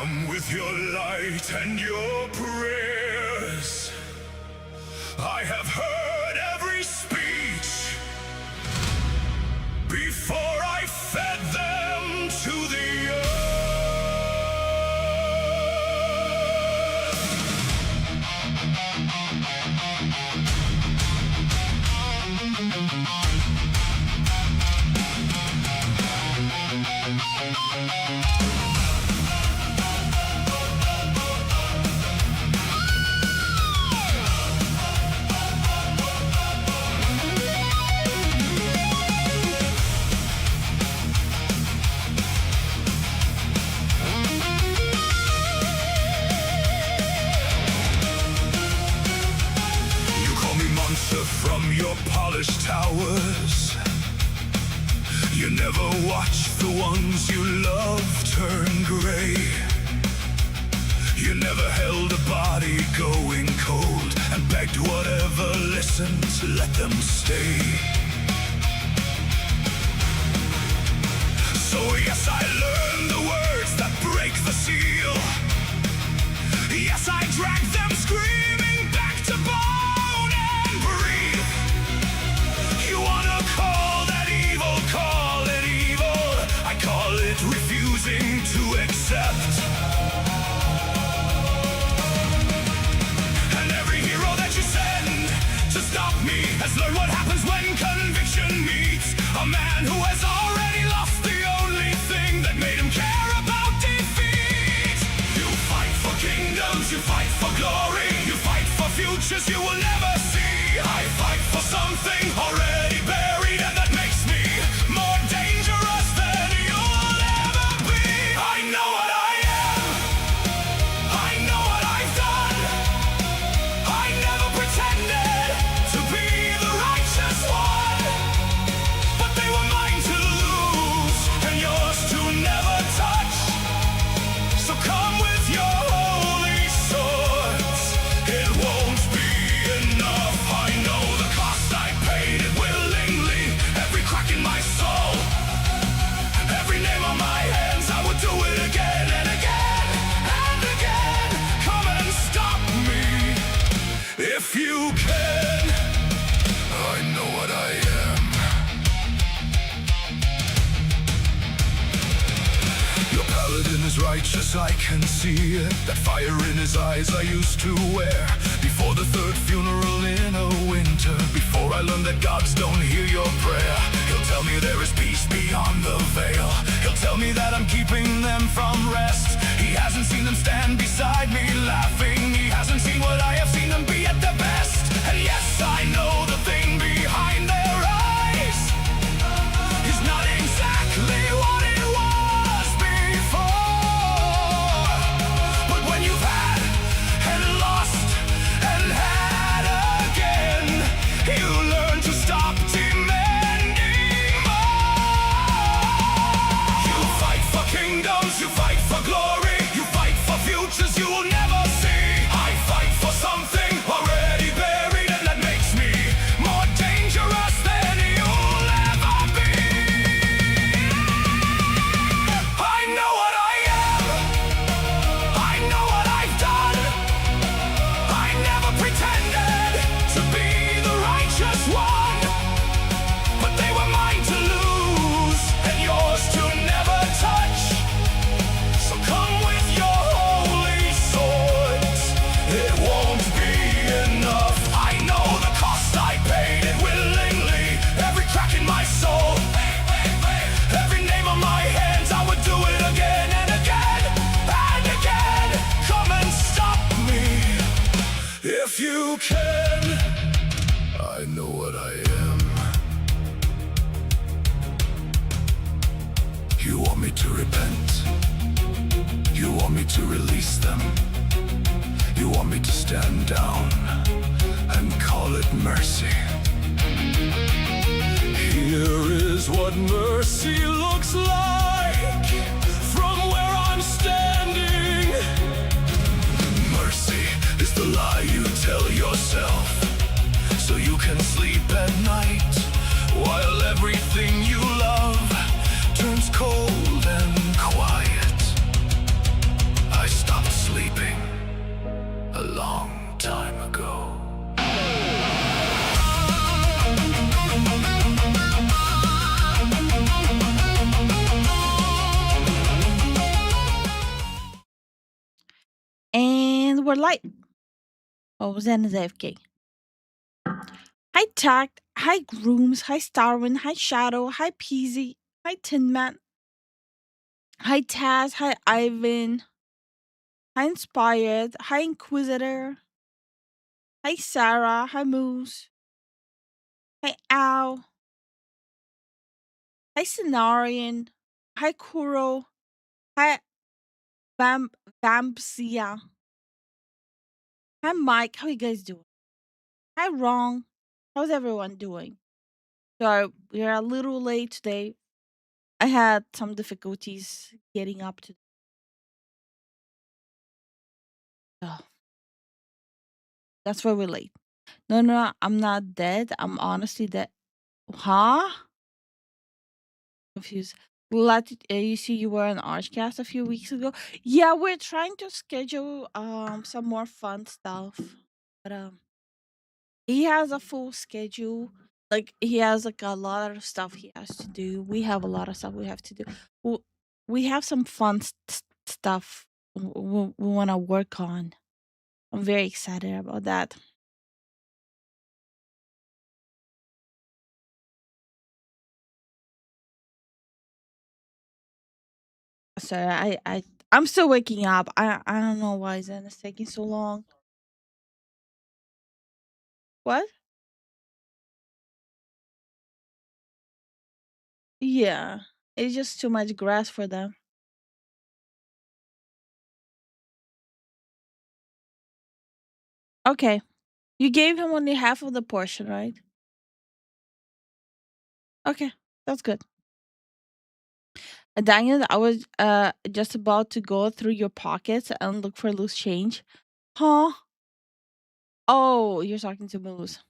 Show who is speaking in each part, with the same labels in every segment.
Speaker 1: Come with your light and your prayers. I have heard every speech before I fed them to the earth. From your polished towers, you never watch the ones you love turn gray. You never held a body going cold and begged whatever listened to let them stay. So yes, I learned the words that break the seal. Yes, I drag them screaming back to bone and breathe. You wanna call that evil, call it evil. I call it refusing to accept. And every hero that you send to stop me has learned what happens when conviction meets a man who has already lost the only thing that made him care about defeat. You fight for kingdoms, you fight for glory, you fight for futures you will never see. I fight for something already buried, and that makes me more dangerous than you'll ever be. I know what I am, I know what I've done. I never pretended to be the righteous one, but they were mine to lose and yours to never touch. So come with your holy swords, it won't be enough. I know the cost, I paid it willingly. Every crack in my soul, every name on my hands, I would do it again and again and again. Come and stop me if you can. I know what I am. Your paladin is righteous, I can see it. That fire in his eyes I used to wear before the third funeral in a winter. Before I learned that gods don't hear your prayer, he'll tell me there is peace beyond the veil. He'll tell me that I'm keeping them from rest. He hasn't seen them stand beside me laughing. He hasn't seen what I have seen them be at their best. And yes, I know the thing behind their eyes is not exactly what it was before. But when you've had and lost and had again, you learn to stop demanding more. You fight for kingdoms, you fight for glory, you fight for futures you will never see. I fight for something already buried, and that makes me more dangerous than you'll ever be. I know what I am, I know what I've done. I never pretended to be the righteous one, but they were mine to lose and yours to never touch. So come with your holy swords, it won't be enough. I know the cost, I paid it willingly. Every crack in my soul, every name on my hands, I would do it again and again and again. Come and stop me if you can. I know what I am. You want me to repent, you want me to release them, you want me to stand down and call it mercy. Here is what mercy looks like from where I'm standing. Mercy is the lie you tell yourself so you can sleep at night, while everything you love turns cold and quiet.
Speaker 2: And we're like, oh, Zen is AFK. Hi Tact, hi Grooms, hi Starwin, hi Shadow, hi Peasy, hi Tin Man, hi Taz, hi Ivan, hi Inspired, hi Inquisitor, hi Sarah, hi Moose, hi Ow, hi Scenarian, hi Kuro, hi Vampsia, hi Mike, how you guys doing? Hi Wrong, how's everyone doing? So we're a little late today. I had some difficulties getting up to. Oh, that's why we're late. No, no, I'm not dead. I'm honestly dead. Huh? Confused. You see, you were on Archcast a few weeks ago. Yeah, we're trying to schedule some more fun stuff, but he has a full schedule. Like he has like a lot of stuff he has to do. We have a lot of stuff we have to do. W- We have some fun stuff we want to work on. I'm very excited about that. Sorry, I'm still waking up. I don't know why Zen is taking so long. What? Yeah, it's just too much grass for them. Okay, you gave him only half of the portion, right? Okay, that's good. Daniel, I was just about to go through your pockets and look for loose change. Huh? Oh, you're talking to Moose.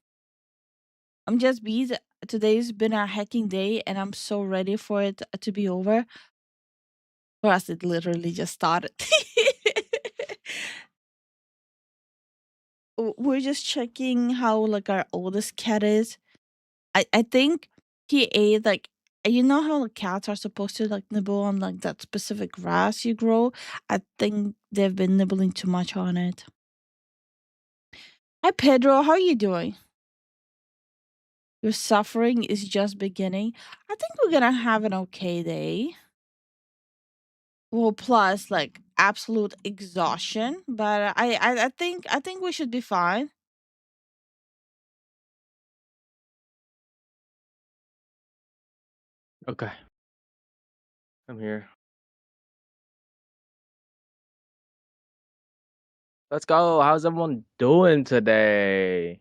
Speaker 2: I'm just busy. Today's been a hacking day, and I'm so ready for it to be over. For us, it literally just started. We're just checking how like our oldest cat is. I think he ate like you know how like, cats are supposed to like nibble on like that specific grass you grow. I think they've been nibbling too much on it. Hi Pedro, how are you doing? Your suffering is just beginning. I think we're gonna have an okay day. Well, plus like absolute exhaustion, but I think we should be fine.
Speaker 3: Okay, I'm here. Let's go. How's everyone doing today?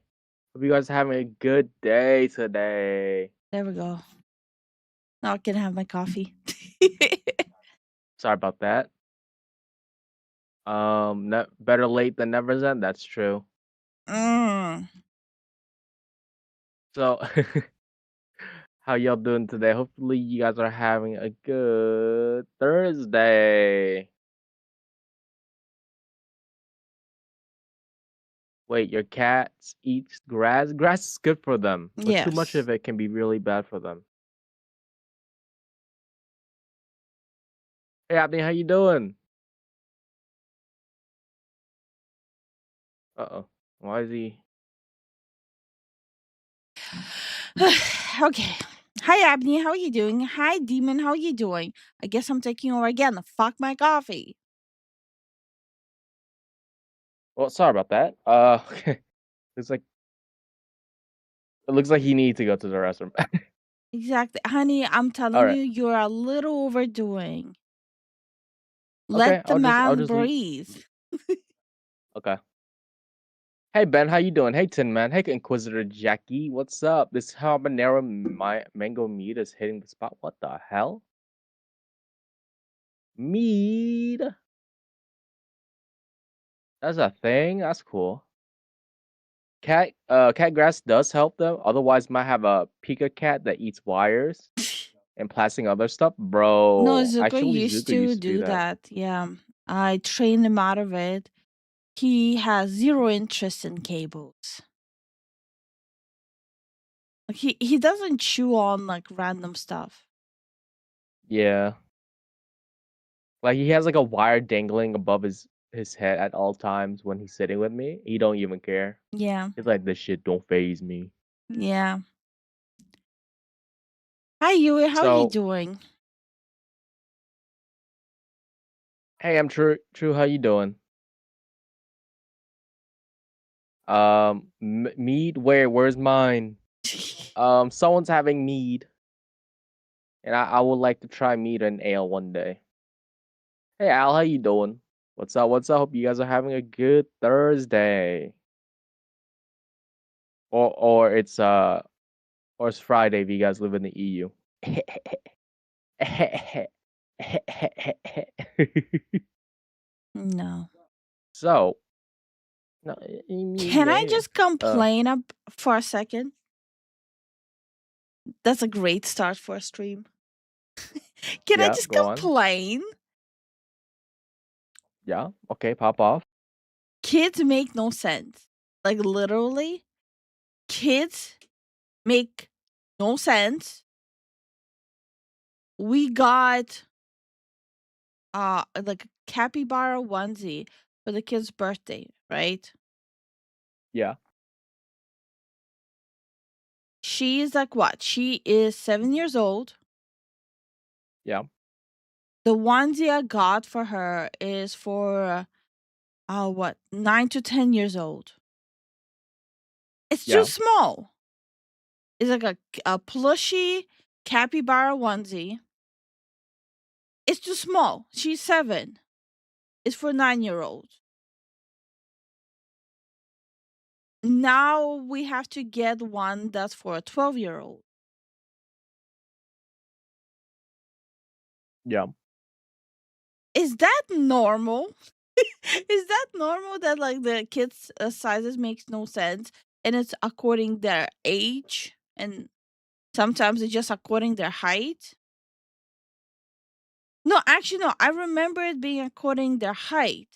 Speaker 3: Hope you guys are having a good day today.
Speaker 2: There we go. Now I can have my coffee.
Speaker 3: Sorry about that. Better late than never. Then that's true.
Speaker 2: Mm.
Speaker 3: So, how y'all doing today? Hopefully, you guys are having a good Thursday. Wait, your cats eat grass? Grass is good for them, but too much
Speaker 2: Yes.
Speaker 3: of it can be really bad for them. Hey, Abney, how you doing? Uh-oh. Why is he?
Speaker 2: Okay. Hi, Abney. How are you doing? Hi, Demon. How are you doing? I guess I'm taking over again. Fuck my coffee.
Speaker 3: Well, sorry about that. Looks like it looks like he needs to go to the restroom.
Speaker 2: Exactly. Honey, I'm
Speaker 3: All
Speaker 2: telling
Speaker 3: right.
Speaker 2: you, you're a little overdoing.
Speaker 3: Okay.
Speaker 2: Let the
Speaker 3: I'll
Speaker 2: man
Speaker 3: just leave.
Speaker 2: breathe.
Speaker 3: Okay. Hey Ben, how you doing? Hey Tin Man. Hey Inquisitor Jackie. What's up? This habanero mango meat is hitting the spot. What the hell? Meat. That's a thing. That's cool. Cat grass does help them. Otherwise, might have a Pika cat that eats wires and plastic other stuff.
Speaker 2: No,
Speaker 3: Bro,
Speaker 2: Zuko
Speaker 3: actually,
Speaker 2: used
Speaker 3: Zuko
Speaker 2: to
Speaker 3: used to do
Speaker 2: do
Speaker 3: that.
Speaker 2: that. Yeah. I trained him out of it. He has zero interest in cables. Like he doesn't chew on like random stuff.
Speaker 3: Yeah. Like he has like a wire dangling above his his head at all times when he's sitting with me. He don't even care.
Speaker 2: Yeah.
Speaker 3: He's like, this shit don't phase me.
Speaker 2: Yeah. Hi, Yui. How are you
Speaker 3: So,
Speaker 2: doing?
Speaker 3: hey, I'm True. How you doing? Mead. Where's mine? Someone's having mead, and I would like to try mead and ale one day. Hey, Al, how you doing? What's up? What's up? Hope you guys are having a good Thursday, or it's Friday if you guys live in the EU.
Speaker 2: No.
Speaker 3: So, no,
Speaker 2: Can I just
Speaker 3: uh,
Speaker 2: complain for a second? That's a great start for a stream. Can I
Speaker 3: yeah,
Speaker 2: just
Speaker 3: go on.
Speaker 2: complain?
Speaker 3: Yeah, okay, pop off.
Speaker 2: Kids make no sense. Like literally, kids make no sense. We got like a capybara onesie for the kid's birthday, right?
Speaker 3: Yeah,
Speaker 2: She's like what? She is 7 years old.
Speaker 3: yeah,
Speaker 2: The onesie I got for her is for 9 to 10 years old. It's too
Speaker 3: yeah,
Speaker 2: small. It's like a plushy capybara onesie. It's too small. She's 7. It's for 9-year-olds. Now we have to get one that's for a 12-year-old.
Speaker 3: yeah.
Speaker 2: Is that normal? Is that normal that like the kids' sizes makes no sense and it's according their age and sometimes it's just according their height? No, actually no. I remember it being according their height.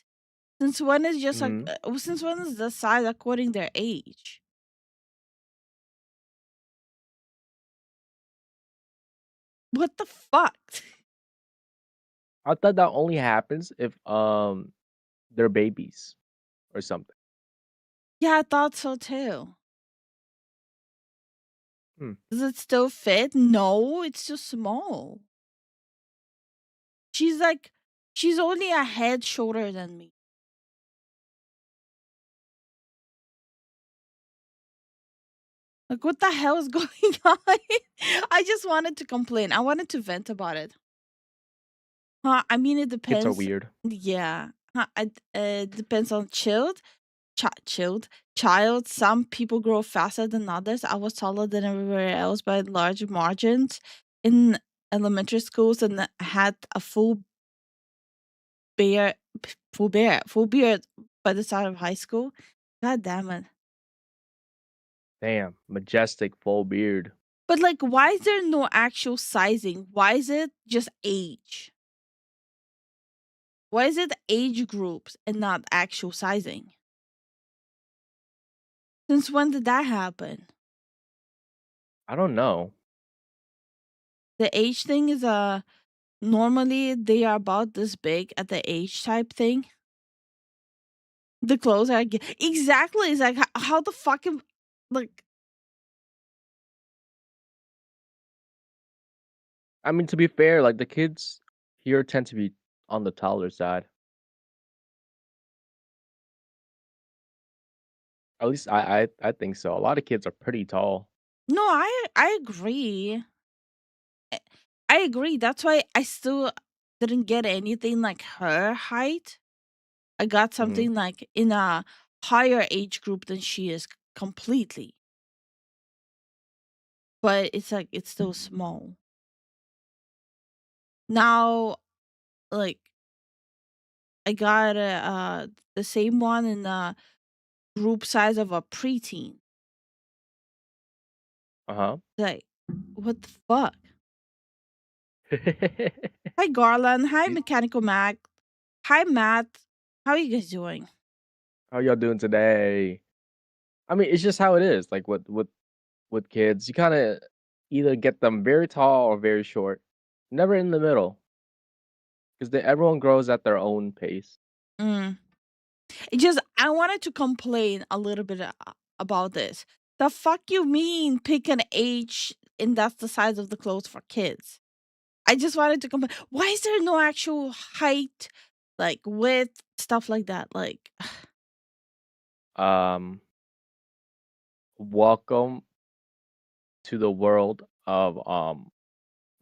Speaker 2: Since when is just like
Speaker 3: Mm.
Speaker 2: since when is the size according their age? What the fuck?
Speaker 3: I thought that only happens if they're babies or something.
Speaker 2: Yeah, I thought so too.
Speaker 3: Hmm.
Speaker 2: Does it still fit? No, it's too small. She's like, she's only a head shorter than me. Like, what the hell is going on? I just wanted to complain. I wanted to vent about it. I mean, it
Speaker 3: Kids are
Speaker 2: depends.
Speaker 3: weird.
Speaker 2: Yeah. It depends on chilled child. Some people grow faster than others. I was taller than everywhere else by large margins in elementary schools and had a bear, full beard by the start of high school. God damn it!
Speaker 3: Damn, majestic full beard.
Speaker 2: But like, why is there no actual sizing? Why is it just age? Why is it age groups and not actual sizing? Since when did that happen?
Speaker 3: I don't know.
Speaker 2: The age thing is normally they are about this big at the age type thing. The clothes are exactly. It's like how the fucking like
Speaker 3: I mean, to be fair, like the kids here tend to be on the taller side. At least I think so. A lot of kids are pretty tall.
Speaker 2: no. I agree. I I agree. That's why I still didn't get anything like her height. I got
Speaker 3: Hmm.
Speaker 2: something like in a higher age group than she is completely. But it's like it's still small. Now like I got the same one in the group size of a preteen.
Speaker 3: Uh
Speaker 2: Like what the fuck?
Speaker 3: huh.
Speaker 2: Hi Garland. Hi Mechanical Mac. Hi Matt. How are you guys doing?
Speaker 3: How y'all doing today? I mean, it's just how it is. Like with kids, you kind of either get them very tall or very short, never in the middle, because everyone grows at their own pace.
Speaker 2: Mm. It just I wanted to complain a little bit about this. The fuck you mean pick an age and that's the size of the clothes for kids? I just wanted to complain. Why is there no actual height, like width, stuff like that? Like,
Speaker 3: Um, welcome to the world of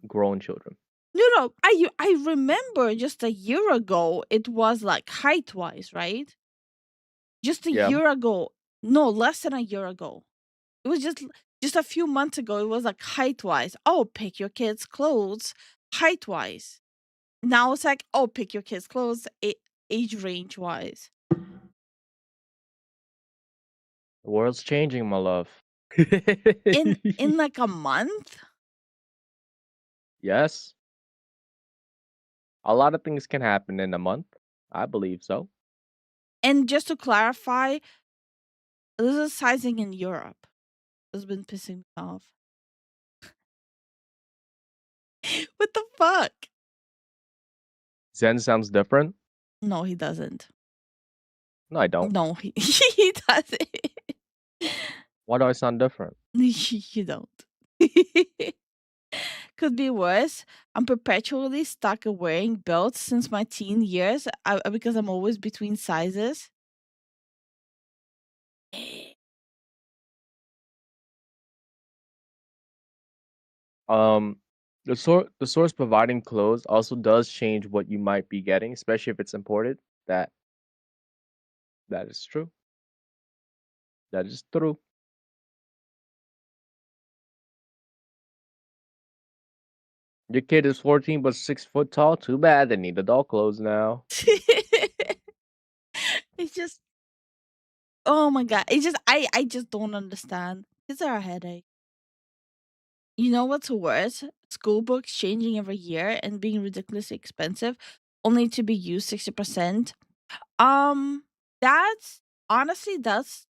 Speaker 3: grown children.
Speaker 2: no, I remember just a year ago it was like height wise, right? Just a
Speaker 3: Yeah.
Speaker 2: year ago, no, less than a year ago. It was just a few months ago. It was like height wise. Oh, pick your kids' clothes height wise. Now it's like, oh, pick your kids' clothes age range wise.
Speaker 3: The world's changing, my love.
Speaker 2: In like a month.
Speaker 3: Yes. A lot of things can happen in a month. I believe so.
Speaker 2: And just to clarify, this is sizing in Europe. It's been pissing me off. What the fuck?
Speaker 3: Zen sounds different.
Speaker 2: No, he doesn't.
Speaker 3: No, I don't.
Speaker 2: No, he he doesn't.
Speaker 3: Why do I sound different?
Speaker 2: You don't. Could be worse. I'm perpetually stuck wearing belts since my teen years because I'm always between sizes.
Speaker 3: Um, the source providing clothes also does change what you might be getting, especially if it's imported. That is true. That is true. Your kid is 14 but 6 foot tall. Too bad they need adult clothes now.
Speaker 2: It's just, oh my god. It's just I just don't understand. Kids are a headache. You know what's worse? School books changing every year and being ridiculously expensive, only to be used 60%. Um, that's honestly that's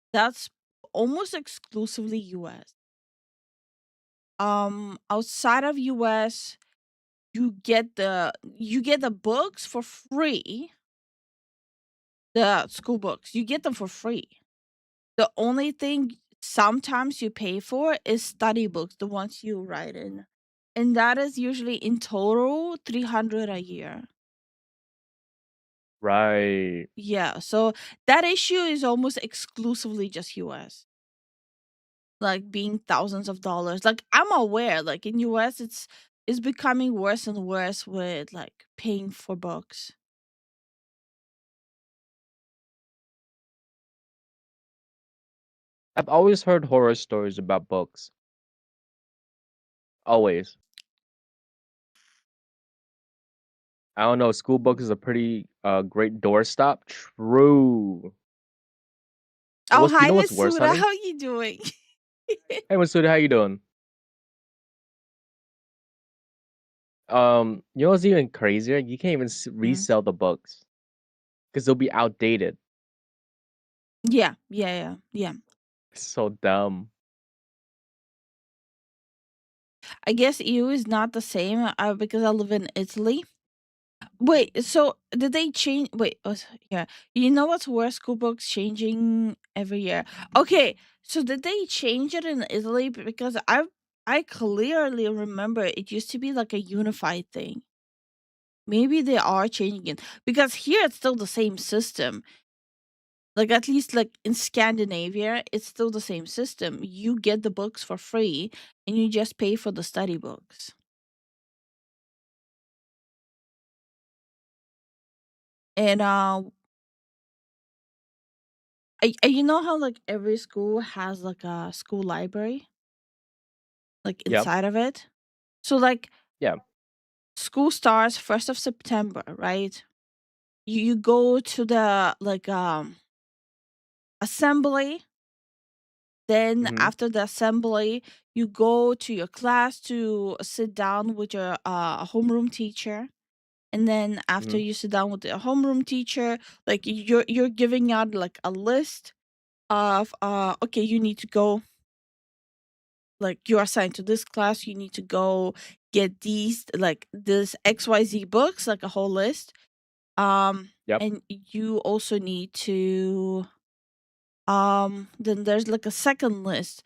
Speaker 2: almost exclusively US. Outside of US, you get the books for free. The school books, you get them for free. The only thing sometimes you pay for is study books, the ones you write in. And that is usually in total 300 a year.
Speaker 3: Right.
Speaker 2: Yeah, so that issue is almost exclusively just US. Like being thousands of dollars. Like I'm aware like in US it's becoming worse and worse with like paying for books.
Speaker 3: I've always heard horror stories about books. Always. I don't know. School book is a pretty great doorstop. True.
Speaker 2: Oh,
Speaker 3: You
Speaker 2: hi
Speaker 3: know what's worse,
Speaker 2: Masuda,
Speaker 3: honey?
Speaker 2: how you doing?
Speaker 3: Hey, Masuda, how you doing? You know what's even crazier? You can't even
Speaker 2: Mm.
Speaker 3: resell the books because they'll be outdated.
Speaker 2: Yeah.
Speaker 3: It's so dumb.
Speaker 2: I guess EU is not the same because I live in Italy. Wait, so did they change? Wait, yeah. You know what's worse? School books changing every year. Okay, so did they change it in Italy? Because I clearly remember it used to be like a unified thing. Maybe they are changing it because here it's still the same system. Like at least like in Scandinavia, it's still the same system. You get the books for free and you just pay for the study books. And you know how like every school has like a school library like
Speaker 3: Yep.
Speaker 2: inside of it? So like
Speaker 3: Yeah.
Speaker 2: school starts 1st of September, right? You go to the like assembly. Then
Speaker 3: Mm-hmm.
Speaker 2: after the assembly, you go to your class to sit down with your homeroom teacher. And then after
Speaker 3: Mm-hmm.
Speaker 2: you sit down with the homeroom teacher, like you're giving out like a list of okay, you need to go, like you're assigned to this class, you need to go get these like this XYZ books, like a whole list.
Speaker 3: Yep.
Speaker 2: And you also need to then there's like a second list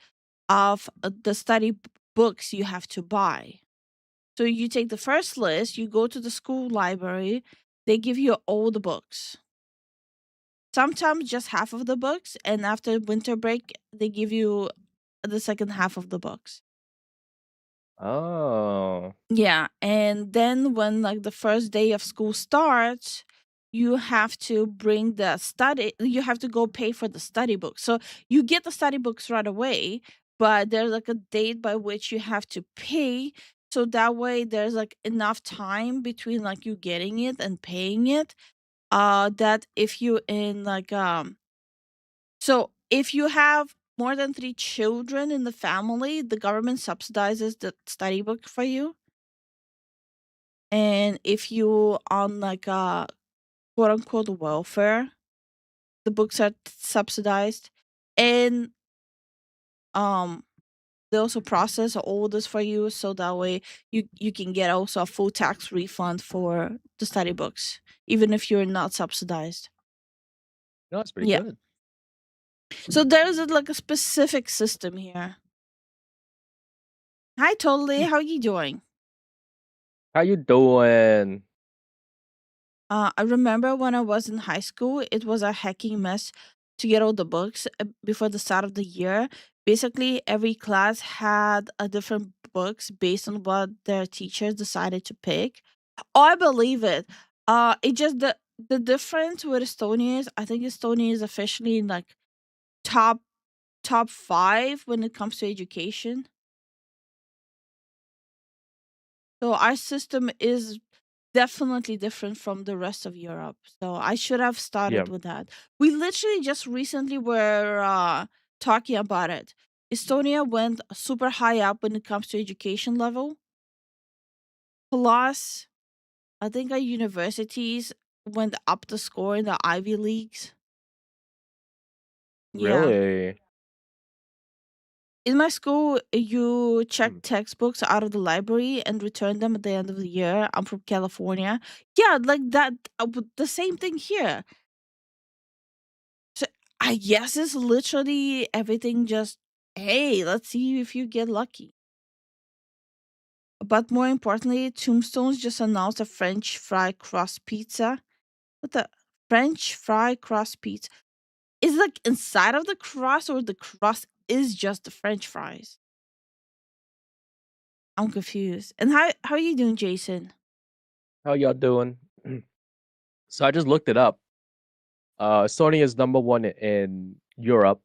Speaker 2: of the books you have to buy. So you take the first list, you go to the school library, they give you all the books. Sometimes just half of the books, and after winter break, they give you the second half of the books.
Speaker 3: Oh.
Speaker 2: Yeah, and then when like the first day of school starts, you have to bring you have to go pay for the study books. So you get the study books right away, but there's like a date by which you have to pay. So that way there's like enough time between like you getting it and paying it. That if you in like so if you have more than 3 children in the family, the government subsidizes the study book for you. And if you on like a quote unquote welfare, the books are subsidized. And um they also process all this for you, so that way you can get also a full tax refund for the study books, even if you're not subsidized.
Speaker 3: No, it's pretty
Speaker 2: Yeah.
Speaker 3: good.
Speaker 2: So there's like a specific system here. Hi Totally,
Speaker 3: Hmm.
Speaker 2: how you doing?
Speaker 3: How you doing?
Speaker 2: I remember when I was in high school, it was a hacking mess to get all the books before the start of the year. Basically, every class had a different books based on what their teachers decided to pick. Oh, I believe it. It just the difference with Estonia is I think Estonia is officially in like top top 5 when it comes to education. So our system is definitely different from the rest of Europe. So I should have
Speaker 3: Yeah.
Speaker 2: started with that. We literally just recently were talking about it. Estonia went super high up when it comes to education level. Plus, I think our universities went up the score in the Ivy Leagues. Yeah.
Speaker 3: Really?
Speaker 2: In my school, you check
Speaker 3: Hmm.
Speaker 2: textbooks out of the library and return them at the end of the year. I'm from California. Yeah, like that. The same thing here. So I guess it's literally everything just, hey, let's see if you get lucky. But more importantly, Tombstones just announced a French fry crust pizza. What the French fry crust pizza? Is it like inside of the crust or the crust is just the French fries? I'm confused. And how are you doing, Jason?
Speaker 3: How y'all doing? So I just looked it up. Estonia is number one in Europe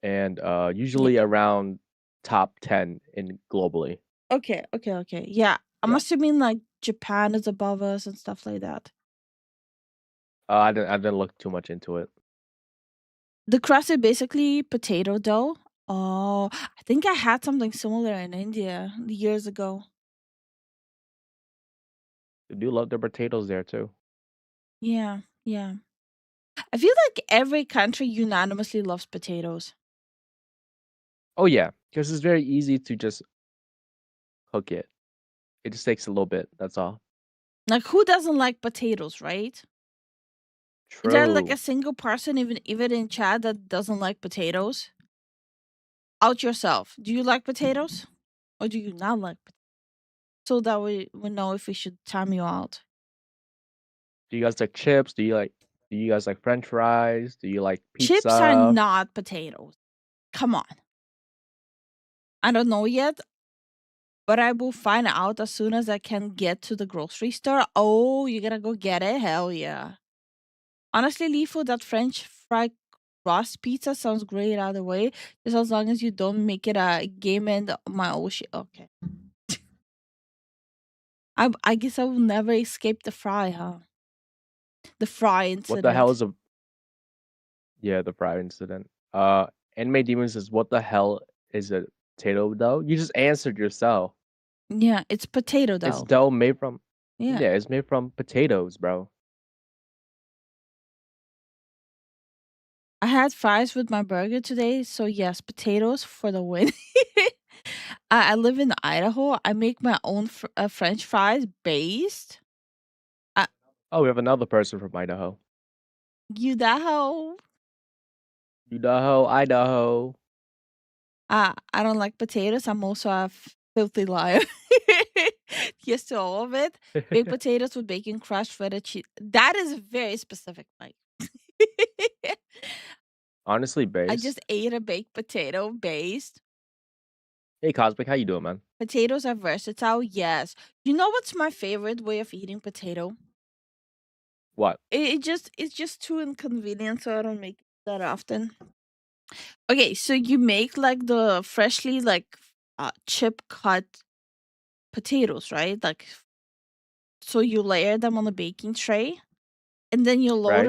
Speaker 3: and
Speaker 2: Yeah.
Speaker 3: usually around top 10 in globally.
Speaker 2: Okay. Yeah. I'm
Speaker 3: Yeah.
Speaker 2: assuming like Japan is above us and stuff like that.
Speaker 3: I didn't look too much into it.
Speaker 2: The crust is basically potato dough. Oh, I think I had something similar in India years ago.
Speaker 3: They do love their potatoes there too.
Speaker 2: Yeah. I feel like every country unanimously loves potatoes.
Speaker 3: Oh yeah, because it's very easy to just cook it. It just takes a little bit. That's all.
Speaker 2: Like who doesn't like potatoes, right? Is there like a
Speaker 3: True.
Speaker 2: single person even in chat that doesn't like potatoes? Out yourself. Do you like potatoes? Or do you not like potatoes? So that we know if we should time you out.
Speaker 3: Do you guys like chips? Do you guys like French fries? Do you like
Speaker 2: Chips are
Speaker 3: pizza?
Speaker 2: not potatoes. Come on. I don't know yet, but I will find out as soon as I can get to the grocery store. Oh, you gotta go get it? Hell yeah. Honestly, Lifu, that French fry crust pizza sounds great either way. Just as long as you don't make it a game and my oh shit. Okay. I guess I will never escape the fry, huh? The fry
Speaker 3: What the hell
Speaker 2: incident.
Speaker 3: is a the fry incident? Anime Demon says, "What the hell is a potato dough?" You just answered yourself.
Speaker 2: Yeah, it's potato
Speaker 3: It's
Speaker 2: dough.
Speaker 3: dough made from
Speaker 2: Yeah.
Speaker 3: yeah, it's made from potatoes, bro.
Speaker 2: I had fries with my burger today, so yes, potatoes for the win. I live in Idaho. I make my own French fries based.
Speaker 3: Oh, we have another person from Idaho.
Speaker 2: Idaho.
Speaker 3: Idaho, Idaho.
Speaker 2: I don't like potatoes. I'm also a filthy liar. Yes to all of it. Baked potatoes with bacon, crushed feta cheese. That is very specific, Mike.
Speaker 3: Honestly,
Speaker 2: I
Speaker 3: based.
Speaker 2: just ate a baked potato based.
Speaker 3: Hey, Cosmic, how you doing, man?
Speaker 2: Potatoes are versatile, yes. You know what's my favorite way of eating potato?
Speaker 3: What?
Speaker 2: It's just too inconvenient, so I don't make it that often. Okay, so you make like the freshly chip cut potatoes, right? Like so you layer them on a baking tray and then you
Speaker 3: Right?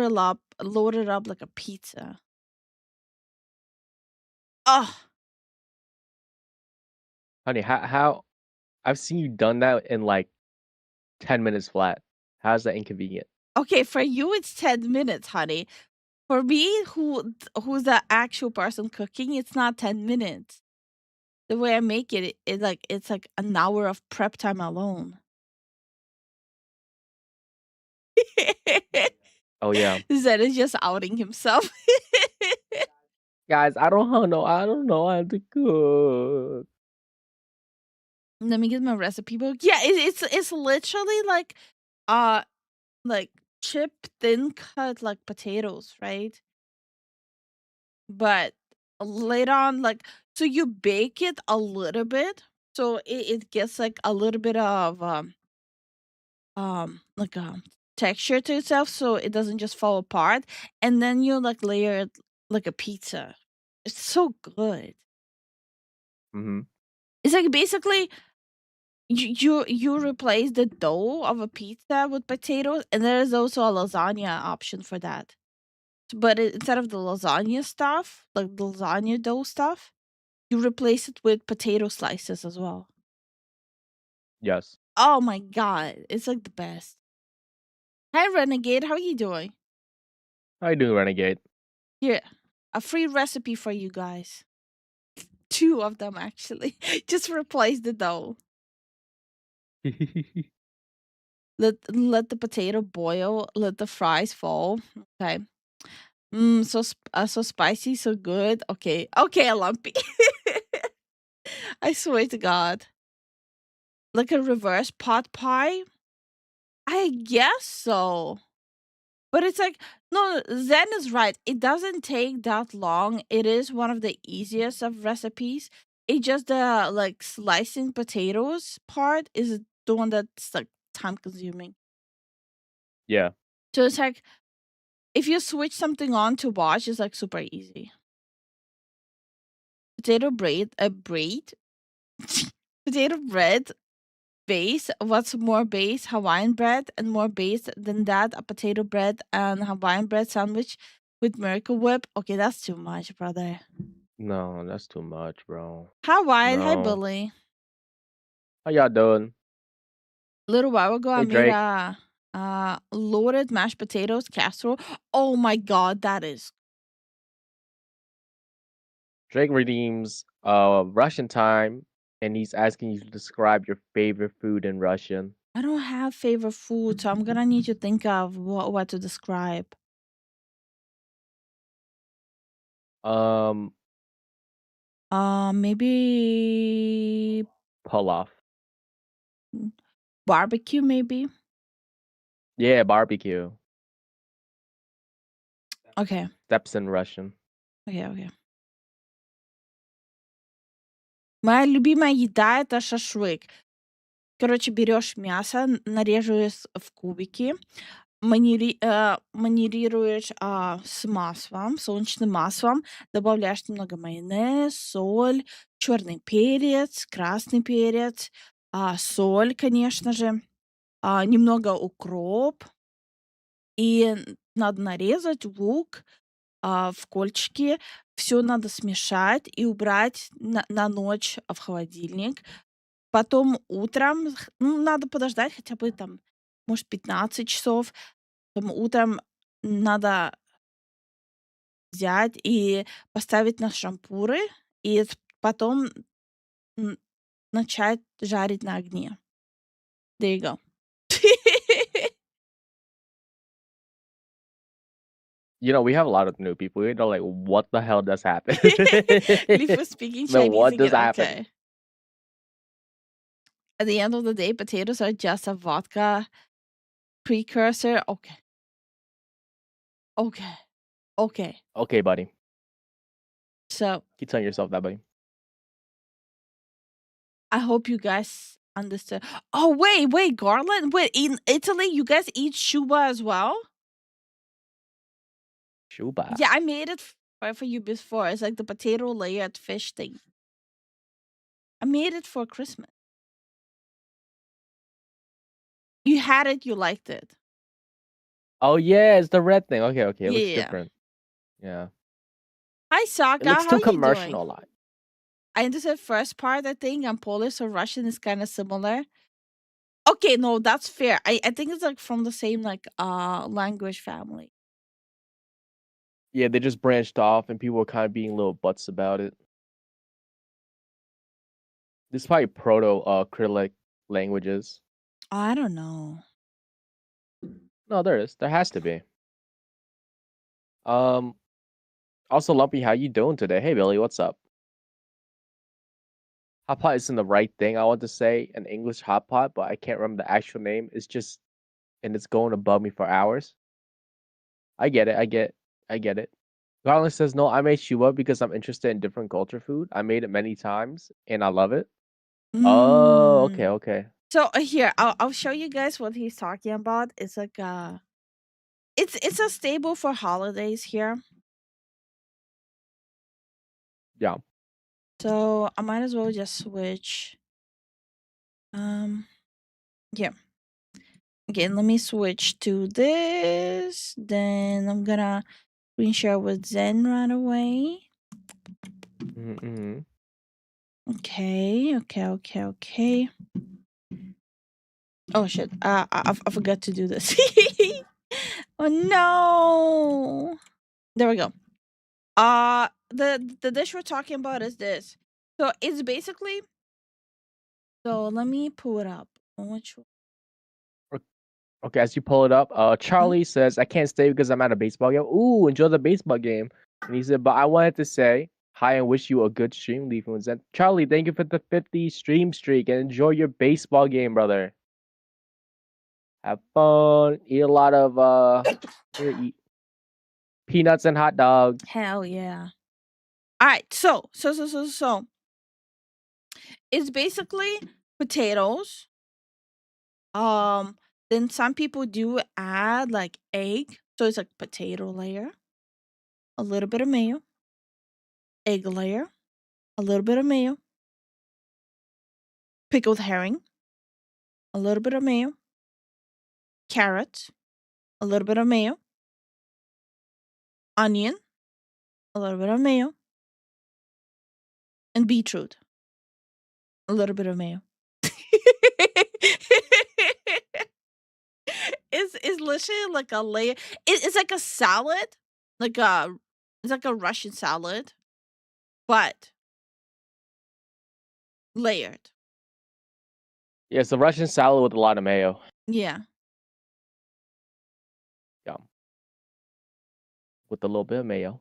Speaker 2: load it up like a pizza. Oh,
Speaker 3: Honey, how I've seen you done that in like 10 minutes flat. How's that inconvenient?
Speaker 2: okay, for you it's 10 minutes, honey. For me, who's the actual person cooking, it's not 10 minutes. The way I make it, it's like an hour of prep time alone.
Speaker 3: Oh yeah.
Speaker 2: Zen is just outing himself.
Speaker 3: Guys, I don't know how to cook.
Speaker 2: Let me get my recipe book. Yeah, it's literally uh like chip thin cut like potatoes, right? But later on, like so you bake it a little bit, so it gets like a little bit of like texture to itself, so it doesn't just fall apart, and then you like layer it like a pizza. It's so good.
Speaker 3: Mm-hmm.
Speaker 2: It's like basically you replace the dough of a pizza with potatoes, and there is also a lasagna option for that. But instead of the lasagna stuff, like the lasagna dough stuff, you replace it with potato slices as well.
Speaker 3: Yes.
Speaker 2: Oh my god, it's like the best. Hi Renegade, how are you doing?
Speaker 3: How you doing, Renegade?
Speaker 2: Here, a free recipe for you guys. Two of them actually. Just replace the dough. Let the potato boil. Let the fries fall. Okay. So spicy, so good. Okay, okay, lumpy. I swear to God, like a reverse pot pie. I guess so, but it's like no. Zen is right. It doesn't take that long. It is one of the easiest of recipes. It just the like slicing potatoes part is the one that's like time consuming.
Speaker 3: Yeah.
Speaker 2: So it's like if you switch something on to watch, it's like super easy. Potato braid, potato bread base. What's more base? Hawaiian bread, and more base than that, a potato bread and Hawaiian bread sandwich with Miracle Whip. Okay, that's too much, brother.
Speaker 3: No, that's too much, bro.
Speaker 2: Hi, Wyatt. Hi,
Speaker 3: No.
Speaker 2: Billy.
Speaker 3: How y'all doing?
Speaker 2: A little while ago, I
Speaker 3: Hey,
Speaker 2: made
Speaker 3: Drake.
Speaker 2: a loaded mashed potatoes casserole. Oh my god, that is.
Speaker 3: Drake redeems Russian time, and he's asking you to describe your favorite food in Russian.
Speaker 2: I don't have favorite food, so I'm gonna need to think of what to describe.
Speaker 3: Um,
Speaker 2: Maybe
Speaker 3: Pilaf.
Speaker 2: barbecue, maybe.
Speaker 3: Yeah, barbecue.
Speaker 2: Okay,
Speaker 3: Steps in Russian.
Speaker 2: okay. Моя любимая еда это шашлык. Короче, берешь мясо, нарежешь в кубики, манирируешь с маслом, солнечным маслом, добавляешь немного майонез, соль, черный перец, красный перец, соль, конечно же, немного укроп, и надо нарезать лук в кольчики. Все надо смешать и убрать на ночь в холодильник. Потом утром, надо подождать хотя бы там, может, 15 часов. Потом утром надо взять и поставить на шампуры, и потом н начать жарить на огне. There you go.
Speaker 3: We have a lot of new people. We know, like, what the hell does happen?
Speaker 2: Lifu speaking
Speaker 3: Man,
Speaker 2: Chinese
Speaker 3: what does
Speaker 2: again.
Speaker 3: happen?
Speaker 2: Okay. At the end of the day, potatoes are just a vodka precursor. Okay. Okay. Okay.
Speaker 3: Okay, buddy.
Speaker 2: So
Speaker 3: Keep telling yourself that, buddy.
Speaker 2: I hope you guys understood. Oh, wait, Garland. Wait, in Italy, you guys eat shuba as well?
Speaker 3: Shuba.
Speaker 2: Yeah, I made it for you before. It's like the potato layered fish thing. I made it for Christmas. You had it, you liked it.
Speaker 3: Oh yeah, it's the red thing. Okay, it looks
Speaker 2: Yeah.
Speaker 3: different. Yeah.
Speaker 2: Hi,
Speaker 3: It
Speaker 2: Saka.
Speaker 3: looks
Speaker 2: How
Speaker 3: too
Speaker 2: you doing?
Speaker 3: commercial a lot.
Speaker 2: I understood first part, I think, and Polish or Russian is kind of similar. Okay, no, that's fair. I think it's like from the same like language family.
Speaker 3: Yeah, they just branched off and people were kind of being little butts about it. This is probably proto Cyrillic languages.
Speaker 2: I don't know.
Speaker 3: No, there is. There has to be. Um Also, Lumpy, how you doing today? Hey Billy, what's up? Hot pot isn't the right thing I want to say, an English hot pot, but I can't remember the actual name. It's just and it's going above me for hours. I get it, I get it. Garland says, no, I made Shuba because I'm interested in different culture food. I made it many times and I love it. Oh,
Speaker 2: Mm.
Speaker 3: okay.
Speaker 2: So here, I'll show you guys what he's talking about. It's like it's a staple for holidays here.
Speaker 3: Yeah.
Speaker 2: So I might as well just switch. Yeah. Again, let me switch to this. Then I'm gonna screen share with Zen right away.
Speaker 3: Mm-hmm.
Speaker 2: Okay. Oh shit! I forgot to do this. Oh no! There we go. The dish we're talking about is this. So it's basically. So let me pull it up. Which
Speaker 3: Okay, as you pull it up, Charlie says, I can't stay because I'm at a baseball game. Ooh, enjoy the baseball game. And he said, but I wanted to say hi and wish you a good stream, Leafs. And Charlie, thank you for the 50 stream streak and enjoy your baseball game, brother. Have fun. Eat a lot of here, eat peanuts and hot dogs.
Speaker 2: Hell yeah! All right, so it's basically potatoes. Then some people do add like egg, so it's like potato layer, a little bit of mayo, egg layer, a little bit of mayo, pickled herring, a little bit of mayo, carrot, a little bit of mayo, onion, a little bit of mayo, and beetroot, a little bit of mayo. It's literally like a layer. It's like a salad, like a it's like a Russian salad, but layered.
Speaker 3: Yeah, it's a Russian salad with a lot of mayo.
Speaker 2: Yeah.
Speaker 3: Yeah. With a little bit of mayo.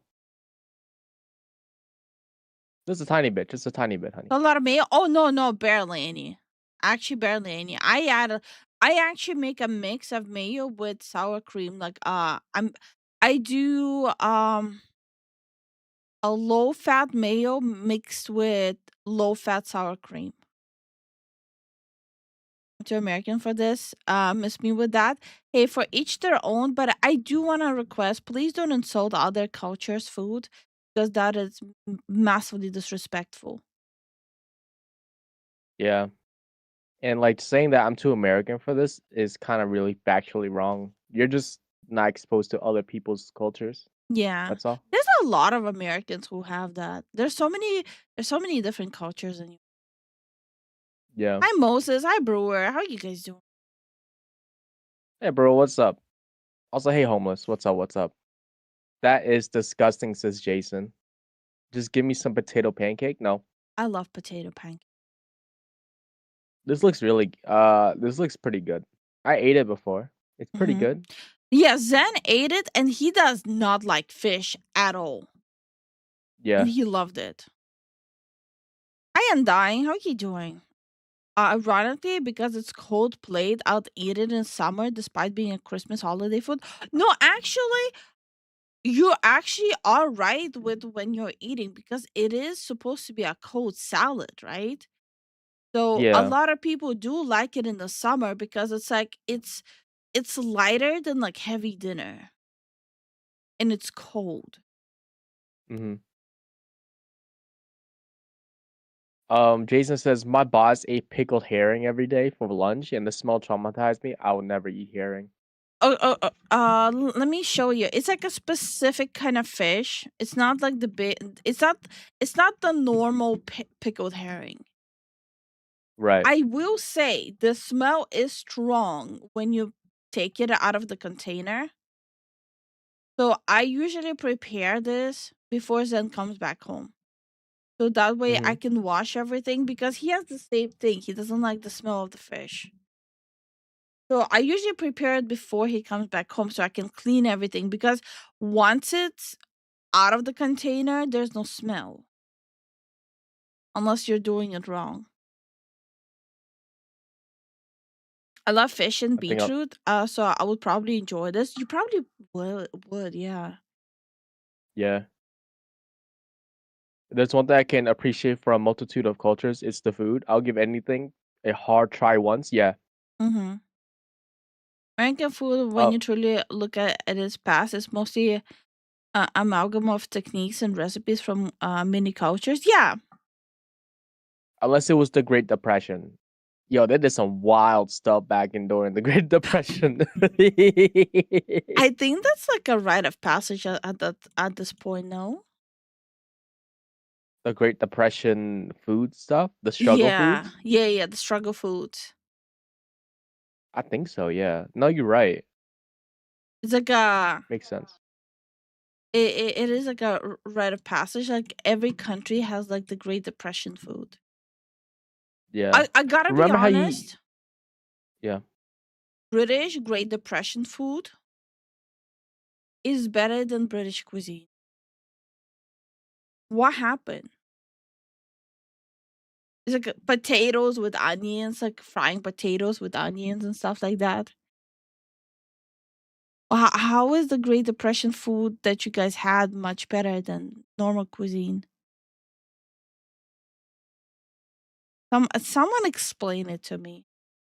Speaker 3: Just a tiny bit, honey.
Speaker 2: A lot of mayo? Oh no, barely any. Actually, barely any. I actually make a mix of mayo with sour cream. Like I do a low fat mayo mixed with low fat sour cream. I'm too American for this. Miss me with that. Hey, for each their own. But I do want to request, please don't insult other cultures' food because that is massively disrespectful.
Speaker 3: Yeah. And like saying that I'm too American for this is kind of really factually wrong. You're just not exposed to other people's cultures.
Speaker 2: Yeah.
Speaker 3: That's all.
Speaker 2: There's a lot of Americans who have that. There's so many different cultures in you.
Speaker 3: Yeah.
Speaker 2: Hi Moses, hi Brewer. How you guys doing?
Speaker 3: Hey, bro, what's up? Also, hey, homeless, what's up? What's up? That is disgusting, says Jason. Just give me some potato pancake. No,
Speaker 2: I love potato pancakes.
Speaker 3: this looks pretty good. I ate it before. It's pretty good.
Speaker 2: Yeah, Zen ate it and he does not like fish at all. And
Speaker 3: Yeah.
Speaker 2: he loved it. I am dying. How are you doing? Ironically, because it's cold plate, I'll eat it in summer despite being a Christmas holiday food. No, actually, you actually are right with when you're eating because it is supposed to be a cold salad, right? So a
Speaker 3: Yeah.
Speaker 2: lot of people do like it in the summer because it's like it's lighter than like heavy dinner and it's cold.
Speaker 3: Mhm. Jason says my boss ate pickled herring every day for lunch, and the smell traumatized me. I will never eat herring.
Speaker 2: Let me show you. It's like a specific kind of fish. It's not like the big. It's not the normal pickled herring.
Speaker 3: Right.
Speaker 2: I will say the smell is strong when you take it out of the container. So I usually prepare this before Zen comes back home. So that way I
Speaker 3: Mhm.
Speaker 2: can wash everything because he has the same thing. He doesn't like the smell of the fish. So I usually prepare it before he comes back home so I can clean everything because once it's out of the container, there's no smell unless you're doing it wrong. I love fish and
Speaker 3: I think I'll
Speaker 2: beetroot, so I would probably enjoy this. You probably would, yeah.
Speaker 3: yeah. There's one thing I can appreciate from a multitude of cultures, it's the food. I'll give anything a hard try once. Yeah.
Speaker 2: Mm-hmm. American food, when
Speaker 3: Uh,
Speaker 2: you truly look at its past, is mostly amalgam of techniques and recipes from many cultures. Yeah,
Speaker 3: unless it was the Great Depression. Yo, they did some wild stuff back in during the Great Depression.
Speaker 2: I think that's like a rite of passage at this point. No.
Speaker 3: The Great Depression food stuff, the struggle
Speaker 2: Yeah,
Speaker 3: foods.
Speaker 2: yeah. The struggle foods.
Speaker 3: I think so. Yeah. No, you're right.
Speaker 2: It's like a
Speaker 3: Makes sense.
Speaker 2: it is like a rite of passage. Like every country has like the Great Depression food.
Speaker 3: Yeah.
Speaker 2: I gotta be
Speaker 3: Remember how you?
Speaker 2: honest.
Speaker 3: Yeah.
Speaker 2: British Great Depression food is better than British cuisine. What happened? It's like potatoes with onions, like frying potatoes with onions and stuff like that. How is the Great Depression food that you guys had much better than normal cuisine? Someone explain it to me.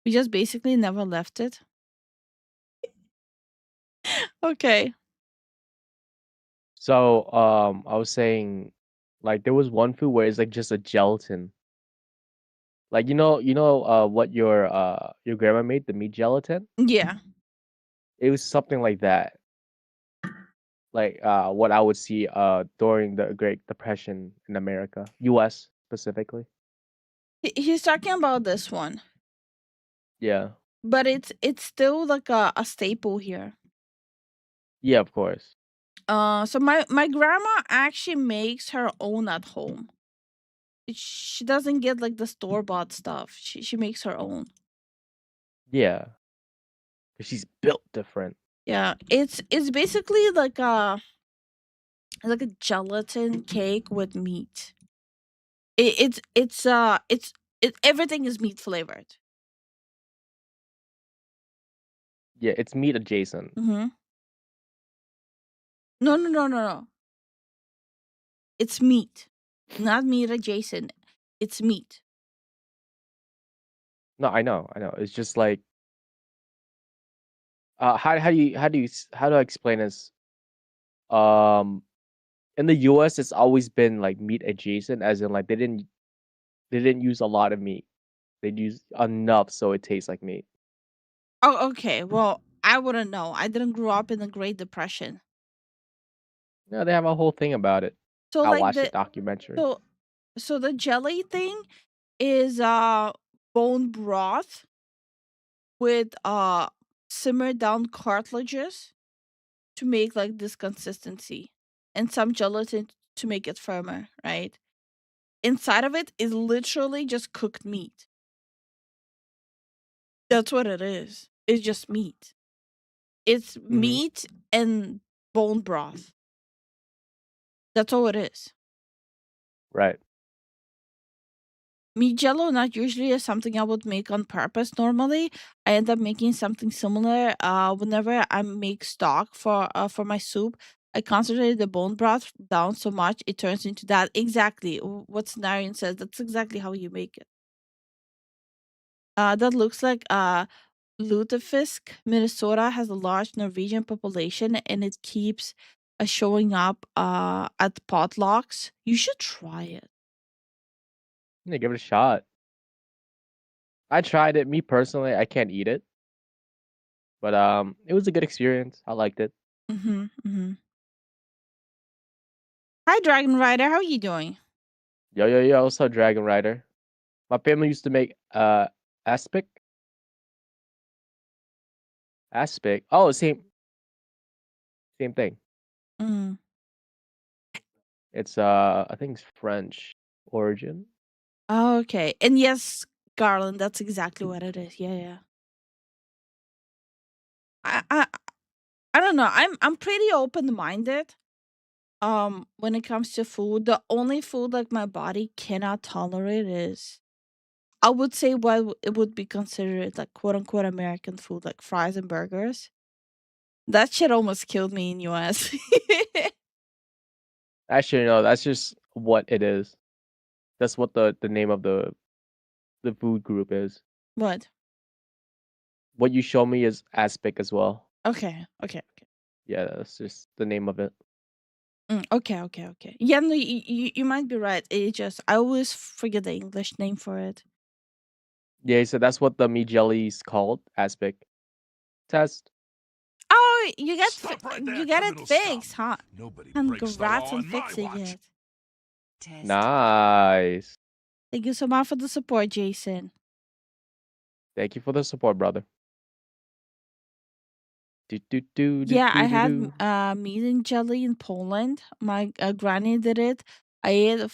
Speaker 2: We just basically never left it. Okay.
Speaker 3: So, I was saying, like, there was one food where it's like just a gelatin. Like, what your grandma made, the meat gelatin?
Speaker 2: Yeah.
Speaker 3: It was something like that. Like, what I would see, during the Great Depression in America, US specifically.
Speaker 2: He's talking about this one,
Speaker 3: Yeah.
Speaker 2: but it's still like a staple here.
Speaker 3: Yeah, of course.
Speaker 2: So my grandma actually makes her own at home. She doesn't get like the store bought stuff. She makes her own.
Speaker 3: Yeah, 'cause she's built different.
Speaker 2: Yeah, it's basically like a gelatin cake with meat. Everything is meat flavored.
Speaker 3: Yeah, it's meat adjacent.
Speaker 2: Mm-hmm. No. It's meat, not meat adjacent. It's meat.
Speaker 3: No, I know, I know. It's just like, how do I explain this? Um, in the US, it's always been like meat adjacent, as in like they didn't use a lot of meat. They'd use enough so it tastes like meat.
Speaker 2: Oh, okay. Well, I wouldn't know. I didn't grow up in the Great Depression.
Speaker 3: No, they have a whole thing about it.
Speaker 2: So
Speaker 3: I
Speaker 2: like
Speaker 3: watched the
Speaker 2: the
Speaker 3: documentary.
Speaker 2: so so the jelly thing is bone broth with simmered down cartilages to make like this consistency and some gelatin to make it firmer, right? Inside of it is literally just cooked meat. That's what it is. It's just meat. It's
Speaker 3: Mhm.
Speaker 2: meat and bone broth. That's all it is.
Speaker 3: Right.
Speaker 2: Meat jello not usually is something I would make on purpose normally. I end up making something similar. Whenever I make stock for my soup, I concentrate the bone broth down so much it turns into that. Exactly what Scenarion says. That's exactly how you make it. That looks like Lutefisk, Minnesota has a large Norwegian population and it keeps showing up at potlucks. You should try it.
Speaker 3: Yeah, give it a shot. I tried it. Me personally, I can't eat it, but it was a good experience. I liked it.
Speaker 2: Mm-hmm. Hi, Dragon Rider. How are you doing?
Speaker 3: Yo, yo, yo. Also, Dragon Rider. My family used to make aspic. Aspic. Oh, same thing.
Speaker 2: Mm.
Speaker 3: It's I think it's French origin.
Speaker 2: Oh, okay. And yes, Garland, that's exactly what it is. Yeah. I I I don't know. I'm pretty open minded. When it comes to food, the only food like my body cannot tolerate is I would say what it would be considered like quote unquote American food, like fries and burgers. That shit almost killed me in US.
Speaker 3: Actually, no, that's just what it is. That's what the name of the food group is.
Speaker 2: What?
Speaker 3: What you show me is aspic as well.
Speaker 2: Okay.
Speaker 3: Yeah, that's just the name of it.
Speaker 2: Okay. Yeah, no, you might be right. It just I always forget the English name for it.
Speaker 3: Yeah, so that's what the meat jelly is called, aspic. Test.
Speaker 2: Oh,
Speaker 1: Stop right there,
Speaker 2: you get it
Speaker 1: criminal scum.
Speaker 2: fixed, huh?
Speaker 1: Nobody breaks the
Speaker 2: Congrats
Speaker 1: law
Speaker 2: on
Speaker 1: on my
Speaker 2: fixing
Speaker 1: watch.
Speaker 2: it.
Speaker 4: Test.
Speaker 3: Nice.
Speaker 2: Thank you so much for the support, Jason.
Speaker 3: Thank you for the support, brother. Do do do do
Speaker 2: Yeah, I
Speaker 3: do do
Speaker 2: had
Speaker 3: do.
Speaker 2: meat and jelly in Poland. My granny did it. I ate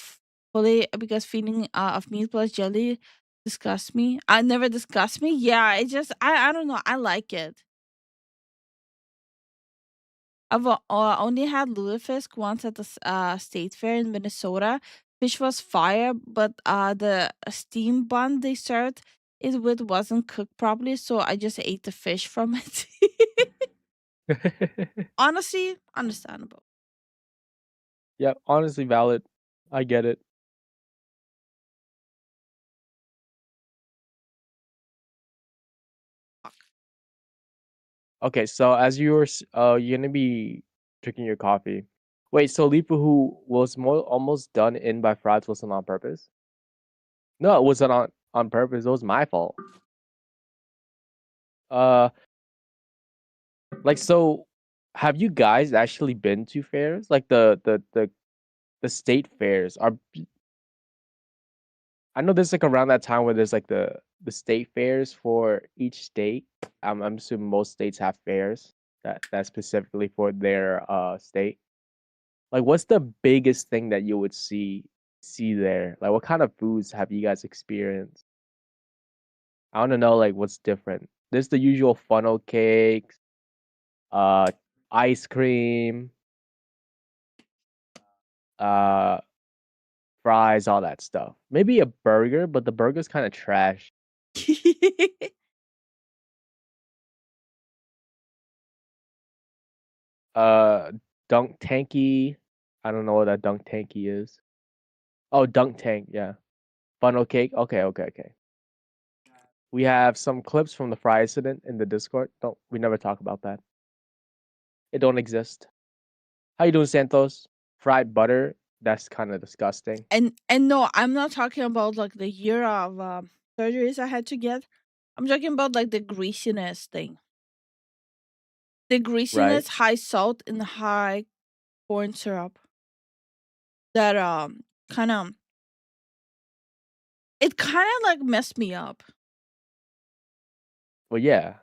Speaker 2: fully because feeling of meat plus jelly disgusts me. I never disgust me. Yeah, it just I don't know. I like it. I've only had lutefisk once at the state fair in Minnesota. Fish was fire, but the steam bun they served it with wasn't cooked properly, so I just ate the fish from it. Honestly, understandable.
Speaker 3: Yeah, honestly valid. I get it. Okay, so as you're gonna be drinking your coffee. Wait, so Lipa who was more almost done in by Fraps wasn't on purpose? No, it wasn't on purpose. It was my fault. Uh, like so, have you guys actually been to fairs? Like the state fairs are. I know there's like around that time where there's like the state fairs for each state. I'm assuming most states have fairs that specifically for their state. Like, what's the biggest thing that you would see there? Like, what kind of foods have you guys experienced? I want to know like what's different. There's the usual funnel cakes, uh, ice cream, uh, fries, all that stuff. Maybe a burger, but the burger's kind of trash. Uh, dunk tanky. I don't know what that dunk tanky is. Oh, dunk tank. Yeah, funnel cake. Okay. We have some clips from the fry incident in the Discord. Don't we never talk about that. It don't exist. How you doing, Santos? Fried butter. That's kind of disgusting.
Speaker 2: and no, I'm not talking about like the year of surgeries I had to get. I'm talking about like the greasiness thing. The
Speaker 3: Right.
Speaker 2: greasiness, high salt, and high corn syrup. That kind of it kind of like messed me up.
Speaker 3: Well, yeah.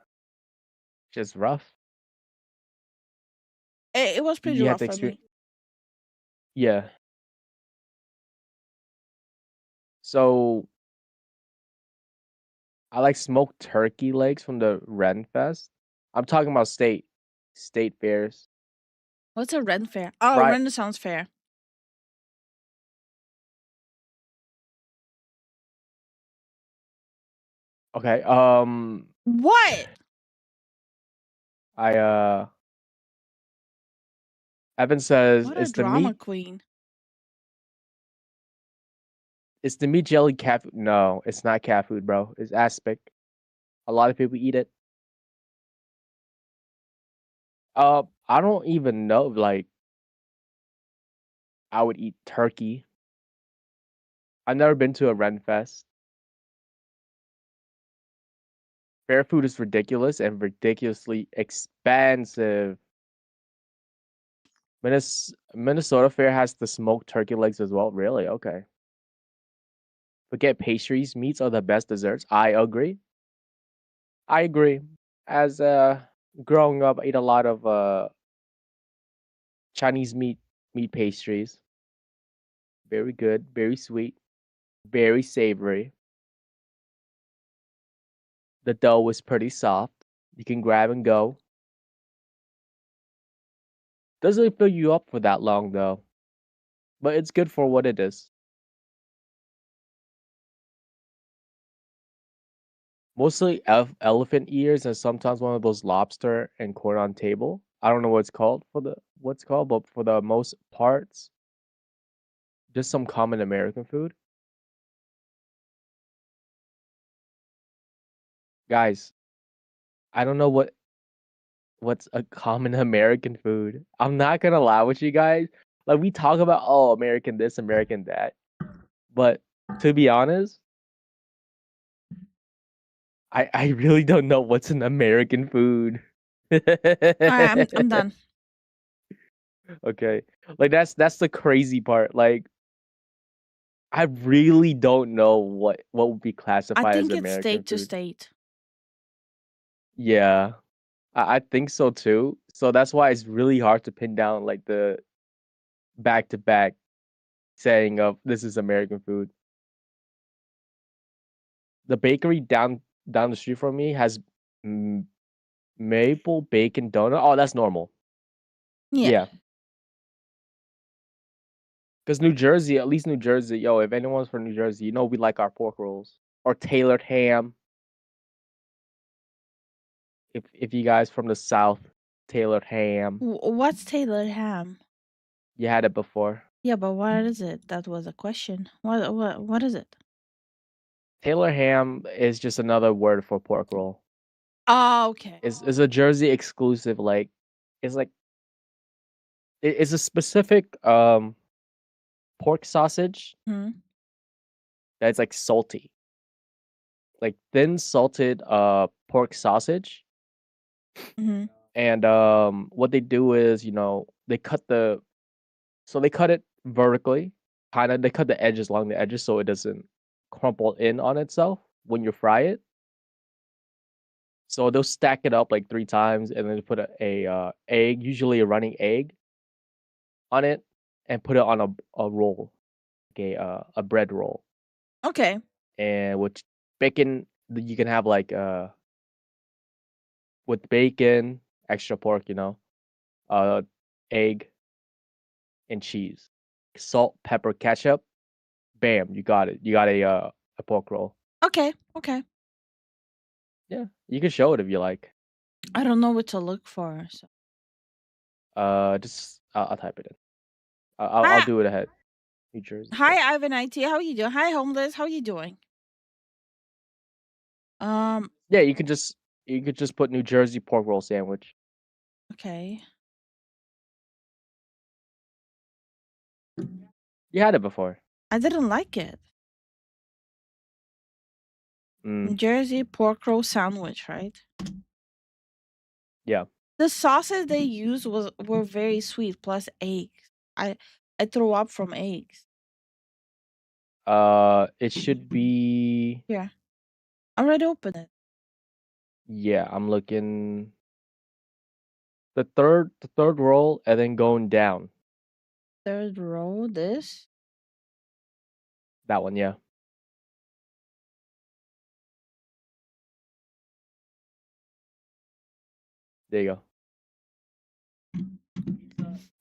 Speaker 3: Just rough.
Speaker 2: It was pretty
Speaker 3: You have
Speaker 2: rough
Speaker 3: to
Speaker 2: for
Speaker 3: experience.
Speaker 2: me.
Speaker 3: Yeah. So I like smoked turkey legs from the Ren Fest. I'm talking about state. state fairs.
Speaker 2: What's a Ren fair? Oh,
Speaker 3: Right.
Speaker 2: Renaissance fair.
Speaker 3: Okay.
Speaker 2: What?
Speaker 3: I Evan says
Speaker 2: What a drama queen.
Speaker 3: it's the meat jelly cat food. No, it's not cat food, bro. It's aspic. A lot of people eat it. I don't even know. Like, I would eat turkey. I've never been to a Ren Fest. Fair food is ridiculous and ridiculously expensive. Minnesota Fair has the smoked turkey legs as well. Really? Okay. Forget pastries. Meats are the best desserts. I agree. I agree. As growing up, I ate a lot of Chinese meat pastries. Very good, very sweet, very savory. The dough was pretty soft. You can grab and go. Doesn't really fill you up for that long though, but it's good for what it is. Mostly elephant ears and sometimes one of those lobster and corn on table. I don't know what's called, but for the most parts, just some common American food. Guys, I don't know what's a common American food. I'm not gonna lie with you guys. Like we talk about American this, American that, but to be honest, I really don't know what's an American food.
Speaker 2: I'm done.
Speaker 3: Okay. Like that's the crazy part. Like I really don't know what would be
Speaker 2: I
Speaker 3: classified as
Speaker 2: think it's
Speaker 3: American
Speaker 2: state to
Speaker 3: food.
Speaker 2: state.
Speaker 3: Yeah. I think so too. So that's why it's really hard to pin down like the back to back saying of this is American food. The bakery down the street from me has m- maple bacon donut. Oh, that's normal.
Speaker 2: Yeah.
Speaker 3: Yeah. Because New Jersey, at least New Jersey, yo, if anyone's from New Jersey, you know we like our pork rolls or tailored ham. If you guys from the South, tailored ham,
Speaker 2: What's tailored ham?
Speaker 3: you had it before.
Speaker 2: Yeah, but what is it? That was a question. What is it?
Speaker 3: Tailored ham is just another word for pork roll.
Speaker 2: Oh, okay.
Speaker 3: It's a Jersey exclusive. Like it's like it's a specific pork sausage
Speaker 2: Hmm.
Speaker 3: that's like salty, like thin salted pork sausage.
Speaker 2: Hmm.
Speaker 3: And what they do is they cut it vertically, kind of they cut the edges along the edges so it doesn't crumple in on itself when you fry it. So they'll stack it up like 3 times and then put a egg, usually a running egg, on it and put it on a roll, like a bread roll.
Speaker 2: Okay.
Speaker 3: And with bacon, you can have like with bacon, extra pork, uh, egg and cheese, salt, pepper, ketchup. Bam, you got it. You got a pork roll.
Speaker 2: Okay. Okay.
Speaker 3: Yeah, you can show it if you like.
Speaker 2: I don't know what to look for. So.
Speaker 3: Just I'll type it in. I'll
Speaker 2: Hi,
Speaker 3: do it ahead. New Jersey pork.
Speaker 2: hi, Ivan IT. How you doing? Hi, homeless. How you doing? Um.
Speaker 3: Yeah, you could just put New Jersey pork roll sandwich.
Speaker 2: Okay.
Speaker 3: You had it before.
Speaker 2: I didn't like it. New
Speaker 3: Mm,
Speaker 2: Jersey pork roll sandwich, right?
Speaker 3: yeah.
Speaker 2: The sauces they used were very sweet, plus eggs. I threw up from eggs.
Speaker 3: It should be.
Speaker 2: Yeah, I already opened it.
Speaker 3: Yeah, I'm looking. The third roll and then going down.
Speaker 2: Third row, this.
Speaker 3: That one, yeah. There you go.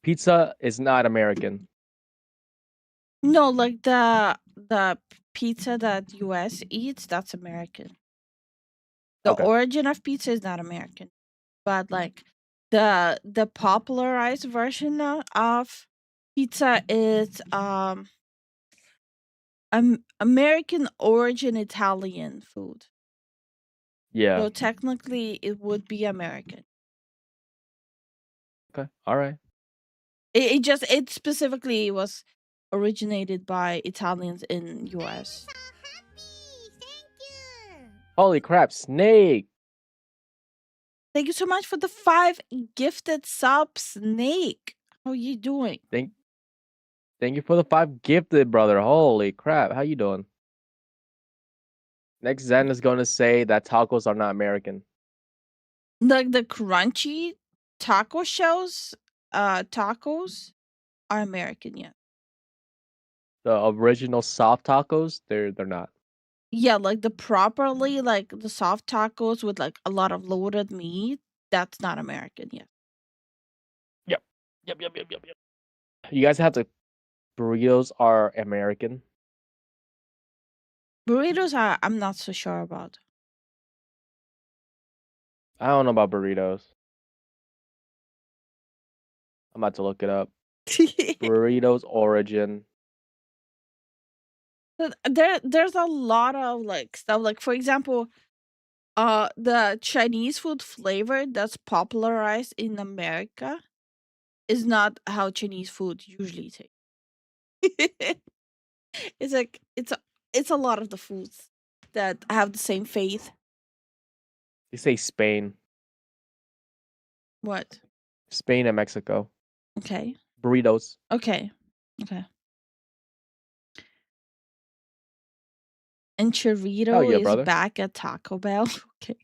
Speaker 3: Pizza is not American.
Speaker 2: No, like the pizza that US eats, that's American. The
Speaker 3: Okay.
Speaker 2: origin of pizza is not American, but like the popularized version of pizza is American origin Italian food.
Speaker 3: Yeah.
Speaker 2: So technically it would be American.
Speaker 3: Okay. All right.
Speaker 2: It specifically was originated by Italians in US.
Speaker 3: Holy crap, Snake!
Speaker 2: Thank you so much for the 5 gifted subs, Snake. How are you doing?
Speaker 3: Thank you for the 5 gifted, brother. Holy crap, how you doing? Next Zen is gonna say that tacos are not American.
Speaker 2: Like the crunchy taco shells, tacos are American, yeah.
Speaker 3: The original soft tacos, they're not.
Speaker 2: Yeah, like the properly like the soft tacos with like a lot of loaded meat, that's not American, yeah.
Speaker 3: Yep. Yep. You guys have the burritos are American.
Speaker 2: Burritos I'm not so sure about.
Speaker 3: I don't know about burritos. I'm about to look it up. Burritos origin.
Speaker 2: But there's a lot of like stuff like for example, the Chinese food flavor that's popularized in America is not how Chinese food usually tastes. It's like it's a lot of the foods that have the same faith.
Speaker 3: They say Spain.
Speaker 2: What?
Speaker 3: Spain and Mexico.
Speaker 2: Okay.
Speaker 3: Burritos.
Speaker 2: Okay. Okay. And
Speaker 3: Hell
Speaker 2: churrito
Speaker 3: yeah,
Speaker 2: is
Speaker 3: brother.
Speaker 2: back at Taco Bell. Okay.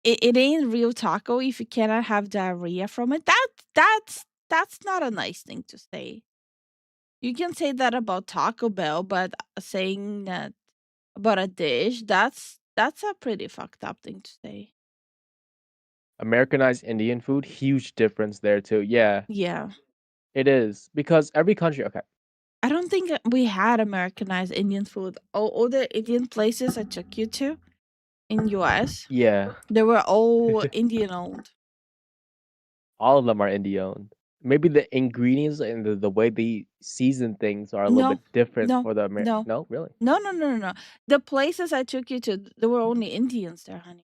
Speaker 2: It ain't real taco if you cannot have diarrhea from it. That's not a nice thing to say. You can say that about Taco Bell, but saying that about a dish, that's a pretty fucked up thing to say.
Speaker 3: Americanized Indian food, huge difference there too. Yeah,
Speaker 2: Yeah.
Speaker 3: it is. Because every country, okay.
Speaker 2: I don't think we had Americanized Indian food. All the Indian places I took you to in US,
Speaker 3: Yeah.
Speaker 2: they were all Indian owned.
Speaker 3: All of them are indie owned. Maybe the ingredients and the way they season things are a little
Speaker 2: No,
Speaker 3: bit different
Speaker 2: no,
Speaker 3: for the
Speaker 2: no,
Speaker 3: No, really?
Speaker 2: no. The places I took you to, there were only Indians there, honey.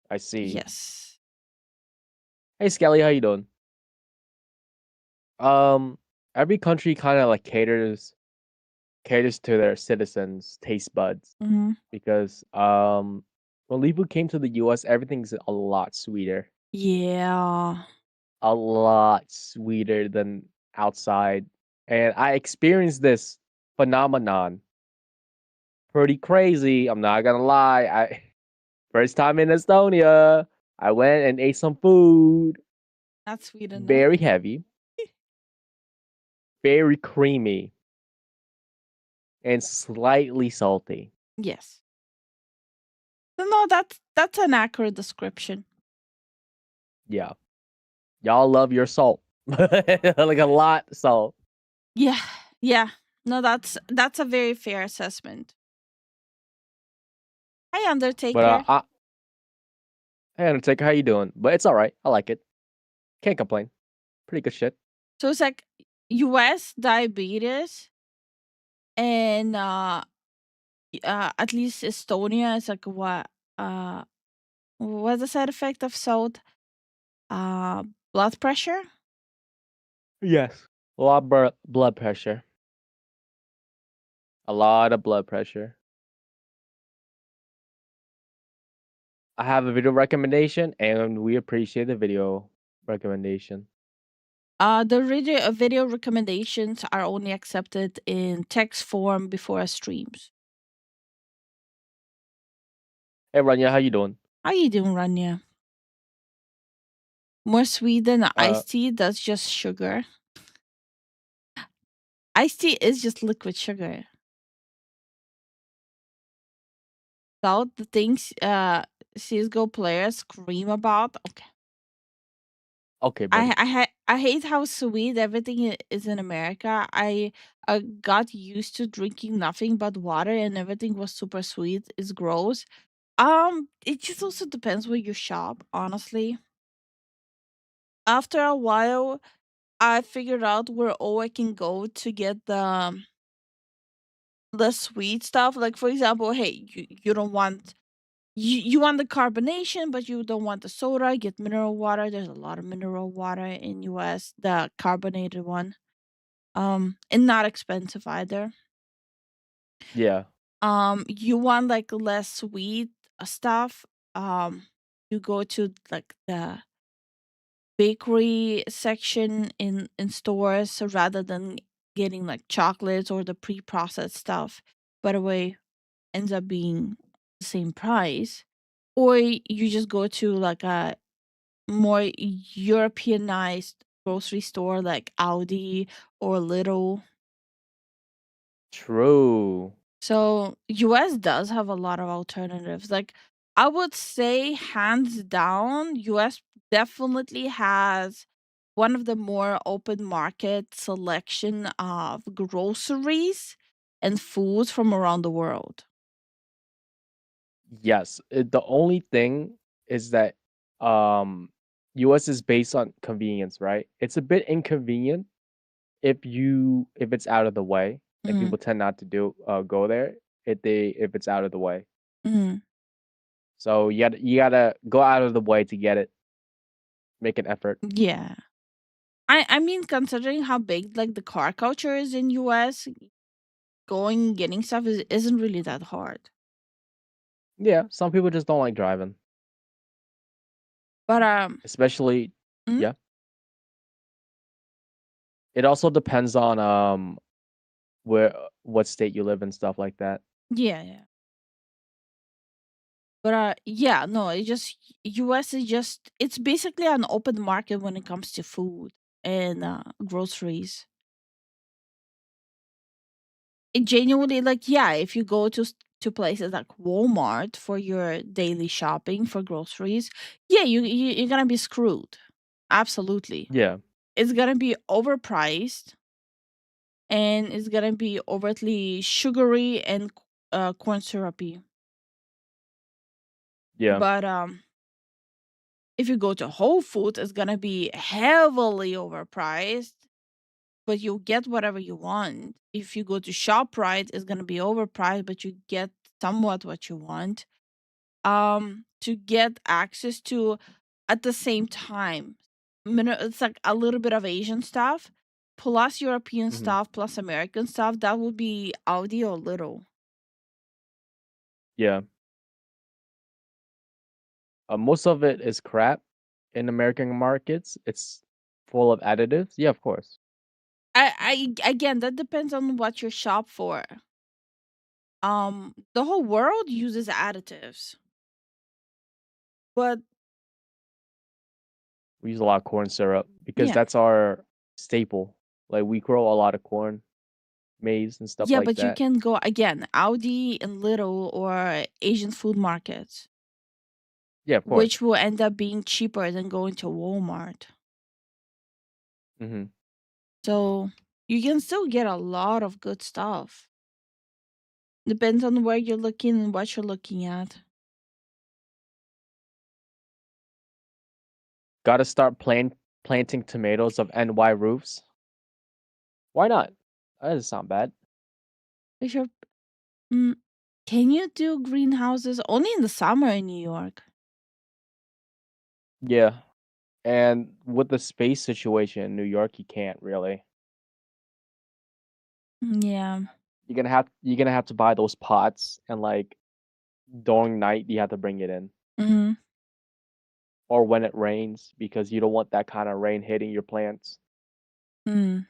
Speaker 3: I see.
Speaker 2: Yes.
Speaker 3: Hey Skelly, how you doing? Um, every country kind of like caters to their citizens' taste buds
Speaker 2: Hmm.
Speaker 3: because when Lifu came to the US, everything's a lot sweeter.
Speaker 2: Yeah.
Speaker 3: A lot sweeter than outside. And I experienced this phenomenon. Pretty crazy. I'm not gonna lie. I first time in Estonia, I went and ate some food.
Speaker 2: Not sweet enough.
Speaker 3: Very heavy, very creamy, and slightly salty.
Speaker 2: Yes. No, that's an accurate description.
Speaker 3: Yeah. Y'all love your salt. Like a lot of salt.
Speaker 2: Yeah. Yeah. No, that's a very fair assessment. Hi,
Speaker 3: But
Speaker 2: Undertaker.
Speaker 3: hey Undertaker, how you doing? But it's alright. I like it. Can't complain. Pretty good shit.
Speaker 2: So it's like US diabetes and at least Estonia is like what's the side effect of salt? Uh Blood pressure?
Speaker 3: Yes. A lot of blood pressure. A lot of blood pressure. I have a video recommendation, and we appreciate the video recommendation.
Speaker 2: The video recommendations are only accepted in text form before streams.
Speaker 3: Hey, Rania, how you doing?
Speaker 2: How you doing, Rania? More sweet than
Speaker 3: Uh,
Speaker 2: iced tea, that's just sugar. Iced tea is just liquid sugar. Salt, the things CS:GO players scream about. Okay,
Speaker 3: Okay, buddy.
Speaker 2: I hate how sweet everything is in America. I got used to drinking nothing but water, and everything was super sweet. It's gross. It just also depends where you shop, honestly. After a while, I figured out where all I can go to get the sweet stuff. Like for example, hey, you don't want you want the carbonation, but you don't want the soda. Get mineral water. There's a lot of mineral water in US, the carbonated one. And not expensive either.
Speaker 3: Yeah.
Speaker 2: You want like less sweet stuff. You go to like the bakery section in stores rather than getting like chocolates or the pre-processed stuff. By the way, ends up being the same price. Or you just go to like a more Europeanized grocery store like Aldi or Lidl.
Speaker 3: True.
Speaker 2: So US does have a lot of alternatives. Like I would say hands down, US definitely has one of the more open market selection of groceries and foods from around the world.
Speaker 3: Yes. The only thing is that um US is based on convenience, right? It's a bit inconvenient if it's out of the way, and
Speaker 2: Mm,
Speaker 3: people tend not to go there if it's out of the way.
Speaker 2: mm,
Speaker 3: So you gotta go out of the way to get it. Make an effort.
Speaker 2: yeah. I mean considering how big like the car culture is in US, going getting stuff isn't really that hard.
Speaker 3: Yeah, some people just don't like driving,
Speaker 2: But
Speaker 3: especially
Speaker 2: mm,
Speaker 3: yeah. It also depends on where what state you live in, stuff like that.
Speaker 2: yeah, yeah. But yeah, no, it just US is just it's basically an open market when it comes to food and groceries. It genuinely like yeah, if you go to places like Walmart for your daily shopping for groceries, yeah, you're gonna be screwed. Absolutely,
Speaker 3: Yeah,
Speaker 2: it's gonna be overpriced and it's gonna be overtly sugary and corn syrupy.
Speaker 3: yeah,
Speaker 2: But if you go to Whole Foods, it's gonna be heavily overpriced, but you get whatever you want. If you go to ShopRite, it's gonna be overpriced, but you get somewhat what you want. To get access to at the same time, it's like a little bit of Asian stuff, plus European
Speaker 3: mhm,
Speaker 2: stuff, plus American stuff. That would be Audi or Little.
Speaker 3: yeah. Most of it is crap in American markets. It's full of additives. Yeah, of course.
Speaker 2: I again, that depends on what you shop for. The whole world uses additives, but
Speaker 3: We use a lot of corn syrup because
Speaker 2: yeah,
Speaker 3: that's our staple. Like we grow a lot of corn, maize, and stuff
Speaker 2: yeah,
Speaker 3: like
Speaker 2: but you
Speaker 3: that.
Speaker 2: can go again, Audi and Little or Asian food markets,
Speaker 3: Yeah, of
Speaker 2: which
Speaker 3: course.
Speaker 2: will end up being cheaper than going to Walmart.
Speaker 3: Hmm.
Speaker 2: So you can still get a lot of good stuff. Depends on where you're looking and what you're looking at.
Speaker 3: Got to start planting tomatoes of NY roofs. Why not? That doesn't sound bad.
Speaker 2: If you're, mm, can you do greenhouses only in the summer in New York?
Speaker 3: Yeah, and with the space situation in New York, you can't really.
Speaker 2: Yeah.
Speaker 3: You're gonna have to buy those pots, and like during night you have to bring it in,
Speaker 2: Hmm.
Speaker 3: or when it rains because you don't want that kind of rain hitting your plants.
Speaker 2: Mm.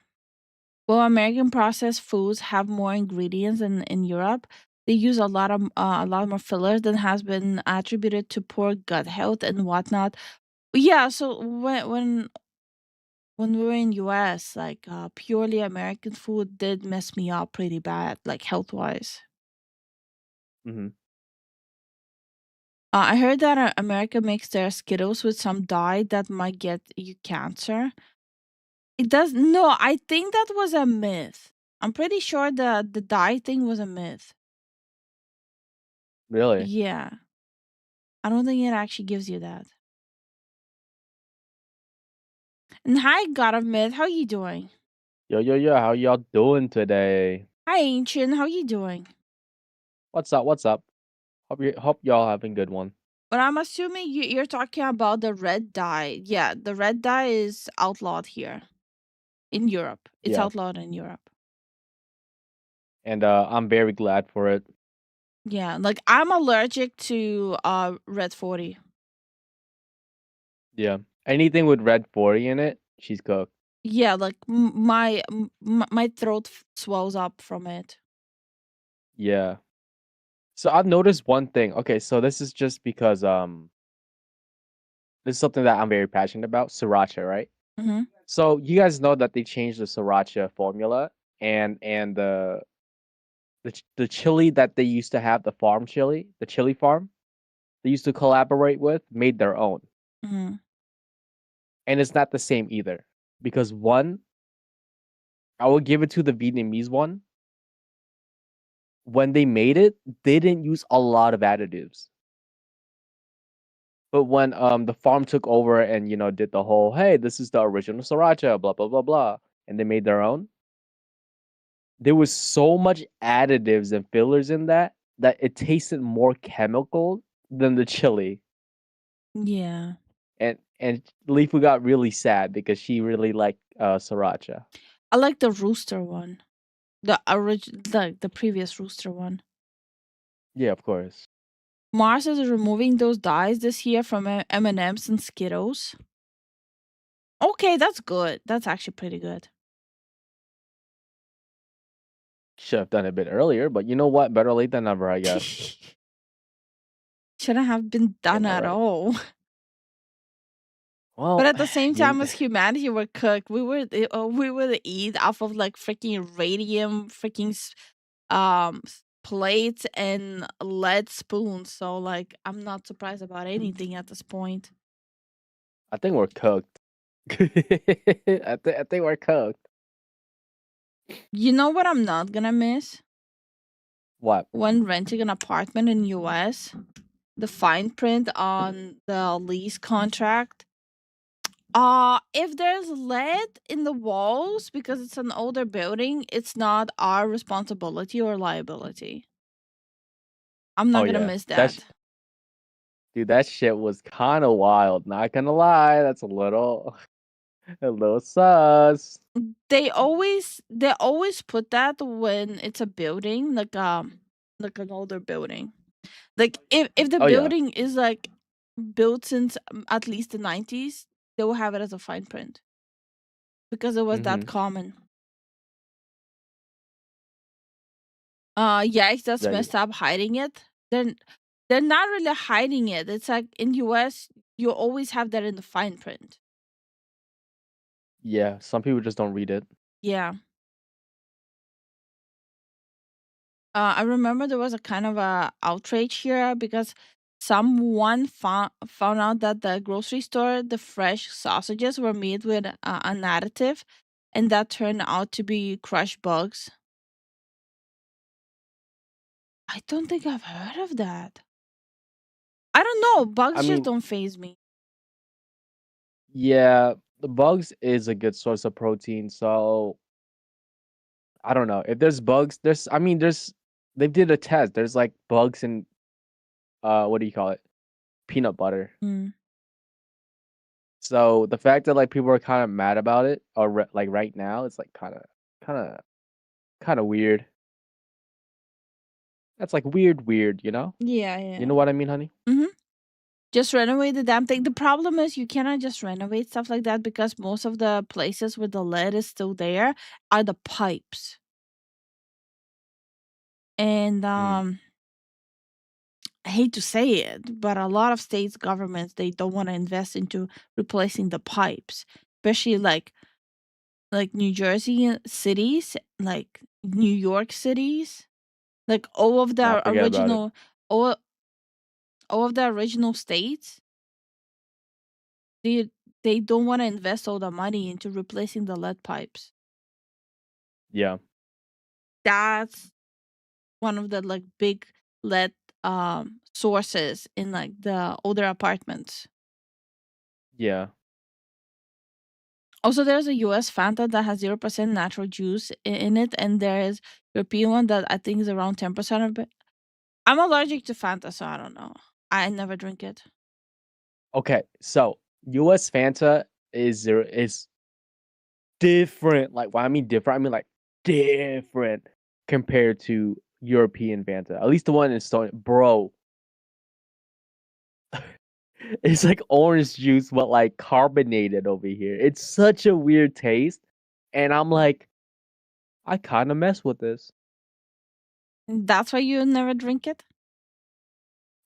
Speaker 2: Well, American processed foods have more ingredients than in Europe. They use a lot more fillers than has been attributed to poor gut health and whatnot. Yeah, so when we were in US, like purely American food did mess me up pretty bad, like health wise.
Speaker 3: Hmm.
Speaker 2: I heard that America makes their Skittles with some dye that might get you cancer. It does. No, I think that was a myth. I'm pretty sure the dye thing was a myth.
Speaker 3: Really?
Speaker 2: Yeah. I don't think it actually gives you that. And hi, God of Myth. How you doing?
Speaker 3: Yo, yo, yo, how y'all doing today?
Speaker 2: Hi, Ancient. How you doing?
Speaker 3: What's up? What's up? Hope y'all having a good one.
Speaker 2: But I'm assuming you're talking about the red dye. Yeah, the red dye is outlawed here in Europe. It's
Speaker 3: Yeah.
Speaker 2: outlawed in Europe.
Speaker 3: And I'm very glad for it.
Speaker 2: Yeah, like I'm allergic to red 40.
Speaker 3: Yeah. Anything with red 40 in it, she's cooked.
Speaker 2: Yeah, like my throat swells up from it.
Speaker 3: Yeah. So I've noticed one thing. Okay, so this is just because this is something that I'm very passionate about, sriracha, right?
Speaker 2: Mhm.
Speaker 3: So you guys know that they changed the sriracha formula and the chili that they used to have, the farm chili, the chili farm, they used to collaborate with, made their own.
Speaker 2: Mhm.
Speaker 3: And it's not the same either. Because one, I will give it to the Vietnamese one. When they made it, they didn't use a lot of additives. But when the farm took over and did the whole, hey, this is the original sriracha, blah blah blah blah, and they made their own, there was so much additives and fillers in that it tasted more chemical than the chili.
Speaker 2: Yeah.
Speaker 3: And Lifu got really sad because she really liked sriracha.
Speaker 2: I like the rooster one. The previous rooster one.
Speaker 3: Yeah, of course.
Speaker 2: Mars is removing those dyes this year from M&Ms and Skittles. Okay, that's good. That's actually pretty good.
Speaker 3: Should have done it a bit earlier, but you know what? Better late than never, I guess.
Speaker 2: Shouldn't have been done
Speaker 3: Am I
Speaker 2: at
Speaker 3: right?
Speaker 2: all. But
Speaker 3: Well,
Speaker 2: at the same
Speaker 3: you,
Speaker 2: time as humanity were cooked, we would eat off of like freaking radium, plates and lead spoons. So like, I'm not surprised about anything at this point.
Speaker 3: I think we're cooked. I think we're cooked.
Speaker 2: You know what I'm not gonna miss?
Speaker 3: What?
Speaker 2: When renting an apartment in US, the fine print on the lease contract. If there's lead in the walls because it's an older building, it's not our responsibility or liability. I'm
Speaker 3: Oh
Speaker 2: not gonna
Speaker 3: yeah,
Speaker 2: miss that.
Speaker 3: dude, that shit was kind of wild. Not gonna lie, that's a little sus.
Speaker 2: They always put that when it's a building, like an older building. Like if the
Speaker 3: Oh yeah.
Speaker 2: building is like built since at least the 90s, they will have it as a fine print because it was that
Speaker 3: Mm-hmm.
Speaker 2: common. Yikes, that's
Speaker 3: Yeah,
Speaker 2: messed up hiding it. They're not really hiding it. It's like in US, you always have that in the fine print.
Speaker 3: yeah. Some people just don't read it.
Speaker 2: Yeah. I remember there was a kind of a outrage here because someone found out that the grocery store, the fresh sausages were made with an additive, and that turned out to be crushed bugs. I don't think I've heard of that. I don't know.
Speaker 3: I
Speaker 2: Bugs just
Speaker 3: mean,
Speaker 2: don't phase me.
Speaker 3: yeah, the bugs is a good source of protein. So I don't know if there's bugs. I mean, they did a test. There's like bugs in what do you call it? Peanut butter.
Speaker 2: Mm.
Speaker 3: So the fact that like people are kind of mad about it, or like right now, it's like kind of, kind of weird. That's like weird.
Speaker 2: Yeah,
Speaker 3: You
Speaker 2: yeah.
Speaker 3: know what I mean, honey?
Speaker 2: Mm-hmm. Just renovate the damn thing. The problem is you cannot just renovate stuff like that because most of the places where the lead is still there are the pipes. And
Speaker 3: Mm.
Speaker 2: I hate to say it, but a lot of states governments they don't want to invest into replacing the pipes, especially like New Jersey cities, like New York cities, like all of
Speaker 3: Nah,
Speaker 2: the
Speaker 3: forget about it.
Speaker 2: original all all of the original states, they they don't want to invest all the money into replacing the lead pipes.
Speaker 3: Yeah.
Speaker 2: That's one of the like big lead sources in like the older apartments.
Speaker 3: Yeah.
Speaker 2: Also, there's a US Fanta that has 0% natural juice in it, and there is European one that I think is around 10% of it. I'm allergic to Fanta, so I don't know. I never drink it.
Speaker 3: Okay. So US Fanta is different. Like when I mean different, I mean like different compared to European Fanta. At least the one in Stone, bro. It's like orange juice, but like carbonated over here. It's such a weird taste, and I'm like, I kind of mess with this.
Speaker 2: That's why you never drink it?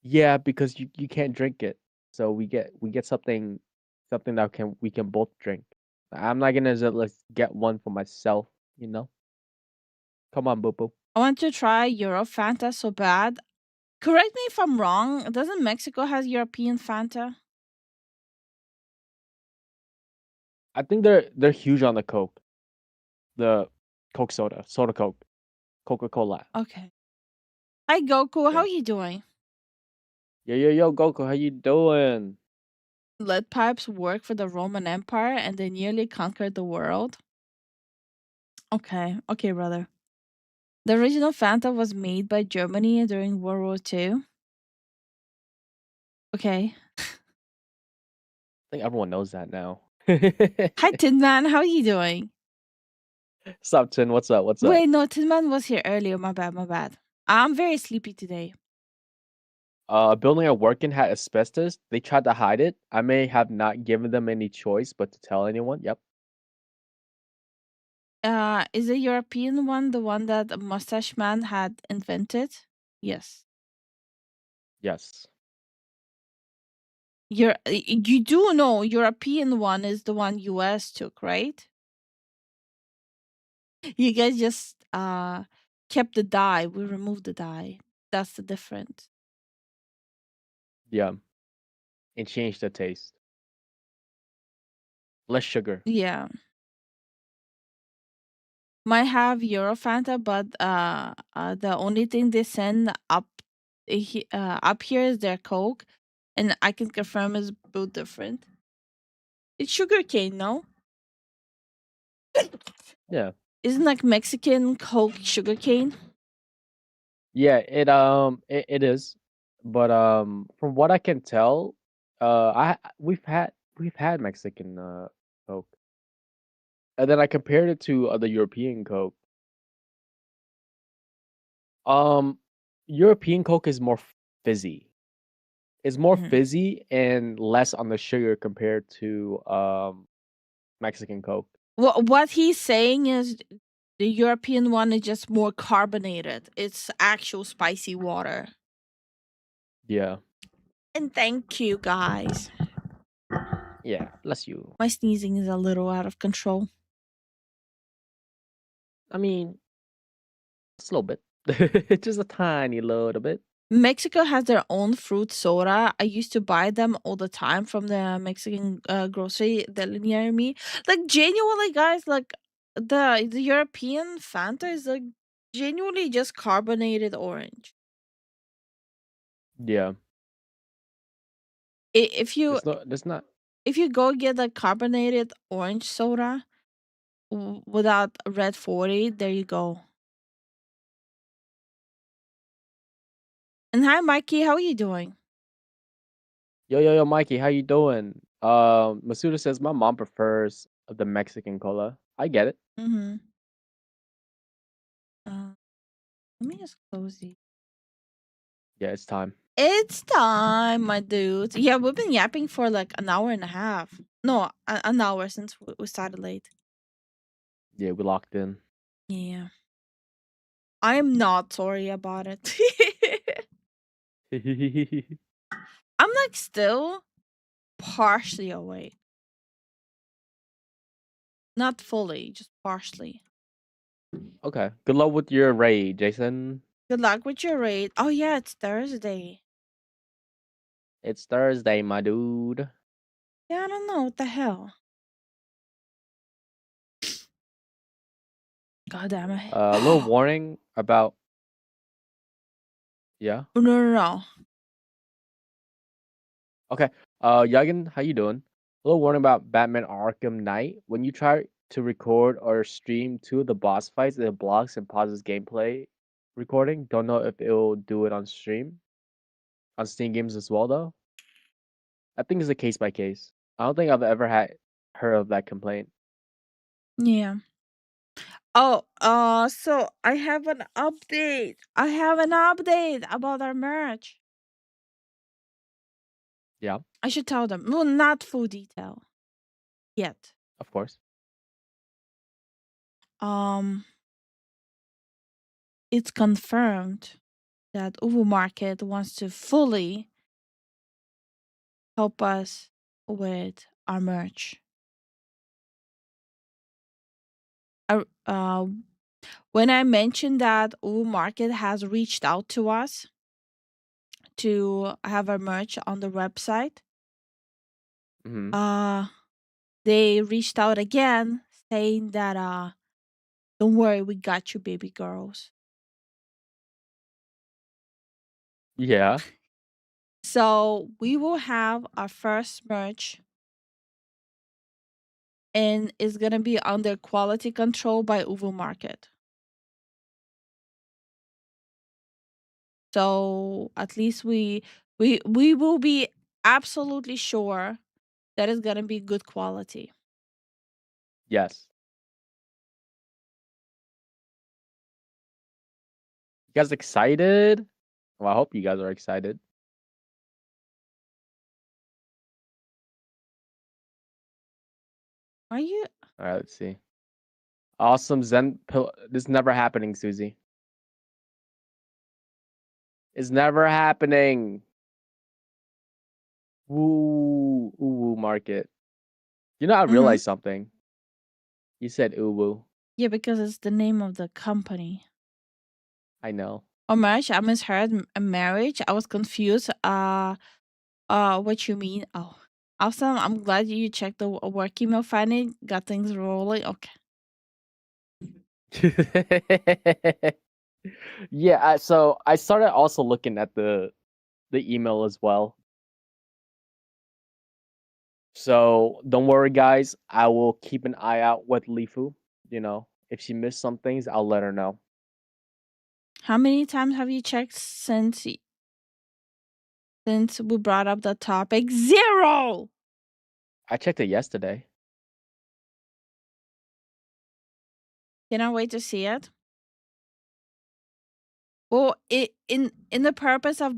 Speaker 3: Yeah, because you can't drink it, so we get something that we can both drink. I'm not gonna just let's get one for myself, you know. Come on, boo boo.
Speaker 2: I want to try Euro Fanta so bad. Correct me if I'm wrong. Doesn't Mexico has European Fanta?
Speaker 3: I think they're huge on the Coke soda Coke, Coca Cola.
Speaker 2: Okay. Hi Goku, how
Speaker 3: Yeah.
Speaker 2: are you doing?
Speaker 3: Yo, Goku, how you doing?
Speaker 2: Lead pipes work for the Roman Empire and they nearly conquered the world. Okay, brother. The original Fanta was made by Germany during World War II. Okay.
Speaker 3: I think everyone knows that now.
Speaker 2: Hi Tin Man, how are you doing?
Speaker 3: Sup, Tin? What's up? What's up?
Speaker 2: Wait, no, Tin Man was here earlier. My bad. I'm very sleepy today.
Speaker 3: A building I work in had asbestos. They tried to hide it. I may have not given them any choice but to tell anyone. Yep.
Speaker 2: Is the European one the one that Mustache Man had invented? Yes.
Speaker 3: Yes.
Speaker 2: You do know European one is the one US took, right? You guys just kept the dye. We removed the dye. That's the difference.
Speaker 3: Yeah. And changed the taste. Less sugar.
Speaker 2: Yeah. Might have Eurofanta, but the only thing they send up here is their Coke, and I can confirm is both different. It's sugarcane, no?
Speaker 3: Yeah.
Speaker 2: Isn't like Mexican Coke sugarcane?
Speaker 3: Yeah, it is. But from what I can tell, I we've had Mexican Coke. And then I compared it to the European Coke. Um European Coke is more fizzy. It's more
Speaker 2: Mhm.
Speaker 3: fizzy and less on the sugar compared to Mexican Coke.
Speaker 2: What he's saying is the European one is just more carbonated. It's actual spicy water.
Speaker 3: Yeah.
Speaker 2: And thank you guys.
Speaker 3: Yeah, bless you.
Speaker 2: My sneezing is a little out of control.
Speaker 3: I mean, just a little bit. Just a tiny little bit.
Speaker 2: Mexico has their own fruit soda. I used to buy them all the time from the Mexican grocery that near me. Like genuinely, guys, like the European Fanta is like genuinely just carbonated orange.
Speaker 3: Yeah.
Speaker 2: If you
Speaker 3: There's not
Speaker 2: if you go get a carbonated orange soda without red 40, there you go. And hi, Mikey, how are you doing?
Speaker 3: yo, Mikey, how you doing? Masuda says my mom prefers the Mexican cola. I get it.
Speaker 2: Mm-hmm. Let me just close these.
Speaker 3: Yeah, it's time.
Speaker 2: It's time, my dudes. Yeah, we've been yapping for like an hour and a half. No, an hour since we started late.
Speaker 3: Yeah, we locked in.
Speaker 2: Yeah. I'm not sorry about it. I'm like still partially awake. Not fully, just partially.
Speaker 3: Okay. Good luck with your raid, Jason.
Speaker 2: Good luck with your raid. Oh, yeah, it's Thursday.
Speaker 3: It's Thursday, my dude.
Speaker 2: Yeah, I don't know what the hell. God damn it.
Speaker 3: A little warning about yeah.
Speaker 2: No, no, no.
Speaker 3: Okay. Yagan, how you doing? A little warning about Batman Arkham Knight. When you try to record or stream two of the boss fights, it blocks and pauses gameplay recording. Don't know if it will do it on stream. On Steam games as well though. I think it's a case by case. I don't think I've ever had heard of that complaint.
Speaker 2: Yeah. Oh, so I have an update. I have an update about our merch.
Speaker 3: Yeah,
Speaker 2: I should tell them. No, not full detail yet.
Speaker 3: of course.
Speaker 2: Um, it's confirmed that Uvu Market wants to fully help us with our merch. I, when I mentioned that Uvu Market has reached out to us to have our merch on the website,
Speaker 3: Hmm.
Speaker 2: they reached out again saying that don't worry, we got you, baby girls.
Speaker 3: Yeah.
Speaker 2: So we will have our first merch, and it's gonna be under quality control by Uvu Market. So at least we will be absolutely sure that it's gonna be good quality.
Speaker 3: Yes. You guys excited? Well, I hope you guys are excited.
Speaker 2: Are you?
Speaker 3: All right, let's see. Awesome Zen pill. This is never happening, Susie. It's never happening. Woo, woo market. You know, I
Speaker 2: Mhm.
Speaker 3: realized something. You said uwu.
Speaker 2: Yeah, because it's the name of the company.
Speaker 3: I know.
Speaker 2: Oh, marriage. I misheard a marriage. I was confused. What you mean? Oh, awesome. I'm glad you checked the work email. Finally, got things rolling. Okay.
Speaker 3: Yeah, so I started also looking at the email as well. So don't worry, guys. I will keep an eye out with Lifu. You know, if she missed some things, I'll let her know.
Speaker 2: How many times have you checked since we brought up the topic? Zero.
Speaker 3: I checked it yesterday.
Speaker 2: Cannot wait to see it. Well, in the purpose of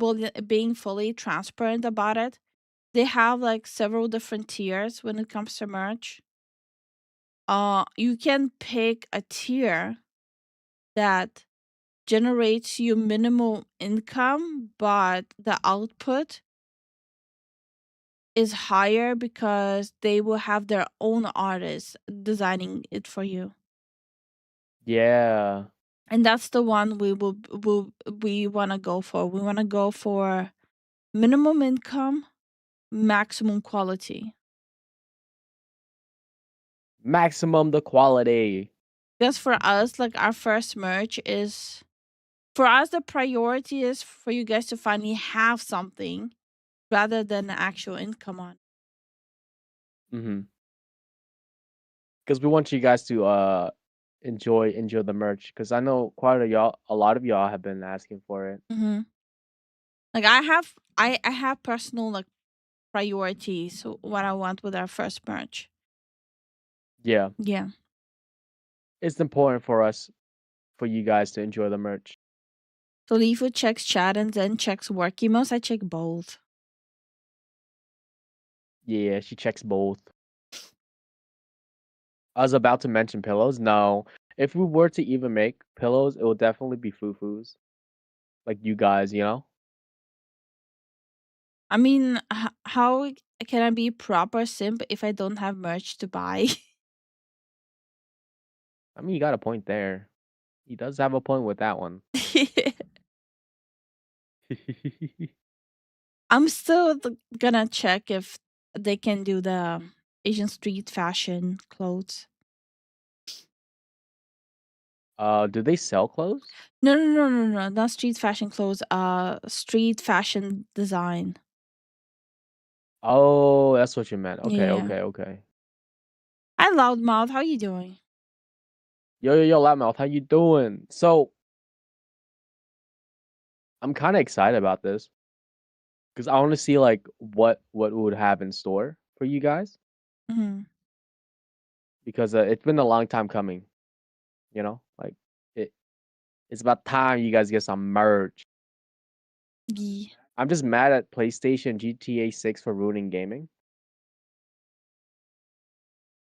Speaker 2: being fully transparent about it, they have like several different tiers when it comes to merch. You can pick a tier that generates you minimal income, but the output is higher because they will have their own artists designing it for you.
Speaker 3: Yeah.
Speaker 2: And that's the one we want to go for. We want to go for minimum income, maximum quality.
Speaker 3: Maximum the quality.
Speaker 2: Because for us, like our first merch is for us the priority is for you guys to finally have something rather than actual income on.
Speaker 3: Mm-hmm. Because we want you guys to enjoy the merch. Because I know a lot of y'all have been asking for it.
Speaker 2: Mm-hmm. Like I have personal like priorities what I want with our first merch.
Speaker 3: Yeah,
Speaker 2: Yeah.
Speaker 3: it's important for us for you guys to enjoy the merch.
Speaker 2: So Lifu checks chat and then checks work emails. I check both.
Speaker 3: Yeah, she checks both. I was about to mention pillows. No, if we were to even make pillows, it will definitely be foo-foos. Like you guys, you know?
Speaker 2: I mean, how can I be proper simp if I don't have merch to buy?
Speaker 3: I mean, you got a point there. He does have a point with that one.
Speaker 2: I'm still gonna check if they can do the Asian street fashion clothes.
Speaker 3: Do they sell clothes?
Speaker 2: No, not street fashion clothes. Street fashion design.
Speaker 3: Oh, that's what you meant. Okay,
Speaker 2: Yeah.
Speaker 3: okay.
Speaker 2: Hi, Loudmouth. How you doing?
Speaker 3: Yo, Loudmouth, how you doing? So, I'm kind of excited about this because I want to see like what we would have in store for you guys
Speaker 2: Mhm.
Speaker 3: because it's been a long time coming. Like it it's about time you guys get some merch.
Speaker 2: Yeah.
Speaker 3: I'm just mad at PlayStation GTA 6 for ruining gaming.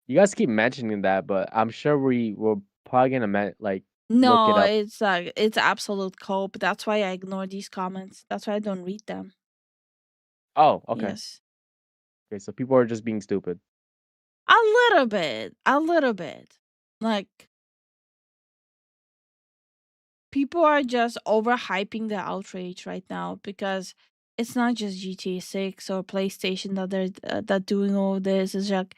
Speaker 3: You guys keep mentioning that, but I'm sure we're probably gonna look it
Speaker 2: No,
Speaker 3: up.
Speaker 2: it's absolute cope. That's why I ignore these comments. That's why I don't read them.
Speaker 3: Oh, okay.
Speaker 2: Yes.
Speaker 3: Okay, so people are just being stupid.
Speaker 2: A little bit. A little bit. Like, people are just overhyping the outrage right now because it's not just GTA 6 or PlayStation that they're that doing all this. It's like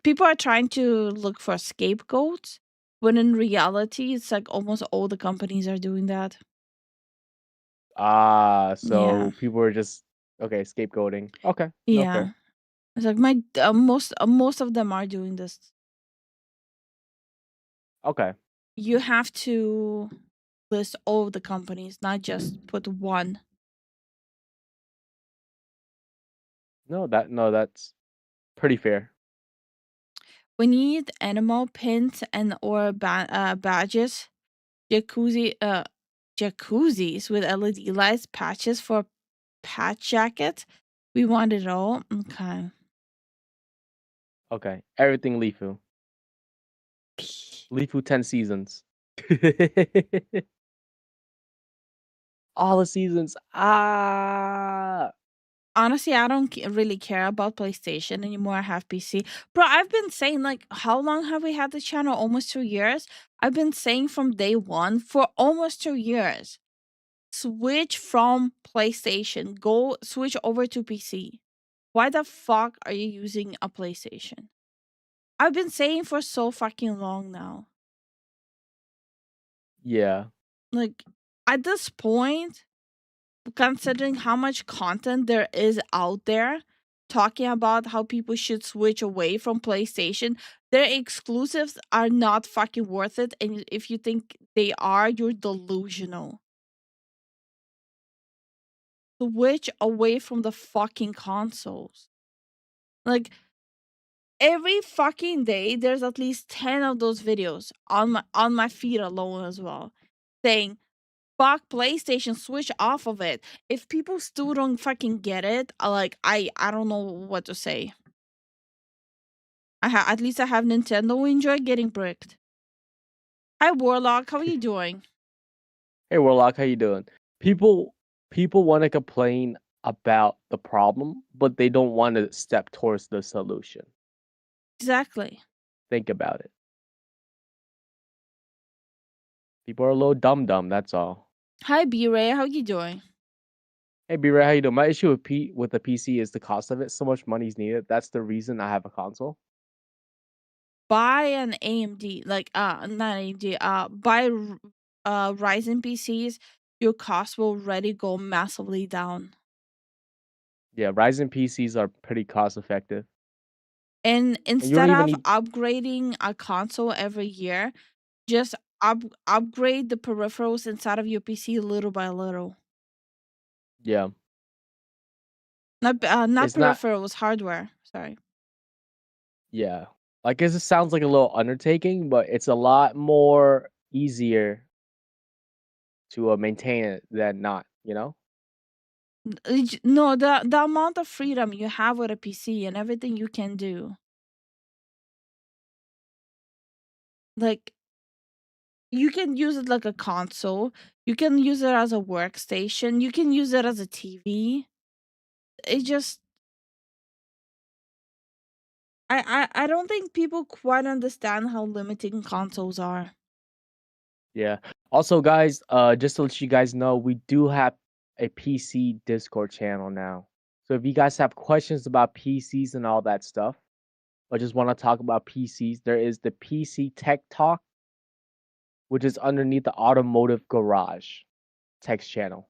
Speaker 2: people are trying to look for scapegoats when in reality it's like almost all the companies are doing that. Yeah.
Speaker 3: So people are just okay, scapegoating. Okay, no
Speaker 2: Yeah.
Speaker 3: fair.
Speaker 2: It's like most of them are doing this.
Speaker 3: Okay.
Speaker 2: You have to list all of the companies, not just put one.
Speaker 3: No, that's pretty fair.
Speaker 2: We need animal pins and or badges, jacuzzis with LED lights, patches for patch jackets. We want it all. Okay.
Speaker 3: Okay. Everything Lifu. Lifu 10 seasons. All the seasons.
Speaker 2: Honestly, I don't really care about PlayStation anymore. I have PC. Bro, I've been saying, like, how long have we had the channel? Almost 2 years. I've been saying from day one for almost 2 years. Switch from PlayStation. Go switch over to PC. Why the fuck are you using a PlayStation? I've been saying for so fucking long now.
Speaker 3: Yeah.
Speaker 2: Like, at this point, considering how much content there is out there talking about how people should switch away from PlayStation, their exclusives are not fucking worth it. And if you think they are, you're delusional. Switch away from the fucking consoles. Like, every fucking day there's at least 10 of those videos on my feed alone as well saying fuck PlayStation, switch off of it. If people still don't fucking get it, I don't know what to say. At least I have Nintendo. We enjoy getting bricked. Hi Warlock, how are you doing?
Speaker 3: Hey Warlock, how you doing? People want to complain about the problem, but they don't want to step towards the solution.
Speaker 2: Exactly.
Speaker 3: Think about it. People are a little dumb, that's all.
Speaker 2: Hi B-Ray, how you doing?
Speaker 3: Hey B-Ray, how you doing? My issue with the PC is the cost of it. So much money is needed. That's the reason I have a console.
Speaker 2: Buy an AMD, like not AMD, buy Ryzen PCs. Your cost will already go massively down.
Speaker 3: Yeah, Ryzen PCs are pretty cost effective.
Speaker 2: And
Speaker 3: And you don't
Speaker 2: instead
Speaker 3: even
Speaker 2: of
Speaker 3: need
Speaker 2: upgrading a console every year, just upgrade the peripherals inside of your PC little by little.
Speaker 3: yeah.
Speaker 2: Not
Speaker 3: It's not
Speaker 2: peripherals, hardware. Sorry.
Speaker 3: yeah. Like it just sounds like a little undertaking, but it's a lot more easier to maintain it than not?
Speaker 2: No, the amount of freedom you have with a PC and everything you can do. Like, you can use it like a console. You can use it as a workstation. You can use it as a TV. It just I don't think people quite understand how limiting consoles are.
Speaker 3: Yeah. Also, guys, just to let you guys know, we do have a PC Discord channel now. So if you guys have questions about PCs and all that stuff, or just want to talk about PCs, there is the PC Tech Talk, which is underneath the Automotive Garage text channel.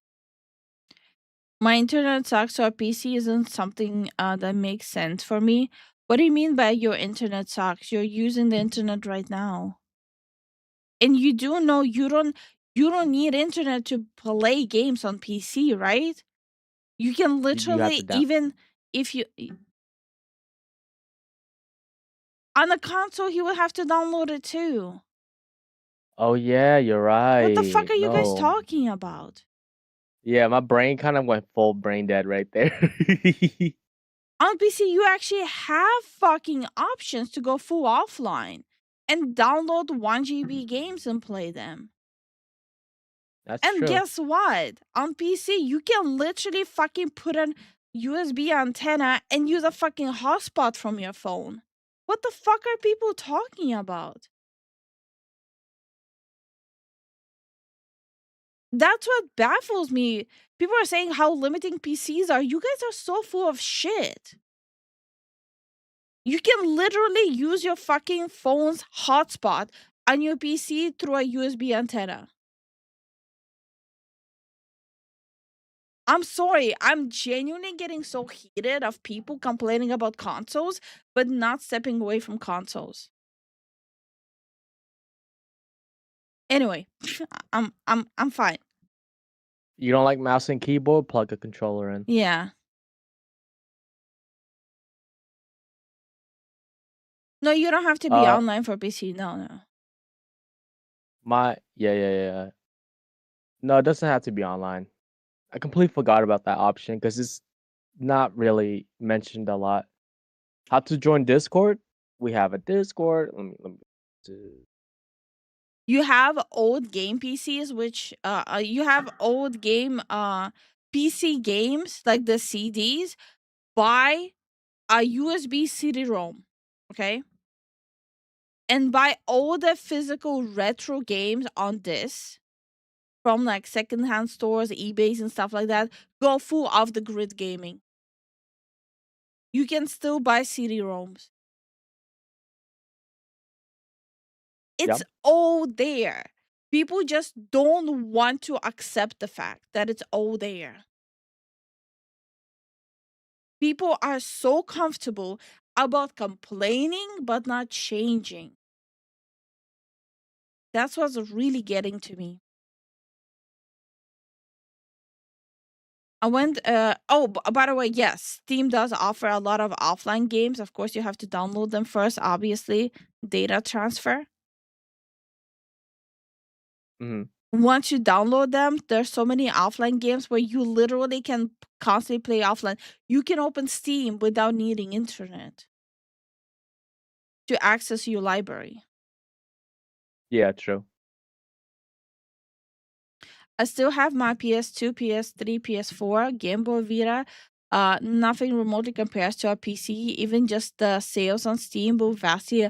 Speaker 2: My internet sucks, so a PC isn't something that makes sense for me. What do you mean by your internet sucks? You're using the internet right now. And you do know you don't need internet to play games on PC, right? You can
Speaker 3: You have
Speaker 2: literally
Speaker 3: to down.
Speaker 2: even if you on a console you would have to download it too.
Speaker 3: Oh yeah, you're
Speaker 2: What the fuck
Speaker 3: right.
Speaker 2: are you guys
Speaker 3: No.
Speaker 2: talking about?
Speaker 3: Yeah, my brain kind of went full brain dead right there.
Speaker 2: On PC you actually have fucking options to go full offline and download 1 GB games and play them.
Speaker 3: That's
Speaker 2: And
Speaker 3: true.
Speaker 2: guess what? On PC, you can literally fucking put an USB antenna and use a fucking hotspot from your phone. What the fuck are people talking about? That's what baffles me. People are saying how limiting PCs are. You guys are so full of shit. You can literally use your fucking phone's hotspot on your PC through a USB antenna. I'm sorry, I'm genuinely getting so heated of people complaining about consoles, but not stepping away from consoles. Anyway, I'm fine.
Speaker 3: You don't like mouse and keyboard? Plug a controller in.
Speaker 2: Yeah. No, you don't have to be
Speaker 3: Uh,
Speaker 2: online for PC. No.
Speaker 3: yeah. No, it doesn't have to be online. I completely forgot about that option because it's not really mentioned a lot. How to join Discord? We have a Discord. Let me
Speaker 2: You have old game PCs, which you have old game PC games like the CDs. Buy a USB CD-ROM, okay? And buy all the physical retro games on this from like secondhand stores, eBays, and stuff like that. Go full off the grid gaming. You can still buy CD-ROMs. It's
Speaker 3: Yep.
Speaker 2: all there. People just don't want to accept the fact that it's all there. People are so comfortable about complaining but not changing. That's what's really getting to me. I went by the way, yes, Steam does offer a lot of offline games. Of course, you have to download them first, obviously. Data transfer.
Speaker 3: Hmm.
Speaker 2: Once you download them, there's so many offline games where you literally can constantly play offline. You can open Steam without needing internet to access your library.
Speaker 3: Yeah, true.
Speaker 2: I still have my PS2, PS3, PS4, Game Boy Vita. Nothing remotely compares to a PC. Even just the sales on Steam will vastly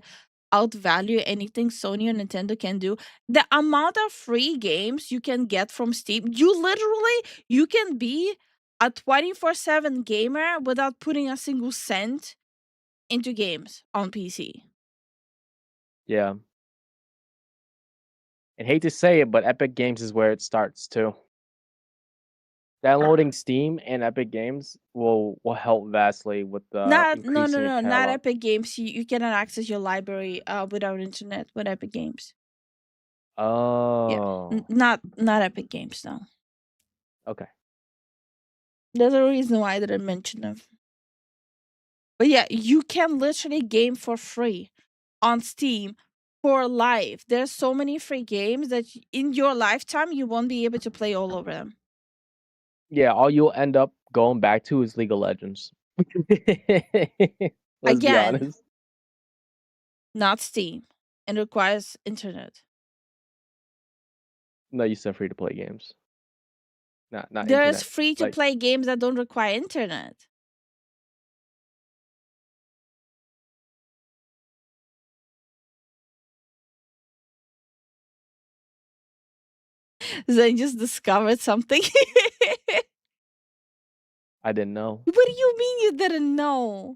Speaker 2: outvalue anything Sony or Nintendo can do. The amount of free games you can get from Steam, you can be a 24/7 gamer without putting a single cent into games on PC.
Speaker 3: Yeah. And hate to say it, but Epic Games is where it starts too. Downloading Steam and Epic Games will help vastly with increasing your
Speaker 2: Not
Speaker 3: catalog.
Speaker 2: Epic Games. You cannot access your library without internet with Epic Games. Yeah,
Speaker 3: Oh,
Speaker 2: not Epic Games. No,
Speaker 3: okay.
Speaker 2: there's a reason why I didn't mention them. But yeah, you can literally game for free on Steam for life. There's so many free games that in your lifetime you won't be able to play all over them.
Speaker 3: Yeah, all you'll end up going back to is League of Legends. Let's be
Speaker 2: Again,
Speaker 3: honest.
Speaker 2: not Steam, and requires internet.
Speaker 3: No, you said free to play games. Not
Speaker 2: There's
Speaker 3: internet.
Speaker 2: free to
Speaker 3: Like
Speaker 2: play games that don't require internet. Zen just discovered something.
Speaker 3: I didn't know.
Speaker 2: What do you mean you didn't know?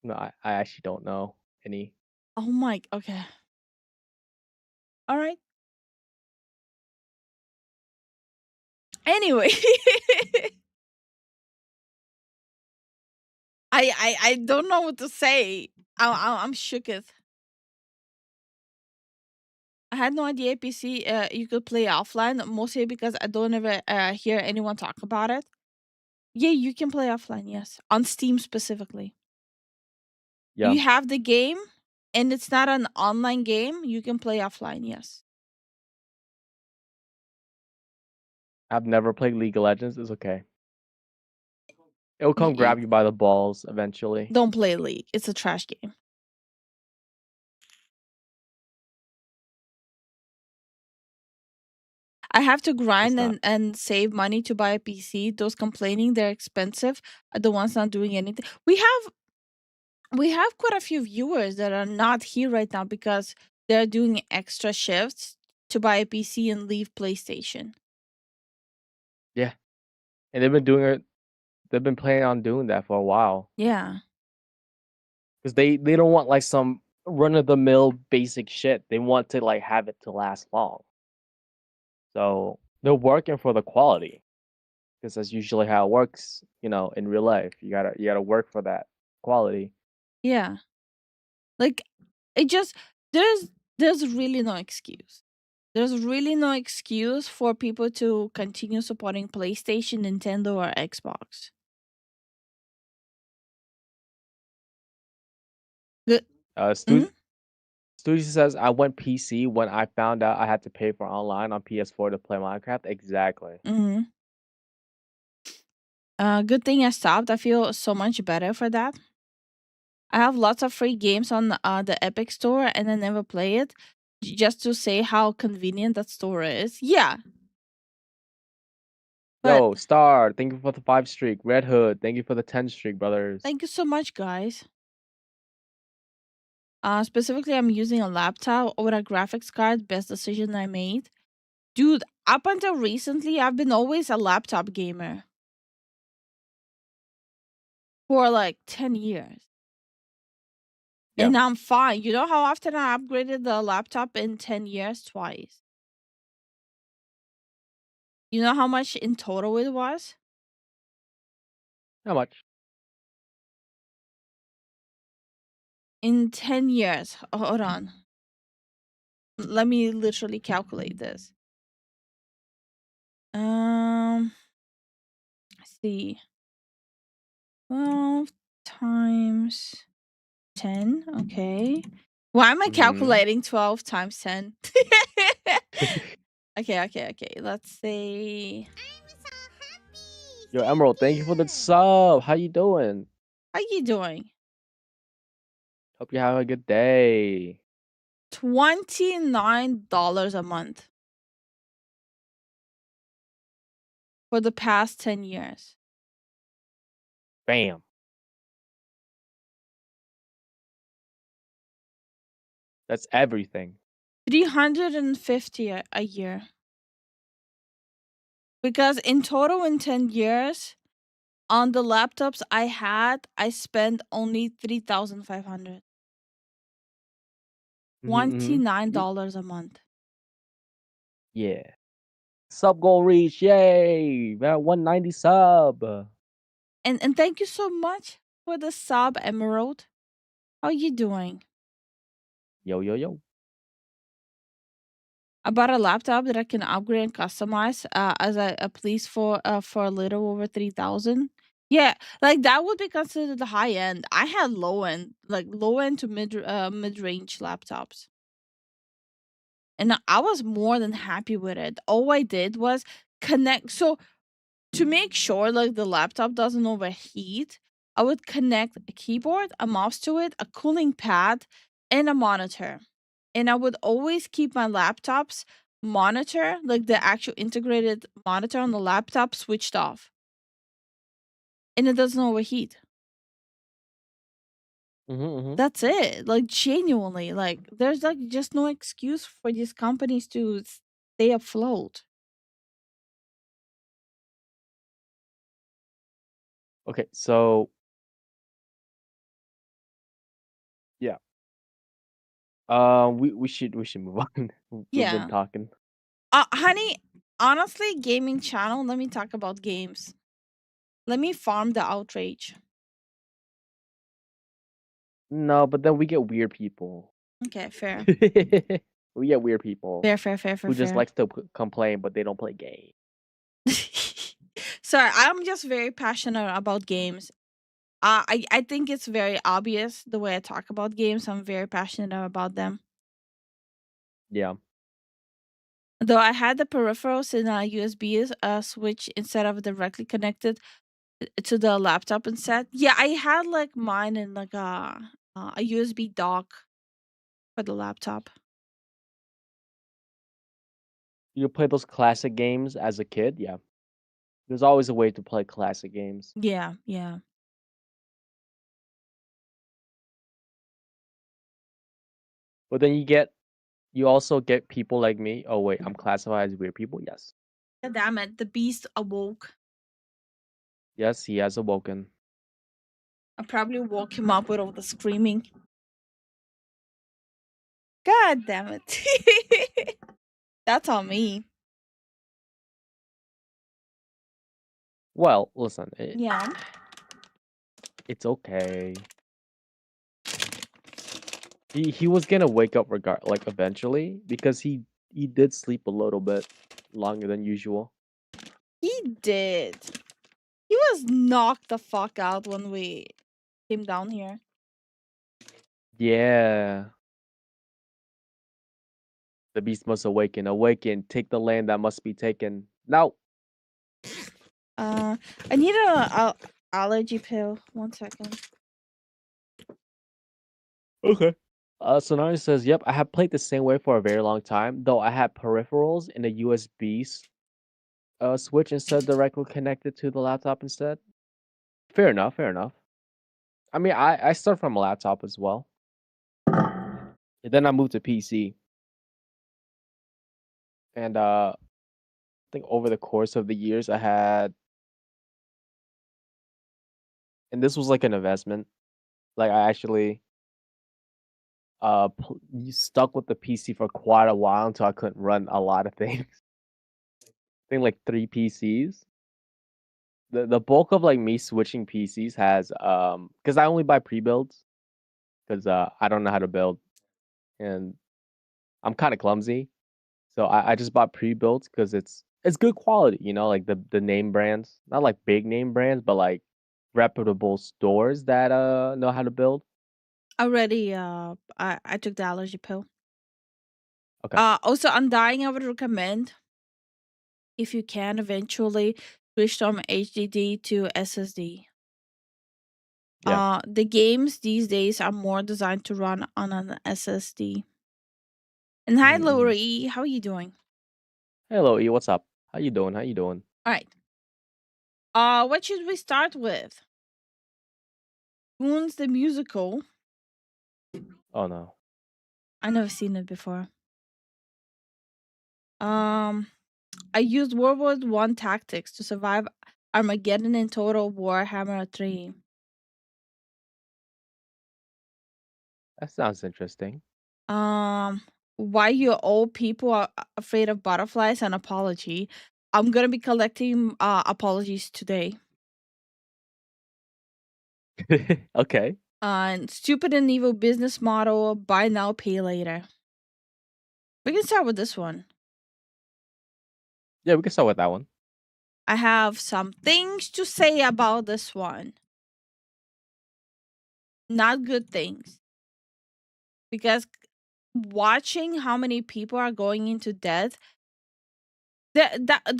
Speaker 3: No, I actually don't know any.
Speaker 2: Oh my. Okay. All right. Anyway, I don't know what to say. I'm shooketh. I had no idea PC you could play offline, mostly because I don't ever hear anyone talk about it. Yeah, you can play offline, yes. On Steam specifically.
Speaker 3: Yeah,
Speaker 2: You have the game and it's not an online game, you can play offline, yes.
Speaker 3: I've never played League of Legends. It's okay. It'll
Speaker 2: Y-
Speaker 3: come
Speaker 2: y-
Speaker 3: grab you by the balls eventually.
Speaker 2: don't play League. It's a trash game. I have to
Speaker 3: It's
Speaker 2: grind
Speaker 3: not.
Speaker 2: and save money to buy a PC. Those complaining they're expensive are the ones not doing anything. We have quite a few viewers that are not here right now because they're doing extra shifts to buy a PC and leave PlayStation.
Speaker 3: Yeah, and they've been doing it. They've been planning on doing that for a while
Speaker 2: Yeah.
Speaker 3: because they don't want like some run of the mill basic shit. They want to like have it to last long. So they're working for the quality because that's usually how it works. In real life, you gotta work for that quality.
Speaker 2: Yeah. Like it just there's there's really no excuse. There's really no excuse for people to continue supporting PlayStation, Nintendo, or Xbox. Good.
Speaker 3: Stu Studio says I went PC when I found out I had to pay for online on PS4 to play Minecraft. Exactly.
Speaker 2: Mm-hmm. Good thing I stopped. I feel so much better for that. I have lots of free games on the Epic Store, and I never play it, just to say how convenient that store is. Yeah, but
Speaker 3: Yo, Star, thank you for the 5 streak. Red Hood, thank you for the 10 streak, brothers.
Speaker 2: thank you so much, guys. Specifically, I'm using a laptop with a graphics card. Best decision I made, dude. Up until recently, I've been always a laptop gamer for like 10 years,
Speaker 3: Yeah.
Speaker 2: and I'm fine. You know how often I upgraded the laptop in 10 years? Twice. You know how much in total it was?
Speaker 3: How much?
Speaker 2: In 10 years. Hold on. Let me literally calculate this. Let's see. 12 times 10. Okay. Why am I
Speaker 3: Mm-hmm.
Speaker 2: calculating 12 times 10? Okay. Let's say.
Speaker 3: Yo, Emerald, thank you for the sub. How you doing?
Speaker 2: How you doing?
Speaker 3: Hope you have a good day.
Speaker 2: $29 a month for the past 10 years.
Speaker 3: Bam. That's everything.
Speaker 2: 350 a year. Because in total in 10 years, on the laptops I spent only 3,500.
Speaker 3: Mm-hmm.
Speaker 2: $29 a month.
Speaker 3: Yeah. Sub goal reach. Yay. We're at 190 sub.
Speaker 2: And thank you so much for the sub, Emerald. How you doing?
Speaker 3: Yo, yo, yo.
Speaker 2: I bought a laptop that I can upgrade and customize as a please for a little over 3,000. Yeah, like that would be considered the high end. I had low end to mid range laptops. And I was more than happy with it. All I did was connect. So to make sure like the laptop doesn't overheat, I would connect a keyboard, a mouse to it, a cooling pad, and a monitor. And I would always keep my laptop's monitor, like the actual integrated monitor on the laptop, switched off. And it doesn't overheat.
Speaker 3: Mm-hmm.
Speaker 2: That's it. Like genuinely, like there's like just no excuse for these companies to stay afloat.
Speaker 3: Okay, so yeah. We should move on. We've been
Speaker 2: Yeah.
Speaker 3: talking.
Speaker 2: Honey, honestly, gaming channel, let me talk about games. Let me farm the outrage.
Speaker 3: No, but then we get weird people.
Speaker 2: Okay, fair.
Speaker 3: We get weird people
Speaker 2: Fair, fair, fair, fair,
Speaker 3: who just
Speaker 2: fair.
Speaker 3: likes to complain, but they don't play games.
Speaker 2: Sorry, I'm just very passionate about games. I think it's very obvious the way I talk about games. I'm very passionate about them.
Speaker 3: Yeah.
Speaker 2: Though I had the peripherals in a USB switch instead of directly connected to the laptop instead. Yeah, I had like mine in like a USB dock for the laptop.
Speaker 3: You play those classic games as a kid? Yeah. There's always a way to play classic games.
Speaker 2: Yeah, yeah.
Speaker 3: But then you also get people like me. Oh wait, I'm classified as weird people. Yes.
Speaker 2: God damn it, the beast awoke.
Speaker 3: Yes, he has awoken.
Speaker 2: I probably woke him up with all the screaming. God damn it. That's on me.
Speaker 3: Well, listen,
Speaker 2: Yeah.
Speaker 3: it's okay. He was gonna wake up like eventually because he did sleep a little bit longer than usual.
Speaker 2: He did. He was knocked the fuck out when we came down here.
Speaker 3: Yeah. The beast must awaken. Awaken. Take the land that must be taken. Now.
Speaker 2: I need a allergy pill. 1 second.
Speaker 3: Okay. Sonari says, "Yep, I have played the same way for a very long time, though I had peripherals in a USB switch instead directly connected to the laptop instead." Fair enough. Fair enough. I mean, I start from a laptop as well, and then I moved to PC, and I think over the course of the years, I had, and this was like an investment. Like I actually stuck with the PC for quite a while until I couldn't run a lot of things. I think like 3 PCs. The bulk of like me switching PCs has because I only buy pre-builds because I don't know how to build and I'm kind of clumsy, so I just bought pre-builds because it's good quality, like the name brands, not like big name brands, but like reputable stores that know how to build.
Speaker 2: Already, I took the allergy pill.
Speaker 3: Okay,
Speaker 2: Also, Undying, I would recommend if you can eventually switch from HDD to SSD.
Speaker 3: yeah.
Speaker 2: The games these days are more designed to run on an SSD. And hi,
Speaker 3: Mm-hmm.
Speaker 2: Lori, how are you doing?
Speaker 3: Hello, E, what's up? How you doing? How you doing?
Speaker 2: All right. What should we start with? Moons the musical.
Speaker 3: Oh no.
Speaker 2: I never seen it before. Um, I used World War One tactics to survive Armageddon in Total Warhammer 3.
Speaker 3: That sounds interesting.
Speaker 2: Um, why you old people are afraid of butterflies? An apology. I'm gonna be collecting apologies today.
Speaker 3: Okay.
Speaker 2: And stupid and evil business model. Buy now, pay later. We can start with this one.
Speaker 3: Yeah, we can start with that one.
Speaker 2: I have some things to say about this one. Not good things. Because watching how many people are going into debt, their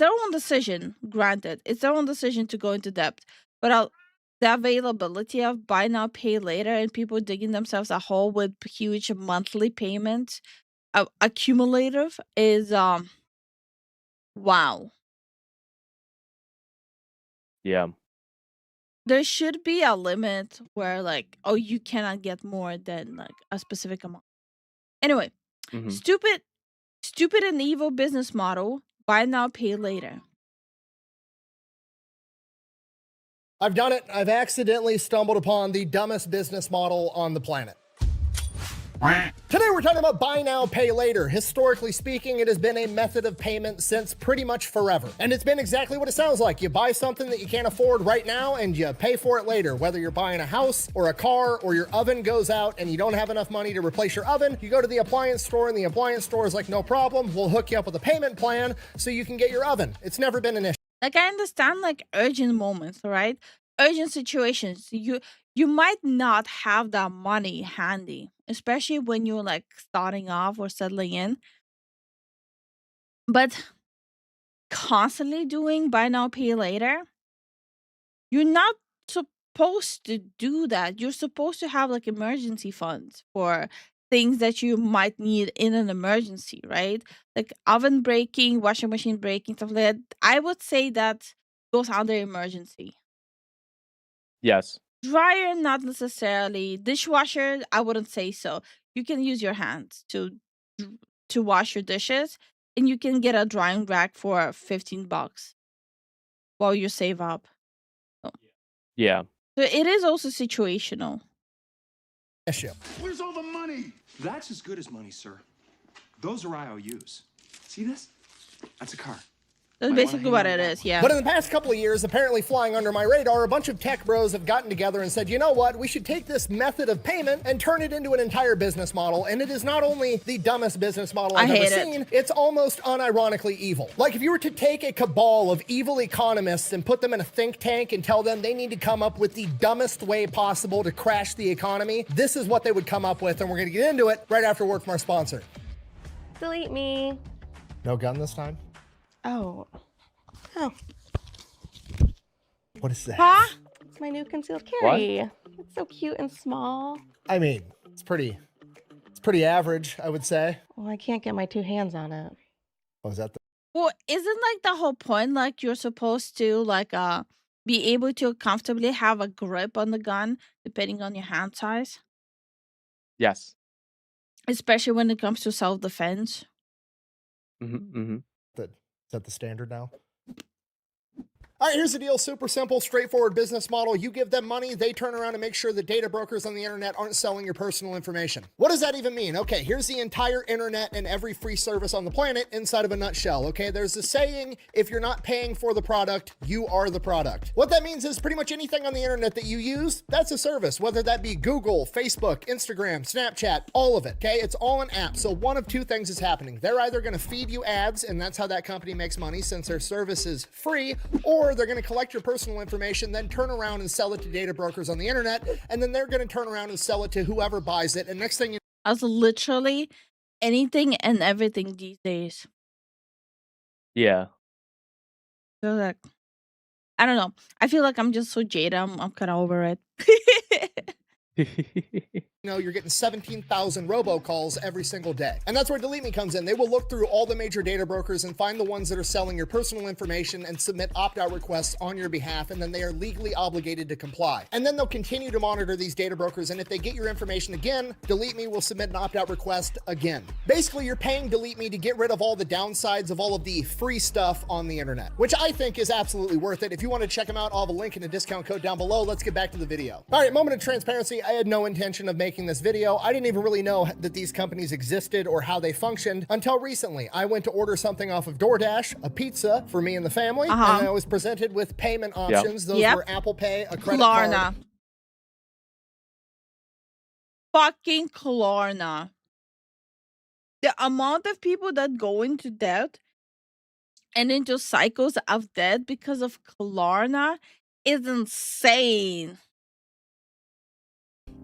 Speaker 2: own decision, granted, it's their own decision to go into debt. But the availability of buy now, pay later, and people digging themselves a hole with huge monthly payments, accumulative, is wow.
Speaker 3: Yeah.
Speaker 2: There should be a limit where like, oh, you cannot get more than like a specific amount. Anyway,
Speaker 3: Hmm.
Speaker 2: stupid and evil business model, buy now, pay later.
Speaker 4: I've done it. I've accidentally stumbled upon the dumbest business model on the planet. Today we're talking about buy now, pay later. Historically speaking, it has been a method of payment since pretty much forever. And it's been exactly what it sounds like. You buy something that you can't afford right now and you pay for it later. Whether you're buying a house or a car or your oven goes out and you don't have enough money to replace your oven, you go to the appliance store and the appliance store is like, no problem, we'll hook you up with a payment plan so you can get your oven. It's never been an issue.
Speaker 2: Like, I understand, like, urgent moments, right? Urgent situations. You might not have that money handy, especially when you're like starting off or settling in. But constantly doing buy now, pay later, you're not supposed to do that. You're supposed to have like emergency funds for things that you might need in an emergency, right? Like oven breaking, washing machine breaking, stuff like that. I would say that goes under emergency.
Speaker 3: Yes.
Speaker 2: Dryer, not necessarily. Dishwasher, I wouldn't say so. You can use your hands to wash your dishes, and you can get a drying rack for $15 while you save up.
Speaker 3: Yeah.
Speaker 2: So it is also situational.
Speaker 4: Issue.
Speaker 5: Where's all the money?
Speaker 6: That's as good as money, sir. Those are IOUs. See this? That's a car.
Speaker 2: That's
Speaker 6: Might wanna
Speaker 2: basically
Speaker 6: hang
Speaker 2: what
Speaker 6: on
Speaker 2: it
Speaker 6: that
Speaker 2: is, yeah.
Speaker 4: But in the past couple of years, apparently flying under my radar, a bunch of tech bros have gotten together and said, you know what, we should take this method of payment and turn it into an entire business model. And it is not only the dumbest business model I've ever
Speaker 2: hate it.
Speaker 4: seen, it's almost unironically evil. Like if you were to take a cabal of evil economists and put them in a think tank and tell them they need to come up with the dumbest way possible to crash the economy, this is what they would come up with. And we're going to get into it right after word from our sponsor.
Speaker 7: Delete me.
Speaker 4: No gun this time?
Speaker 7: Oh. Oh,
Speaker 4: What is that?
Speaker 2: Huh?
Speaker 7: it's my new concealed carry. It's so cute and small.
Speaker 4: I mean, it's pretty average, I would say.
Speaker 7: Well, I can't get my two hands on it.
Speaker 4: Was that the
Speaker 2: Well, isn't like the whole point like you're supposed to like be able to comfortably have a grip on the gun depending on your hand size,
Speaker 3: Yes.
Speaker 2: especially when it comes to self-defense?
Speaker 3: Mm-hmm.
Speaker 4: is that the standard now? All right, here's the deal. Super simple, straightforward business model. You give them money, they turn around and make sure the data brokers on the internet aren't selling your personal information. What does that even mean? Okay, here's the entire internet and every free service on the planet inside of a nutshell. Okay, there's a saying, if you're not paying for the product, you are the product. What that means is pretty much anything on the internet that you use, that's a service, whether that be Google, Facebook, Instagram, Snapchat, all of it. Okay, it's all an app. So one of two things is happening. They're either going to feed you ads, and that's how that company makes money since their service is free, or they're going to collect your personal information, then turn around and sell it to data brokers on the internet, and then they're going to turn around and sell it to whoever buys it. And next thing you
Speaker 2: As literally anything and everything these days.
Speaker 3: Yeah.
Speaker 2: So like, I don't know. I feel like I'm just so jaded. I'm kind of over it.
Speaker 4: know, you're getting 17,000 robocalls every single day. And that's where Delete Me comes in. They will look through all the major data brokers and find the ones that are selling your personal information and submit opt-out requests on your behalf, and then they are legally obligated to comply. And then they'll continue to monitor these data brokers, and if they get your information again, Delete Me will submit an opt-out request again. Basically, you're paying Delete Me to get rid of all the downsides of all of the free stuff on the internet, which I think is absolutely worth it. If you want to check them out, I'll have a link and a discount code down below. Let's get back to the video. All right, moment of transparency. I had no intention of making this video. I didn't even really know that these companies existed or how they functioned until recently. I went to order something off of DoorDash, a pizza for me and the family, and I was presented with payment options. Those were Apple Pay, a credit card.
Speaker 2: Fucking Klarna. The amount of people that go into debt and into cycles of debt because of Klarna is insane.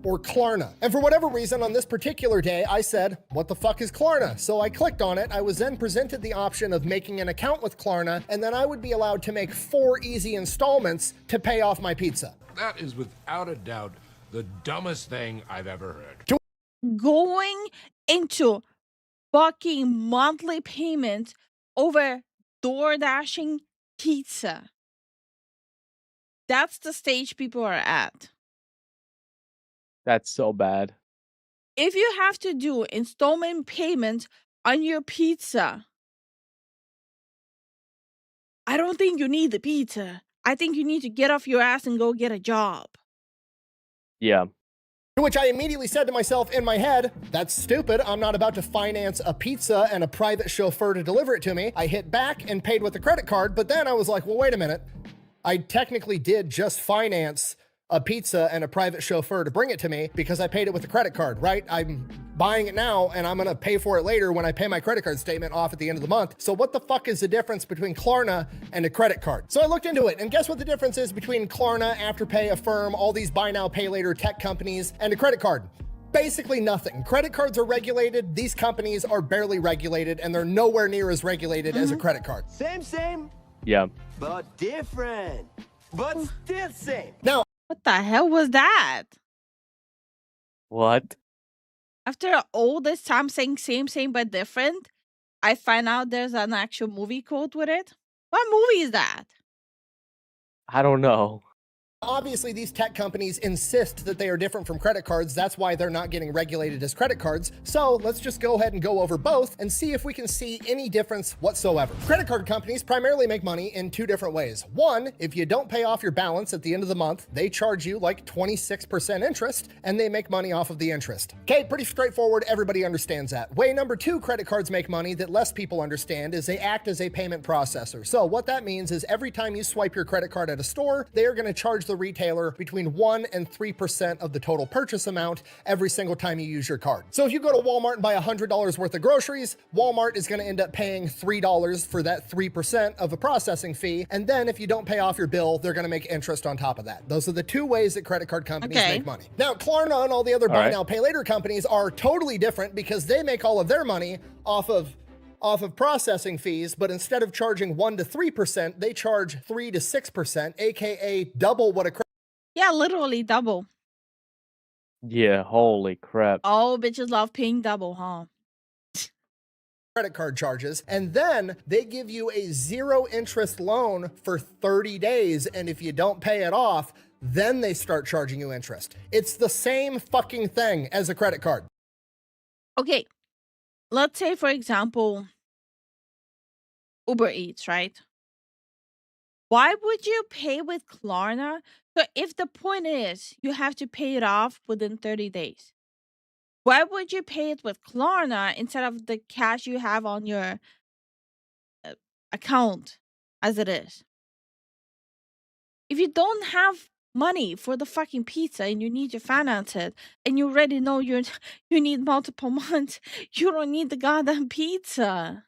Speaker 4: Or Klarna. And for whatever reason, on this particular day, I said, what the fuck is Klarna? So I clicked on it. I was then presented the option of making an account with Klarna, and then I would be allowed to make 4 easy installments to pay off my pizza.
Speaker 5: That is without a doubt the dumbest thing I've ever heard.
Speaker 2: Going into fucking monthly payments over DoorDashing pizza. That's the stage people are at.
Speaker 3: That's so bad.
Speaker 2: If you have to do installment payments on your pizza, I don't think you need the pizza. I think you need to get off your ass and go get a job.
Speaker 3: Yeah.
Speaker 4: To which I immediately said to myself in my head, that's stupid. I'm not about to finance a pizza and a private chauffeur to deliver it to me. I hit back and paid with a credit card, but then I was like, well, wait a minute. I technically did just finance a pizza and a private chauffeur to bring it to me because I paid it with a credit card, right? I'm buying it now and I'm gonna pay for it later when I pay my credit card statement off at the end of the month. So what the fuck is the difference between Klarna and a credit card? So I looked into it, and guess what the difference is between Klarna, Afterpay, Affirm, all these buy now, pay later tech companies, and a credit card? Basically nothing. Credit cards are regulated, these companies are barely regulated, and they're nowhere near as regulated as a credit card.
Speaker 8: Same,
Speaker 3: Yeah.
Speaker 8: but different. But still same.
Speaker 4: Now,
Speaker 2: What the hell was that?
Speaker 3: What?
Speaker 2: After all this time saying same but different, I find out there's an actual movie quote with it. What movie is that?
Speaker 3: I don't know.
Speaker 4: obviously, these tech companies insist that they are different from credit cards. That's why they're not getting regulated as credit cards. So let's just go ahead and go over both and see if we can see any difference whatsoever. Credit card companies primarily make money in two different ways. One, if you don't pay off your balance at the end of the month, they charge you like 26% interest and they make money off of the interest. Okay, pretty straightforward. Everybody understands that. Way number two, credit cards make money that less people understand is they act as a payment processor. So what that means is every time you swipe your credit card at a store, they are going to charge the retailer between 1% and 3% of the total purchase amount every single time you use your card. So if you go to Walmart and buy $100 worth of groceries, Walmart is going to end up paying $3 for that 3% of a processing fee. And then if you don't pay off your bill, they're going to make interest on top of that. Those are the two ways that credit card companies make money. Now, Klarna and all the other buy now, pay later companies are totally different because they make all of their money off of processing fees, but instead of charging 1% to 3%, they charge 3% to 6%, aka double what a
Speaker 2: Yeah, literally double.
Speaker 3: Yeah, holy crap.
Speaker 2: Oh, bitches love paying double, huh?
Speaker 4: credit card charges, and then they give you a 0 interest loan for 30 days, and if you don't pay it off, then they start charging you interest. It's the same fucking thing as a credit card.
Speaker 2: Okay, let's say, for example, Uber Eats, right? Why would you pay with Klarna? So if the point is you have to pay it off within 30 days, why would you pay it with Klarna instead of the cash you have on your account as it is? If you don't have money for the fucking pizza and you need to finance it and you already know you need multiple months, you don't need the goddamn pizza.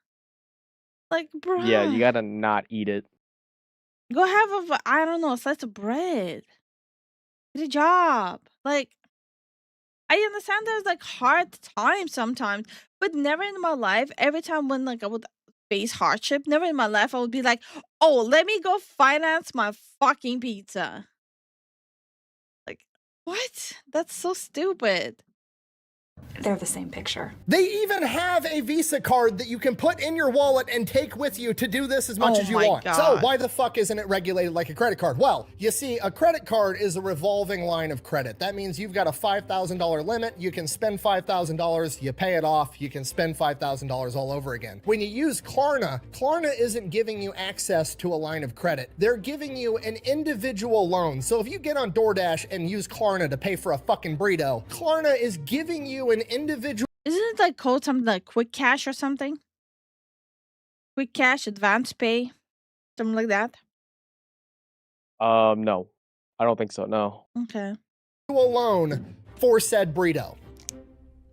Speaker 2: Like, bro.
Speaker 3: Yeah, you gotta not eat it.
Speaker 2: Go have I don't know, a slice of bread. Get a job. Like, I understand there's like hard times sometimes, but never in my life, every time when like I would face hardship, never in my life I would be like, oh, let me go finance my fucking pizza. Like, what? That's so stupid.
Speaker 9: They're the same picture.
Speaker 4: They even have a Visa card that you can put in your wallet and take with you to do this as much as you want.
Speaker 2: God.
Speaker 4: So why the fuck isn't it regulated like a credit card? Well, you see, a credit card is a revolving line of credit. That means you've got a $5,000 limit. You can spend $5,000, you pay it off, you can spend $5,000 all over again. When you use Klarna, Klarna isn't giving you access to a line of credit. They're giving you an individual loan. So if you get on DoorDash and use Klarna to pay for a fucking burrito, Klarna is giving you an individual.
Speaker 2: Isn't it like called something like Quick Cash or something? Quick Cash, Advance Pay, something like that?
Speaker 3: No. I don't think so, no.
Speaker 2: Okay.
Speaker 4: Loan for said burrito.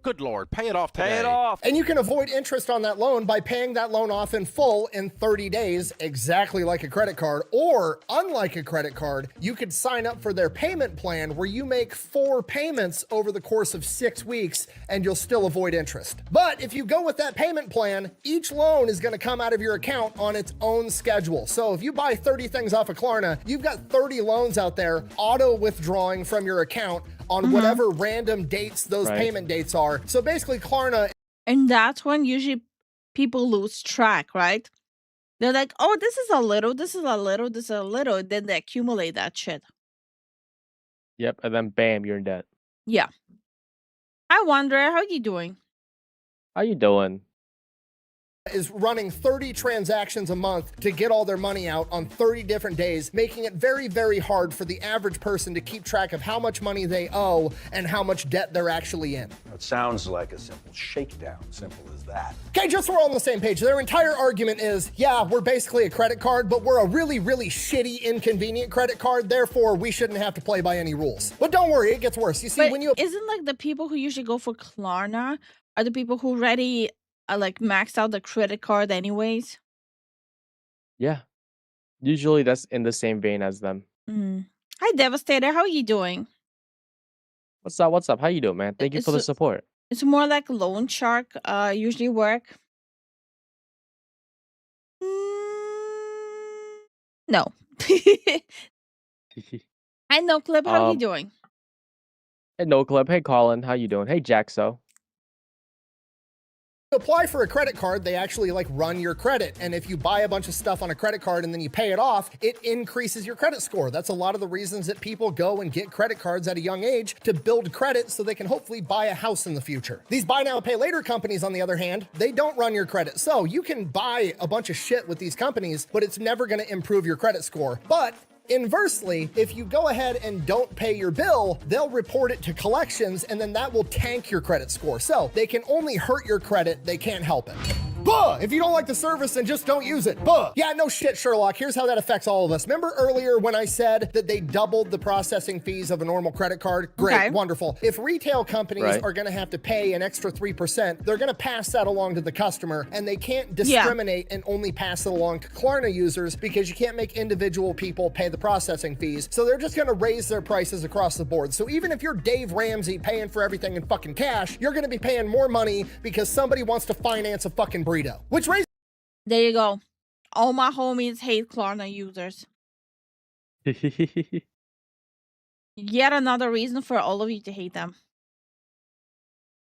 Speaker 10: Good Lord, pay it off today.
Speaker 8: Pay it off.
Speaker 4: And you can avoid interest on that loan by paying that loan off in full in 30 days, exactly like a credit card. Or, unlike a credit card, you could sign up for their payment plan where you make 4 payments over the course of 6 weeks and you'll still avoid interest. But if you go with that payment plan, each loan is going to come out of your account on its own schedule. So if you buy 30 things off of Klarna, you've got 30 loans out there auto withdrawing from your account on whatever random dates those payment dates are. So basically Klarna.
Speaker 2: And that's when usually people lose track, right? They're like, oh, this is a little, this is a little, this is a little. Then they accumulate that shit.
Speaker 3: Yep, and then bam, you're in debt.
Speaker 2: Yeah. I wonder, how you doing?
Speaker 3: How you doing?
Speaker 4: is running 30 transactions a month to get all their money out on 30 different days, making it very, very hard for the average person to keep track of how much money they owe and how much debt they're actually in.
Speaker 11: It sounds like a simple shakedown. Simple as that.
Speaker 4: Okay, just so we're all on the same page, their entire argument is, yeah, we're basically a credit card, but we're a really, really shitty, inconvenient credit card, therefore we shouldn't have to play by any rules. But don't worry, it gets worse. You see,
Speaker 2: But
Speaker 4: when you...
Speaker 2: isn't like the people who usually go for Klarna are the people who already like maxed out the credit card anyways?
Speaker 3: Yeah. Usually that's in the same vein as them.
Speaker 2: Hi, Devastator. How are you doing?
Speaker 3: What's up? What's up? How you doing, man? Thank you for the support.
Speaker 2: It's more like Loan Shark usually work. No. Hi, No Clip. How are you doing?
Speaker 3: Hey, No Clip. Hey, Colin. How you doing? Hey, Jaxo.
Speaker 4: apply for a credit card, they actually like run your credit. And if you buy a bunch of stuff on a credit card and then you pay it off, it increases your credit score. That's a lot of the reasons that people go and get credit cards at a young age, to build credit so they can hopefully buy a house in the future. These buy now, pay later companies, on the other hand, they don't run your credit. So you can buy a bunch of shit with these companies, but it's never going to improve your credit score. But inversely, if you go ahead and don't pay your bill, they'll report it to collections, and then that will tank your credit score. So they can only hurt your credit, they can't help it. Buh! If you don't like the service, then just don't use it. Buh! Yeah, no shit, Sherlock. Here's how that affects all of us. Remember earlier when I said that they doubled the processing fees of a normal credit card? Great,
Speaker 2: Okay.
Speaker 4: wonderful. If retail companies
Speaker 3: Right.
Speaker 4: are gonna have to pay an extra 3%, they're gonna pass that along to the customer, and they can't discriminate and only pass it along to Klarna users, because you can't make individual people pay the processing fees. So they're just gonna raise their prices across the board. So even if you're Dave Ramsey paying for everything in fucking cash, you're gonna be paying more money because somebody wants to finance a fucking burrito. Which raises
Speaker 2: There you go. All my homies hate Klarna users. Yet another reason for all of you to hate them.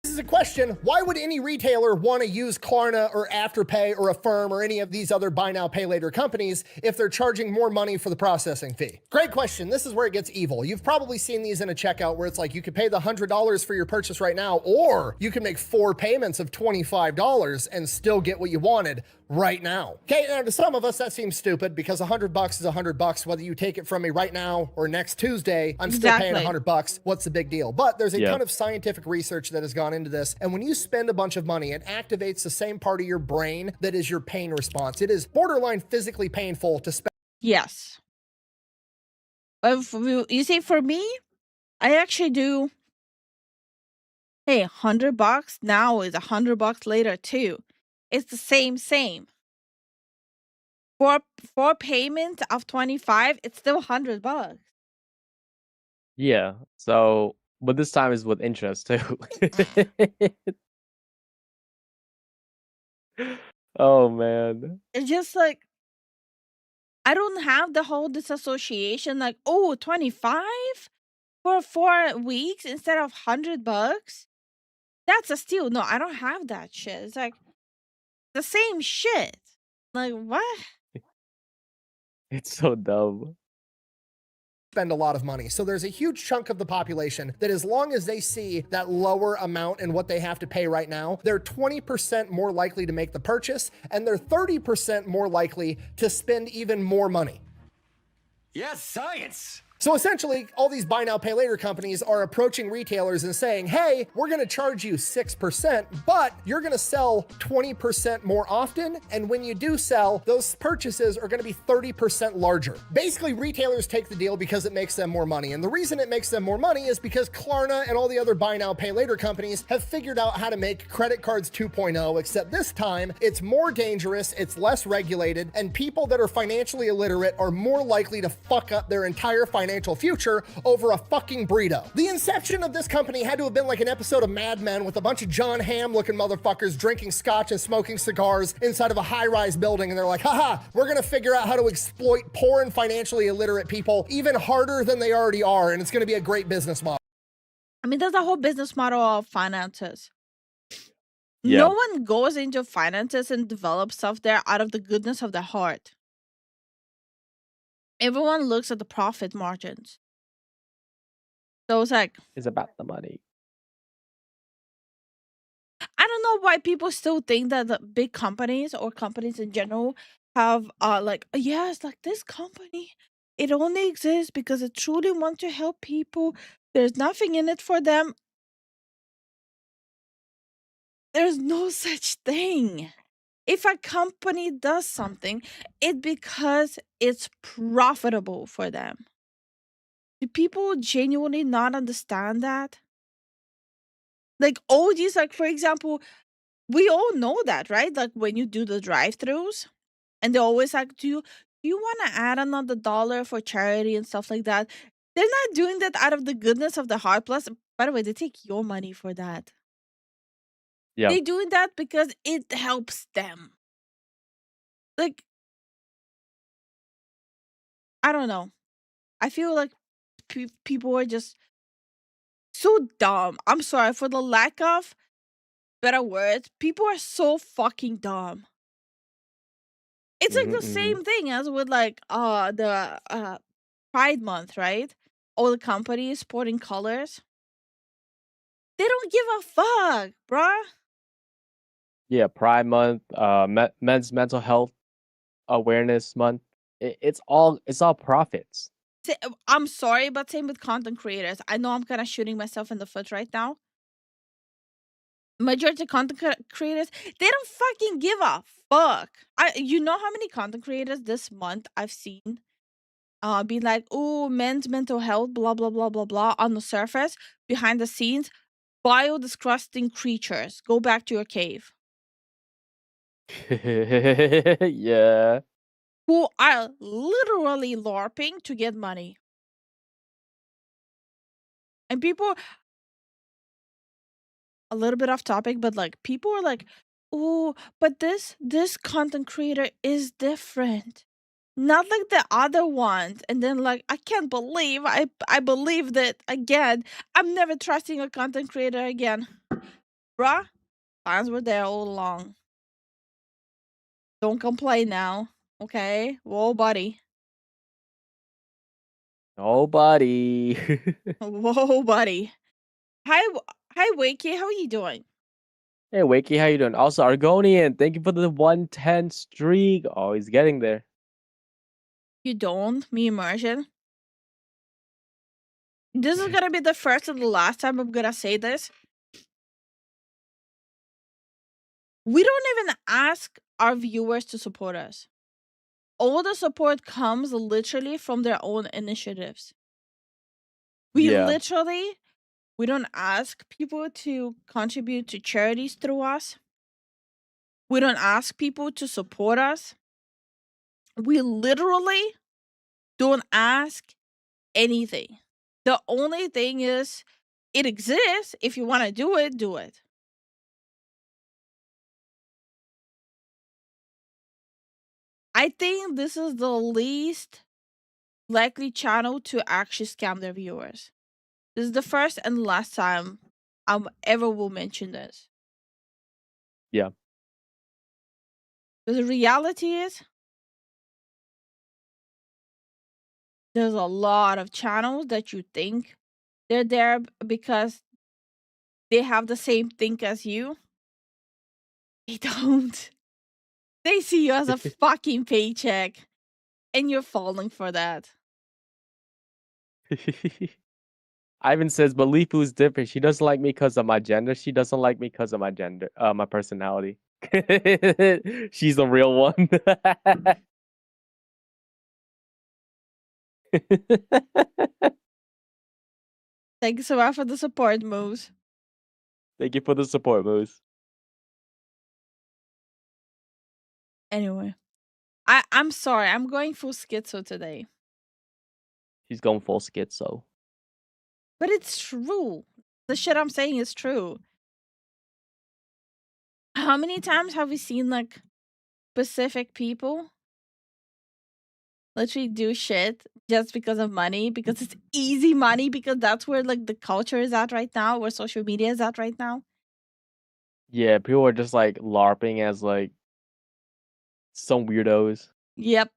Speaker 4: This is a question: why would any retailer want to use Klarna or Afterpay or Affirm or any of these other buy now, pay later companies if they're charging more money for the processing fee? Great question. This is where it gets evil. You've probably seen these in a checkout where it's like you could pay the $100 for your purchase right now, or you can make 4 payments of $25 and still get what you wanted right now. Okay, now to some of us that seems stupid, because $100 is $100. Whether you take it from me right now or next Tuesday, I'm still paying $100. What's the big deal? But there's a ton of scientific research that has gone into this, and when you spend a bunch of money, it activates the same part of your brain that is your pain response. It is borderline physically painful to spend.
Speaker 2: Yes. You see, for me, I actually do. Hey, $100 now is $100 later too. It's the same. For payment of 25, it's still $100.
Speaker 3: Yeah. So, but this time is with interest too. Oh man.
Speaker 2: It's just like, I don't have the whole disassociation, like, oh, 25 for 4 weeks instead of $100. That's a steal. No, I don't have that shit. It's like the same shit. Like, what?
Speaker 3: It's so dumb.
Speaker 4: Spend a lot of money. So there's a huge chunk of the population that, as long as they see that lower amount in what they have to pay right now, they're 20% more likely to make the purchase, and they're 30% more likely to spend even more money.
Speaker 8: Yes, science!
Speaker 4: So essentially, all these buy now, pay later companies are approaching retailers and saying, hey, we're going to charge you 6%, but you're going to sell 20% more often. And when you do sell, those purchases are going to be 30% larger. Basically, retailers take the deal because it makes them more money. And the reason it makes them more money is because Klarna and all the other buy now, pay later companies have figured out how to make credit cards 2.0, except this time it's more dangerous, it's less regulated, and people that are financially illiterate are more likely to fuck up their entire financial future over a fucking burrito. The inception of this company had to have been like an episode of Mad Men, with a bunch of John Hamm looking motherfuckers drinking scotch and smoking cigars inside of a high-rise building, and they're like, haha, we're gonna figure out how to exploit poor and financially illiterate people even harder than they already are, and it's gonna be a great business model.
Speaker 2: I mean, there's a whole business model of finances.
Speaker 3: Yeah.
Speaker 2: No one goes into finances and develops stuff there out of the goodness of their heart. Everyone looks at the profit margins. So it's like,
Speaker 3: It's about the money.
Speaker 2: I don't know why people still think that the big companies or companies in general have like, yes, like this company, it only exists because it truly wants to help people. There's nothing in it for them. There's no such thing. If a company does something, it's because it's profitable for them. Do people genuinely not understand that? Like all these, like for example, we all know that, right? Like when you do the drive-throughs, and they're always like, do you want to add another dollar for charity and stuff like that? They're not doing that out of the goodness of the heart. Plus, by the way, they take your money for that.
Speaker 3: Yeah.
Speaker 2: They're doing that because it helps them. Like, I don't know. I feel like people are just so dumb. I'm sorry for the lack of better words. People are so fucking dumb. It's like the same thing as with like the Pride Month, right? All the companies sporting colors. They don't give a fuck, bruh.
Speaker 3: Yeah, Pride Month, Men's Mental Health Awareness Month. It's all profits.
Speaker 2: I'm sorry, but same with content creators. I know I'm kind of shooting myself in the foot right now. Majority of content creators, they don't fucking give a fuck. You know how many content creators this month I've seen be like, oh, men's mental health, blah blah blah blah blah, on the surface, behind the scenes, bio disgusting creatures. Go back to your cave.
Speaker 3: Yeah.
Speaker 2: Who are literally LARPing to get money. And people, a little bit off topic, but like people are like, oh, but this content creator is different. Not like the other ones. And then like, I can't believe I believed it again. I'm never trusting a content creator again. Bruh, fans were there all along. Don't complain now. Okay? Whoa, buddy.
Speaker 3: Nobody.
Speaker 2: Whoa, buddy. Hi, Wakey. How are you doing?
Speaker 3: Hey, Wakey, how you doing? Also, Argonian, thank you for the 110 streak. Oh, he's getting there.
Speaker 2: You don't? Me immersion? This is gonna be the first and the last time I'm gonna say this. We don't even ask our viewers to support us. All the support comes literally from their own initiatives. We don't ask people to contribute to charities through us. We don't ask people to support us. We literally don't ask anything. The only thing is, it exists. If you want to do it, do it. I think this is the least likely channel to actually scam their viewers. This is the first and last time I ever will mention this.
Speaker 3: Yeah.
Speaker 2: But the reality is, there's a lot of channels that you think they're there because they have the same thing as you. They don't. They see you as a fucking paycheck, and you're falling for that.
Speaker 3: Ivan says, but Lifu is different. She doesn't like me because of my gender. She doesn't like me because of my gender, my personality. She's the real one.
Speaker 2: Thank you so much for the support, Moose.
Speaker 3: Thank you for the support, Moose.
Speaker 2: Anyway, I'm sorry. I'm going full schizo today.
Speaker 3: She's going full schizo.
Speaker 2: But it's true. The shit I'm saying is true. How many times have we seen like specific people literally do shit just because of money, because it's easy money, because that's where like the culture is at right now, where social media is at right now?
Speaker 3: Yeah, people are just like LARPing as like some weirdos.
Speaker 2: Yep.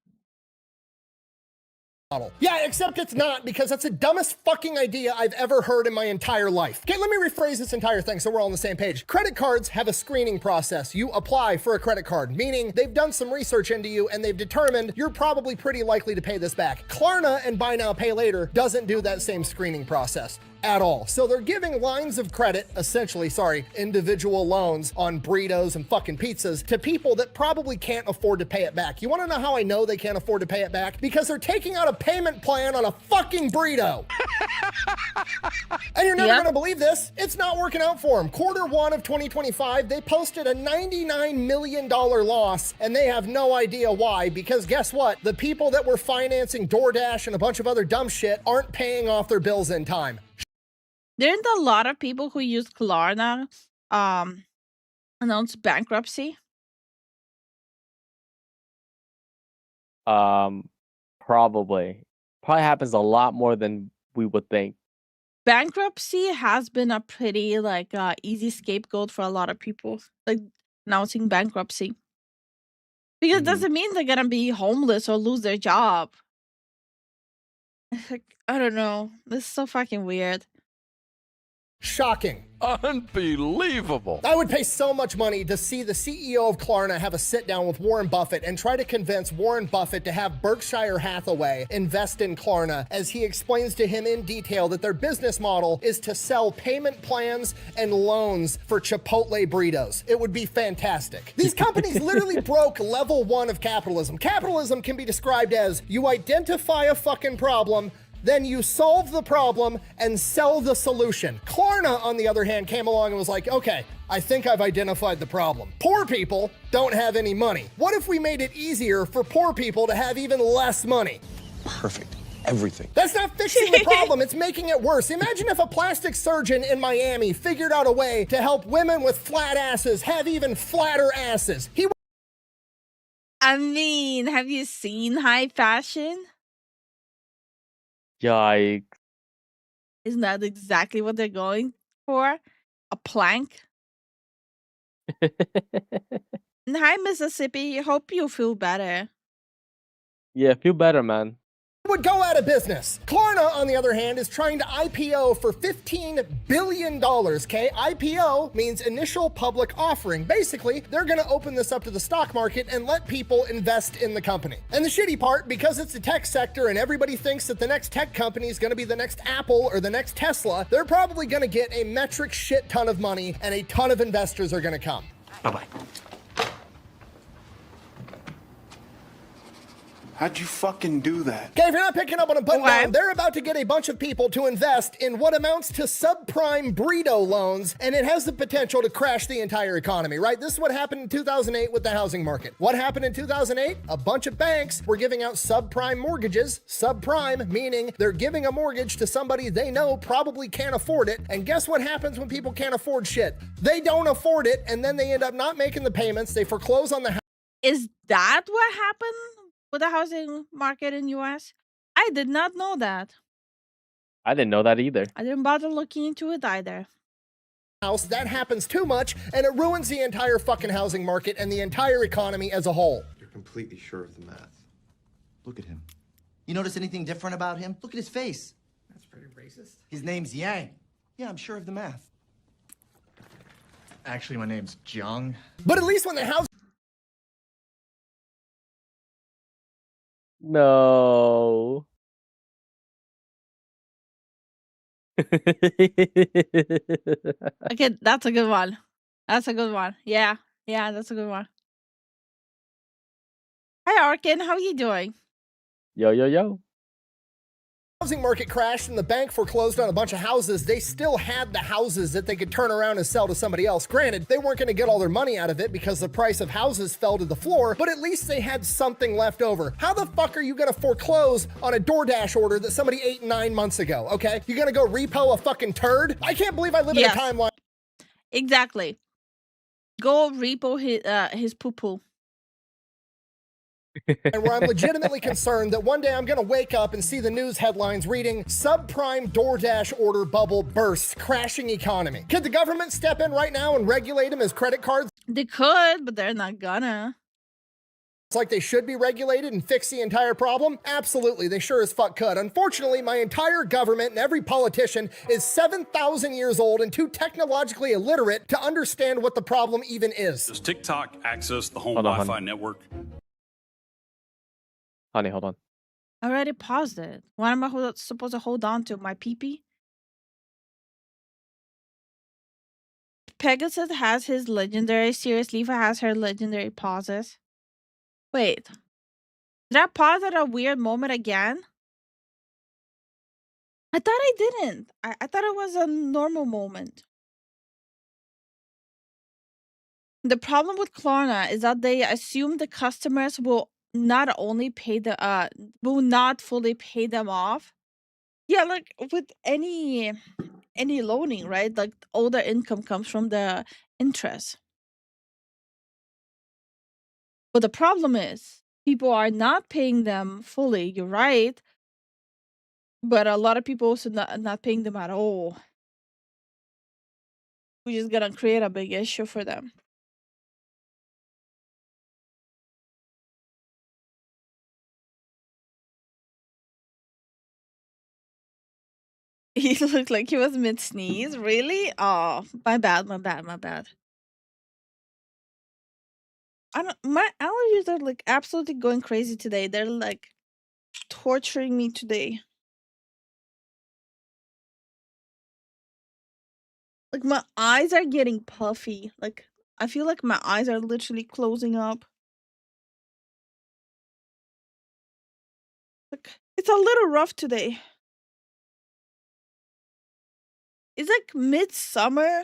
Speaker 4: Yeah, except it's not, because that's the dumbest fucking idea I've ever heard in my entire life. Okay, let me rephrase this entire thing so we're all on the same page. Credit cards have a screening process. You apply for a credit card, meaning they've done some research into you and they've determined you're probably pretty likely to pay this back. Klarna and Buy Now, Pay Later doesn't do that same screening process at all. So they're giving lines of credit, essentially, individual loans on burritos and fucking pizzas to people that probably can't afford to pay it back. You wanna know how I know they can't afford to pay it back? Because they're taking out a payment plan on a fucking burrito. And you're never gonna believe this, it's not working out for them. Q1 of 2025, they posted a $99 million loss, and they have no idea why, because guess what? The people that were financing DoorDash and a bunch of other dumb shit aren't paying off their bills in time.
Speaker 2: There's a lot of people who use Klarna announce bankruptcy.
Speaker 3: Probably happens a lot more than we would think.
Speaker 2: Bankruptcy has been a pretty easy scapegoat for a lot of people, like announcing bankruptcy. Because it doesn't mean they're gonna be homeless or lose their job. I don't know. This is so fucking weird.
Speaker 4: Shocking.
Speaker 10: Unbelievable.
Speaker 4: I would pay so much money to see the CEO of Klarna have a sit down with Warren Buffett and try to convince Warren Buffett to have Berkshire Hathaway invest in Klarna, as he explains to him in detail that their business model is to sell payment plans and loans for Chipotle burritos. It would be fantastic. These companies literally broke level 1 of capitalism. Capitalism can be described as you identify a fucking problem, then you solve the problem and sell the solution. Klarna, on the other hand, came along and was like, okay, I think I've identified the problem. Poor people don't have any money. What if we made it easier for poor people to have even less money?
Speaker 11: Perfect. Everything.
Speaker 4: That's not fixing the problem, it's making it worse. Imagine if a plastic surgeon in Miami figured out a way to help women with flat asses have even flatter asses.
Speaker 2: I mean, have you seen high fashion?
Speaker 3: Yikes.
Speaker 2: Isn't that exactly what they're going for? A plank? Hi, Mississippi. Hope you feel better.
Speaker 3: Yeah, feel better, man.
Speaker 4: Would go out of business. Klarna, on the other hand, is trying to IPO for $15 billion, okay? IPO means initial public offering. Basically, they're gonna open this up to the stock market and let people invest in the company. And the shitty part, because it's the tech sector and everybody thinks that the next tech company is gonna be the next Apple or the next Tesla, they're probably gonna get a metric shit ton of money and a ton of investors are gonna come.
Speaker 6: Bye-bye. How'd you fucking do that?
Speaker 4: Okay, if you're not picking up on a button down, they're about to get a bunch of people to invest in what amounts to subprime burrito loans, and it has the potential to crash the entire economy, right? This is what happened in 2008 with the housing market. What happened in 2008? A bunch of banks were giving out subprime mortgages. Subprime, meaning they're giving a mortgage to somebody they know probably can't afford it. And guess what happens when people can't afford shit? They don't afford it, and then they end up not making the payments. They foreclose on the house.
Speaker 2: Is that what happened with the housing market in US? I did not know that.
Speaker 3: I didn't know that either.
Speaker 2: I didn't bother looking into it either.
Speaker 4: That happens too much, and it ruins the entire fucking housing market and the entire economy as a whole.
Speaker 6: You're completely sure of the math.
Speaker 8: Look at him. You notice anything different about him? Look at his face.
Speaker 6: That's pretty racist.
Speaker 8: His name's Yang. Yeah, I'm sure of the math.
Speaker 12: Actually, my name's Jiang.
Speaker 4: But at least when the house...
Speaker 3: No.
Speaker 2: Okay, that's a good one. That's a good one. Yeah, that's a good one. Hi, Arkin. How are you doing?
Speaker 3: Yo.
Speaker 4: Housing market crashed and the bank foreclosed on a bunch of houses. They still had the houses that they could turn around and sell to somebody else. Granted, they weren't going to get all their money out of it because the price of houses fell to the floor, but at least they had something left over. How the fuck are you going to foreclose on a DoorDash order that somebody ate 9 months ago, okay? You going to go repo a fucking turd? I can't believe I live in a timeline.
Speaker 2: Exactly. Go repo his poo-poo.
Speaker 4: And where I'm legitimately concerned that one day I'm gonna wake up and see the news headlines reading subprime DoorDash order bubble bursts, crashing economy. Could the government step in right now and regulate them as credit cards?
Speaker 2: They could, but they're not gonna.
Speaker 4: like they should be regulated and fix the entire problem? Absolutely, they sure as fuck could. Unfortunately, my entire government and every politician is 7,000 years old and too technologically illiterate to understand what the problem even is.
Speaker 12: Does TikTok access the home
Speaker 3: Hold on,
Speaker 12: Wi-Fi
Speaker 3: honey.
Speaker 12: network?
Speaker 3: Honey, hold on.
Speaker 2: I already paused it. What am I supposed to hold on to? My pee-pee? Pegasus has his legendary series. Lifa has her legendary pauses. Wait. Did I pause at a weird moment again? I thought I didn't. I thought it was a normal moment. The problem with Klarna is that they assume the customers will not only pay will not fully pay them off. Yeah, like with any loaning, right? Like all the income comes from the interest. But the problem is people are not paying them fully. You're right. But a lot of people also not paying them at all. Which is gonna create a big issue for them. He looked like he was mid-sneeze. Really? Oh, my bad. My allergies are like absolutely going crazy today. They're like torturing me today. Like my eyes are getting puffy. Like I feel like my eyes are literally closing up. Like it's a little rough today. Is like midsummer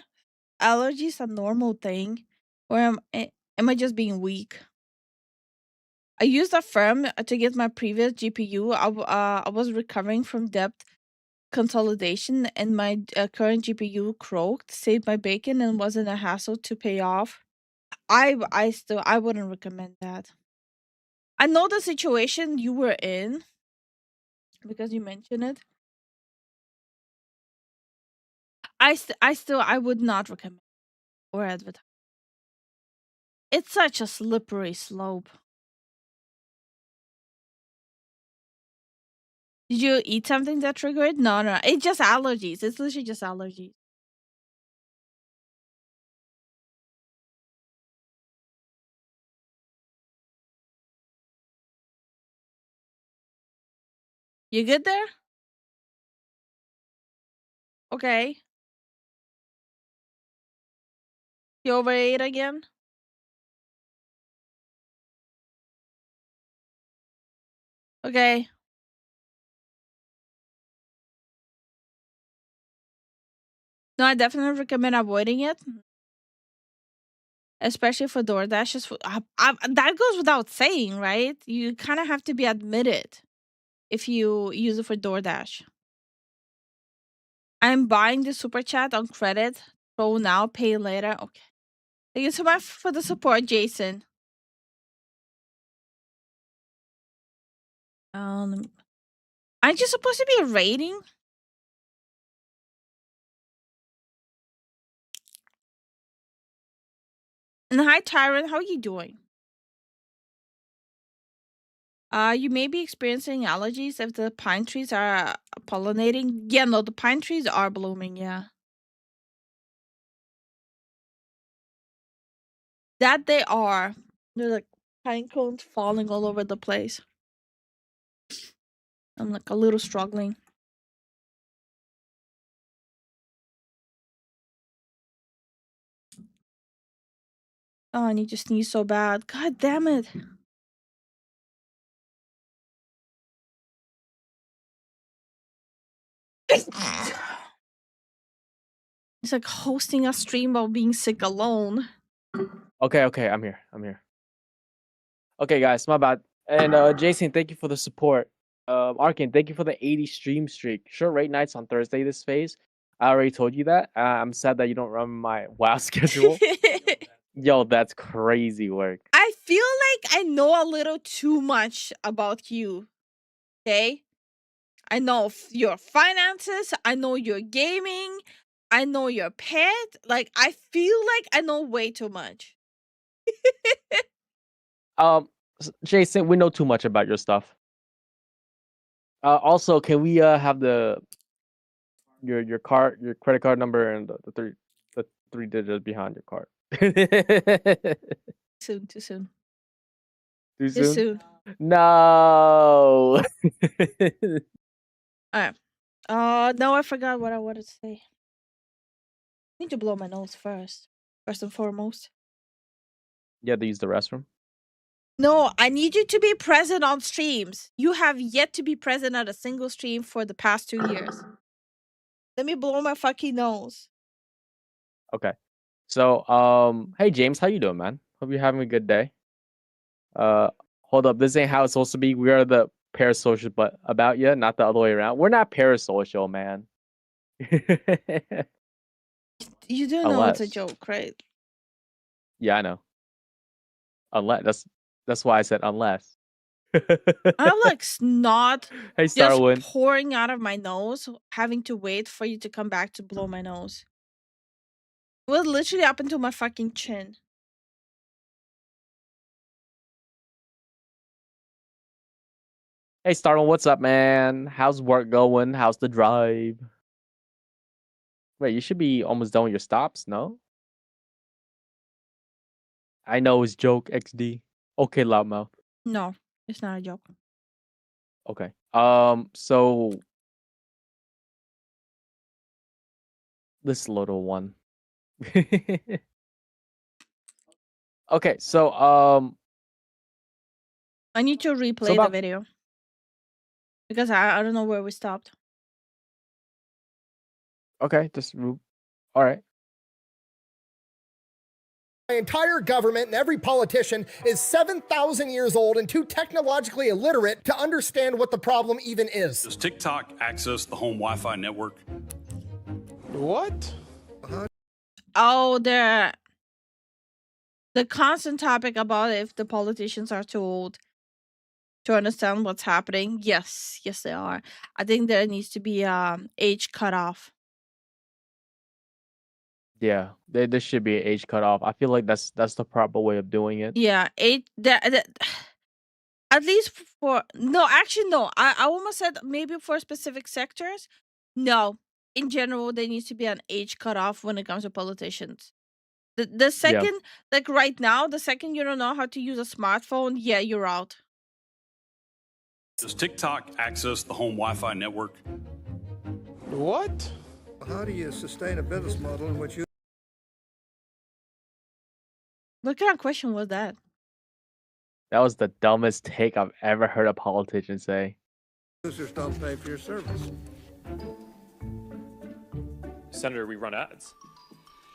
Speaker 2: allergies a normal thing? Or am I just being weak? I used a firm to get my previous GPU. I was recovering from debt consolidation, and my current GPU croaked, saved my bacon, and wasn't a hassle to pay off. I wouldn't recommend that. I know the situation you were in because you mentioned it. I would not recommend or advertise. It's such a slippery slope. Did you eat something that triggered? No. It's just allergies. It's literally just allergies. You good there? Okay. You overate again? Okay. No, I definitely recommend avoiding it. Especially for DoorDash. That goes without saying, right? You kind of have to be admitted if you use it for DoorDash. I'm buying the super chat on credit. Throw now, pay later. Okay. Thank you so much for the support, Jason. Aren't you supposed to be rating? And hi, Tyron. How are you doing? You may be experiencing allergies if the pine trees are pollinating. Yeah, no, the pine trees are blooming, yeah. That they are. They're like pine cones falling all over the place. I'm like a little struggling. Oh, I need to sneeze so bad. God damn it. It's like hosting a stream while being sick alone.
Speaker 3: Okay, I'm here. Okay, guys, my bad. And Jason, thank you for the support. Arkin, thank you for the 80 stream streak. Short rate nights on Thursday this phase. I already told you that. I'm sad that you don't remember my WoW schedule. Yo, that's crazy work.
Speaker 2: I feel like I know a little too much about you. Okay? I know your finances. I know your gaming. I know your pet. Like, I feel like I know way too much.
Speaker 3: Jason, we know too much about your stuff. Also, can we have your credit card number and the three digits behind your card?
Speaker 2: Soon, too soon.
Speaker 3: Too
Speaker 2: Too
Speaker 3: soon?
Speaker 2: soon.
Speaker 3: No.
Speaker 2: Alright. No, I forgot what I wanted to say. I need to blow my nose first and foremost.
Speaker 3: You have to use the restroom.
Speaker 2: No, I need you to be present on streams. You have yet to be present at a single stream for the past 2 years. Let me blow my fucking nose.
Speaker 3: Okay. So, hey James, how you doing, man? Hope you're having a good day. Hold up, this ain't how it's supposed to be. We are the parasocial, but about you, not the other way around. We're not parasocial, man.
Speaker 2: You do know it's a
Speaker 3: Unless.
Speaker 2: joke, right?
Speaker 3: Yeah, I know. Unless that's why I said unless.
Speaker 2: I have like snot
Speaker 3: Hey,
Speaker 2: just
Speaker 3: Starwin.
Speaker 2: pouring out of my nose, having to wait for you to come back to blow my nose. It was literally up into my fucking chin.
Speaker 3: Hey, Starwin, what's up, man? How's work going? How's the drive? Wait, you should be almost done with your stops, no? I know it's joke, XD. Okay, loudmouth.
Speaker 2: No, it's not a joke.
Speaker 3: Okay. So this little one. Okay, so
Speaker 2: I need to replay the video. Because I don't know where we stopped.
Speaker 3: Okay, all right.
Speaker 4: My entire government and every politician is 7,000 years old and too technologically illiterate to understand what the problem even is.
Speaker 12: Does TikTok access the home Wi-Fi network?
Speaker 11: What?
Speaker 2: Oh, the constant topic about if the politicians are too old to understand what's happening. Yes, they are. I think there needs to be age cutoff.
Speaker 3: Yeah, there should be an age cutoff. I feel like that's the proper way of doing it.
Speaker 2: Yeah, at least for no, actually no. I almost said maybe for specific sectors. No, in general, there needs to be an age cutoff when it comes to politicians. The second, like right now, the second you don't know how to use a smartphone, yeah, you're out.
Speaker 12: Does TikTok access the home Wi-Fi network?
Speaker 11: What?
Speaker 13: How do you sustain a business model in which you
Speaker 2: What kind of question was that?
Speaker 3: That was the dumbest take I've ever heard a politician say.
Speaker 13: users don't pay for your service?
Speaker 14: Senator, we run ads.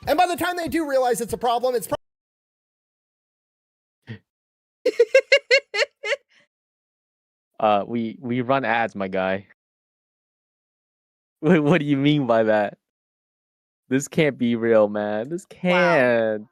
Speaker 4: And by the time they do realize it's a problem, it's
Speaker 3: we run ads, my guy. Wait, what do you mean by that? This can't be real, man. This can't.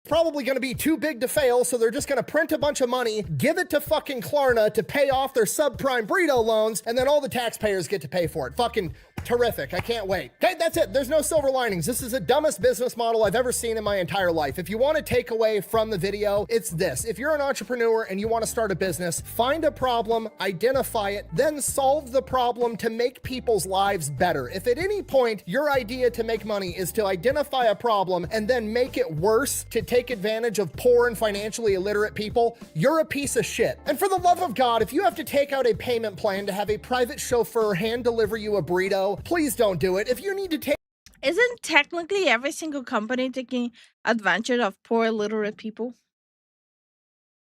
Speaker 4: probably going to be too big to fail, so they're just going to print a bunch of money, give it to fucking Klarna to pay off their subprime burrito loans, and then all the taxpayers get to pay for it. Fucking terrific. I can't wait. Okay, that's it. There's no silver linings. This is the dumbest business model I've ever seen in my entire life. If you want to take away from the video, it's this. If you're an entrepreneur and you want to start a business, find a problem, identify it, then solve the problem to make people's lives better. If at any point your idea to make money is to identify a problem and then make it worse to take advantage of poor and financially illiterate people, you're a piece of shit. And for the love of God, if you have to take out a payment plan to have a private chauffeur hand deliver you a burrito, please don't do it. If you need to take...
Speaker 2: Isn't technically every single company taking advantage of poor illiterate people?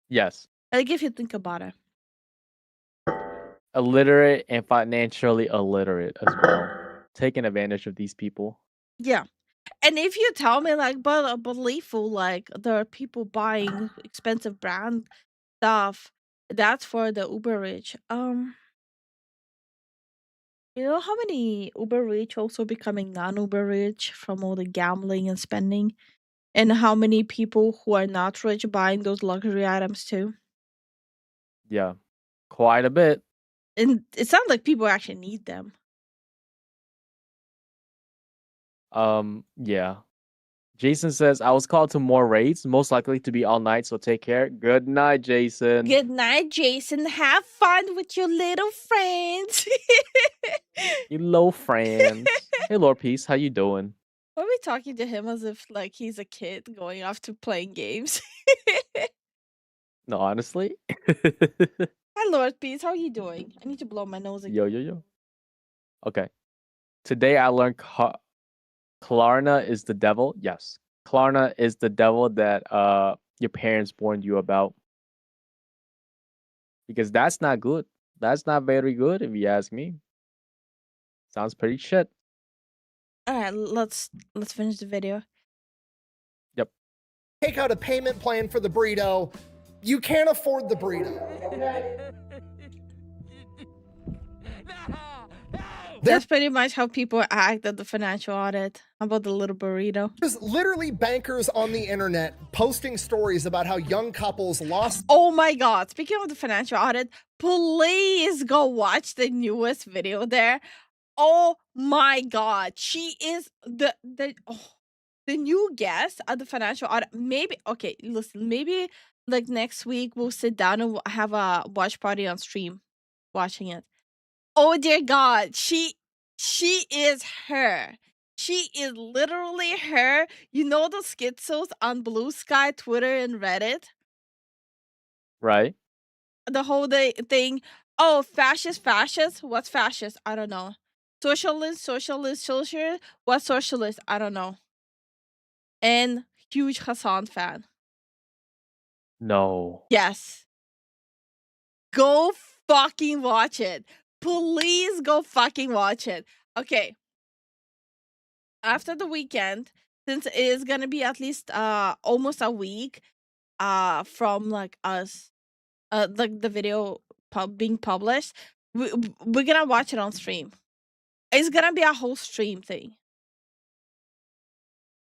Speaker 3: Yes.
Speaker 2: Like if you think about it.
Speaker 3: Illiterate and financially illiterate as well. Taking advantage of these people.
Speaker 2: Yeah. And if you tell me like, but Lifu, like there are people buying expensive brand stuff, that's for the uber rich. You know how many uber rich also becoming non-uber rich from all the gambling and spending? And how many people who are not rich buying those luxury items too?
Speaker 3: Yeah. Quite a bit.
Speaker 2: And it sounds like people actually need them.
Speaker 3: Yeah. Jason says, I was called to more raids, most likely to be all night, so take care. Good night, Jason.
Speaker 2: Good night, Jason. Have fun with your little friends.
Speaker 3: You low friends. Hey, Lord Peace, how you doing?
Speaker 2: Why are we talking to him as if like he's a kid going off to playing games?
Speaker 3: No, honestly.
Speaker 2: Hi, Lord Peace. How are you doing? I need to blow my nose again.
Speaker 3: Yo. Okay. Today I learned Klarna is the devil. Yes. Klarna is the devil that your parents warned you about. Because that's not good. That's not very good if you ask me. Sounds pretty shit.
Speaker 2: Alright, let's finish the video.
Speaker 3: Yep.
Speaker 4: Take out a payment plan for the burrito. You can't afford the burrito.
Speaker 2: That's pretty much how people act at the financial audit. How about the little burrito?
Speaker 4: There's literally bankers on the internet posting stories about how young couples lost.
Speaker 2: Oh my god, speaking of the financial audit, please go watch the newest video there. Oh my god, she is the new guest at the financial audit. Maybe, okay, listen, maybe like next week we'll sit down and we'll have a watch party on stream watching it. Oh dear god, she is her. She is literally her. You know the schizos on Blue Sky, Twitter, and Reddit?
Speaker 3: Right.
Speaker 2: The whole thing. Oh, fascist. What's fascist? I don't know. Socialist. What's socialist? I don't know. And huge Hassan fan.
Speaker 3: No.
Speaker 2: Yes. Go fucking watch it. Please go fucking watch it. Okay. After the weekend, since it is gonna be at least almost a week from like us like the video being published, we're gonna watch it on stream. It's gonna be a whole stream thing.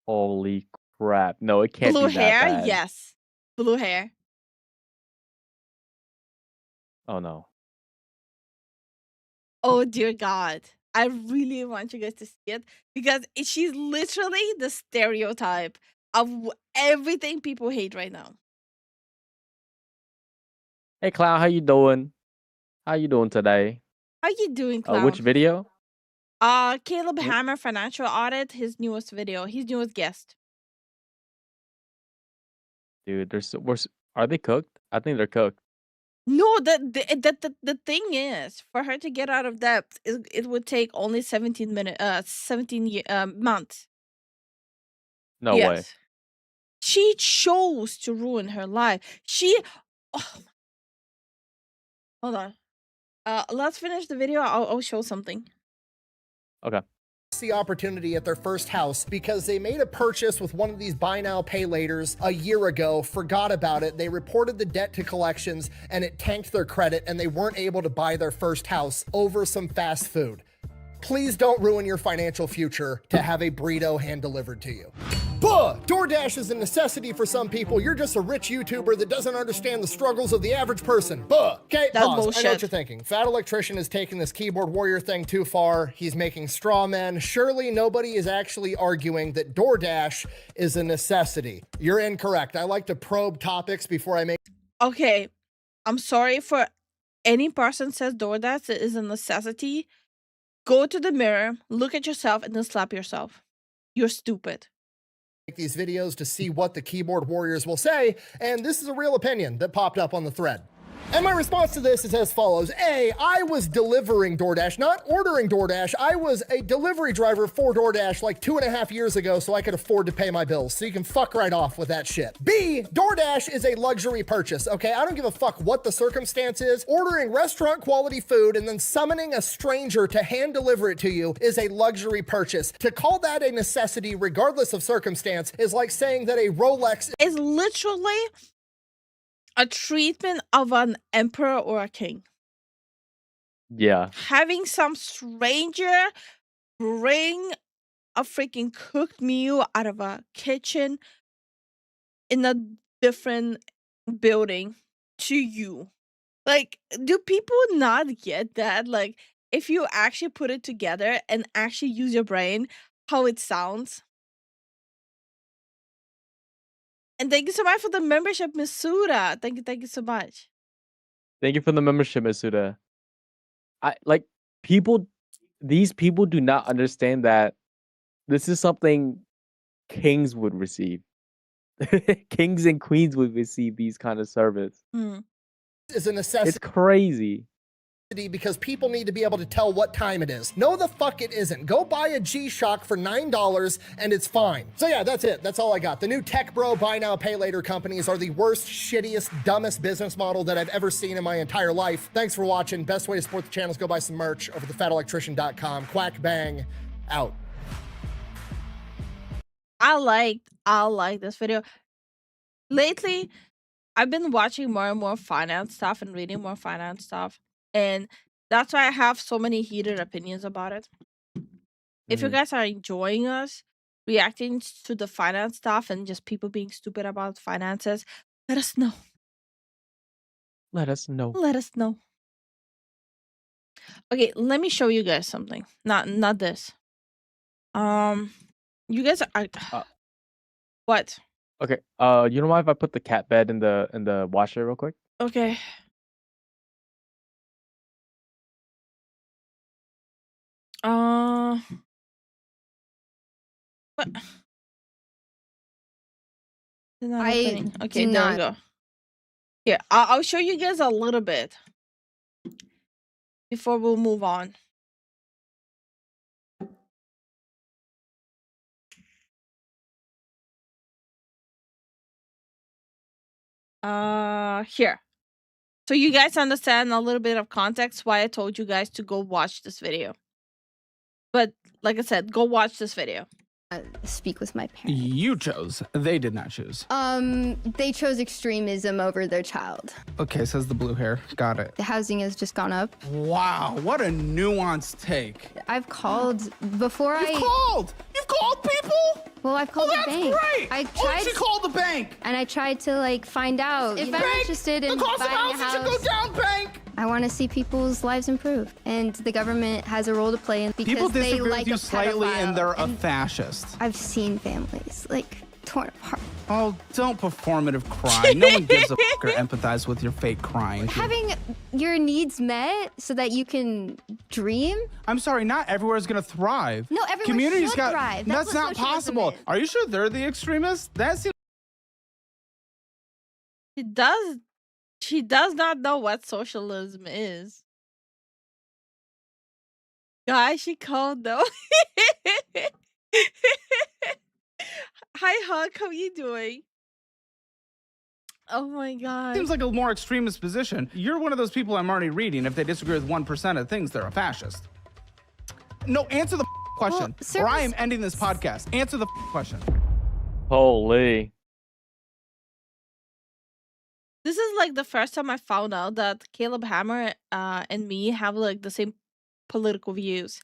Speaker 3: Holy crap. No, it can't
Speaker 2: Blue
Speaker 3: be that
Speaker 2: hair,
Speaker 3: bad.
Speaker 2: yes. Blue hair.
Speaker 3: Oh no.
Speaker 2: Oh dear god. I really want you guys to see it because she's literally the stereotype of everything people hate right now.
Speaker 3: Hey Clown, how you doing? How you doing today?
Speaker 2: How you doing, Clown?
Speaker 3: Which video?
Speaker 2: Caleb Hammer financial audit, his newest video, his newest guest.
Speaker 3: Dude, are they cooked? I think they're cooked.
Speaker 2: No, the thing is, for her to get out of debt, it would take only 17 months.
Speaker 3: No way.
Speaker 2: She chose to ruin her life. Hold on. Let's finish the video. I'll show something.
Speaker 3: Okay.
Speaker 4: The opportunity at their first house because they made a purchase with one of these buy now pay laters a year ago, forgot about it. They reported the debt to collections and it tanked their credit and they weren't able to buy their first house over some fast food. Please don't ruin your financial future to have a burrito hand delivered to you. Buh! DoorDash is a necessity for some people. You're just a rich YouTuber that doesn't understand the struggles of the average person. Buh! Okay,
Speaker 2: That's
Speaker 4: pause.
Speaker 2: bullshit.
Speaker 4: I know what you're thinking. Fat Electrician is taking this keyboard warrior thing too far. He's making straw men. Surely nobody is actually arguing that DoorDash is a necessity. You're incorrect. I like to probe topics before I make...
Speaker 2: Okay, I'm sorry for any person says DoorDash is a necessity. Go to the mirror, look at yourself, and then slap yourself. You're stupid.
Speaker 4: These videos to see what the keyboard warriors will say, and this is a real opinion that popped up on the thread. And my response to this is as follows. A, I was delivering DoorDash, not ordering DoorDash. I was a delivery driver for DoorDash like 2.5 years ago so I could afford to pay my bills. So you can fuck right off with that shit. B, DoorDash is a luxury purchase, okay? I don't give a fuck what the circumstance is. Ordering restaurant quality food and then summoning a stranger to hand deliver it to you is a luxury purchase. To call that a necessity regardless of circumstance is like saying that a Rolex
Speaker 2: is literally a treatment of an emperor or a king.
Speaker 3: Yeah.
Speaker 2: Having some stranger bring a freaking cooked meal out of a kitchen in a different building to you. Like, do people not get that? Like, if you actually put it together and actually use your brain, how it sounds. And thank you so much for the membership, Misuda. Thank you so much.
Speaker 3: Thank you for the membership, Masuda. These people do not understand that this is something kings would receive. Kings and queens would receive these kind of service.
Speaker 4: Is a necessity.
Speaker 3: It's crazy.
Speaker 4: Because people need to be able to tell what time it is. No, the fuck it isn't. Go buy a G-Shock for $9 and it's fine. So yeah, that's it. That's all I got. The new tech bro buy now pay later companies are the worst, shittiest, dumbest business model that I've ever seen in my entire life. Thanks for watching. Best way to support the channel is go buy some merch over thefatelectrician.com. Quack bang out.
Speaker 2: I like this video. Lately, I've been watching more and more finance stuff and reading more finance stuff. And that's why I have so many heated opinions about it. If you guys are enjoying us reacting to the finance stuff and just people being stupid about finances, let us know.
Speaker 3: Let us know.
Speaker 2: Let us know. Okay, let me show you guys something. Not this. You guys are what?
Speaker 3: Okay. You don't mind if I put the cat bed in the washer real quick?
Speaker 2: Okay. What? They're not opening. Okay, there we go. Here, I'll show you guys a little bit before we'll move on. Here. So you guys understand a little bit of context why I told you guys to go watch this video. But like I said, go watch this video.
Speaker 15: Speak with my parents.
Speaker 16: You chose. They did not choose.
Speaker 15: They chose extremism over their child.
Speaker 16: Okay, says the blue hair. Got it.
Speaker 15: The housing has just gone up.
Speaker 16: Wow, what a nuanced take.
Speaker 15: I've called before
Speaker 16: You've called people?
Speaker 15: Well, I've called the bank.
Speaker 16: Great.
Speaker 15: I tried.
Speaker 16: She called the bank.
Speaker 15: And I tried to like find out if I'm interested in
Speaker 16: the cost of
Speaker 15: buying a
Speaker 16: housing
Speaker 15: house.
Speaker 16: should go down, bank.
Speaker 15: I want to see people's lives improve, and the government has a role to play in because
Speaker 16: People
Speaker 15: they
Speaker 16: disagree
Speaker 15: like
Speaker 16: with you
Speaker 15: a
Speaker 16: slightly,
Speaker 15: pedophile.
Speaker 16: and they're a fascist.
Speaker 15: I've seen families like torn apart.
Speaker 16: Oh, don't performative cry. No one gives a fuck or empathize with your fake crying.
Speaker 15: Having your needs met so that you can dream.
Speaker 16: I'm sorry, not everywhere is gonna thrive.
Speaker 15: No, everyone
Speaker 16: Communities
Speaker 15: should
Speaker 16: got,
Speaker 15: thrive.
Speaker 16: That's not
Speaker 15: what socialism
Speaker 16: possible.
Speaker 15: is.
Speaker 16: Are you sure they're the extremists? That seems.
Speaker 2: She does not know what socialism is. Guys, she called though. Hi, Huck. How you doing? Oh my god.
Speaker 16: Seems like a more extremist position. You're one of those people I'm already reading. If they disagree with 1% of things, they're a fascist. No, answer the question, or I am ending this podcast. Answer the question.
Speaker 3: Holy.
Speaker 2: This is like the first time I found out that Caleb Hammer and me have like the same political views.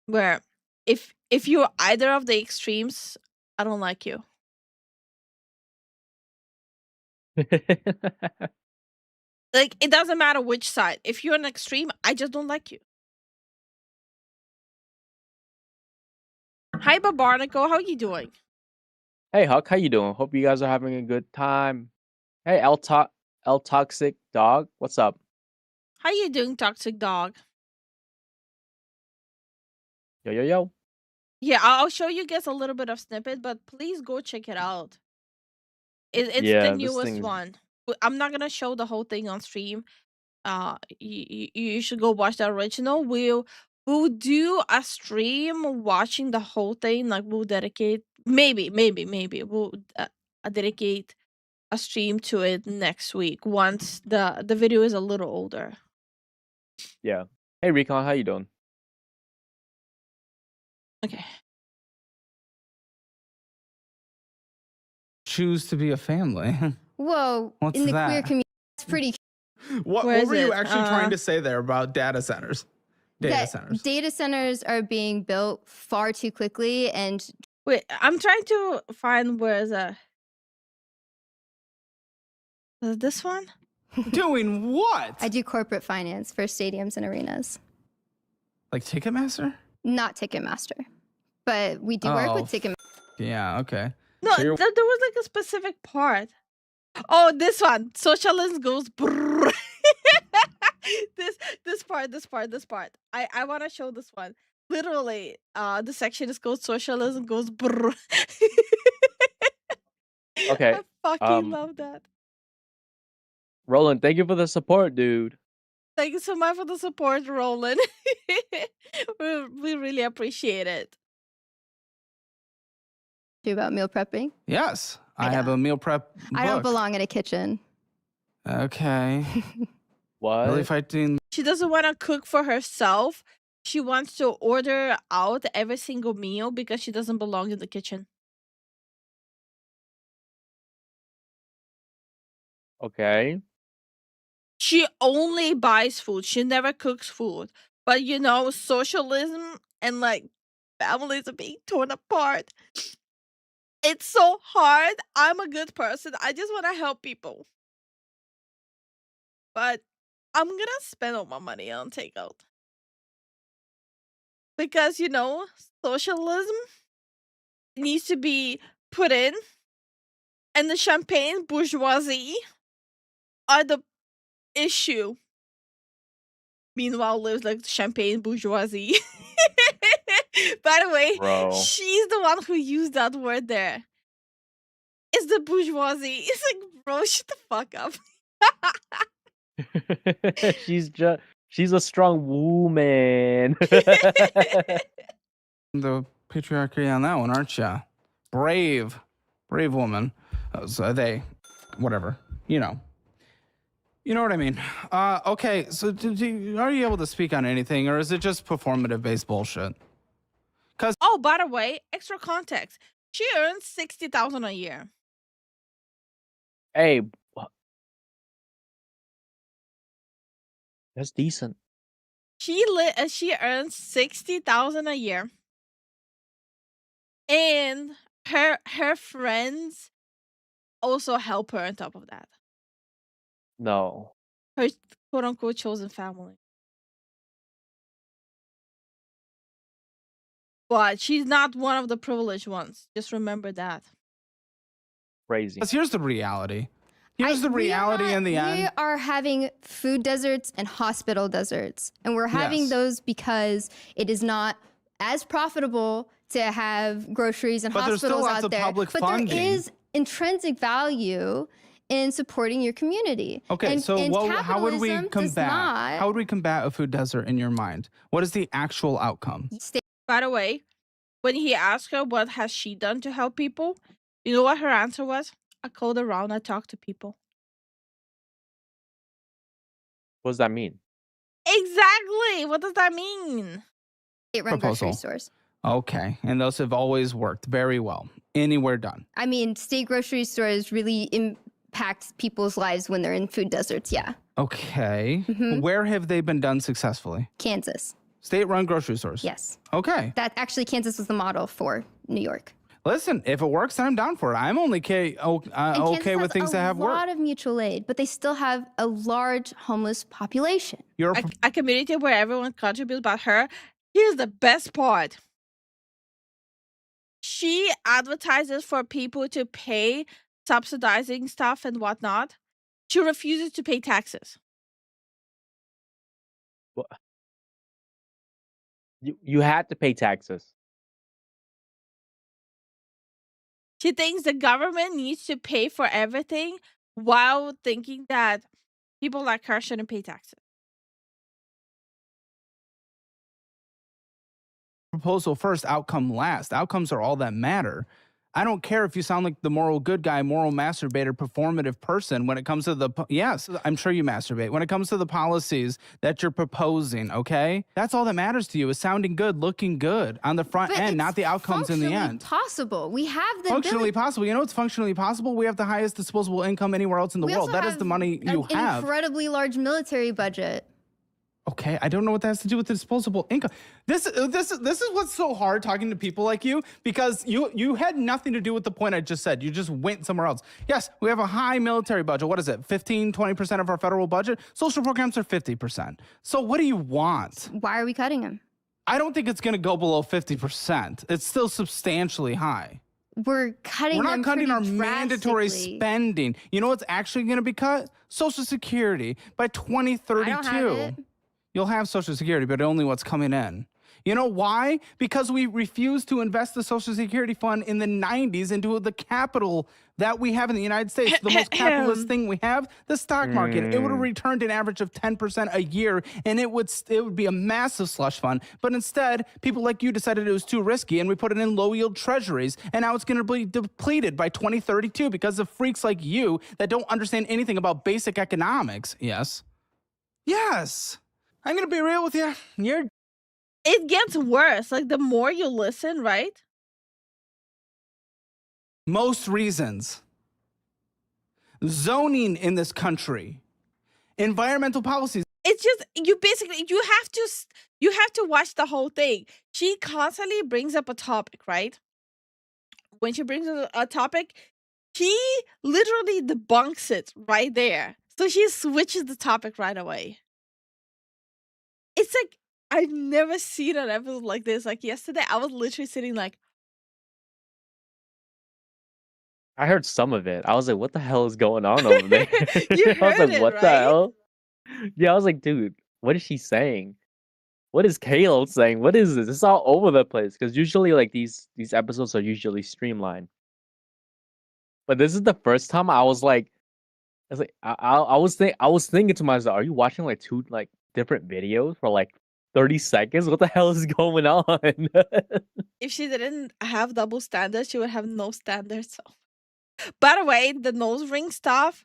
Speaker 2: Where if you're either of the extremes, I don't like you. Like, it doesn't matter which side. If you're an extreme, I just don't like you. Hi, Babarnico. How you doing?
Speaker 3: Hey, Huck. How you doing? Hope you guys are having a good time. Hey, El Toxic Dog. What's up?
Speaker 2: How you doing, Toxic Dog?
Speaker 3: Yo, yo, yo.
Speaker 2: Yeah, I'll show you guys a little bit of snippet, but please go check it out. It's
Speaker 3: Yeah,
Speaker 2: the
Speaker 3: this
Speaker 2: newest
Speaker 3: thing's-
Speaker 2: one. I'm not gonna show the whole thing on stream. You should go watch the original. We'll do a stream watching the whole thing. Like, we'll dedicate maybe we'll dedicate a stream to it next week once the video is a little older.
Speaker 3: Yeah. Hey, Recon. How you doing?
Speaker 2: Okay.
Speaker 16: Choose to be a family.
Speaker 15: Whoa,
Speaker 16: What's
Speaker 15: in the
Speaker 16: that?
Speaker 15: queer community, it's pretty.
Speaker 16: What
Speaker 2: Where is
Speaker 16: were you
Speaker 2: it?
Speaker 16: actually trying to say there about data centers?
Speaker 15: That data centers are being built far too quickly, and
Speaker 2: Wait, I'm trying to find where is that. Is it this one?
Speaker 16: Doing what?
Speaker 15: I do corporate finance for stadiums and arenas.
Speaker 16: Like Ticketmaster?
Speaker 15: Not Ticketmaster, but we do work with Ticketmaster.
Speaker 16: Yeah, okay.
Speaker 2: No, there was like a specific part. Oh, this one. Socialism goes brrr. this part. I want to show this one. Literally, the section is called socialism goes brrr.
Speaker 3: Okay.
Speaker 2: I fucking love that.
Speaker 3: Roland, thank you for the support, dude.
Speaker 2: Thank you so much for the support, Roland. we really appreciate it.
Speaker 15: About meal prepping?
Speaker 16: Yes, I have a meal prep book.
Speaker 15: I don't belong in a kitchen.
Speaker 16: Okay.
Speaker 3: What?
Speaker 16: Really fighting.
Speaker 2: She doesn't want to cook for herself. She wants to order out every single meal because she doesn't belong in the kitchen.
Speaker 3: Okay.
Speaker 2: She only buys food. She never cooks food. But you know, socialism and like families are being torn apart. It's so hard. I'm a good person. I just want to help people. But I'm gonna spend all my money on takeout. Because, you know, socialism needs to be put in. And the champagne bourgeoisie are the issue. Meanwhile, lives like the champagne bourgeoisie. By the way,
Speaker 3: Bro.
Speaker 2: she's the one who used that word there. It's the bourgeoisie. It's like, bro, shut the fuck up.
Speaker 3: she's a strong woman.
Speaker 16: The patriarchy on that one, aren't you? Brave woman. So they, whatever, you know what I mean. Okay, so are you able to speak on anything, or is it just performative based bullshit?
Speaker 2: Oh, by the way, extra context. She earns $60,000 a year.
Speaker 3: Hey, that's decent.
Speaker 2: She earns $60,000 a year, and her friends also help her on top of that.
Speaker 3: No.
Speaker 2: Her quote unquote chosen family. But she's not one of the privileged ones. Just remember that.
Speaker 3: Crazy.
Speaker 16: Here's the reality. Here's the reality in the end.
Speaker 15: We are having food deserts and hospital deserts. And we're having those because it is not as profitable to have groceries and hospitals
Speaker 16: there's still lots
Speaker 15: out
Speaker 16: of
Speaker 15: there.
Speaker 16: public
Speaker 15: But
Speaker 16: funding.
Speaker 15: there is intrinsic value in supporting your community.
Speaker 16: Okay,
Speaker 15: and,
Speaker 16: so
Speaker 15: and
Speaker 16: how would we
Speaker 15: capitalism does
Speaker 16: combat?
Speaker 15: not-
Speaker 16: How would we combat a food desert in your mind? What is the actual outcome?
Speaker 2: By the way, when he asked her what has she done to help people, you know what her answer was? I called around, I talked to people.
Speaker 3: What does that mean?
Speaker 2: Exactly. What does that mean?
Speaker 15: State-run grocery stores.
Speaker 16: Okay, and those have always worked very well. Anywhere done.
Speaker 15: I mean, state grocery stores really impact people's lives when they're in food deserts, yeah.
Speaker 16: Okay. Where have they been done successfully?
Speaker 15: Kansas.
Speaker 16: State-run grocery stores?
Speaker 15: Yes.
Speaker 16: Okay.
Speaker 15: That actually, Kansas was the model for New York.
Speaker 16: Listen, if it works, then I'm down for it. I'm only okay with things that have
Speaker 15: a lot
Speaker 16: worked.
Speaker 15: of mutual aid, but they still have a large homeless population.
Speaker 16: You're
Speaker 2: A community where everyone contributes but her. Here's the best part. She advertises for people to pay subsidizing stuff and whatnot. She refuses to pay taxes.
Speaker 3: What? You had to pay taxes.
Speaker 2: She thinks the government needs to pay for everything while thinking that people like her shouldn't pay taxes.
Speaker 16: proposal first, outcome last. Outcomes are all that matter. I don't care if you sound like the moral good guy, moral masturbator, performative person when it comes to the, yes, I'm sure you masturbate. When it comes to the policies that you're proposing, okay? That's all that matters to you is sounding good, looking good on the front end, not the outcomes in the end.
Speaker 15: Possible. We have the
Speaker 16: Functionally possible. You know what's functionally possible? We have the highest disposable income anywhere else in the world. That is the money you have.
Speaker 15: An incredibly large military budget.
Speaker 16: Okay, I don't know what that has to do with the disposable income. This is what's so hard talking to people like you, because you had nothing to do with the point I just said. You just went somewhere else. Yes, we have a high military budget. What is it? 15, 20% of our federal budget? Social programs are 50%. So what do you want?
Speaker 15: Why are we cutting them?
Speaker 16: I don't think it's going to go below 50%. It's still substantially high.
Speaker 15: we're cutting.
Speaker 16: We're not
Speaker 15: them
Speaker 16: cutting our
Speaker 15: pretty
Speaker 16: mandatory
Speaker 15: drastically.
Speaker 16: spending. You know what's actually going to be cut? Social Security. By 2032,
Speaker 15: I don't have it.
Speaker 16: you'll have Social Security, but only what's coming in. You know why? Because we refused to invest the Social Security fund in the 90s into the capital that we have in the United States. The most capitalist thing we have, the stock market. It would have returned an average of 10% a year, and it would be a massive slush fund. But instead, people like you decided it was too risky, and we put it in low-yield treasuries, and now it's going to be depleted by 2032 because of freaks like you that don't understand anything about basic economics. Yes. Yes. I'm going to be real with you.
Speaker 2: It gets worse. Like, the more you listen, right?
Speaker 16: Most reasons. Zoning in this country. Environmental policies.
Speaker 2: It's just, you have to watch the whole thing. She constantly brings up a topic, right? When she brings up a topic, he literally debunks it right there. So she switches the topic right away. It's like, I've never seen an episode like this. Like yesterday, I was literally sitting like,
Speaker 3: I heard some of it. I was like, what the hell is going on over there?
Speaker 2: You
Speaker 3: I was
Speaker 2: heard
Speaker 3: like,
Speaker 2: it,
Speaker 3: what the
Speaker 2: right?
Speaker 3: hell? Yeah, I was like, dude, what is she saying? What is Caleb saying? What is this? It's all over the place. Because usually, like these episodes are usually streamlined. But this is the first time I was like, I was thinking to myself, are you watching like two like different videos for like 30 seconds? What the hell is going on?
Speaker 2: If she didn't have double standards, she would have no standards. So. By the way, the nose ring stuff,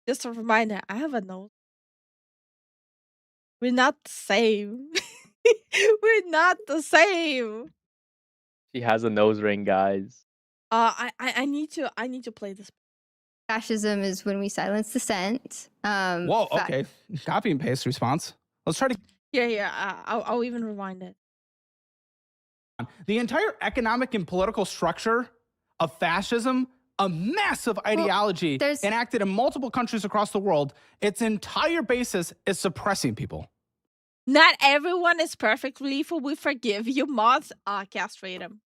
Speaker 2: just a reminder, I have a nose. We're not the same. We're not the same.
Speaker 3: She has a nose ring, guys.
Speaker 2: I need to play this.
Speaker 15: Fascism is when we silence dissent.
Speaker 16: Whoa, okay. Copy and paste response. Let's try to.
Speaker 2: Yeah. I'll even rewind it.
Speaker 16: The entire economic and political structure of fascism, a massive ideology enacted in multiple countries across the world, its entire basis is suppressing people.
Speaker 2: Not everyone is perfect, Lifu. We forgive you. Mods, castrate them.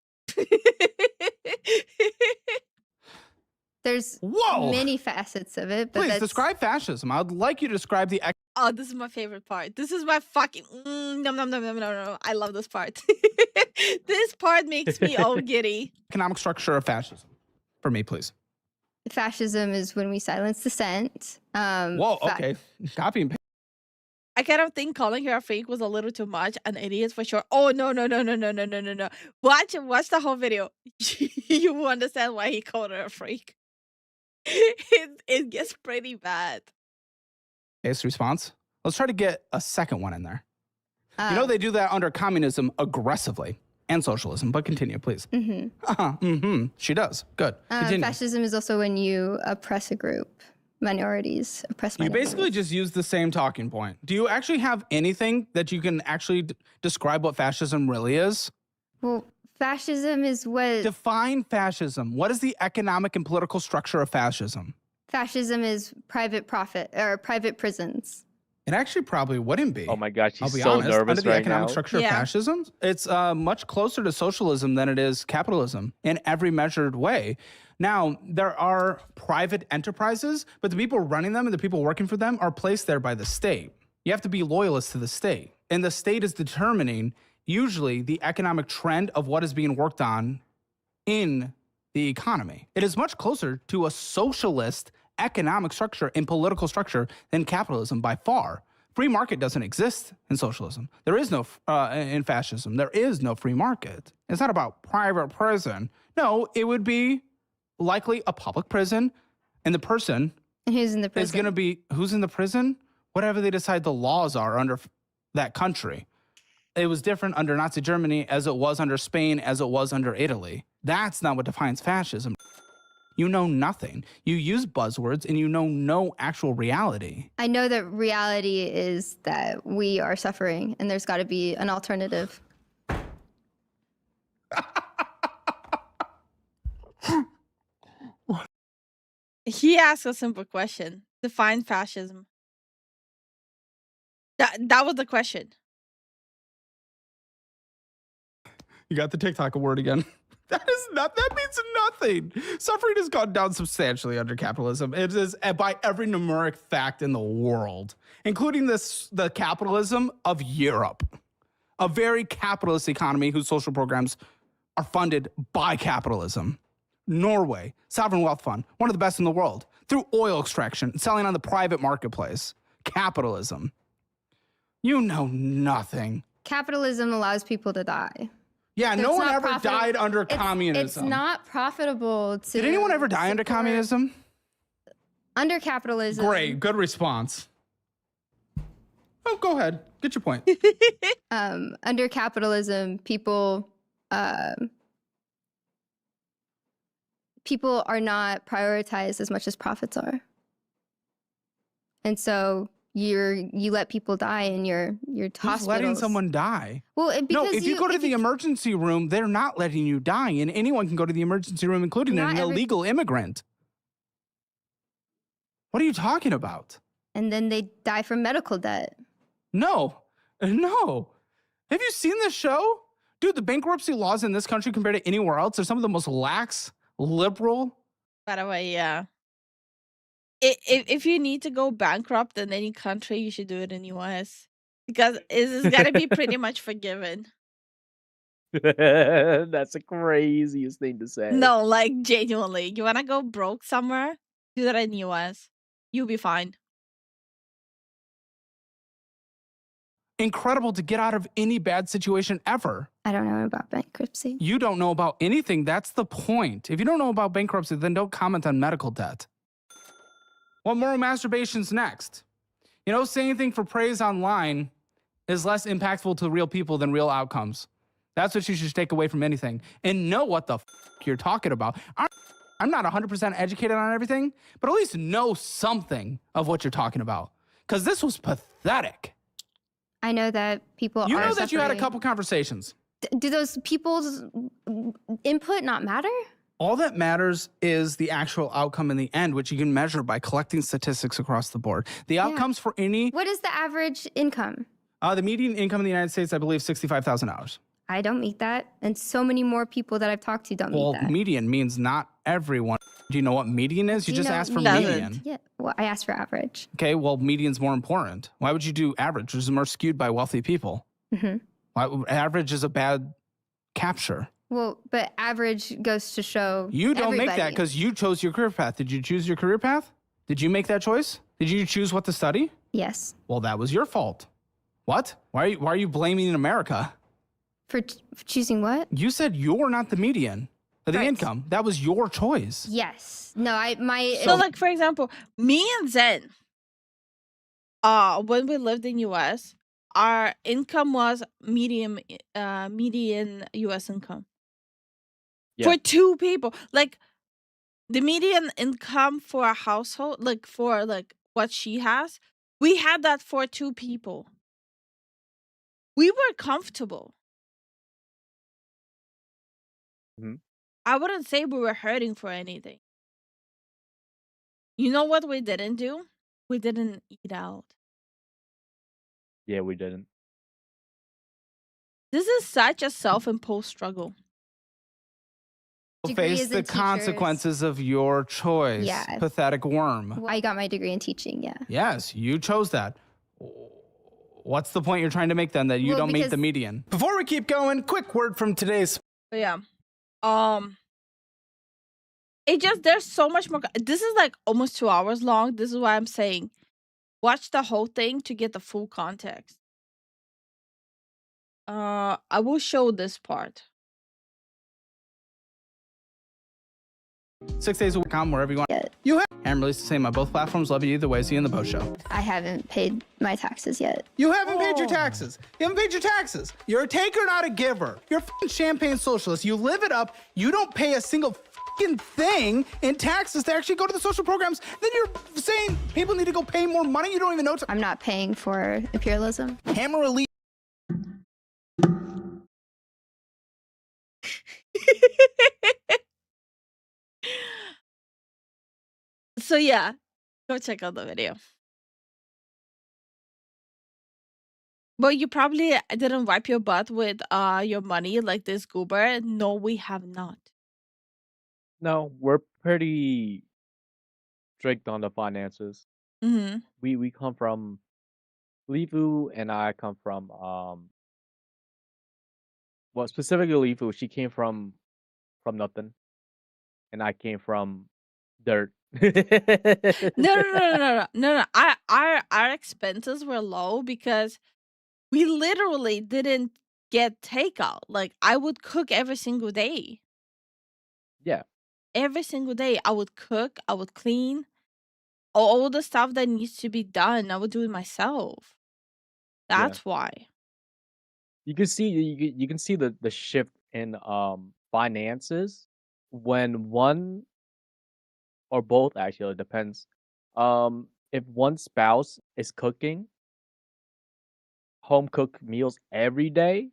Speaker 15: There's many facets of it, but
Speaker 16: Please describe fascism. I would like you to describe the.
Speaker 2: Oh, this is my favorite part. This is my fucking no. I love this part. This part makes me all giddy.
Speaker 16: Economic structure of fascism. For me, please.
Speaker 15: Fascism is when we silence dissent.
Speaker 16: Whoa, okay. Copy and paste.
Speaker 2: I kind of think calling her a freak was a little too much. An idiot for sure. Oh, no. Watch the whole video. You will understand why he called her a freak. It gets pretty bad.
Speaker 16: Paste response. Let's try to get a second one in there. You know they do that under communism aggressively and socialism, but continue, please. She does. Good. Continue.
Speaker 15: Fascism is also when you oppress a group. Minorities, oppress minorities.
Speaker 16: You basically just use the same talking point. Do you actually have anything that you can actually describe what fascism really is?
Speaker 15: Well, fascism is what...
Speaker 16: Define fascism. What is the economic and political structure of fascism?
Speaker 15: Fascism is private profit, or private prisons.
Speaker 16: It actually probably wouldn't be.
Speaker 3: Oh my God, she's
Speaker 16: I'll be
Speaker 3: so
Speaker 16: honest.
Speaker 3: nervous
Speaker 16: Under the
Speaker 3: right
Speaker 16: economic
Speaker 3: now.
Speaker 16: structure of fascism, it's much closer to socialism than it is capitalism in every measured way. Now, there are private enterprises, but the people running them and the people working for them are placed there by the state. You have to be loyalist to the state. And the state is determining, usually, the economic trend of what is being worked on in the economy. It is much closer to a socialist economic structure and political structure than capitalism by far. Free market doesn't exist in socialism. There is no, in fascism, there is no free market. It's not about private prison. No, it would be likely a public prison, and the person
Speaker 15: who's in the prison
Speaker 16: is going to be, who's in the prison? Whatever they decide the laws are under that country. It was different under Nazi Germany as it was under Spain, as it was under Italy. That's not what defines fascism. You know nothing. You use buzzwords and you know no actual reality.
Speaker 15: I know that reality is that we are suffering and there's got to be an alternative.
Speaker 2: He asked a simple question. Define fascism. That was the question.
Speaker 16: You got the TikTok award again. That means nothing. Suffering has gone down substantially under capitalism. It is by every numeric fact in the world, including the capitalism of Europe, a very capitalist economy whose social programs are funded by capitalism. Norway, sovereign wealth fund, one of the best in the world, through oil extraction, selling on the private marketplace. Capitalism. You know nothing.
Speaker 15: Capitalism allows people to die.
Speaker 16: Yeah,
Speaker 15: So
Speaker 16: no
Speaker 15: it's
Speaker 16: one
Speaker 15: not
Speaker 16: ever died under
Speaker 15: It's
Speaker 16: communism.
Speaker 15: not profitable to.
Speaker 16: Did anyone ever die under communism?
Speaker 15: Under capitalism.
Speaker 16: Great, good response. Oh, go ahead. Get your point.
Speaker 15: Under capitalism, people are not prioritized as much as profits are. And so you let people die in your hospitals.
Speaker 16: Who's letting someone die?
Speaker 15: Well,
Speaker 16: No, if you go to the emergency room, they're not letting you die, and anyone can go to the emergency room, including an illegal immigrant. What are you talking about?
Speaker 15: And then they die from medical debt.
Speaker 16: No. Have you seen this show? Dude, the bankruptcy laws in this country compared to anywhere else are some of the most lax, liberal.
Speaker 2: By the way, yeah. If you need to go bankrupt in any country, you should do it in US. Because it's got to be pretty much forgiven.
Speaker 3: That's the craziest thing to say.
Speaker 2: No, like genuinely. You want to go broke somewhere? Do that in US. You'll be fine.
Speaker 16: Incredible to get out of any bad situation ever.
Speaker 15: I don't know about bankruptcy.
Speaker 16: You don't know about anything. That's the point. If you don't know about bankruptcy, then don't comment on medical debt. What moral masturbation's next? You know, saying anything for praise online is less impactful to real people than real outcomes. That's what you should take away from anything. And know what the you're talking about. I'm not 100% educated on everything, but at least know something of what you're talking about. Because this was pathetic.
Speaker 15: I know that people
Speaker 16: You
Speaker 15: are
Speaker 16: know that you had a
Speaker 15: suffering.
Speaker 16: couple conversations.
Speaker 15: Do those people's input not matter?
Speaker 16: All that matters is the actual outcome in the end, which you can measure by collecting statistics across the board. The outcomes for any...
Speaker 15: What is the average income?
Speaker 16: The median income in the United States, I believe, $65,000.
Speaker 15: I don't meet that. And so many more people that I've talked to don't meet that.
Speaker 16: Well, median means not everyone. Do you know what median is? You just asked for median.
Speaker 15: Yeah, well, I asked for average.
Speaker 16: Okay, well, median's more important. Why would you do average? Which is more skewed by wealthy people. Average is a bad capture.
Speaker 15: Well, but average goes to show
Speaker 16: You don't make that
Speaker 15: everybody.
Speaker 16: because you chose your career path. Did you choose your career path? Did you make that choice? Did you choose what to study?
Speaker 15: Yes.
Speaker 16: Well, that was your fault. What? Why are you blaming America?
Speaker 15: For choosing what?
Speaker 16: You said you're not the median of the income. That was your choice.
Speaker 15: Yes. No,
Speaker 2: So like for example, me and Zen, when we lived in US, our income was median US income. For two people. Like the median income for a household, like for like what she has, we had that for two people. We were comfortable. I wouldn't say we were hurting for anything. You know what we didn't do? We didn't eat out.
Speaker 3: Yeah, we didn't.
Speaker 2: This is such a self-imposed struggle.
Speaker 15: Degree
Speaker 16: Face
Speaker 15: is
Speaker 16: the
Speaker 15: in teachers.
Speaker 16: consequences of your choice.
Speaker 15: Yeah.
Speaker 16: Pathetic worm.
Speaker 15: Well, I got my degree in teaching, yeah.
Speaker 16: Yes, you chose that. What's the point you're trying to make then, that you
Speaker 15: Well,
Speaker 16: don't meet
Speaker 15: because-
Speaker 16: the median? Before we keep going, quick word from today's...
Speaker 2: But yeah. It just, there's so much more. This is like almost 2 hours long. This is why I'm saying watch the whole thing to get the full context. I will show this part.
Speaker 16: 6 days a week, wherever you want. You have... And release the same on both platforms. Love you either way. See you in the post show.
Speaker 15: I haven't paid my taxes yet.
Speaker 16: You haven't paid your taxes. You haven't paid your taxes. You're a taker, not a giver. You're a f***ing champagne socialist. You live it up. You don't pay a single f***ing thing in taxes to actually go to the social programs. Then you're saying people need to go pay more money. You don't even know.
Speaker 15: I'm not paying for imperialism.
Speaker 16: Hammer elite.
Speaker 2: So yeah, go check out the video. But you probably didn't wipe your butt with your money like this goober. No, we have not.
Speaker 3: No, we're pretty strict on the finances.
Speaker 2: Mm-hmm.
Speaker 3: We come from Lifu, and I come from well, specifically Lifu. She came from nothing, and I came from dirt.
Speaker 2: No. Our expenses were low because we literally didn't get takeout. Like I would cook every single day.
Speaker 3: Yeah,
Speaker 2: Every single day, I would cook. I would clean. All the stuff that needs to be done, I would do it myself.
Speaker 3: yeah.
Speaker 2: That's why.
Speaker 3: You can see the shift in finances when one or both, actually, it depends. If one spouse is cooking home cooked meals every day,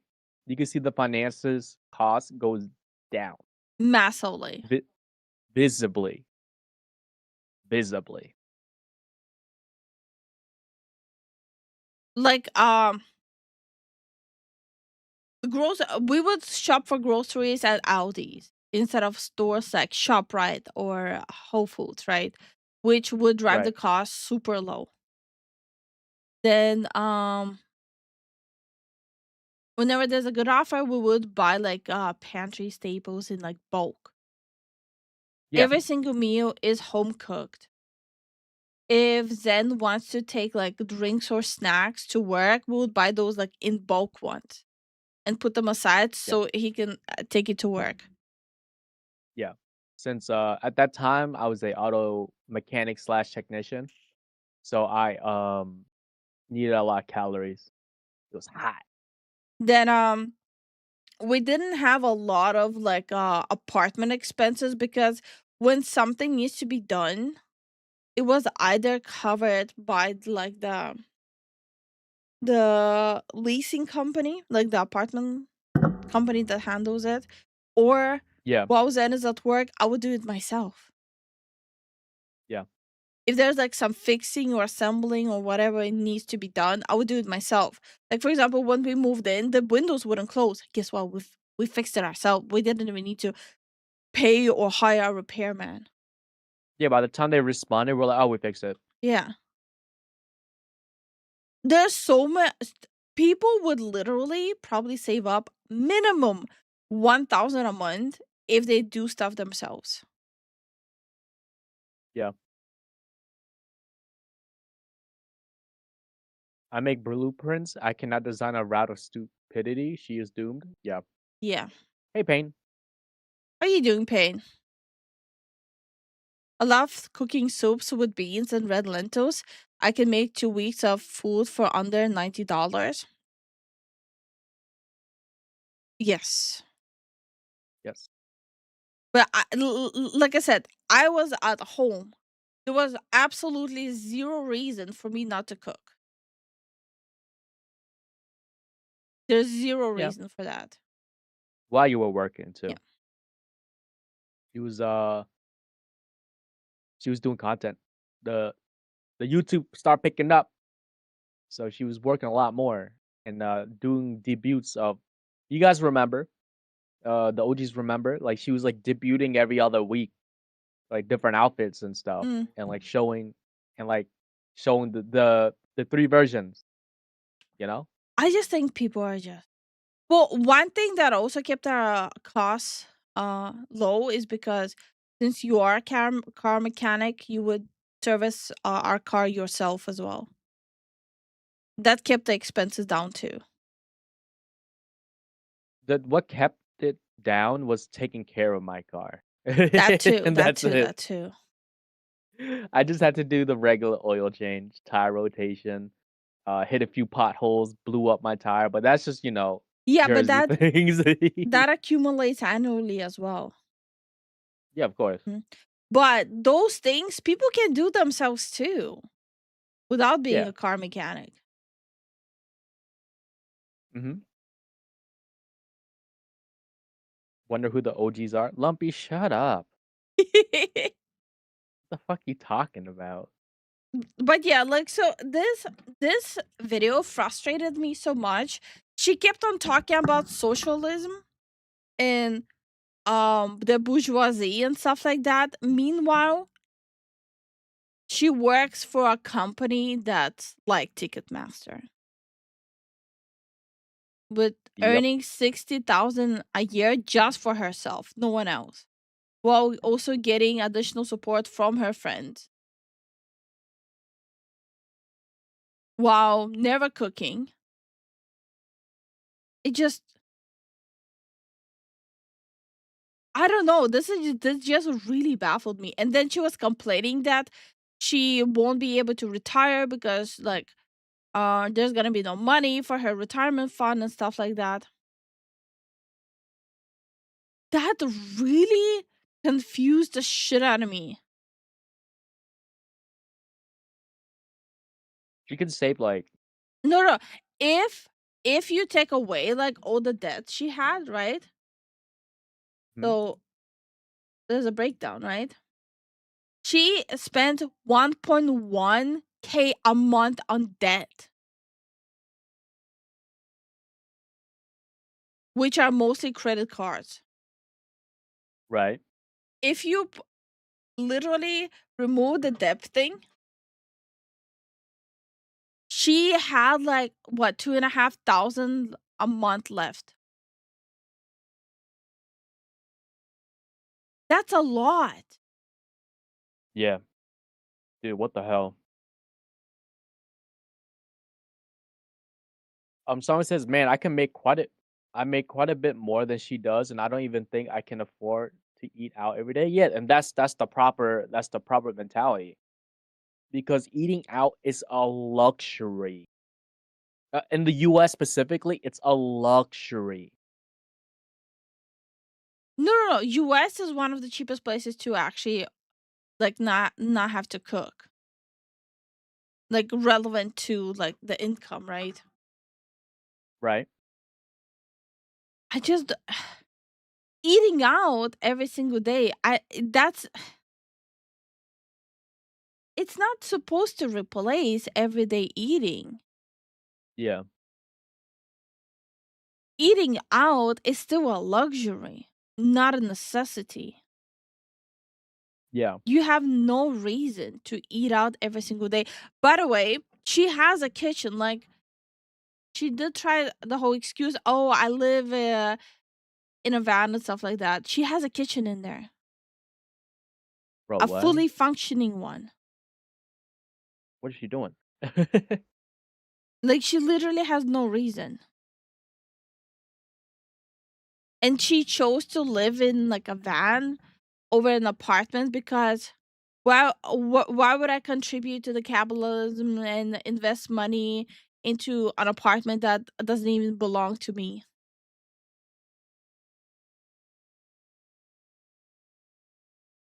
Speaker 3: you can see the finances cost goes down
Speaker 2: Massively.
Speaker 3: vi- visibly, visibly.
Speaker 2: Like we would shop for groceries at Aldi's instead of stores like ShopRite or Whole Foods, right? Which would drive the
Speaker 3: Right.
Speaker 2: cost super low. Then whenever there's a good offer, we would buy like pantry staples in like bulk.
Speaker 3: Yeah.
Speaker 2: Every single meal is home cooked. If Zen wants to take like drinks or snacks to work, we would buy those like in bulk ones and put them aside
Speaker 3: Yeah.
Speaker 2: so he can take it to work.
Speaker 3: Yeah. Since at that time I was a auto mechanic slash technician, so I needed a lot of calories. It was hot.
Speaker 2: Then we didn't have a lot of like apartment expenses because when something needs to be done, it was either covered by like the leasing company, like the apartment company that handles it, or
Speaker 3: Yeah.
Speaker 2: while Zen is at work, I would do it myself.
Speaker 3: Yeah.
Speaker 2: If there's like some fixing or assembling or whatever it needs to be done, I would do it myself. Like for example, when we moved in, the windows wouldn't close. Guess what? We fixed it ourselves. We didn't even need to pay or hire a repairman.
Speaker 3: Yeah, by the time they responded, we're like, "Oh, we fixed it."
Speaker 2: Yeah. There's so much people would literally probably save up minimum 1,000 a month if they do stuff themselves.
Speaker 3: Yeah. I make blueprints. I cannot design a route of stupidity. She is doomed. Yeah.
Speaker 2: Yeah.
Speaker 3: Hey, Pain.
Speaker 2: How are you doing, Pain? I love cooking soups with beans and red lentils. I can make 2 weeks of food for under $90. Yes.
Speaker 3: Yes.
Speaker 2: But like I said, I was at home. There was absolutely zero reason for me not to cook. There's zero
Speaker 3: Yeah.
Speaker 2: reason for that.
Speaker 3: While you were working too.
Speaker 2: Yeah.
Speaker 3: She was doing content. The YouTube start picking up. So she was working a lot more and doing debuts of, you guys remember, the OGs remember, like she was like debuting every other week, like different outfits and stuff,
Speaker 2: Mm.
Speaker 3: and like showing the three versions, you know?
Speaker 2: I just think people are just well. One thing that also kept our costs low is because since you are a car mechanic, you would service our car yourself as well. That kept the expenses down too.
Speaker 3: What kept it down was taking care of my car.
Speaker 2: That too.
Speaker 3: And
Speaker 2: That
Speaker 3: that's
Speaker 2: too.
Speaker 3: it.
Speaker 2: That too.
Speaker 3: I just had to do the regular oil change, tire rotation, hit a few potholes, blew up my tire, but that's just,
Speaker 2: Yeah, but
Speaker 3: Jersey things.
Speaker 2: that accumulates annually as well.
Speaker 3: Yeah, of course.
Speaker 2: But those things people can do themselves too, without being
Speaker 3: Yeah.
Speaker 2: a car mechanic.
Speaker 3: Mm-hmm. Wonder who the OGs are. Lumpy, shut up. What the fuck you talking about?
Speaker 2: But yeah, like, so this video frustrated me so much. She kept on talking about socialism and the bourgeoisie and stuff like that. Meanwhile, she works for a company that's like Ticketmaster with
Speaker 3: Yep.
Speaker 2: earning 60,000 a year just for herself, no one else, while also getting additional support from her friends, while never cooking. It just, I don't know. This just really baffled me. And then she was complaining that she won't be able to retire because like there's gonna be no money for her retirement fund and stuff like that. That really confused the shit out of me.
Speaker 3: She can save like
Speaker 2: No. If you take away like all the debts she had, right? So there's a breakdown, right? She spent 1.1K a month on debt, which are mostly credit cards.
Speaker 3: right.
Speaker 2: If you literally remove the debt thing, she had like what, 2,500 a month left. That's a lot.
Speaker 3: Yeah. Dude, what the hell? Someone says, "Man, I make quite a bit more than she does, and I don't even think I can afford to eat out every day." Yeah, and that's the proper mentality because eating out is a luxury. In the US specifically, it's a luxury.
Speaker 2: No. US is one of the cheapest places to actually like not have to cook. Like relevant to like the income, right?
Speaker 3: Right.
Speaker 2: I just eating out every single day. It's not supposed to replace everyday eating.
Speaker 3: Yeah.
Speaker 2: Eating out is still a luxury, not a necessity.
Speaker 3: Yeah.
Speaker 2: You have no reason to eat out every single day. By the way, she has a kitchen. Like, she did try the whole excuse, oh, I live in a van and stuff like that. She has a kitchen in there,
Speaker 3: Bro,
Speaker 2: a
Speaker 3: what?
Speaker 2: fully functioning one.
Speaker 3: What is she doing?
Speaker 2: Like, she literally has no reason. And she chose to live in like a van over an apartment because why would I contribute to the capitalism and invest money into an apartment that doesn't even belong to me?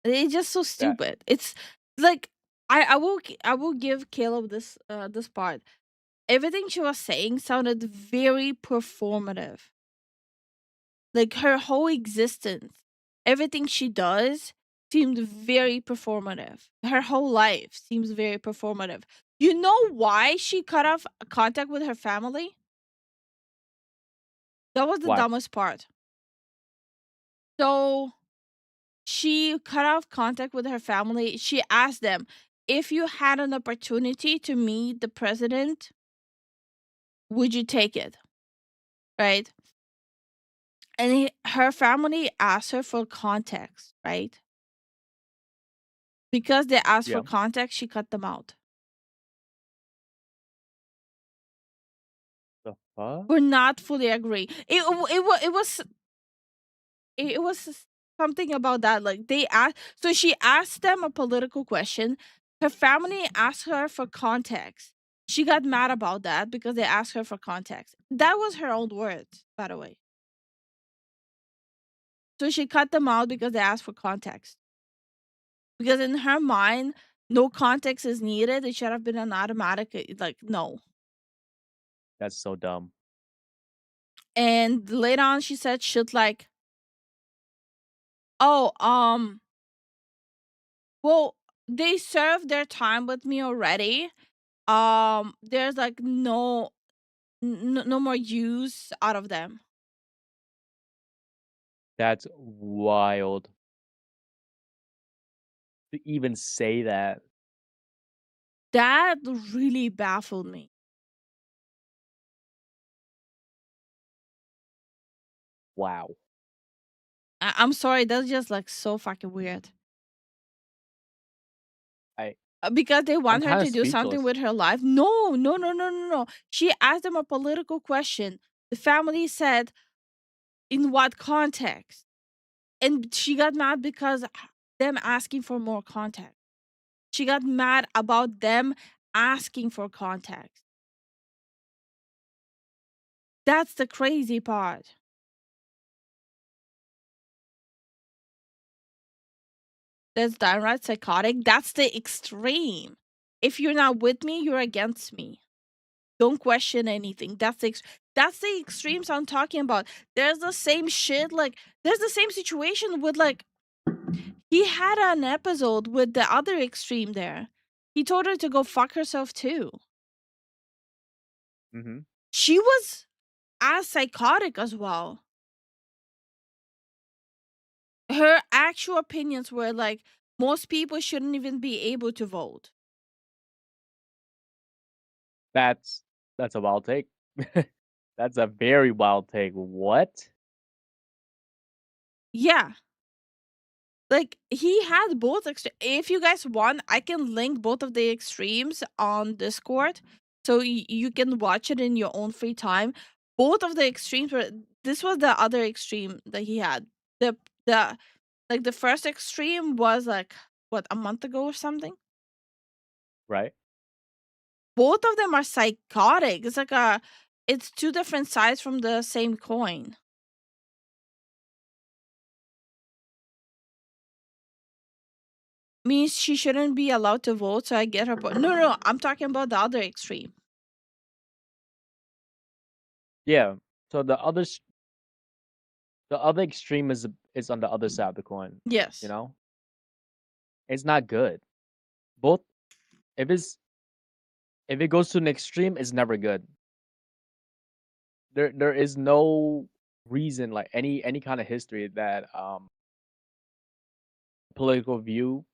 Speaker 2: It's just so
Speaker 3: Yeah.
Speaker 2: stupid. It's like I will give Caleb this part. Everything she was saying sounded very performative. Like her whole existence, everything she does seemed very performative. Her whole life seems very performative. You know why she cut off contact with her family? That was the
Speaker 3: Why?
Speaker 2: dumbest part. So she cut off contact with her family. She asked them, if you had an opportunity to meet the president, would you take it? Right? And her family asked her for context, right? Because they asked for
Speaker 3: Yeah.
Speaker 2: context, she cut them out.
Speaker 3: The fuck?
Speaker 2: We're not fully agree. It was something about that. Like they asked, so she asked them a political question. Her family asked her for context. She got mad about that because they asked her for context. That was her own words, by the way. So she cut them out because they asked for context. Because in her mind, no context is needed. It should have been an automatic, like, no.
Speaker 3: That's so dumb.
Speaker 2: And later on, she said shit like, oh, well, they served their time with me already. There's like no more use out of them.
Speaker 3: That's wild. To even say that.
Speaker 2: That really baffled me.
Speaker 3: Wow.
Speaker 2: I'm sorry, that's just like so fucking weird. Because they
Speaker 3: I'm
Speaker 2: want her
Speaker 3: kind
Speaker 2: to
Speaker 3: of
Speaker 2: do something
Speaker 3: speechless.
Speaker 2: with her life. No. She asked them a political question. The family said, in what context? And she got mad because them asking for more context. She got mad about them asking for context. That's the crazy part. That's downright psychotic. That's the extreme. If you're not with me, you're against me. Don't question anything. That's the extremes I'm talking about. There's the same shit. Like there's the same situation with like he had an episode with the other extreme there. He told her to go fuck herself too.
Speaker 3: Mm-hmm.
Speaker 2: She was as psychotic as well. Her actual opinions were like most people shouldn't even be able to vote.
Speaker 3: That's a wild take. That's a very wild take. What?
Speaker 2: Yeah. Like he had both if you guys want, I can link both of the extremes on Discord so you can watch it in your own free time. Both of the extremes were this was the other extreme that he had. The like the first extreme was like what, a month ago or something?
Speaker 3: Right.
Speaker 2: Both of them are psychotic. It's like it's two different sides from the same coin. Means she shouldn't be allowed to vote, so I get her point. No, I'm talking about the other extreme.
Speaker 3: Yeah. So the other extreme is on the other side of the coin.
Speaker 2: Yes.
Speaker 3: You know? It's not good. Both if it goes to an extreme, it's never good. There is no reason, like any kind of history that political view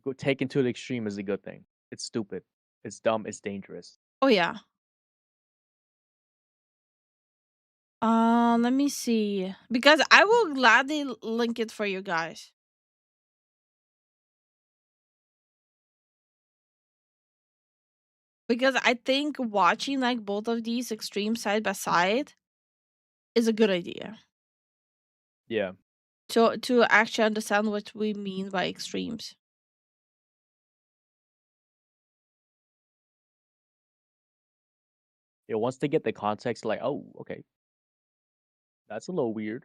Speaker 3: go taken to the extreme is a good thing. It's stupid. It's dumb. It's dangerous.
Speaker 2: Oh yeah. Let me see. Because I will gladly link it for you guys. Because I think watching like both of these extremes side by side is a good idea.
Speaker 3: Yeah.
Speaker 2: To actually understand what we mean by extremes.
Speaker 3: Yeah, once they get the context, like, oh, okay. That's a little weird.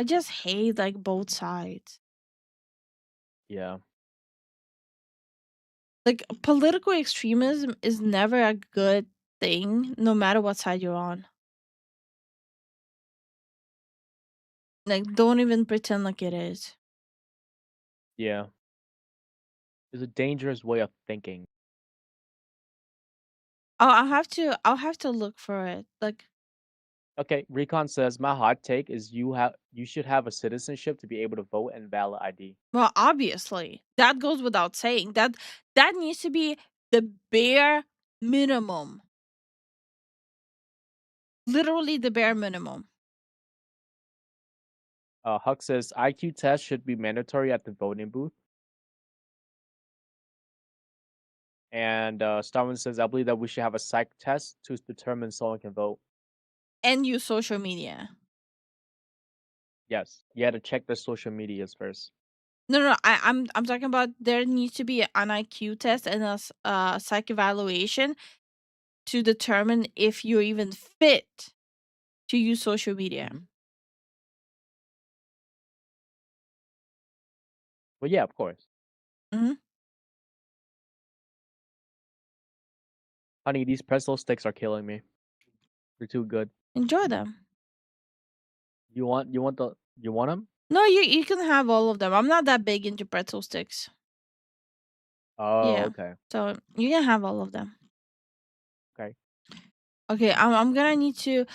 Speaker 2: I just hate like both sides.
Speaker 3: Yeah.
Speaker 2: Like political extremism is never a good thing, no matter what side you're on. Like, don't even pretend like it is.
Speaker 3: Yeah. It's a dangerous way of thinking.
Speaker 2: I'll have to look for it. Like,
Speaker 3: Okay, Recon says my hot take is you should have a citizenship to be able to vote and valid ID.
Speaker 2: well, obviously, that goes without saying. That needs to be the bare minimum. Literally the bare minimum.
Speaker 3: Huck says IQ test should be mandatory at the voting booth. And Starman says I believe that we should have a psych test to determine someone can vote.
Speaker 2: And use social media.
Speaker 3: Yes, you had to check their social medias first.
Speaker 2: No, I'm talking about there needs to be an IQ test and a psych evaluation to determine if you're even fit to use social media.
Speaker 3: Mm-hmm. Well, yeah, of course.
Speaker 2: Mm-hmm.
Speaker 3: Honey, these pretzel sticks are killing me. They're too good.
Speaker 2: Enjoy them.
Speaker 3: You want them?
Speaker 2: No, you can have all of them. I'm not that big into pretzel sticks.
Speaker 3: Oh,
Speaker 2: Yeah.
Speaker 3: okay.
Speaker 2: So you can have all of them.
Speaker 3: Okay.
Speaker 2: Okay, I'm gonna need to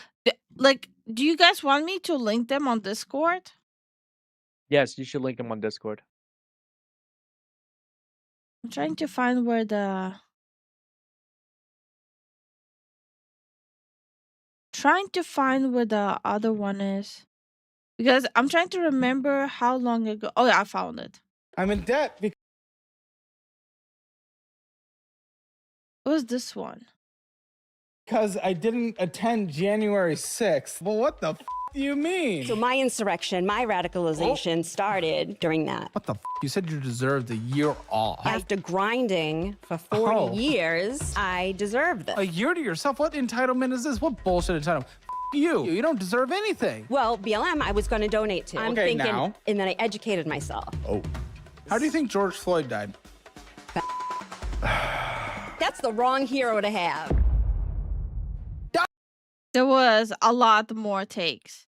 Speaker 2: like. Do you guys want me to link them on Discord?
Speaker 3: Yes, you should link them on Discord.
Speaker 2: I'm trying to find where the other one is because I'm trying to remember how long ago. Oh yeah, I found it.
Speaker 16: I'm in debt
Speaker 2: It was this one.
Speaker 16: because I didn't attend January 6th. Well, what the do you mean?
Speaker 17: So my insurrection, my radicalization started during that.
Speaker 16: What the You said you deserved a year off.
Speaker 17: After grinding for 40 years, I deserve this.
Speaker 16: A year to yourself? What entitlement is this? What bullshit entitlement? You. You don't deserve anything.
Speaker 17: Well, BLM, I was going to donate to. I'm
Speaker 16: Okay,
Speaker 17: thinking,
Speaker 16: now.
Speaker 17: and then I educated myself.
Speaker 16: Oh. How do you think George Floyd died?
Speaker 17: That's the wrong hero to have.
Speaker 2: There was a lot more takes.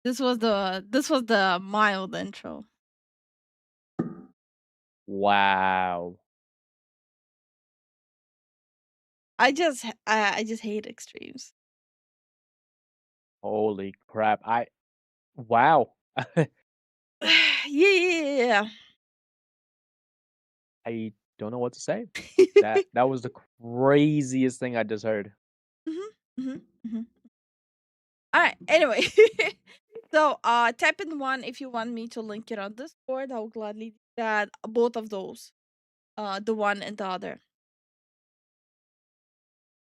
Speaker 2: This was the mild intro.
Speaker 3: Wow.
Speaker 2: I just hate extremes.
Speaker 3: Holy crap. Wow.
Speaker 2: Yeah.
Speaker 3: I don't know what to say. That was the craziest thing I just heard.
Speaker 2: All right. Anyway, so type in one if you want me to link it on Discord. I'll gladly do that. Both of those, the one and the other.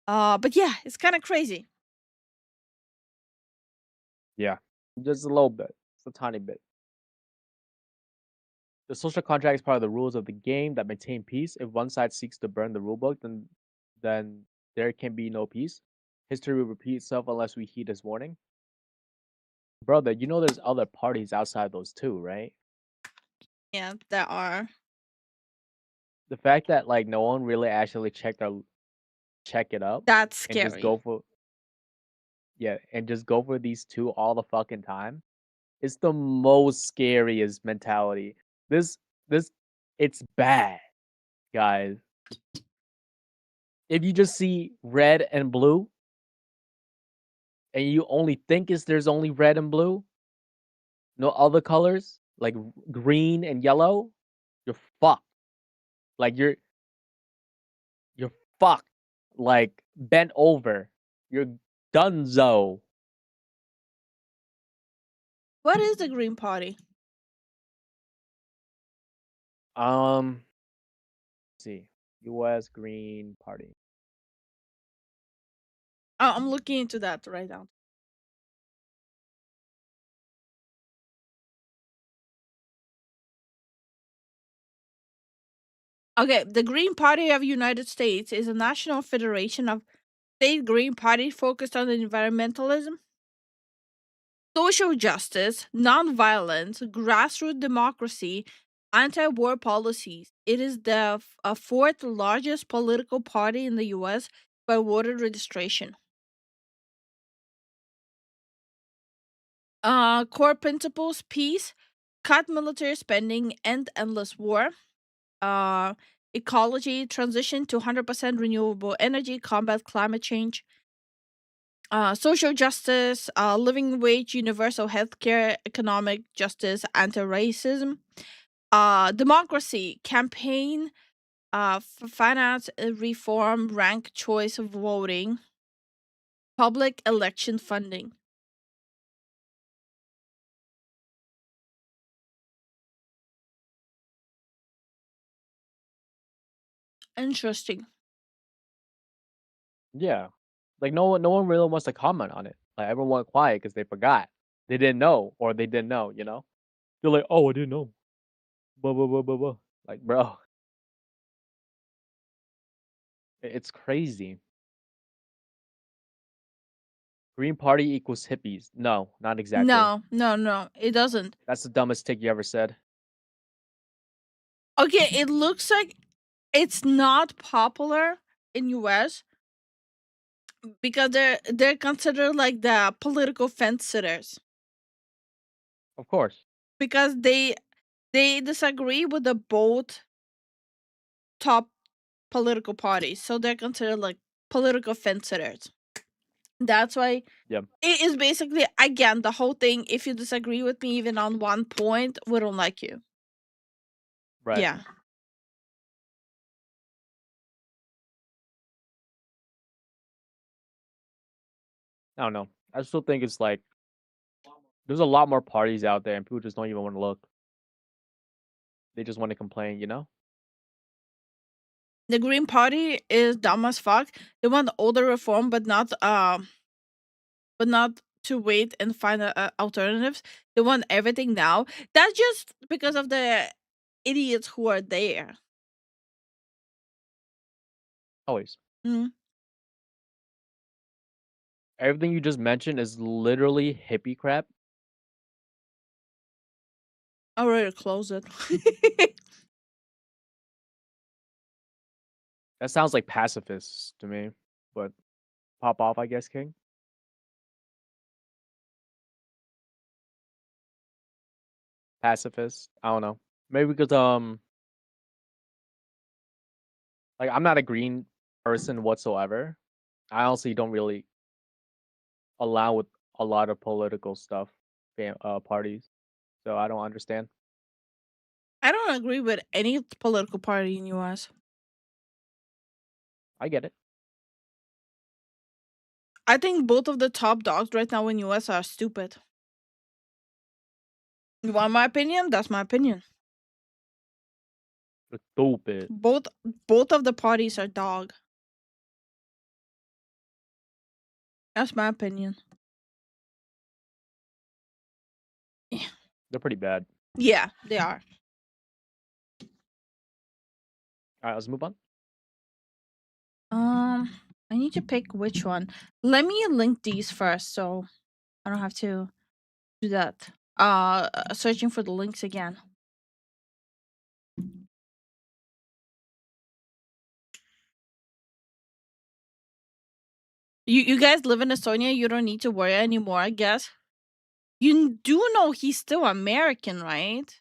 Speaker 2: But yeah, it's kind of crazy.
Speaker 3: Yeah, just a little bit. It's a tiny bit. The social contract is part of the rules of the game that maintain peace. If one side seeks to burn the rulebook, then there can be no peace. History will repeat itself unless we heed this warning. Brother, you know there's other parties outside those two, right?
Speaker 2: Yeah, there are.
Speaker 3: The fact that like no one really actually check it up.
Speaker 2: That's
Speaker 3: And just
Speaker 2: scary.
Speaker 3: just go for these two all the fucking time. It's the most scariest mentality. This it's bad, guys. If you just see red and blue, and you only think there's only red and blue, no other colors like green and yellow, you're fucked. Like you're fucked. Like bent over. You're donezo.
Speaker 2: What is the Green Party?
Speaker 3: Let's see. U.S. Green Party.
Speaker 2: Oh, I'm looking into that right now. Okay, the Green Party of United States is a national federation of state Green Party focused on environmentalism, social justice, nonviolence, grassroots democracy, anti-war policies. It is the fourth largest political party in the U.S. by voter registration. Core principles: peace, cut military spending, end endless war. Ecology, transition to 100% renewable energy, combat climate change. Social justice, living wage, universal healthcare, economic justice, anti-racism. Democracy, campaign, finance reform, ranked choice voting, public election funding. Interesting.
Speaker 3: Yeah. Like no one really wants to comment on it. Like everyone went quiet because they forgot. They didn't know, or they didn't know, you know? They're like, oh, I didn't know. Blah blah blah blah blah. Like, bro. It's crazy. Green Party equals hippies. No, not exactly.
Speaker 2: No, it doesn't.
Speaker 3: That's the dumbest take you ever said.
Speaker 2: Okay, it looks like it's not popular in US because they're considered like the political fence sitters.
Speaker 3: Of course.
Speaker 2: Because they disagree with the both top political parties, so they're considered like political fence-sitters. That's why
Speaker 3: Yep.
Speaker 2: it is basically, again, the whole thing. If you disagree with me even on one point, we don't like you.
Speaker 3: Right.
Speaker 2: Yeah.
Speaker 3: I don't know. I still think it's like there's a lot more parties out there, and people just don't even want to look. They just want to complain, you know?
Speaker 2: The Green Party is dumb as fuck. They want older reform, but not to wait and find alternatives. They want everything now. That's just because of the idiots who are there.
Speaker 3: Always.
Speaker 2: Mhm.
Speaker 3: Everything you just mentioned is literally hippie crap.
Speaker 2: I already closed it.
Speaker 3: That sounds like pacifists to me, but pop off, I guess, King. Pacifist. I don't know. Maybe because like I'm not a green person whatsoever. I honestly don't really allow with a lot of political stuff, parties. So I don't understand.
Speaker 2: I don't agree with any political party in US.
Speaker 3: I get it.
Speaker 2: I think both of the top dogs right now in US are stupid. You want my opinion? That's my opinion.
Speaker 3: Stupid.
Speaker 2: Both of the parties are dog. That's my opinion.
Speaker 3: They're pretty bad.
Speaker 2: Yeah, they are.
Speaker 3: All right, let's move on.
Speaker 2: I need to pick which one. Let me link these first, so I don't have to do that. Searching for the links again. You guys live in Estonia. You don't need to worry anymore, I guess. You do know he's still American, right?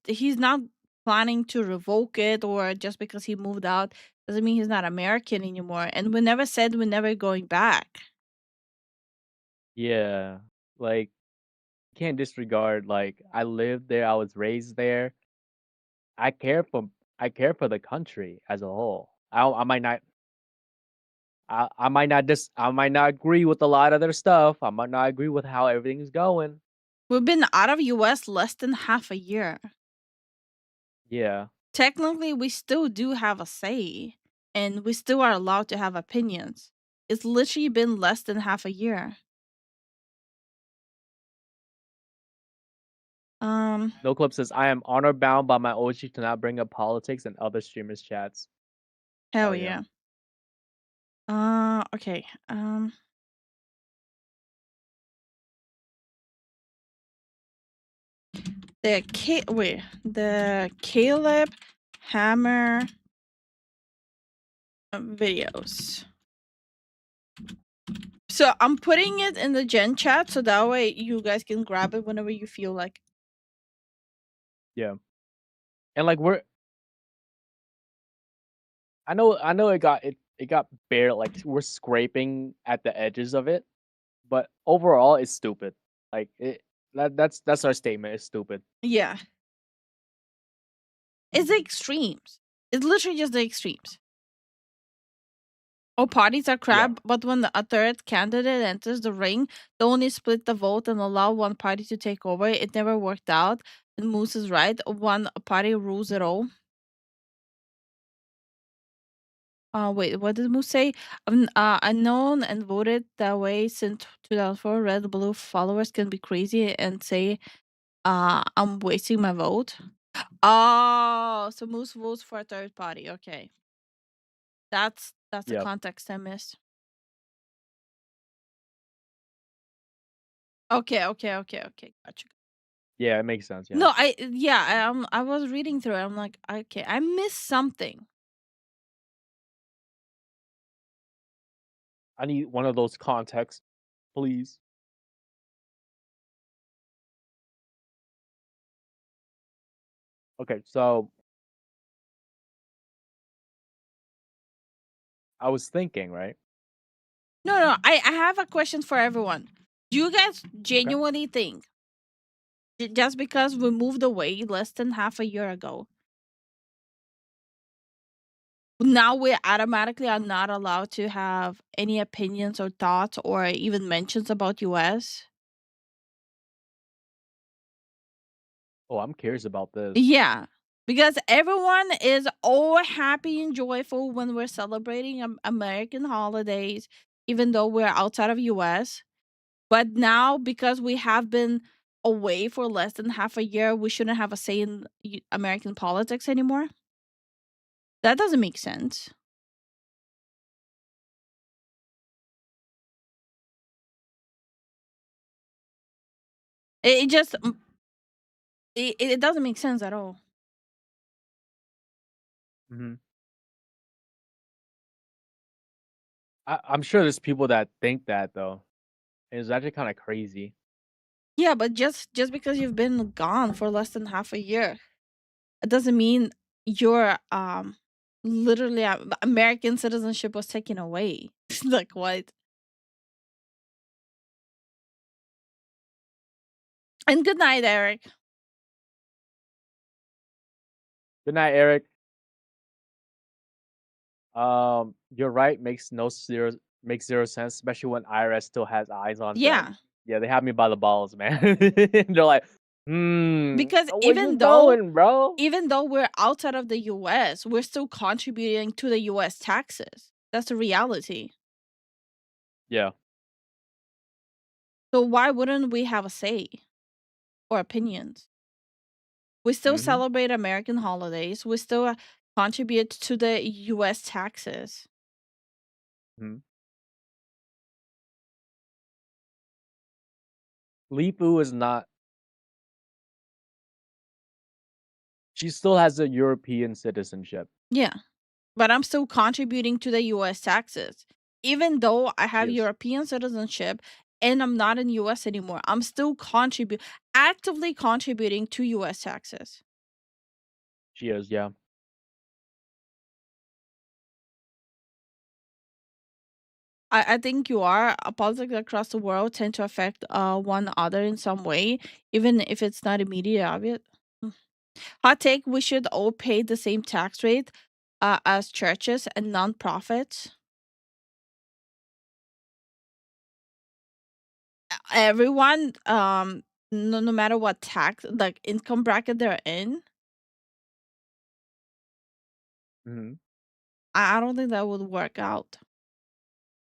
Speaker 2: He's not planning to revoke it, or just because he moved out doesn't mean he's not American anymore. And we never said we're never going back.
Speaker 3: Yeah, like can't disregard. Like I lived there. I was raised there. I care for the country as a whole. I might not I might not agree with a lot of their stuff. I might not agree with how everything's going.
Speaker 2: We've been out of US less than half a year.
Speaker 3: Yeah.
Speaker 2: Technically, we still do have a say, and we still are allowed to have opinions. It's literally been less than half a year.
Speaker 3: No Clip says I am honor bound by my OG to not bring up politics and other streamers' chats.
Speaker 2: Hell
Speaker 3: yeah.
Speaker 2: Okay. The Caleb Hammer videos. So I'm putting it in the gen chat, so that way you guys can grab it whenever you feel like.
Speaker 3: Yeah. And like I know it got bare, like we're scraping at the edges of it, but overall it's stupid. Like that's our statement. It's stupid.
Speaker 2: Yeah. It's the extremes. It's literally just the extremes. All parties are crap, but when a third candidate enters the ring, they only split the vote and allow one party to take over. It never worked out. And Moose is right. One party rules it all. Wait, what did Moose say? Unknown and voted that way since 2004. Red blue followers can be crazy and say, I'm wasting my vote. Oh, so Moose votes for a third party. Okay. That's the context I missed. Okay. Gotcha.
Speaker 3: Yeah, it makes sense. Yeah.
Speaker 2: No, I was reading through it. I'm like, okay, I missed something.
Speaker 3: I need one of those contexts, please. Okay, so I was thinking, right?
Speaker 2: No, I have a question for everyone. Do you guys genuinely think just because we moved away less than half a year ago, now we automatically are not allowed to have any opinions or thoughts or even mentions about US?
Speaker 3: Oh, I'm curious about this.
Speaker 2: Yeah, because everyone is all happy and joyful when we're celebrating American holidays, even though we're outside of US. But now, because we have been away for less than half a year, we shouldn't have a say in American politics anymore. That doesn't make sense. It just it doesn't make sense at all.
Speaker 3: Hmm. I'm sure there's people that think that though. And it's actually kind of crazy.
Speaker 2: Yeah, but just because you've been gone for less than half a year, it doesn't mean your literally American citizenship was taken away. Like what? And good night, Eric.
Speaker 3: Good night, Eric. You're right. Makes zero sense, especially when IRS still has eyes on
Speaker 2: Yeah.
Speaker 3: them. Yeah, they have me by the balls, man. They're like,
Speaker 2: Because
Speaker 3: where you
Speaker 2: even
Speaker 3: going, bro?
Speaker 2: though we're outside of the US, we're still contributing to the US taxes. That's the reality.
Speaker 3: Yeah.
Speaker 2: So why wouldn't we have a say or opinions? We still celebrate American holidays. We still contribute to the US taxes.
Speaker 3: Lifu is not. She still has a European citizenship.
Speaker 2: Yeah. But I'm still contributing to the US taxes. Even though I have European citizenship and I'm not in US anymore, I'm still actively contributing to US taxes.
Speaker 3: She is, yeah.
Speaker 2: I think you are. Politics across the world tend to affect one other in some way, even if it's not immediate obvious. Hot take: we should all pay the same tax rate as churches and nonprofits. Everyone, no matter what tax, like income bracket they're in. I don't think that would work out.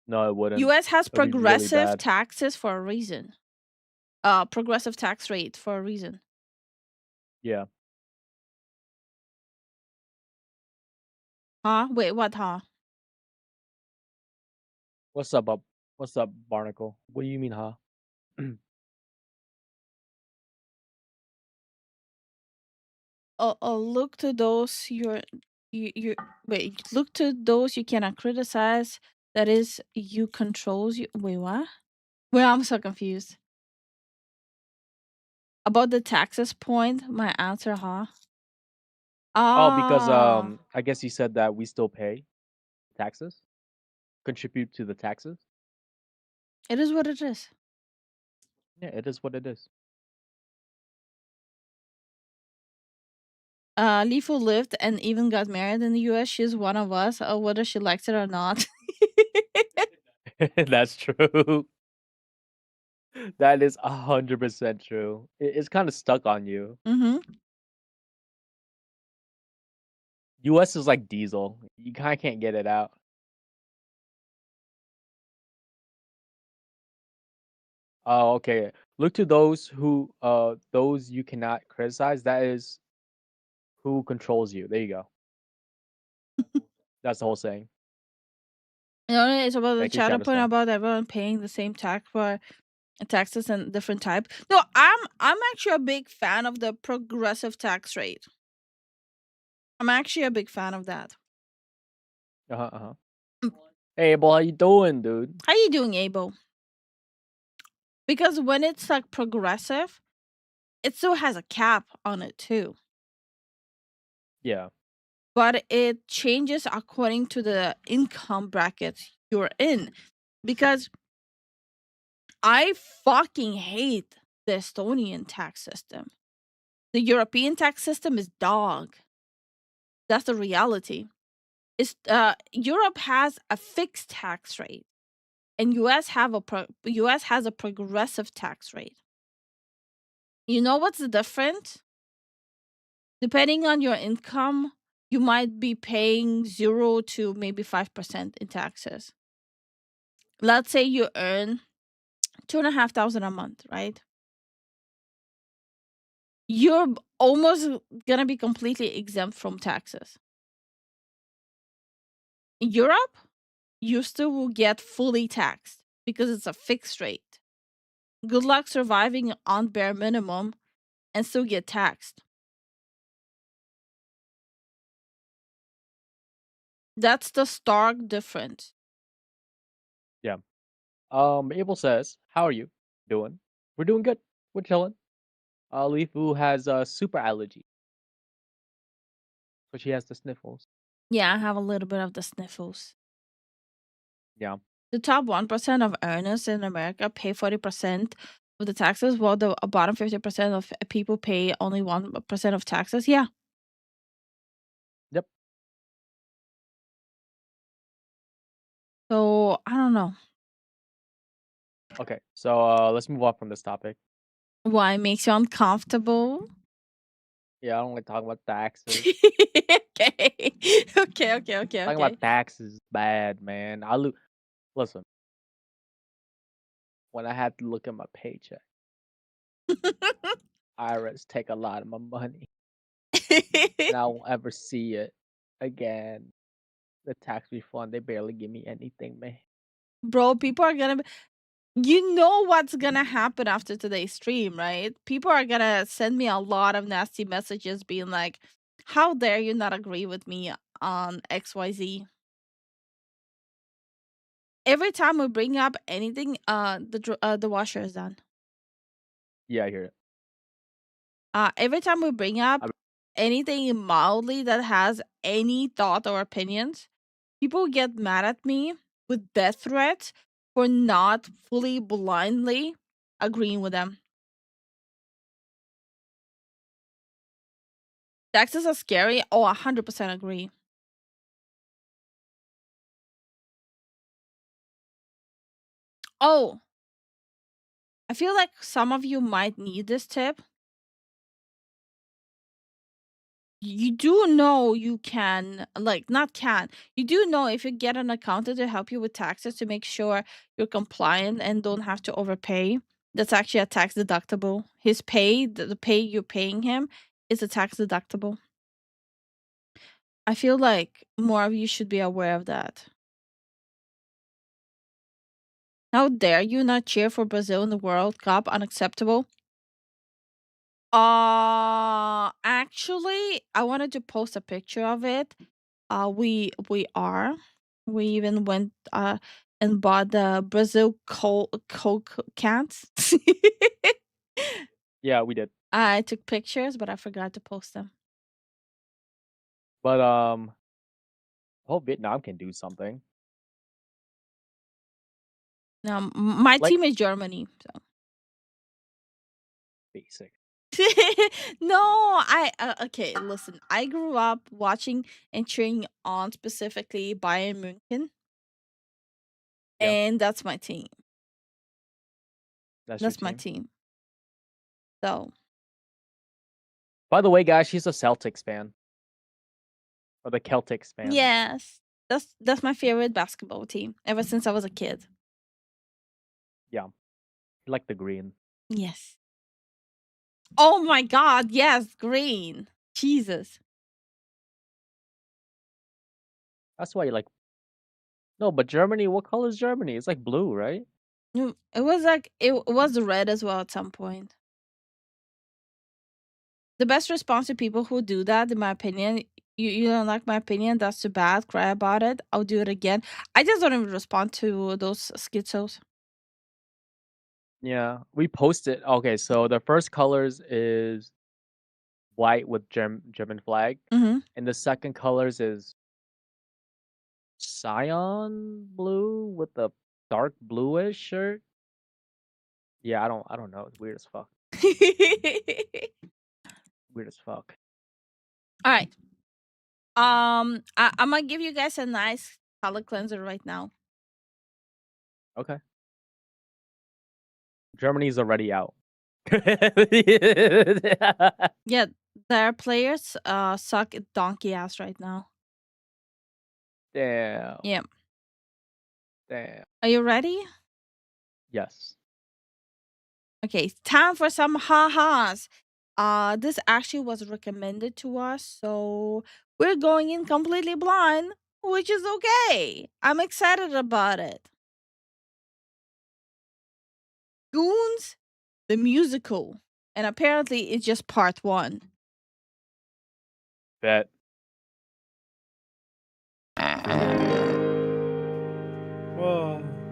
Speaker 3: No, it wouldn't.
Speaker 2: US has
Speaker 3: It'd be really
Speaker 2: progressive
Speaker 3: bad.
Speaker 2: taxes for a reason. Progressive tax rate for a reason.
Speaker 3: Yeah.
Speaker 2: Huh? Wait, what, huh?
Speaker 3: What's up, What's up, Barnacle? What do you mean, huh?
Speaker 2: Look to those you wait, look to those you cannot criticize. That is, you controls you. Wait, what? Well, I'm so confused. About the taxes point, my answer, huh?
Speaker 3: Oh, because I guess you said that we still pay taxes, contribute to the taxes.
Speaker 2: It is what it is.
Speaker 3: Yeah, it is what it is.
Speaker 2: Lifu lived and even got married in the US. She's one of us, whether she likes it or not.
Speaker 3: That's true. That is 100% true. It's kind of stuck on you. US is like diesel. You kind of can't get it out. Oh, okay. Look to those those you cannot criticize. That is who controls you. There you go. That's the whole saying.
Speaker 2: It's about the
Speaker 3: Thank you,
Speaker 2: chatter point
Speaker 3: Shamasa.
Speaker 2: about everyone paying the same tax for taxes and different type. No, I'm actually a big fan of the progressive tax rate. I'm actually a big fan of that.
Speaker 3: Hey, boy, how you doing, dude?
Speaker 2: How you doing, Abel? Because when it's like progressive, it still has a cap on it too.
Speaker 3: Yeah.
Speaker 2: but it changes according to the income bracket you're in. Because I fucking hate the Estonian tax system. The European tax system is dog. That's the reality. Europe has a fixed tax rate, and US has a progressive tax rate. You know what's the difference? Depending on your income, you might be paying 0 to maybe 5% in taxes. Let's say you earn $2,500 a month, right? You're almost gonna be completely exempt from taxes. In Europe, you still will get fully taxed because it's a fixed rate. Good luck surviving on bare minimum and still get taxed. That's the stark difference.
Speaker 3: Yeah. Abel says, "How are you doing? We're doing good. We're chilling. Lifu has a super allergy, so she has the sniffles.
Speaker 2: Yeah, I have a little bit of the sniffles.
Speaker 3: Yeah.
Speaker 2: The top 1% of earners in America pay 40% of the taxes, while the bottom 50% of people pay only 1% of taxes. Yeah.
Speaker 3: Yep.
Speaker 2: So I don't know.
Speaker 3: Okay, so let's move on from this topic.
Speaker 2: Why it makes you uncomfortable?
Speaker 3: Yeah, I don't like talking about taxes.
Speaker 2: Okay. Okay.
Speaker 3: Talking about taxes is bad, man. Listen, when I had to look at my paycheck, IRS take a lot of my money, and I won't ever see it again. The tax refund, they barely give me anything, man.
Speaker 2: Bro, people are gonna you know what's gonna happen after today's stream, right? People are gonna send me a lot of nasty messages being like, how dare you not agree with me on XYZ? Every time we bring up anything, the washer is done.
Speaker 3: Yeah, I hear it.
Speaker 2: Every time we bring up anything mildly that has any thought or opinions, people get mad at me with death threats for not fully blindly agreeing with them. Taxes are scary. Oh, 100% agree. Oh, I feel like some of you might need this tip. You do know you can, like, not can, you do know if you get an accountant to help you with taxes to make sure you're compliant and don't have to overpay, that's actually a tax deductible. His pay, the pay you're paying him, is a tax deductible. I feel like more of you should be aware of that. How dare you not cheer for Brazil in the World Cup? Unacceptable. Actually, I wanted to post a picture of it. We are. We even went and bought the Brazil Coke cans.
Speaker 3: Yeah, we did.
Speaker 2: I took pictures, but I forgot to post them.
Speaker 3: But I hope Vietnam can do something.
Speaker 2: Now, my
Speaker 3: Like-
Speaker 2: team is Germany, so.
Speaker 3: Basic.
Speaker 2: No, okay, listen. I grew up watching and cheering on specifically Bayern München.
Speaker 3: Yeah.
Speaker 2: And that's my team.
Speaker 3: That's
Speaker 2: That's
Speaker 3: your
Speaker 2: my team. So,
Speaker 3: By the way, guys, she's a Celtics fan. Or the Celtics fan.
Speaker 2: yes. That's my favorite basketball team ever since I was a kid.
Speaker 3: Yeah. Like the green.
Speaker 2: Yes. Oh my god, yes, green. Jesus.
Speaker 3: That's why you like. No, but Germany, what color is Germany? It's like blue, right?
Speaker 2: It was like it was red as well at some point. The best response to people who do that, in my opinion, you don't like my opinion, that's too bad, cry about it, I'll do it again. I just don't even respond to those schizos.
Speaker 3: Yeah, we posted. Okay, so the first colors is white with German flag,
Speaker 2: Mm-hmm.
Speaker 3: and the second colors is cyan blue with a dark bluish shirt. Yeah, I don't know. It's weird as fuck. Weird as fuck.
Speaker 2: All right. I'm gonna give you guys a nice color cleanser right now.
Speaker 3: Okay. Germany's already out.
Speaker 2: Yeah, their players suck donkey ass right now.
Speaker 3: Damn.
Speaker 2: Yeah.
Speaker 3: Damn.
Speaker 2: Are you ready?
Speaker 3: Yes.
Speaker 2: Okay, it's time for some ha-has. This actually was recommended to us, so we're going in completely blind, which is okay. I'm excited about it. Goons, the musical, and apparently it's just part 1.
Speaker 3: Bet.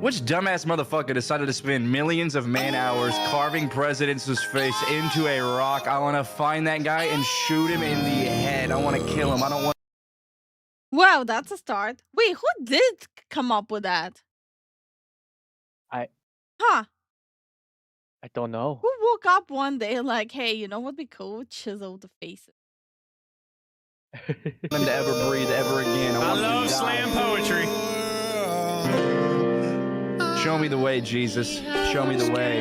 Speaker 18: Which dumbass motherfucker decided to spend millions of man-hours carving president's face into a rock? I want to find that guy and shoot him in the head. I want to kill him. I don't want...
Speaker 2: Wow, that's a start. Wait, who did come up with that? Huh?
Speaker 3: I don't know.
Speaker 2: Who woke up one day like, hey, you know what we cool? Chisel the faces.
Speaker 18: them to ever breathe ever again.
Speaker 12: I love slam poetry.
Speaker 18: Show me the way, Jesus. Show me the way.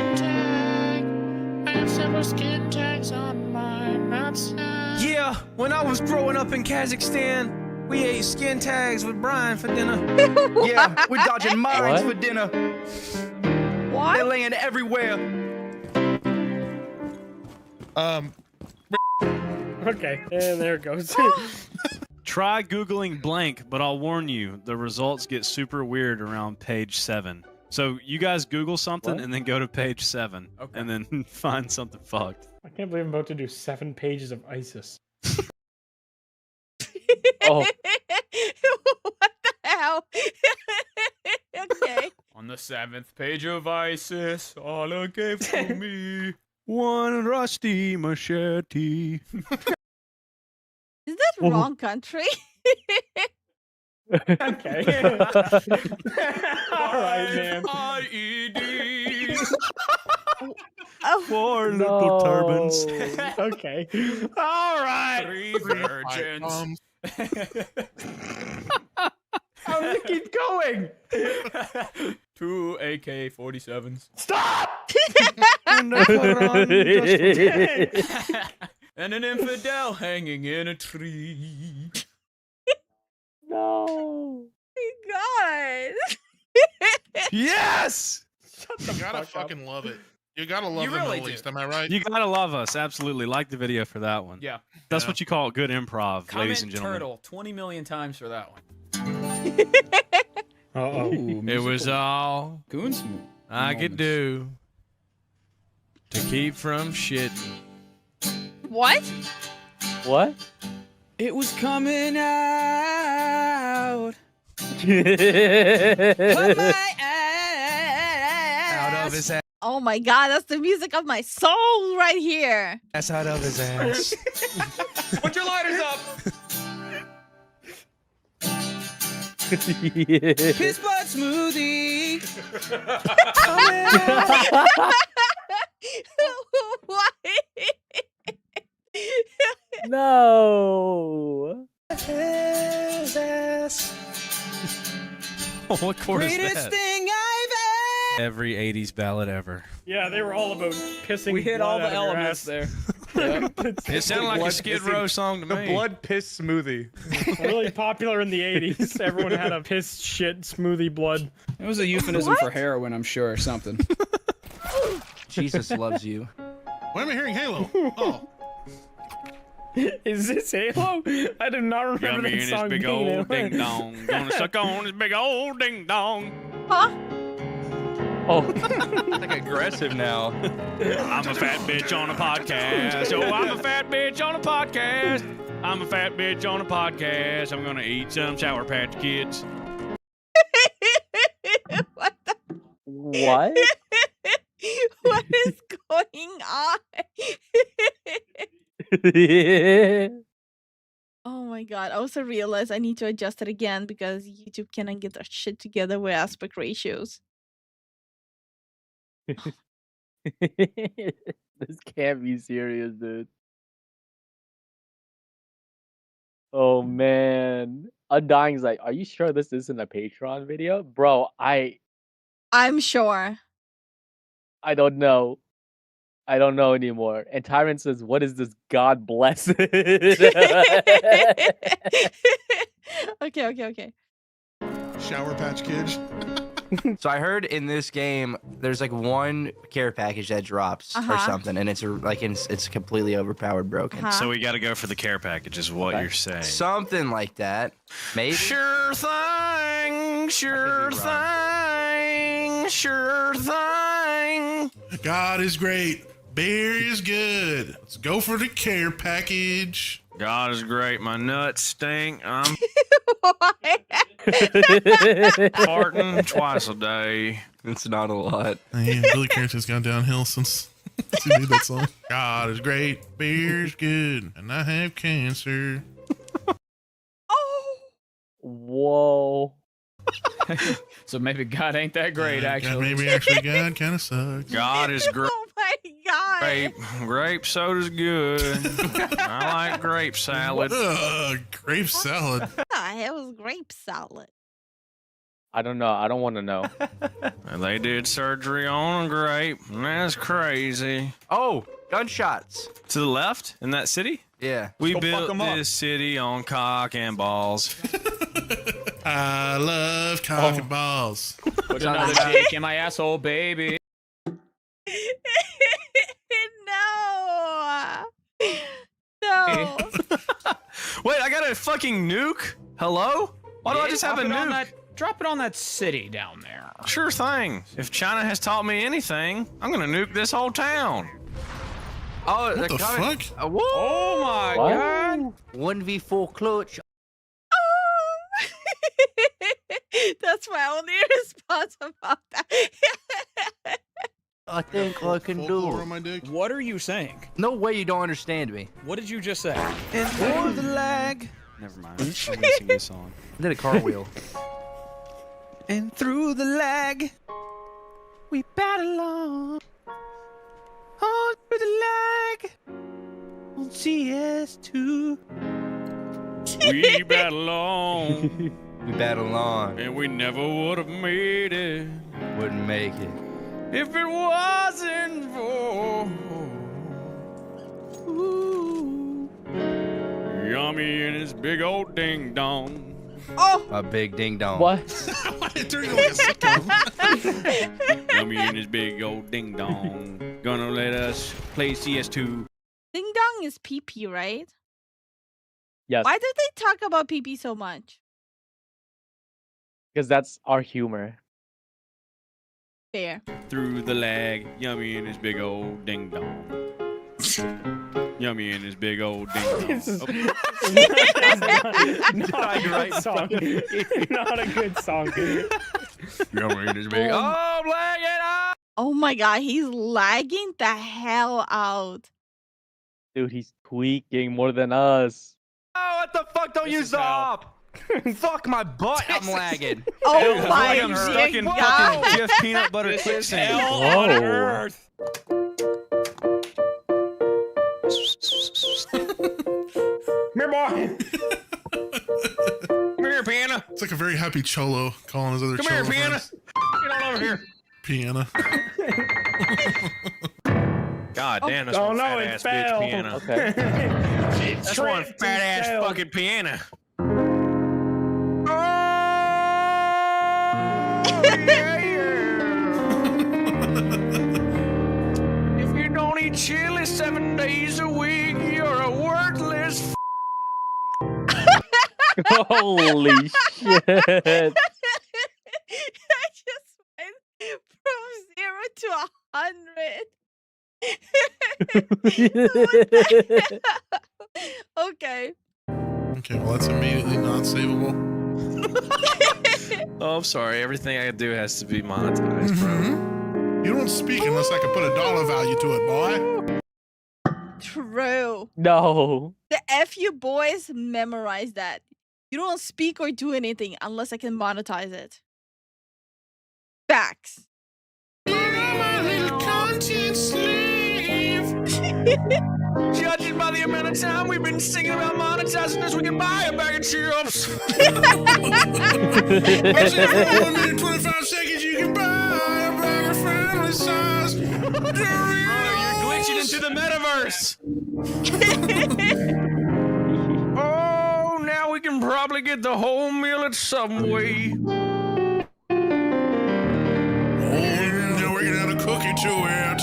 Speaker 19: Yeah, when I was growing up in Kazakhstan, we ate skin tags with Brian for dinner.
Speaker 18: Yeah, we're dodging mines for dinner.
Speaker 2: What?
Speaker 18: They're laying everywhere.
Speaker 20: Okay, and there it goes.
Speaker 12: Try Googling blank, but I'll warn you, the results get super weird around page 7. So you guys Google something and then go to page 7 and then find something fucked.
Speaker 20: I can't believe I'm about to do 7 pages of ISIS.
Speaker 3: Oh.
Speaker 2: What the hell? Okay.
Speaker 12: On the 7th page of ISIS, Allah gave to me one rusty machete.
Speaker 2: Is that wrong country?
Speaker 20: Okay. All right, man.
Speaker 12: IEDs.
Speaker 2: Oh.
Speaker 12: 4 little turbans.
Speaker 20: Okay. All right.
Speaker 12: 3 virgins.
Speaker 20: How does it keep going?
Speaker 12: 2 AK-47s.
Speaker 20: Stop!
Speaker 12: And an infidel hanging in a tree.
Speaker 3: No.
Speaker 2: God.
Speaker 12: Yes!
Speaker 13: You gotta fucking love it. You gotta love
Speaker 12: You
Speaker 13: the
Speaker 12: really
Speaker 13: Middle
Speaker 12: do.
Speaker 13: East, am I right?
Speaker 12: You gotta love us, absolutely. Like the video for that one.
Speaker 21: Yeah.
Speaker 12: That's what you call good improv,
Speaker 21: Comment
Speaker 12: ladies and gentlemen.
Speaker 21: turtle 20 million times for that one.
Speaker 20: Uh-oh.
Speaker 12: It was all
Speaker 21: Goons
Speaker 12: I could do to keep from shitting.
Speaker 2: What?
Speaker 3: What?
Speaker 21: It was coming out.
Speaker 18: Out of his ass.
Speaker 2: Oh my God, that's the music of my soul right here.
Speaker 18: That's out of his ass.
Speaker 21: Put your lighters up.
Speaker 19: Piss butt smoothie.
Speaker 2: Why?
Speaker 3: No.
Speaker 19: His ass.
Speaker 12: What chord is
Speaker 19: Greatest
Speaker 12: that?
Speaker 19: thing I've
Speaker 12: Every 80s ballad ever.
Speaker 20: Yeah, they were all about pissing.
Speaker 21: We hit all
Speaker 20: blood
Speaker 21: the
Speaker 20: out of your
Speaker 21: elements
Speaker 20: ass.
Speaker 21: there.
Speaker 12: It sounded like a Skid Row song to me.
Speaker 18: The blood piss smoothie.
Speaker 20: Really popular in the 80s. Everyone had a piss shit smoothie blood.
Speaker 21: It was a euphemism for heroin, I'm sure, or something.
Speaker 18: Jesus loves you.
Speaker 13: Why am I hearing Halo? Oh.
Speaker 20: Is this Halo? I do not remember
Speaker 12: Yummy
Speaker 20: that
Speaker 12: in his
Speaker 20: song
Speaker 12: big
Speaker 20: being
Speaker 12: old
Speaker 20: Halo.
Speaker 12: ding dong. Gonna suck on his big old ding dong.
Speaker 2: Huh?
Speaker 3: Oh.
Speaker 18: Like aggressive now.
Speaker 12: I'm a fat bitch on a podcast. Oh, I'm a fat bitch on a podcast. I'm a fat bitch on a podcast. I'm gonna eat some Sour Patch Kids.
Speaker 2: What the?
Speaker 3: What?
Speaker 2: What is going on? Oh my god. I also realized I need to adjust it again because YouTube cannot get their shit together with aspect ratios.
Speaker 3: This can't be serious, dude. Oh man. Undying's like, are you sure this isn't a Patreon video? Bro,
Speaker 2: I'm sure.
Speaker 3: I don't know. I don't know anymore. And Tyrant says, what is this? God bless it.
Speaker 2: Okay.
Speaker 13: Shower Patch Kids.
Speaker 18: So I heard in this game, there's like one care package that drops or something, and it's it's completely overpowered, broken.
Speaker 12: So we got to go for the care package, is what you're saying.
Speaker 18: Something like that, maybe.
Speaker 19: Sure thing, sure thing, sure thing.
Speaker 13: God is great. Beer is good. Let's go for the care package.
Speaker 12: God is great. My nuts stink. I'm farting twice a day.
Speaker 18: It's not a lot.
Speaker 13: Man, Billy Carrington's gone downhill since he made that song. God is great. Beer's good. And I have cancer.
Speaker 3: Whoa.
Speaker 21: So maybe God ain't that great, actually.
Speaker 13: Maybe actually God kind of sucks.
Speaker 12: God is great.
Speaker 2: Oh my god.
Speaker 12: Grape soda's good. I like grape salad.
Speaker 13: Grape salad.
Speaker 2: It was grape salad.
Speaker 3: I don't know. I don't want to know.
Speaker 12: And they did surgery on a grape. And that's crazy.
Speaker 18: Oh, gunshots.
Speaker 12: To the left in that city?
Speaker 18: Yeah.
Speaker 12: We
Speaker 21: Go fuck
Speaker 12: built
Speaker 21: 'em up.
Speaker 12: this city on cock and balls.
Speaker 13: I love cock and balls.
Speaker 21: Put another dick in my asshole, baby.
Speaker 2: No.
Speaker 12: Wait, I got a fucking nuke? Hello? Why do I just have a nuke?
Speaker 21: Drop it on that city down there.
Speaker 12: Sure thing. If China has taught me anything, I'm gonna nuke this whole town.
Speaker 18: Oh,
Speaker 13: What the fuck?
Speaker 18: Whoa.
Speaker 21: Oh my god.
Speaker 18: 1v4 clutch.
Speaker 2: That's my only response about that.
Speaker 18: I think I can do
Speaker 13: Folklore
Speaker 18: it.
Speaker 13: on my dick.
Speaker 21: What are you saying?
Speaker 18: No way you don't understand me.
Speaker 21: What did you just say?
Speaker 12: And for the lag. Never mind. I'm gonna sing this song.
Speaker 18: I did a cartwheel.
Speaker 12: And through the lag, we battle on. On through the lag, on CS2. We battle on.
Speaker 18: We battle on.
Speaker 12: And we never would have made it.
Speaker 18: Wouldn't make it.
Speaker 12: If it wasn't for Yummy and his big old ding dong.
Speaker 2: Oh!
Speaker 18: A big ding dong.
Speaker 3: What?
Speaker 13: It turned into like a sitcom.
Speaker 12: Yummy and his big old ding dong. Gonna let us play CS2.
Speaker 2: Ding dong is pee-pee, right?
Speaker 3: Yes.
Speaker 2: Why did they talk about pee-pee so much?
Speaker 3: Because that's our humor.
Speaker 2: Fair.
Speaker 12: Through the lag, Yummy and his big old ding dong. Yummy and his big old ding dong.
Speaker 20: This is not a good song. Not a good song.
Speaker 12: Yummy and his big. Oh, I'm lagging up!
Speaker 2: Oh my god, he's lagging the hell out.
Speaker 3: Dude, he's tweaking more than us.
Speaker 18: Oh, what the fuck? Don't use the op. Fuck my butt. I'm lagging.
Speaker 2: Oh my
Speaker 12: I'm stuck in
Speaker 2: god.
Speaker 12: fucking Jeff Peanut Butter quicksand.
Speaker 20: Hell on earth. Come here, boy.
Speaker 12: Come here, Piana.
Speaker 13: It's like a very happy cholo calling his other
Speaker 12: Come
Speaker 13: cholo
Speaker 12: here, Piana.
Speaker 13: friends.
Speaker 12: Get on over here.
Speaker 13: Piana.
Speaker 12: God damn, that's
Speaker 20: Oh
Speaker 12: one
Speaker 20: no,
Speaker 12: fat
Speaker 20: it
Speaker 12: ass bitch
Speaker 20: fell.
Speaker 12: piano.
Speaker 3: Okay.
Speaker 12: That's one fat ass fucking piano. If you don't eat chili 7 days a week, you're a worthless.
Speaker 3: Holy shit.
Speaker 2: I just went from 0 to 100. Okay.
Speaker 13: Okay, well, that's immediately not savable.
Speaker 12: Oh, I'm sorry. Everything I do has to be monetized, bro.
Speaker 13: You don't speak unless I can put a dollar value to it, boy.
Speaker 2: True.
Speaker 3: No.
Speaker 2: The FU boys memorize that. You don't speak or do anything unless I can monetize it. Facts.
Speaker 19: Judging by the amount of time we've been singing about monetizing this, we can buy a bag of chips.
Speaker 13: 25 seconds, you can buy a bag of family size.
Speaker 19: You're glitching into the metaverse. Oh, now we can probably get the whole meal at Subway.
Speaker 13: Now we're gonna add a cookie to it.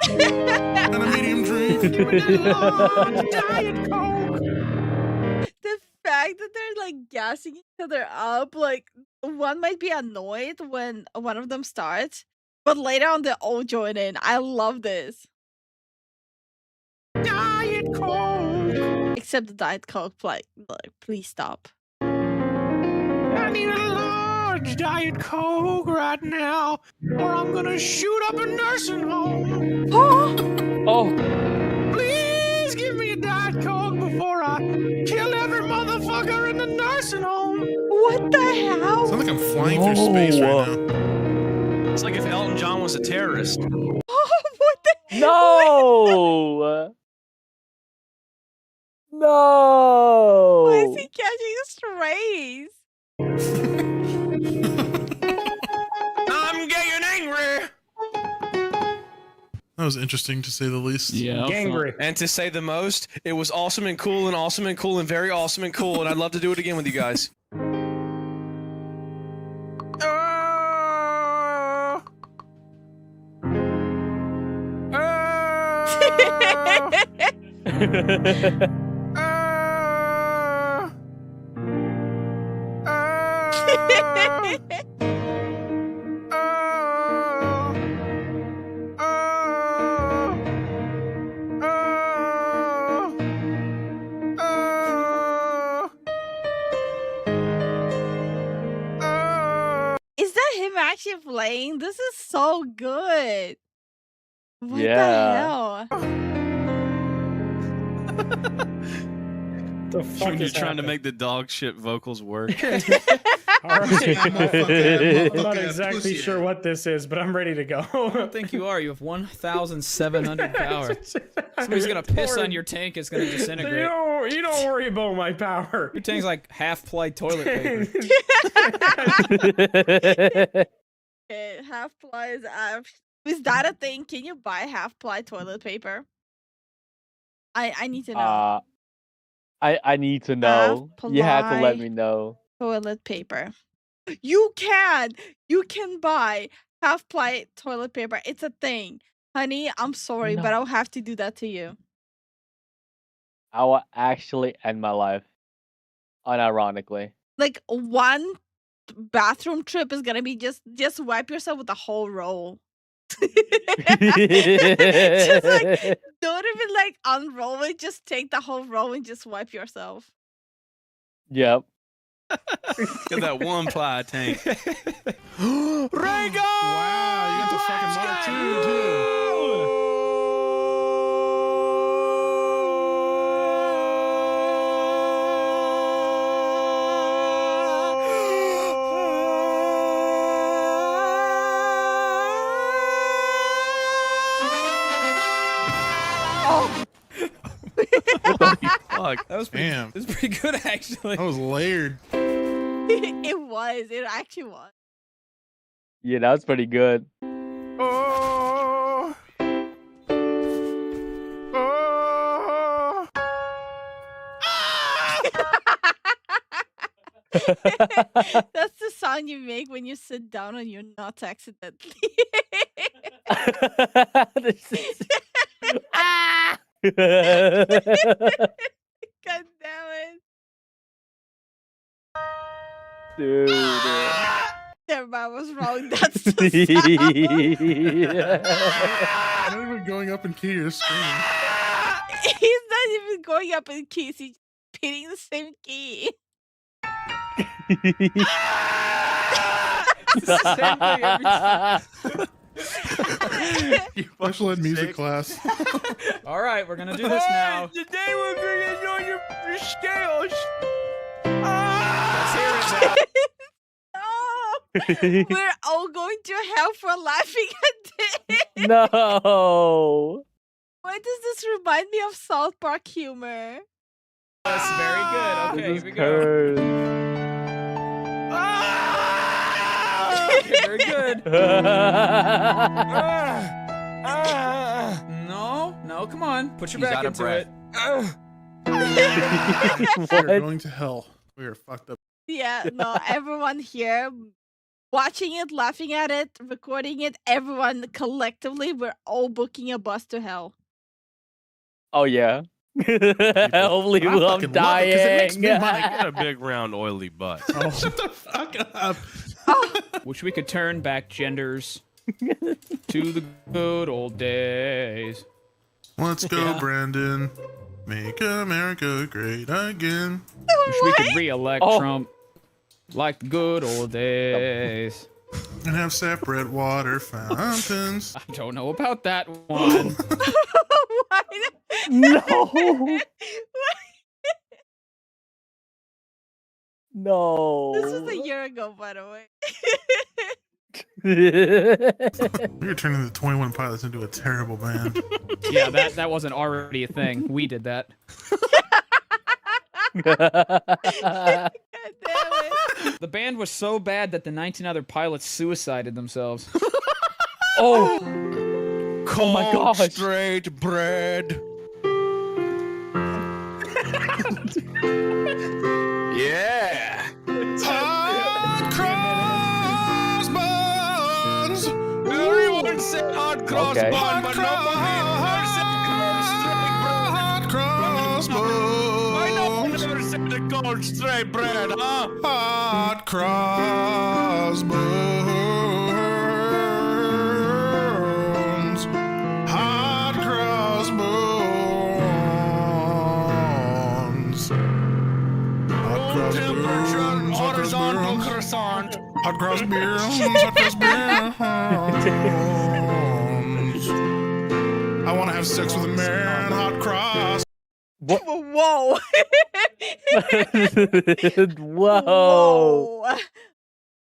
Speaker 13: And a medium drink.
Speaker 19: Diet Coke.
Speaker 2: The fact that they're like gassing each other up, like one might be annoyed when one of them starts, but later on they all join in. I love this.
Speaker 19: Diet Coke.
Speaker 2: Except the Diet Coke, like please stop.
Speaker 19: I need a large Diet Coke right now, or I'm gonna shoot up a nursing home.
Speaker 3: Oh.
Speaker 19: Please give me a Diet Coke before I kill every motherfucker in the nursing home.
Speaker 2: What the hell?
Speaker 13: Sounds like I'm flying through space right now.
Speaker 12: It's like if Elton John was a terrorist.
Speaker 2: What the?
Speaker 3: No. No.
Speaker 2: Why is he catching strays?
Speaker 19: I'm getting angry.
Speaker 13: That was interesting to say the least.
Speaker 21: Yeah.
Speaker 20: Gangry.
Speaker 19: And to say the most, it was awesome and cool and awesome and cool and very awesome and cool, and I'd love to do it again with you guys.
Speaker 2: Is that him actually playing? This is so good. What
Speaker 3: Yeah.
Speaker 2: the hell?
Speaker 20: The fuck
Speaker 12: You're
Speaker 20: is
Speaker 12: trying to
Speaker 20: happening?
Speaker 12: make the dog shit vocals work.
Speaker 20: All right. I'm not
Speaker 11: Motherfucker,
Speaker 20: exactly
Speaker 11: pussy
Speaker 20: sure what this is, but I'm ready to go.
Speaker 21: I don't think you are. You have 1,700 power. Somebody's gonna piss on your tank. It's gonna disintegrate.
Speaker 20: You don't worry about my power.
Speaker 21: Your tank's like half-ply toilet paper.
Speaker 2: Okay, half ply is that a thing? Can you buy half ply toilet paper? I need to know.
Speaker 3: I need to know. You have to let me know.
Speaker 2: Toilet paper. You can buy half ply toilet paper. It's a thing. Honey, I'm sorry, but I'll have to do that to you.
Speaker 3: I will actually end my life. Unironically.
Speaker 2: Like one bathroom trip is gonna be just wipe yourself with the whole roll. Just like don't even like unroll it, just take the whole roll and just wipe yourself.
Speaker 3: Yep.
Speaker 12: Get that one ply tank.
Speaker 19: Reagan!
Speaker 13: Wow, you got the fucking Mark II too.
Speaker 12: Fuck.
Speaker 21: That was pretty,
Speaker 13: Damn.
Speaker 21: that was pretty good, actually.
Speaker 13: That was layered.
Speaker 2: It was. It actually was.
Speaker 3: Yeah, that was pretty good.
Speaker 19: Oh. Oh.
Speaker 2: That's the sound you make when you sit down on your nuts accidentally.
Speaker 3: Ah!
Speaker 2: God damn it.
Speaker 3: Dude.
Speaker 2: Never mind, I was wrong. That's the sound.
Speaker 13: Not even going up in key, you're screaming.
Speaker 2: He's not even going up in keys. He's hitting the same key.
Speaker 21: It's the same thing every time.
Speaker 13: Special ed music class.
Speaker 21: All right, we're gonna do this now.
Speaker 19: Today we're gonna know your scales.
Speaker 21: Let's hear it now.
Speaker 2: We're all going to hell for laughing at this.
Speaker 3: No.
Speaker 2: Why does this remind me of South Park humor?
Speaker 21: That's very good. Okay,
Speaker 3: This
Speaker 21: here we
Speaker 3: is
Speaker 21: go.
Speaker 3: cursed.
Speaker 21: Okay, very good. No, come on. Put your
Speaker 18: He's
Speaker 21: back
Speaker 18: out of
Speaker 21: into
Speaker 18: breath.
Speaker 21: it.
Speaker 13: We're going to hell. We are fucked up.
Speaker 2: Yeah, no, everyone here watching it, laughing at it, recording it, everyone collectively, we're all booking a bus to hell.
Speaker 3: Oh yeah. Hopefully
Speaker 13: I
Speaker 3: I'm
Speaker 13: fucking love it 'cause it makes
Speaker 3: dying.
Speaker 13: me money.
Speaker 10: Got a big round oily butt.
Speaker 13: Oh, shut the fuck up.
Speaker 21: Wish we could turn back genders to the good old days.
Speaker 13: Let's go,
Speaker 21: Yeah.
Speaker 13: Brandon. Make America great again.
Speaker 21: Wish we could re-elect
Speaker 3: Oh.
Speaker 21: Trump like the good old days.
Speaker 13: And have separate water fountains.
Speaker 21: I don't know about that one.
Speaker 3: No. No.
Speaker 2: This was a year ago, by the way.
Speaker 13: You're turning the 21 Pilots into a terrible band.
Speaker 21: Yeah, that wasn't already a thing. We did that. The band was so bad that the 19 other pilots suicided themselves.
Speaker 3: Oh.
Speaker 10: Oh
Speaker 3: my gosh.
Speaker 10: Straight bread. Yeah.
Speaker 13: Hot crossbones.
Speaker 10: Everyone said hot cross
Speaker 3: Okay.
Speaker 10: bun, but nobody ever said
Speaker 13: Hot crossbones.
Speaker 10: Why no one ever said the cold straight bread, huh?
Speaker 13: Hot crossbones. Hot crossbones. Hot crossbones. Hot
Speaker 10: Horizontal
Speaker 13: crossbones.
Speaker 10: croissant.
Speaker 13: Hot crossbones. Hot crossbones. I want to have sex with a man. Hot cross.
Speaker 2: Whoa.
Speaker 3: Whoa.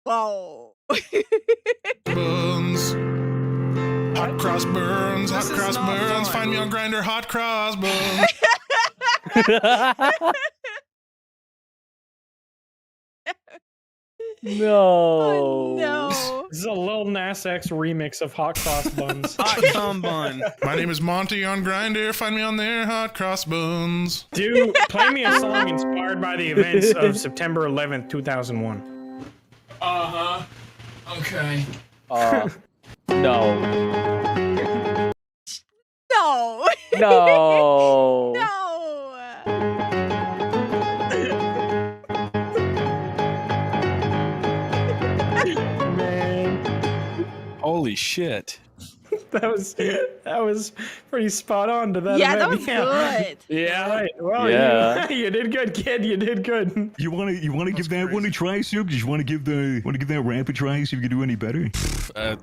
Speaker 2: Whoa.
Speaker 13: Burns. Hot cross burns. Hot
Speaker 21: This is
Speaker 13: cross
Speaker 21: not
Speaker 13: burns.
Speaker 21: fun.
Speaker 13: Find me on Grindr. Hot cross burns.
Speaker 3: No.
Speaker 2: No.
Speaker 20: This is a Lil Nas X remix of Hot Cross Buns.
Speaker 10: Hot cum bun.
Speaker 13: My name is Monty on Grindr. Find me on there. Hot cross buns.
Speaker 20: Dude, play me a song inspired by the events of September 11th, 2001.
Speaker 21: Uh-huh. Okay.
Speaker 3: No.
Speaker 2: No.
Speaker 3: No.
Speaker 2: No.
Speaker 10: Holy shit.
Speaker 20: That was pretty spot on to that
Speaker 2: Yeah, that
Speaker 20: event.
Speaker 2: was good.
Speaker 20: Yeah, right. Well,
Speaker 3: Yeah.
Speaker 20: you did good, kid. You did good.
Speaker 1: You want to give that one a try, Soup? Did you want to give that ramp a try? See if you can do any better.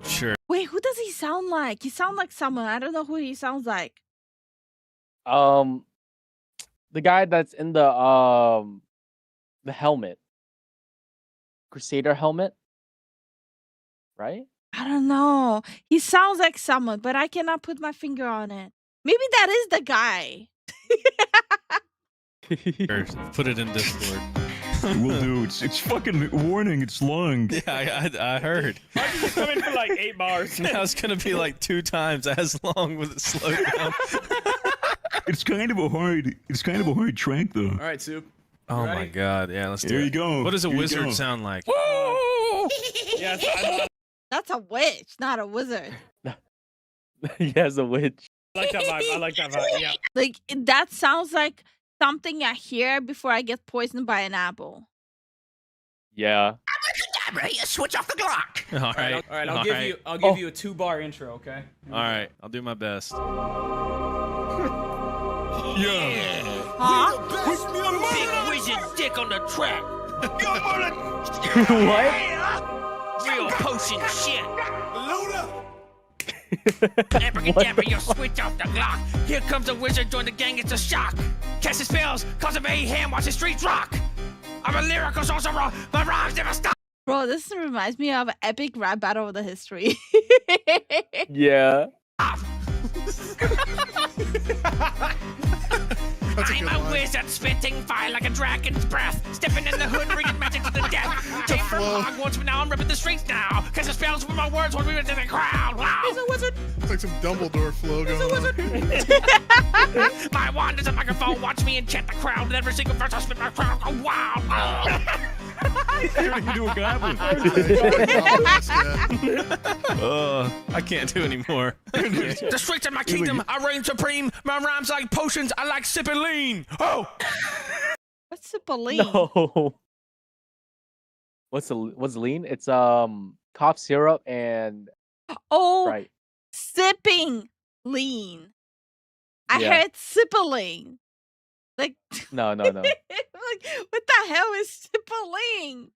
Speaker 10: Sure.
Speaker 2: Wait, who does he sound like? He sounds like someone. I don't know who he sounds like.
Speaker 3: The guy that's in the helmet. Crusader helmet. Right?
Speaker 2: I don't know. He sounds like someone, but I cannot put my finger on it. Maybe that is the guy.
Speaker 10: Sure. Put it in Discord.
Speaker 1: Will do. It's fucking warning. It's long.
Speaker 10: Yeah, I heard.
Speaker 20: Why did you come in for like 8 bars?
Speaker 10: Now it's gonna be like 2 times as long with it slowed down.
Speaker 1: It's kind of a hard track though.
Speaker 21: All right, Soup.
Speaker 10: Oh
Speaker 21: Ready?
Speaker 10: my god, yeah, let's do
Speaker 1: There
Speaker 10: it.
Speaker 1: you go.
Speaker 10: What does a
Speaker 1: Here you
Speaker 10: wizard
Speaker 1: go.
Speaker 10: sound like?
Speaker 20: Yes,
Speaker 2: That's a witch, not a wizard.
Speaker 3: He has a witch.
Speaker 20: I like that vibe. I like that vibe. Yeah.
Speaker 2: Like that sounds like something I hear before I get poisoned by an apple.
Speaker 3: Yeah.
Speaker 19: Switch off the Glock.
Speaker 10: All right.
Speaker 21: All right. I'll
Speaker 10: All
Speaker 21: give
Speaker 10: right.
Speaker 21: you. I'll give you a 2-bar intro. Okay.
Speaker 10: All right, I'll do my best.
Speaker 19: Yeah.
Speaker 2: Huh?
Speaker 19: Big wizard dick on the track.
Speaker 3: What?
Speaker 19: Real potion shit. You switch off the Glock. Here comes the wizard, join the gang, it's a shock. Cast his spells, cause of mayhem, watch the streets rock. I'm a lyrical sorcerer, my rhymes never stop.
Speaker 2: Bro, this reminds me of an epic rap battle of the history.
Speaker 3: Yeah.
Speaker 19: I'm a wizard spitting fire like a dragon's breath. Stepping in the hood, bringing magic to the death. Came from Hogwarts, but now I'm ripping the streets now. Cast the spells with my words, hold me into the crowd. Wow. He's a wizard.
Speaker 13: It's like some Dumbledore flow going on.
Speaker 19: My wand is a microphone. Watch me enchant the crowd. With every single verse I spit my crowd. Oh, wow.
Speaker 1: You do a goblin.
Speaker 12: I can't do anymore.
Speaker 19: The streets of my kingdom, I reign supreme. My rhymes like potions, I like sipping lean. Oh!
Speaker 2: What's Cipolline?
Speaker 3: No. What's lean? It's cough syrup and
Speaker 2: Oh,
Speaker 3: Sprite.
Speaker 2: sipping lean. I
Speaker 3: Yeah.
Speaker 2: heard Cipolline. Like,
Speaker 3: No.
Speaker 2: like, what the hell is Cipolline?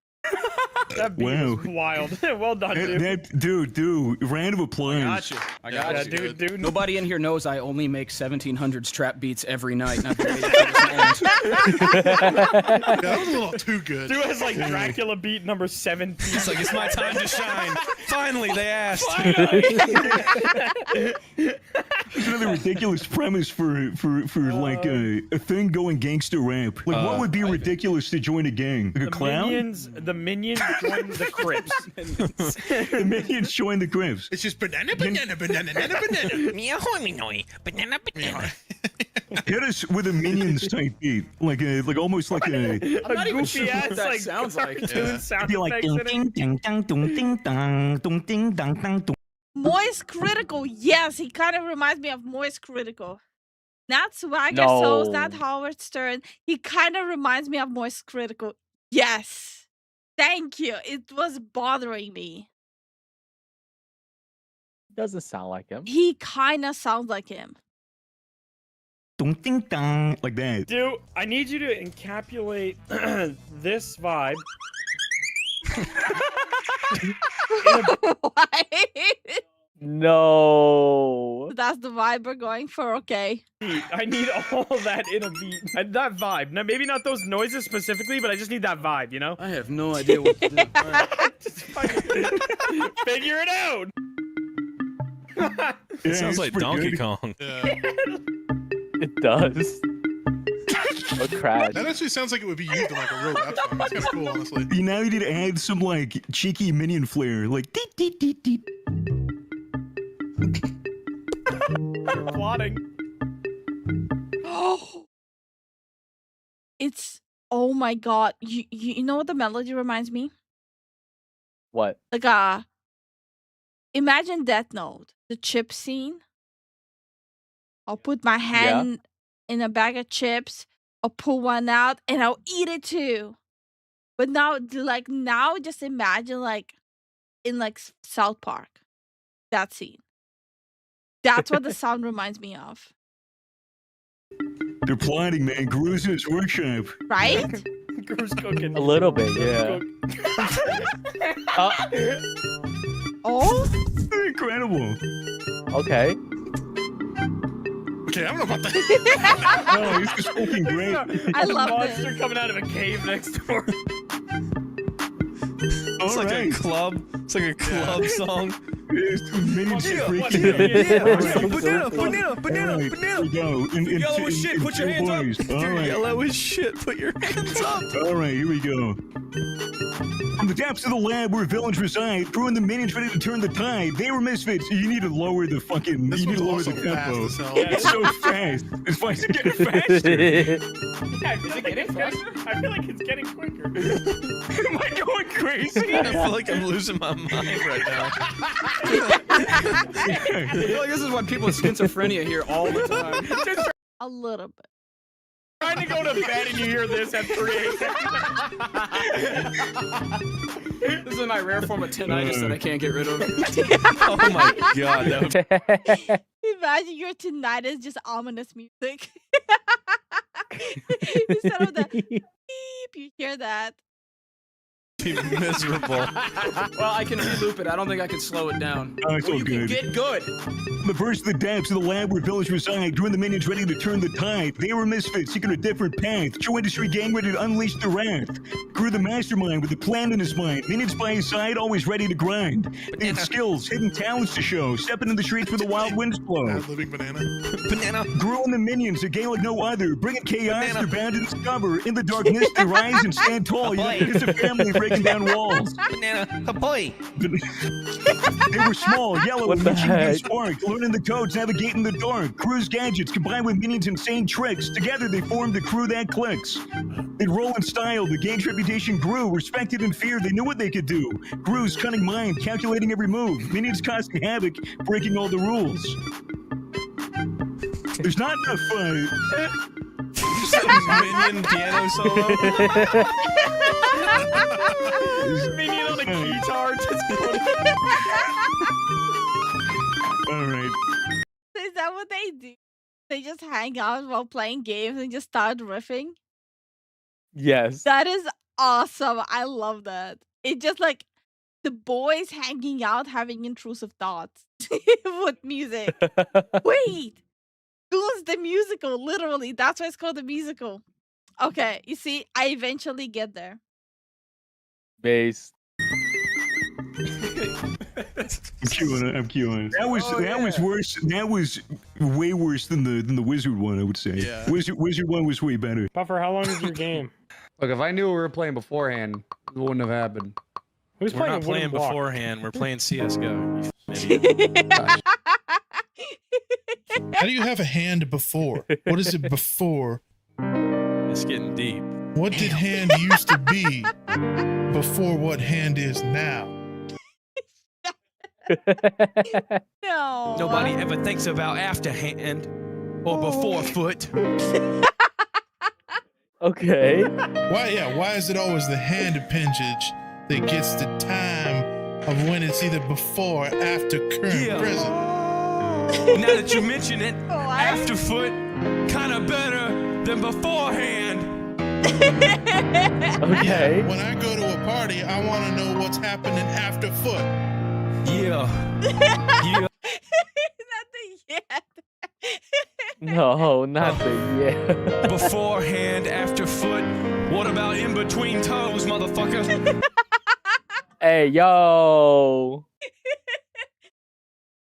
Speaker 20: That beat
Speaker 1: Wow.
Speaker 20: is wild. Well done, dude.
Speaker 1: Dude, round of applause.
Speaker 21: I got you.
Speaker 20: Dude.
Speaker 21: Nobody in here knows I only make 1700s trap beats every night. And I've been waiting for this moment.
Speaker 13: That was a little too good.
Speaker 20: Dude has like Dracula beat number 17.
Speaker 12: It's like, it's my time to shine. Finally, they asked.
Speaker 1: There's another ridiculous premise for like a thing going gangster rap. Like, what would be ridiculous to join a gang? Like a clown?
Speaker 20: The minions join the Crips.
Speaker 1: The minions join the Crips.
Speaker 13: It's just banana.
Speaker 19: Banana.
Speaker 1: Hit us with a minions type beat, like almost like a.
Speaker 20: I'm not even sure what that
Speaker 21: sounds like.
Speaker 20: Cartoon sound
Speaker 1: Be like
Speaker 20: effects in it.
Speaker 2: Moist Critical. Yes, he kind of reminds me of Moist Critical. Not Swagger Souls, not Howard Stern. He kind of reminds me of Moist Critical. Yes. Thank you. It was bothering me.
Speaker 3: Doesn't sound like him.
Speaker 2: He kind of sounds like him.
Speaker 1: Like that.
Speaker 20: Dude, I need you to encapsulate this vibe.
Speaker 3: No.
Speaker 2: That's the vibe we're going for, okay.
Speaker 20: I need all that in a beat. That vibe. Now, maybe not those noises specifically, but I just need that vibe, you know?
Speaker 21: I have no idea what to do.
Speaker 20: Just figure it out.
Speaker 12: It sounds like Donkey Kong.
Speaker 3: It does. A crash.
Speaker 13: That actually sounds like it would be used in like a real rap song. That's kind of cool, honestly.
Speaker 1: You now need to add some like cheeky minion flair, like deet deet deet deet.
Speaker 20: Plotting.
Speaker 2: It's, oh my god. You know what the melody reminds me?
Speaker 3: What?
Speaker 2: Like imagine Death Note, the chip scene. I'll put my hand in a bag of chips, I'll pull one out, and I'll eat it too. But now just imagine like in like South Park, that scene. That's what the sound reminds me of.
Speaker 1: They're plotting, man. Gru's in his workshop.
Speaker 2: Right?
Speaker 20: Gru's cooking.
Speaker 3: A little bit, yeah.
Speaker 2: Oh?
Speaker 1: Incredible.
Speaker 3: Okay.
Speaker 13: Okay, I don't know about that.
Speaker 1: No, he's just fucking great.
Speaker 2: I love
Speaker 20: monster
Speaker 2: this.
Speaker 20: coming out of a cave next door.
Speaker 12: It's like a club. It's like a club song.
Speaker 1: Minions are freaking
Speaker 12: Banana.
Speaker 1: Yellow
Speaker 12: as shit, put your hands up.
Speaker 1: All right.
Speaker 12: Yellow as shit, put your hands up.
Speaker 1: All right, here we go. From the depths of the lab where villains reside, Crew and the minions ready to turn the tide. They were misfits. You need to lower the fucking.
Speaker 13: This
Speaker 1: you need to lower
Speaker 13: one's
Speaker 1: the
Speaker 13: also
Speaker 1: tempo.
Speaker 13: fast as hell.
Speaker 1: It's so fast. It's fast. It's getting faster.
Speaker 20: Yeah, is it getting faster? I feel like it's getting quicker.
Speaker 1: Am I going crazy?
Speaker 12: I feel like I'm losing my mind right now.
Speaker 21: I feel like this is what people with schizophrenia hear all the time.
Speaker 2: A little bit.
Speaker 20: Trying to go to bed and you hear this at 3 a.m.
Speaker 21: This is my rare form of tinnitus that I can't get rid of.
Speaker 12: Oh my god.
Speaker 2: Imagine your tinnitus, just ominous music. Instead of the beep, you hear that.
Speaker 10: be miserable.
Speaker 21: Well, I can reloop it. I don't think I can slow it down.
Speaker 1: Oh, it's
Speaker 21: well,
Speaker 1: all
Speaker 21: you
Speaker 1: good.
Speaker 21: can get good.
Speaker 1: The first of the depths of the lab where village reside, drew the minions ready to turn the tide. They were misfits, seeking a different path. True industry gang ready to unleash their wrath. Grew the mastermind with a plan in his mind. Minions by his side, always ready to grind. They had skills, hidden talents to show. Stepping in the streets where the wild winds blow.
Speaker 13: Living banana.
Speaker 10: Banana.
Speaker 1: Grew in the minions, a gang like no other. Bringing chaos, they're bound to discover. In the darkness, they rise and stand tall. You know, it's a family breaking down walls.
Speaker 10: Banana. Boy.
Speaker 1: They were small, yellow,
Speaker 3: What
Speaker 1: and
Speaker 3: the
Speaker 1: reaching
Speaker 3: heck?
Speaker 1: spark. Learning the codes, navigating the dark. Crew's gadgets combined with minions' insane tricks. Together they formed a crew that clicks. They'd roll in style, the gang's reputation grew. Respected and feared, they knew what they could do. Crew's cunning mind, calculating every move. Minions causing havoc, breaking all the rules. There's not enough
Speaker 10: Minion piano solo.
Speaker 20: Minion on a guitar.
Speaker 1: All right.
Speaker 2: Is that what they do? They just hang out while playing games and just start riffing?
Speaker 3: Yes.
Speaker 2: That is awesome. I love that. It's just like the boys hanging out having intrusive thoughts with music. Wait. Goons the musical, literally. That's why it's called the musical. Okay, you see, I eventually get there.
Speaker 3: Base.
Speaker 1: I'm queuing. That was worse. That was way worse than the wizard one, I would say.
Speaker 20: Yeah.
Speaker 1: Wizard one was way better.
Speaker 20: Buffer, how long is your game?
Speaker 18: Look, if I knew we were playing beforehand, it wouldn't have happened.
Speaker 20: Who's
Speaker 10: We're
Speaker 20: playing
Speaker 10: not playing
Speaker 20: Wooden Block?
Speaker 10: beforehand. We're playing CS:GO. You idiot.
Speaker 13: How do you have a hand before? What is it before?
Speaker 10: It's getting deep.
Speaker 13: What did hand used to be before what hand is now?
Speaker 2: No.
Speaker 10: Nobody ever thinks about afterhand or before foot.
Speaker 3: Okay.
Speaker 13: Why is it always the hand appendage that gets the time of when it's either before or after current present?
Speaker 10: Now that you mention it, after foot kind of better than beforehand.
Speaker 3: Okay.
Speaker 13: Yeah, when I go to a party, I want to know what's happening after foot.
Speaker 10: Yeah. Yeah.
Speaker 2: Not the yet.
Speaker 3: No, not the yeah.
Speaker 10: Beforehand, after foot. What about in between toes, motherfucker?
Speaker 3: Hey, yo.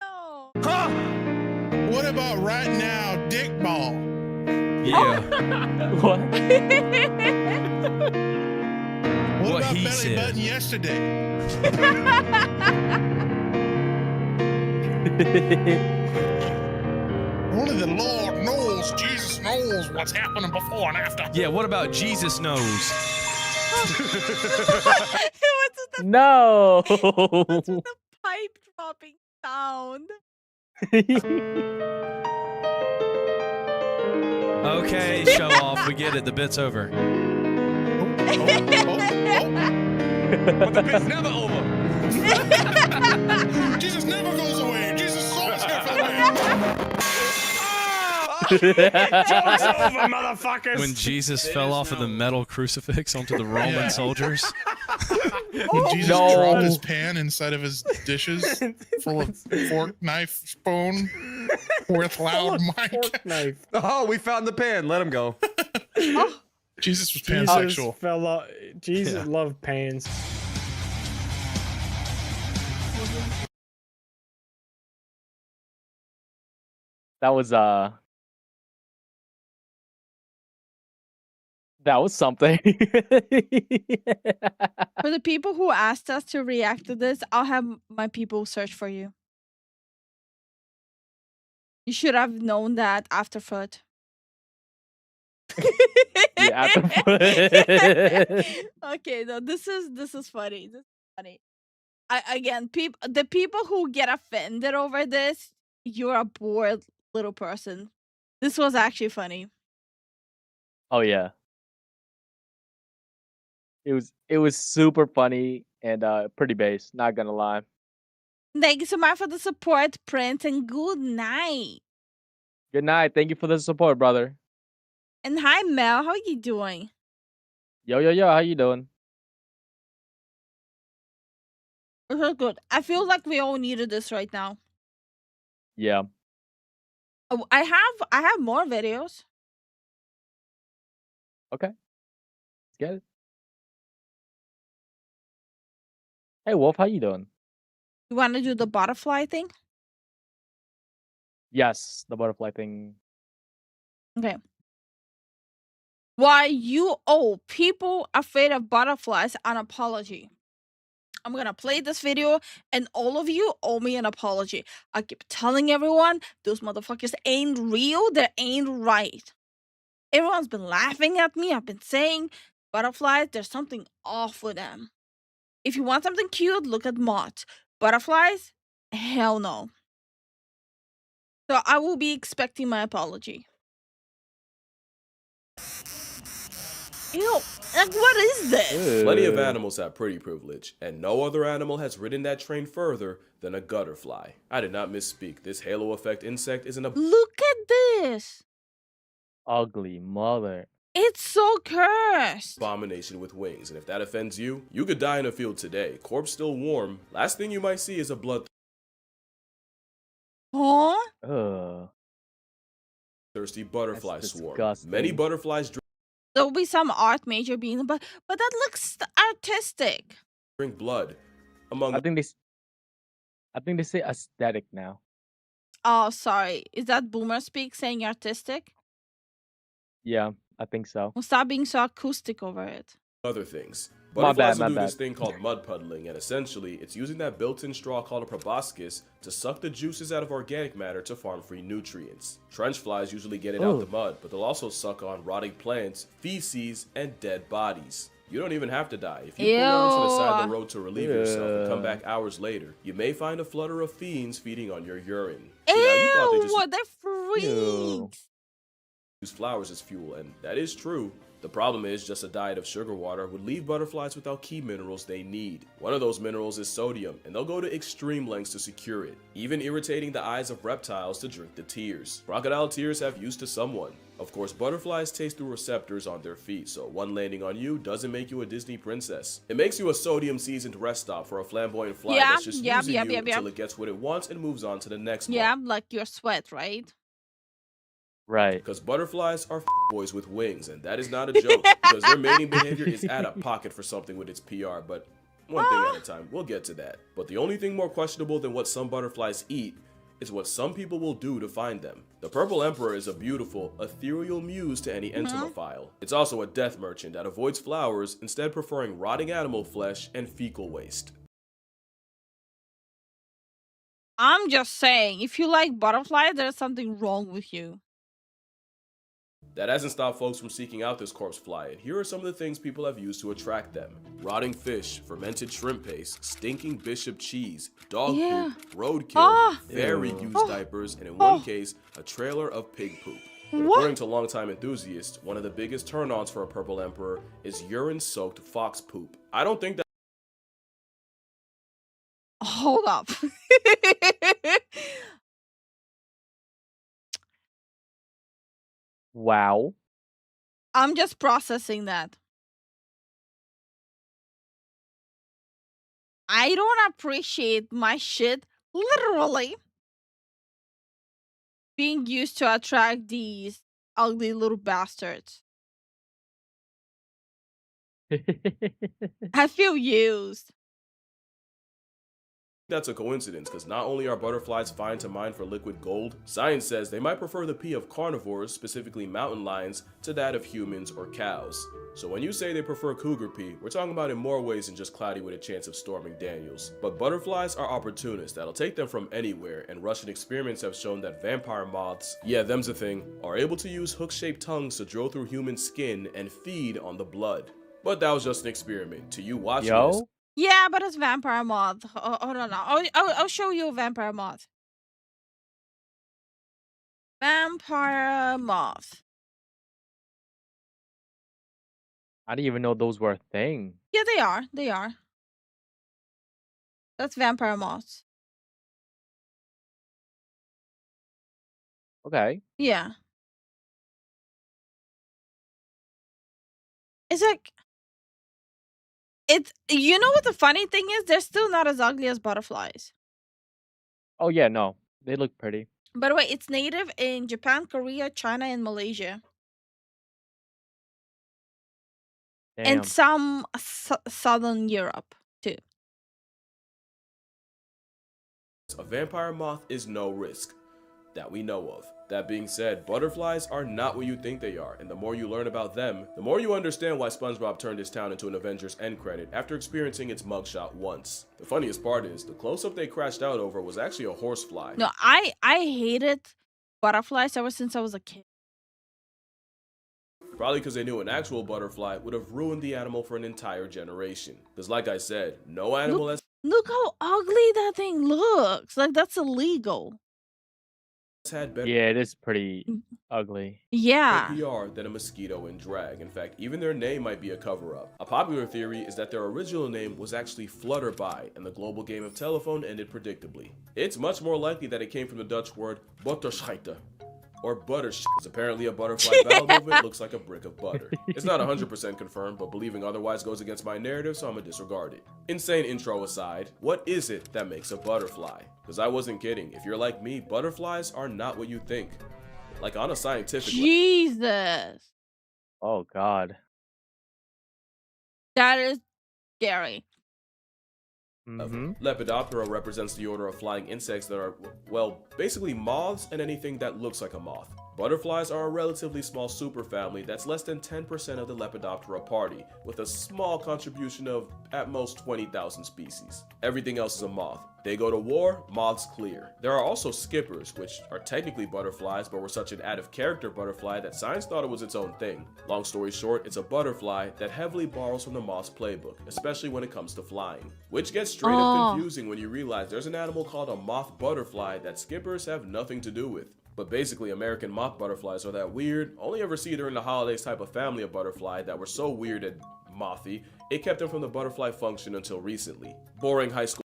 Speaker 2: No.
Speaker 10: Huh?
Speaker 13: What about right now, dick ball?
Speaker 10: Yeah.
Speaker 3: What?
Speaker 13: What about
Speaker 10: he
Speaker 13: belly
Speaker 10: said.
Speaker 13: button yesterday? Only the Lord knows, Jesus knows what's happening before and after.
Speaker 10: Yeah, what about Jesus knows?
Speaker 3: No.
Speaker 2: What's with the pipe dropping sound?
Speaker 10: Okay, show off. We get it. The bit's over. But the bit's never over.
Speaker 13: Jesus never goes away. Jesus always here for the win.
Speaker 20: Joke's over, motherfuckers.
Speaker 10: When Jesus fell off of the metal crucifix onto the Roman soldiers.
Speaker 13: When Jesus dropped his pan inside of his dishes full of fork, knife, spoon, with loud mic.
Speaker 20: Fork knife.
Speaker 18: Oh, we found the pan. Let him go.
Speaker 13: Jesus was
Speaker 20: Jesus
Speaker 13: pansexual.
Speaker 20: Jesus loved pans.
Speaker 3: That was something.
Speaker 2: For the people who asked us to react to this, I'll have my people search for you. You should have known that after foot.
Speaker 3: Yeah,
Speaker 2: Okay, no, this is funny. This is funny. Again, the people who get offended over this, you're a bored little person. This was actually funny.
Speaker 3: Oh yeah. It was super funny and pretty base, not gonna lie.
Speaker 2: Thank you so much for the support, Prince, and good night.
Speaker 3: Good night. Thank you for the support, brother.
Speaker 2: And hi, Mel. How are you doing?
Speaker 3: Yo, how you doing?
Speaker 2: This is good. I feel like we all needed this right now.
Speaker 3: Yeah.
Speaker 2: Oh, I have more videos.
Speaker 3: Okay. Let's get it. Hey Wolf, how you doing?
Speaker 2: You want to do the butterfly thing?
Speaker 3: Yes, the butterfly thing.
Speaker 2: Okay. Why you owe people afraid of butterflies an apology? I'm gonna play this video, and all of you owe me an apology. I keep telling everyone those motherfuckers ain't real. They ain't right. Everyone's been laughing at me. I've been saying butterflies. There's something off with them. If you want something cute, look at moths. Butterflies, hell no. So I will be expecting my apology. Ew, like what is this?
Speaker 7: Plenty of animals have pretty privilege, and no other animal has ridden that train further than a gutterfly. I did not misspeak. This halo effect insect is an
Speaker 2: Look at this.
Speaker 3: Ugly mother.
Speaker 2: It's so cursed.
Speaker 7: abomination with wings, and if that offends you, you could die in a field today. Corpse still warm. Last thing you might see is a
Speaker 2: Huh?
Speaker 7: bloodthirsty butterfly swarm.
Speaker 3: disgusting.
Speaker 7: Many butterflies
Speaker 2: There'll be some art major being, but that looks artistic.
Speaker 7: drink blood. Among
Speaker 3: I think they say aesthetic now.
Speaker 2: Oh, sorry. Is that boomer speak saying artistic?
Speaker 3: Yeah, I think so.
Speaker 2: Well, stop being so acoustic over it.
Speaker 7: other things.
Speaker 3: My
Speaker 7: Butterflies
Speaker 3: bad,
Speaker 7: will
Speaker 3: my
Speaker 7: do this
Speaker 3: bad.
Speaker 7: thing called mud puddling, and essentially, it's using that built-in straw called a proboscis to suck the juices out of organic matter to farm free nutrients. Trench flies usually get it out
Speaker 3: Ooh.
Speaker 7: the mud, but they'll also suck on rotting plants, feces, and dead bodies. You don't even have to die. If you pull over to the side of the road to relieve yourself and come back hours later, you may find a flutter of fiends feeding on your urine. See, now you thought they just
Speaker 2: they're freaks.
Speaker 7: use flowers as fuel, and that is true. The problem is just a diet of sugar water would leave butterflies without key minerals they need. One of those minerals is sodium, and they'll go to extreme lengths to secure it, even irritating the eyes of reptiles to drink the tears. Crocodile tears have use to someone. Of course, butterflies taste through receptors on their feet, so one landing on you doesn't make you a Disney princess. It makes you a sodium-seasoned rest stop for a flamboyant fly that's just using you until it gets what it wants and moves on to the next one.
Speaker 2: Yeah, like your sweat, right?
Speaker 3: Right.
Speaker 7: Because butterflies are boys with wings, and that is not a joke, because their mating behavior is at a pocket for something with its PR, but one thing at a time, we'll get to that. But the only thing more questionable than what some butterflies eat is what some people will do to find them. The purple emperor is a beautiful, ethereal muse to any entomophile. It's also a death merchant that avoids flowers, instead preferring rotting animal flesh and fecal waste.
Speaker 2: I'm just saying, if you like butterflies, there's something wrong with you.
Speaker 7: That hasn't stopped folks from seeking out this corpse fly, and here are some of the things people have used to attract them. Rotting fish, fermented shrimp paste, stinking bishop cheese, dog poop, roadkill, very used diapers, and in one case, a trailer of pig poop. But according to longtime enthusiasts, one of the biggest turn-ons for a purple emperor is urine-soaked fox poop. I don't think that
Speaker 2: Hold up.
Speaker 3: Wow.
Speaker 2: I'm just processing that. I don't appreciate my shit literally being used to attract these ugly little bastards. I feel used.
Speaker 7: that's a coincidence, because not only are butterflies fine to mine for liquid gold, science says they might prefer the pee of carnivores, specifically mountain lions, to that of humans or cows. So when you say they prefer cougar pee, we're talking about in more ways than just cloudy with a chance of storming Daniels. But butterflies are opportunists that'll take them from anywhere, and Russian experiments have shown that vampire moths, yeah, them's a thing, are able to use hook-shaped tongues to drill through human skin and feed on the blood. But that was just an experiment. To you watching this,
Speaker 2: Yeah, but it's vampire moth. Hold on. I'll show you a vampire moth. Vampire moth.
Speaker 3: I didn't even know those were a thing.
Speaker 2: Yeah, they are. They are. That's vampire moths.
Speaker 3: Okay.
Speaker 2: Yeah. It's like It's you know what the funny thing is? They're still not as ugly as butterflies.
Speaker 3: Oh yeah, no, they look pretty.
Speaker 2: By the way, it's native in Japan, Korea, China, and Malaysia, and
Speaker 3: Damn.
Speaker 2: some southern Europe too.
Speaker 7: A vampire moth is no risk that we know of. That being said, butterflies are not what you think they are, and the more you learn about them, the more you understand why SpongeBob turned his town into an Avengers end credit after experiencing its mugshot once. The funniest part is, the close-up they crashed out over was actually a horsefly.
Speaker 2: No, I hated butterflies ever since I was a kid.
Speaker 7: Probably because they knew an actual butterfly would have ruined the animal for an entire generation. Because like I said, no animal has
Speaker 2: Look how ugly that thing looks. Like that's illegal.
Speaker 7: had better
Speaker 3: Yeah, it is pretty ugly.
Speaker 2: Yeah.
Speaker 7: PR than a mosquito in drag. In fact, even their name might be a cover-up. A popular theory is that their original name was actually Flutterby, and the global game of telephone ended predictably. It's much more likely that it came from the Dutch word butterscheiter, or buttersh, because apparently a butterfly bowel movement looks like a brick of butter. It's not 100% confirmed, but believing otherwise goes against my narrative, so I'm gonna disregard it. Insane intro aside, what is it that makes a butterfly? Because I wasn't kidding. If you're like me, butterflies are not what you think. Like on a scientific level.
Speaker 2: Jesus.
Speaker 3: Oh God.
Speaker 2: That is scary.
Speaker 7: Lepidoptera represents the order of flying insects that are, well, basically moths and anything that looks like a moth. Butterflies are a relatively small superfamily that's less than 10% of the Lepidoptera party, with a small contribution of, at most, 20,000 species. Everything else is a moth. They go to war, moths clear. There are also skippers, which are technically butterflies, but were such an out-of-character butterfly that science thought it was its own thing. Long story short, it's a butterfly that heavily borrows from the moth's playbook, especially when it comes to flying. Which gets straight up confusing when you realize there's an animal called a moth butterfly that skippers have nothing to do with. But basically, American moth butterflies are that weird, only ever see during the holidays type of family of butterfly that were so weird and mothy, it kept them from the butterfly function until recently. Boring high school.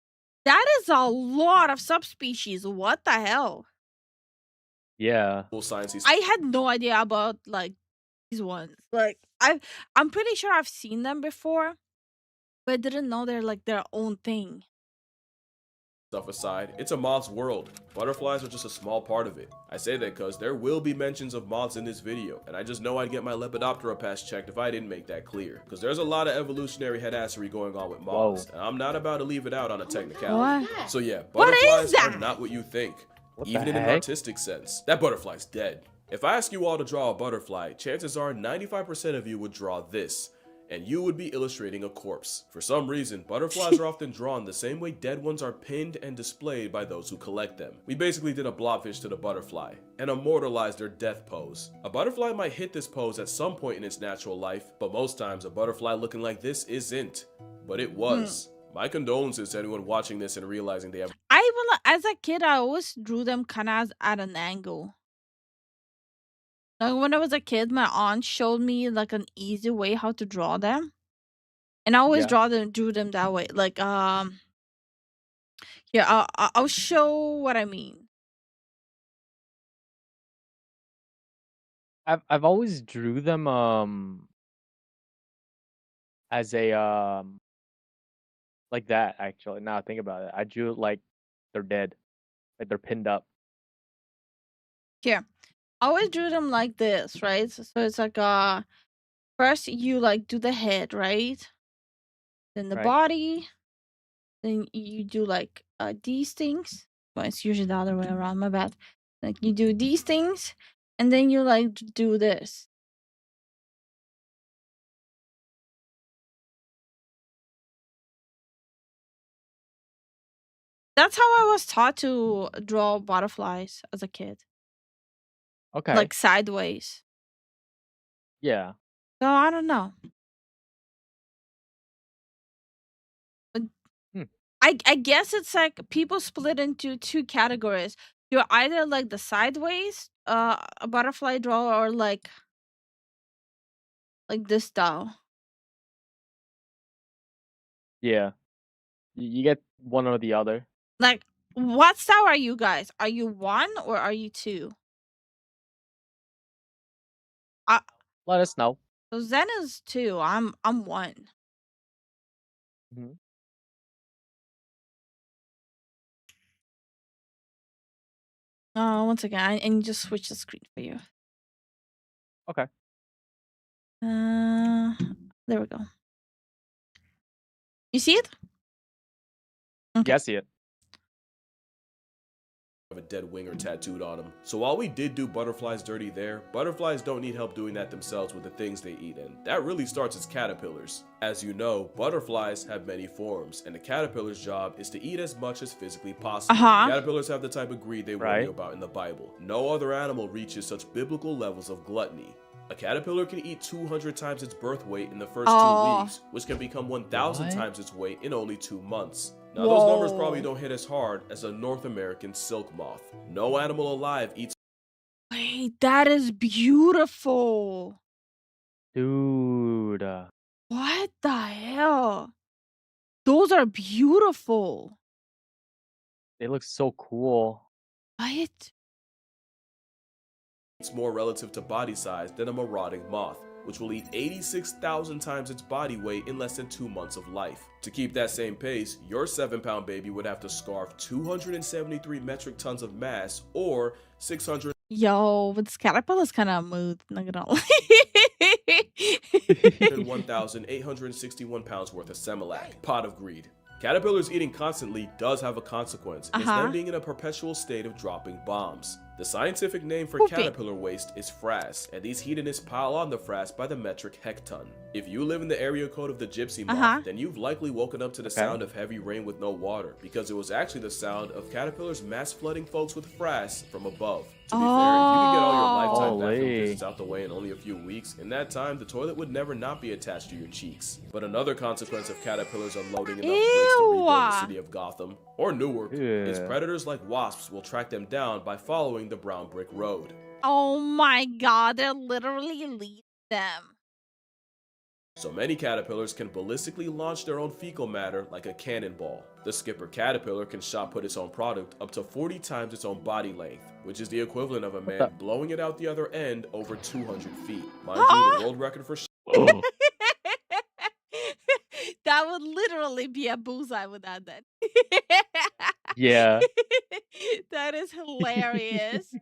Speaker 2: That is a lot of subspecies. What the hell?
Speaker 3: Yeah.
Speaker 2: I had no idea about like these ones. Like I'm pretty sure I've seen them before, but I didn't know they're like their own thing.
Speaker 7: Stuff aside, it's a moth's world. Butterflies are just a small part of it. I say that because there will be mentions of moths in this video, and I just know I'd get my Lepidoptera pass checked if I didn't make that clear. Because there's a lot of evolutionary headassery going on with moths, and I'm not about to leave it out on a technicality.
Speaker 2: What?
Speaker 7: So yeah,
Speaker 2: What is
Speaker 7: butterflies
Speaker 2: that?
Speaker 7: are not what you think,
Speaker 3: What
Speaker 7: even
Speaker 3: the
Speaker 7: in an
Speaker 3: heck?
Speaker 7: artistic sense. That butterfly's dead. If I ask you all to draw a butterfly, chances are 95% of you would draw this, and you would be illustrating a corpse. For some reason, butterflies are often drawn the same way dead ones are pinned and displayed by those who collect them. We basically did a blobfish to the butterfly, and immortalized their death pose. A butterfly might hit this pose at some point in its natural life, but most times a butterfly looking like this isn't. But it was. My condolences to anyone watching this and realizing they have
Speaker 2: As a kid, I always drew them kind of at an angle. Like when I was a kid, my aunt showed me like an easy way how to draw them, and I always drew them that way. Like here I'll show what I mean.
Speaker 3: I've always drew them as a like that actually. Now I think about it. I drew it like they're dead. Like they're pinned up.
Speaker 2: Here, I always drew them like this, right? So it's like first you like do the head, right? Then the
Speaker 3: Right.
Speaker 2: body. Then you do like these things. Well, it's usually the other way around. My bad. Like you do these things, and then you like do this. That's how I was taught to draw butterflies as a kid.
Speaker 3: Okay.
Speaker 2: Like sideways.
Speaker 3: Yeah.
Speaker 2: So I don't know. I guess it's like people split into two categories. You're either like the sideways a butterfly draw or like this style.
Speaker 3: Yeah. You get one or the other.
Speaker 2: Like what style are you guys? Are you 1 or are you 2?
Speaker 3: Let us know.
Speaker 2: So Zen is 2. I'm 1.
Speaker 3: Mhm.
Speaker 2: Once again, I need to switch the screen for you.
Speaker 3: Okay.
Speaker 2: There we go. You see it? Okay.
Speaker 3: Yeah, I see it.
Speaker 7: Of a dead winger tattooed on them. So while we did do butterflies dirty there, butterflies don't need help doing that themselves with the things they eat, and that really starts as caterpillars. As you know, butterflies have many forms, and the caterpillar's job is to eat as much as physically possible. Caterpillars have the type of greed they warn you about in the Bible. No other animal reaches such biblical levels of gluttony. A caterpillar can eat 200 times its birth weight in the first 2 weeks, which can become 1,000 times its weight in only 2 months. Now, those numbers probably don't hit as hard as a North American silk moth. No animal alive eats.
Speaker 2: Wait, that is beautiful.
Speaker 3: Dude.
Speaker 2: What the hell? Those are beautiful.
Speaker 3: They look so cool.
Speaker 2: What?
Speaker 7: It's more relative to body size than a marauding moth, which will eat 86,000 times its body weight in less than 2 months of life. To keep that same pace, your 7-pound baby would have to scarf 273 metric tons of mass, or 600.
Speaker 2: Yo, but this caterpillar's kind of mood, not gonna lie.
Speaker 7: 1,861 pounds worth of Similac. Pot of greed. Caterpillars eating constantly does have a consequence. It's them being in a perpetual state of dropping bombs. The scientific name for caterpillar waste is frass, and these hedonists pile on the frass by the metric hecton. If you live in the area code of the gypsy moth, then you've likely woken up to the sound of heavy rain with no water, because it was actually the sound of caterpillars mass flooding folks with frass from above. To be fair, if you can get all your lifetime bathroom visits out the way in only a few weeks, in that time, the toilet would never not be attached to your cheeks. But another consequence of caterpillars unloading enough bricks to rebuild the city of Gotham, or Newark, is predators like wasps will track them down by following the brown brick road.
Speaker 2: Oh my god, they're literally leading them.
Speaker 7: So many caterpillars can ballistically launch their own fecal matter like a cannonball. The skipper caterpillar can shot put its own product up to 40 times its own body length, which is the equivalent of a man blowing it out the other end over 200 feet. Mind you, the world record for
Speaker 2: That would literally be a bullseye without that.
Speaker 3: Yeah.
Speaker 2: That is hilarious.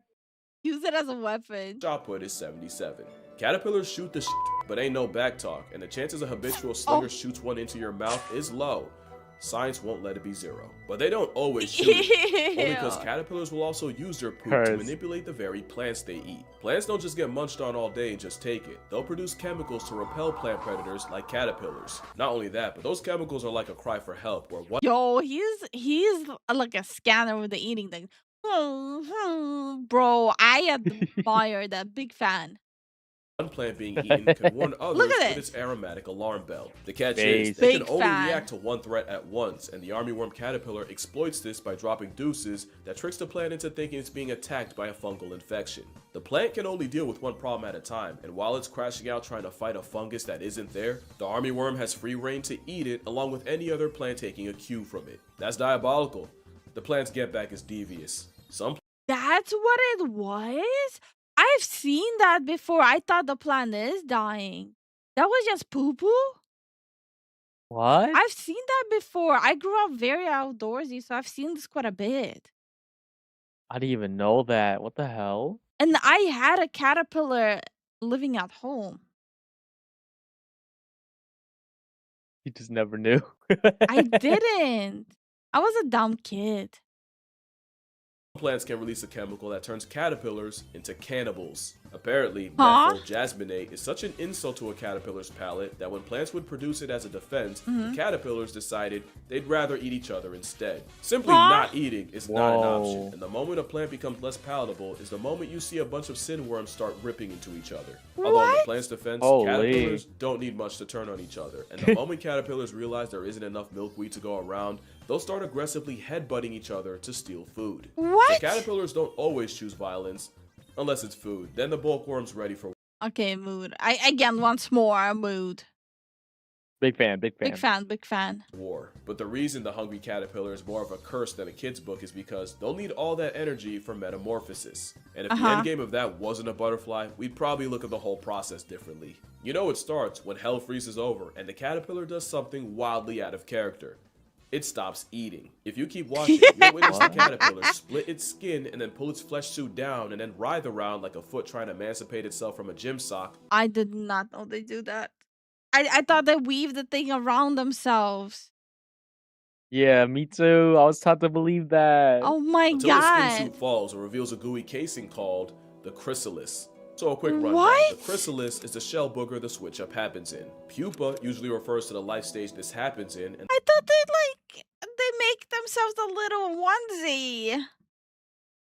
Speaker 2: Use it as a weapon.
Speaker 7: shot put is 77. Caterpillars shoot the but ain't no back talk, and the chances a habitual slinger shoots one into your mouth is low. Science won't let it be zero. But they don't always shoot it, only because caterpillars will also use their poop to manipulate the very plants they eat. Plants don't just get munched on all day and just take it. They'll produce chemicals to repel plant predators like caterpillars. Not only that, but those chemicals are like a cry for help, where one
Speaker 2: Yo, he's like a scanner with the eating thing. Bro, I admire that. Big fan.
Speaker 7: one plant being eaten can warn others with its aromatic alarm bell. The catch is they can only react to one threat at once, and the armyworm caterpillar exploits this by dropping deuces that tricks the plant into thinking it's being attacked by a fungal infection. The plant can only deal with one problem at a time, and while it's crashing out trying to fight a fungus that isn't there, the armyworm has free reign to eat it along with any other plant taking a cue from it. That's diabolical. The plant's get back is devious.
Speaker 2: That's what it was? I've seen that before. I thought the plant is dying. That was just poo-poo?
Speaker 3: What?
Speaker 2: I've seen that before. I grew up very outdoorsy, so I've seen this quite a bit.
Speaker 3: I didn't even know that. What the hell?
Speaker 2: And I had a caterpillar living at home.
Speaker 3: You just never knew.
Speaker 2: I didn't. I was a dumb kid.
Speaker 7: Plants can release a chemical that turns caterpillars into cannibals. Apparently, methyl jasmonate is such an insult to a caterpillar's palate that when plants would produce it as a defense, the caterpillars decided they'd rather eat each other instead. Simply not eating is not an option, and the moment a plant becomes less palatable is the moment you see a bunch of sindworms start ripping into each other. Although in the plant's defense, caterpillars don't need much to turn on each other, and the moment caterpillars realize there isn't enough milkweed to go around, they'll start aggressively headbutting each other to steal food. So caterpillars don't always choose violence, unless it's food. Then the bulkworm's ready for.
Speaker 2: Okay, mood. I again once more mood.
Speaker 3: Big fan, big fan.
Speaker 2: Big fan, big fan.
Speaker 7: War. But the reason the hungry caterpillar is more of a curse than a kid's book is because they'll need all that energy for metamorphosis. And if the end game of that wasn't a butterfly, we'd probably look at the whole process differently. You know it starts when hell freezes over and the caterpillar does something wildly out of character. It stops eating. If you keep watching, you'll witness the caterpillar split its skin and then pull its flesh suit down and then writhe around like a foot trying to emancipate itself from a gym sock.
Speaker 2: I did not know they do that. I thought they weave the thing around themselves.
Speaker 3: Yeah, me too. I was taught to believe that.
Speaker 2: Oh my
Speaker 7: Until the skin suit falls and reveals a gooey casing called the chrysalis. So a quick rundown.
Speaker 2: What?
Speaker 7: The chrysalis is the shell booger the switch up happens in. Pupa usually refers to the life stage this happens in. And
Speaker 2: I thought they make themselves a little onesie.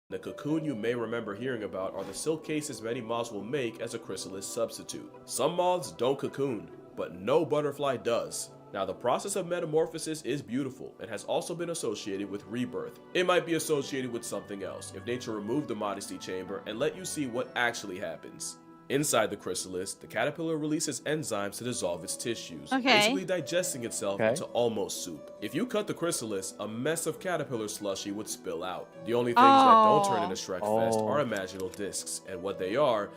Speaker 7: the cocoon you may remember hearing about are the silk cases many moths will make as a chrysalis substitute. Some moths don't cocoon, but no butterfly does. Now the process of metamorphosis is beautiful and has also been associated with rebirth. It might be associated with something else if nature removed the modesty chamber and let you see what actually happens. Inside the chrysalis, the caterpillar releases enzymes to dissolve its tissues, basically digesting itself into almost soup. If you cut the chrysalis, a mess of caterpillar slushy would spill out. The only things that don't turn into Shrekfest are imaginal discs, and what they are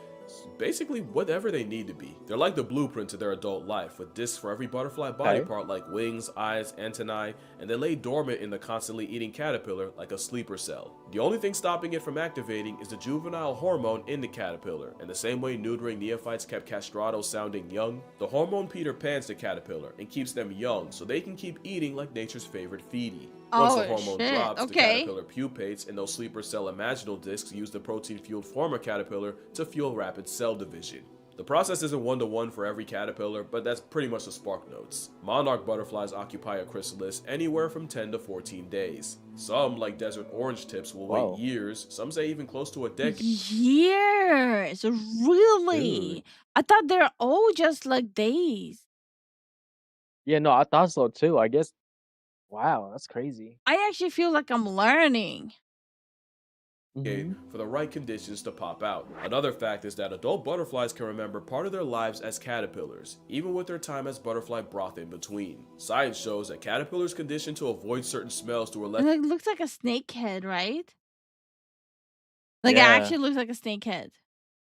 Speaker 7: basically whatever they need to be. They're like the blueprint to their adult life, with discs for every butterfly body part like wings, eyes, antennae, and they lay dormant in the constantly eating caterpillar like a sleeper cell. The only thing stopping it from activating is the juvenile hormone in the caterpillar, and the same way neutering neophytes kept castratos sounding young, the hormone Peter Pans the caterpillar and keeps them young so they can keep eating like nature's favorite feedie. Once the hormone drops, the caterpillar pupates, and those sleeper cell imaginal discs use the protein-fueled former caterpillar to fuel rapid cell division. The process isn't one-to-one for every caterpillar, but that's pretty much the spark notes. Monarch butterflies occupy a chrysalis anywhere from 10 to 14 days. Some, like desert orange tips, will wait years, some say even close to a decade.
Speaker 2: Years? Really? I thought they're all just like days.
Speaker 3: Yeah, no, I thought so too. I guess. Wow, that's crazy.
Speaker 2: I actually feel like I'm learning.
Speaker 7: For the right conditions to pop out. Another fact is that adult butterflies can remember part of their lives as caterpillars, even with their time as butterfly broth in between. Science shows that caterpillars conditioned to avoid certain smells to
Speaker 2: And it looks like a snake head, right? Like it actually looks like a snake head.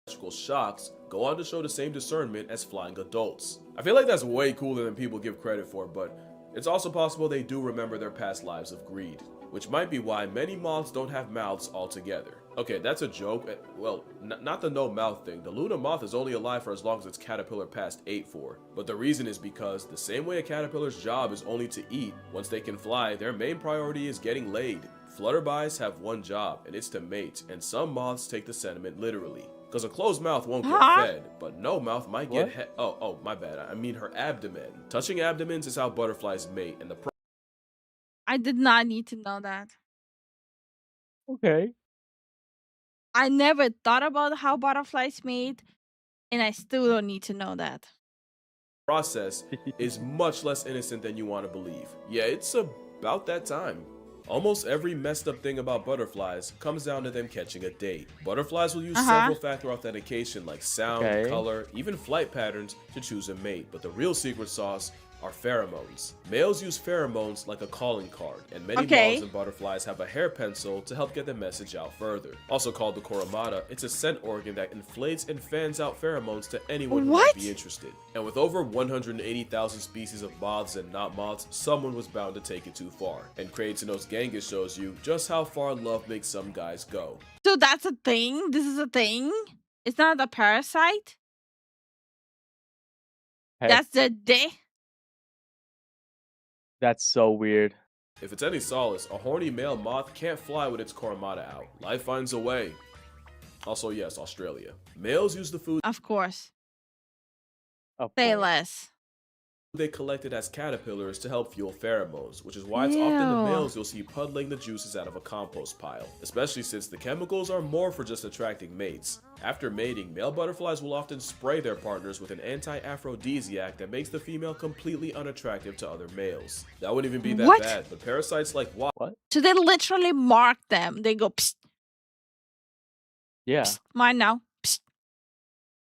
Speaker 7: electrical shocks go on to show the same discernment as flying adults. I feel like that's way cooler than people give credit for, but it's also possible they do remember their past lives of greed, which might be why many moths don't have mouths altogether. Okay, that's a joke. Well, not the no mouth thing. The Luna moth is only alive for as long as its caterpillar past ate for. But the reason is because the same way a caterpillar's job is only to eat, once they can fly, their main priority is getting laid. Flutterbys have one job, and it's to mate, and some moths take the sentiment literally. Because a closed mouth won't get fed, but no mouth might get oh, my bad. I mean her abdomen. Touching abdomens is how butterflies mate, and the
Speaker 2: I did not need to know that.
Speaker 3: Okay.
Speaker 2: I never thought about how butterflies mate, and I still don't need to know that.
Speaker 7: process is much less innocent than you want to believe. Yeah, it's about that time. Almost every messed up thing about butterflies comes down to them catching a date. Butterflies will use several factor authentication like sound, color, even flight patterns to choose a mate, but the real secret sauce are pheromones. Males use pheromones like a calling card, and many moths and butterflies have a hair pencil to help get the message out further. Also called the coromata, it's a scent organ that inflates and fans out pheromones to anyone who might be interested. And with over 180,000 species of moths and not moths, someone was bound to take it too far. And Creatinos Genghis shows you just how far love makes some guys go.
Speaker 2: So that's a thing? This is a thing? It's not a parasite? That's the day?
Speaker 3: That's so weird.
Speaker 7: If it's any solace, a horny male moth can't fly with its coromata out. Life finds a way. Also, yes, Australia. Males use the food
Speaker 2: Of course. Say less.
Speaker 7: they collected as caterpillars to help fuel pheromones, which is why it's often the males you'll see puddling the juices out of a compost pile, especially since the chemicals are more for just attracting mates. After mating, male butterflies will often spray their partners with an anti-aphrodisiac that makes the female completely unattractive to other males. That wouldn't even be that bad, but parasites like what?
Speaker 2: So they literally mark them. They go, psst.
Speaker 3: Yeah.
Speaker 2: Psst, mine now. Psst.